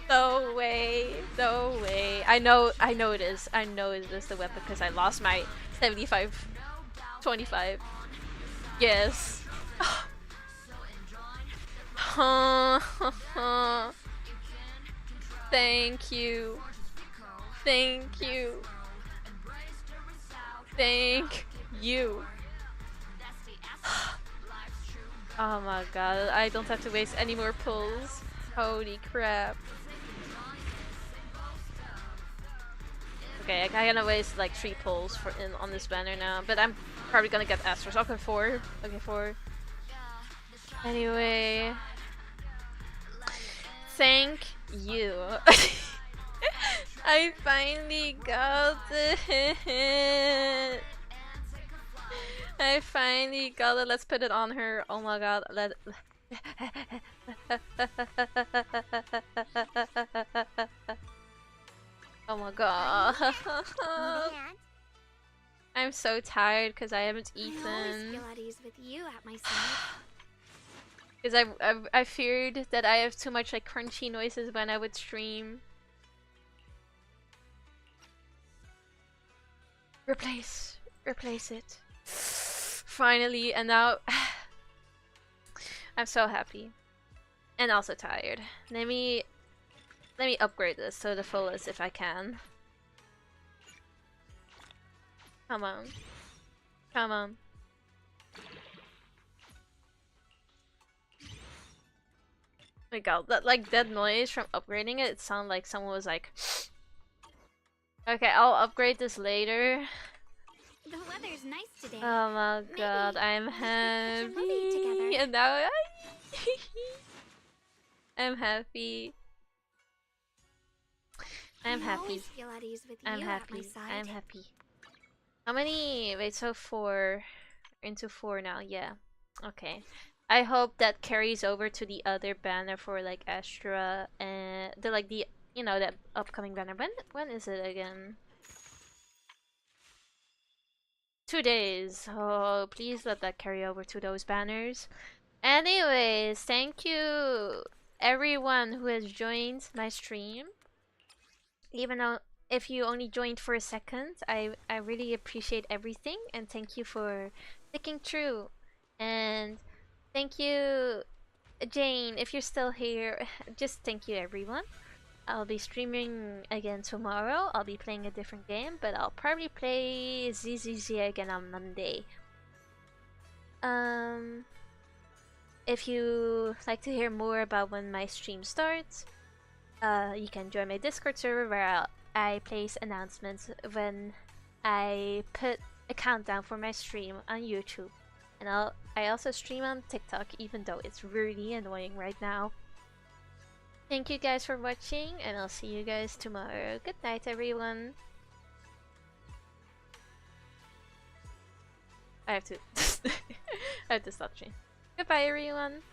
No way. No way. I know it is. I know it is the weapon because I lost my 75 25. Yes. Thank you. Thank you. Thank you. Oh my god, I don't have to waste any more pulls. Holy crap. Okay, I gotta waste like 3 pulls on this banner now, but I'm probably gonna get Astros. Okay, 4. Okay, 4. Anyway. Thank you. I finally got it. I finally got it. Let's put it on her. Oh my god. Oh my god. I'm so tired because I haven't eaten. I always feel at ease with you at my side. Because I feared that I have too much like crunchy noises when I would stream. Replace it. Finally, and now I'm so happy. And also tired. Let me upgrade this to the fullest if I can. Come on. Come on. Oh my god, that noise from upgrading it sounded like someone was like okay, I'll upgrade this later. The weather's nice today. Oh my god, I'm happy. And now I'm happy. I'm happy. Feel at ease with I'm you happy. At my side. I'm happy. How many? Wait, so 4. Into 4 now, yeah. Okay. I hope that carries over to the other banner for like Astra and the you know, that upcoming banner. When is it again? 2 days. Oh, please let that carry over to those banners. Anyways, thank you everyone who has joined my stream. Even though if you only joined for a second, I really appreciate everything and thank you for sticking true. And thank you, Jane, if you're still here. Just thank you everyone. I'll be streaming again tomorrow. I'll be playing a different game, but I'll probably play ZZZ again on Monday. If you like to hear more about when my stream starts, you can join my Discord server where I place announcements when I put a countdown for my stream on YouTube. And I also stream on TikTok, even though it's really annoying right now. Thank you guys for watching, and I'll see you guys tomorrow. Good night, everyone. I have to stop streaming. Goodbye, everyone.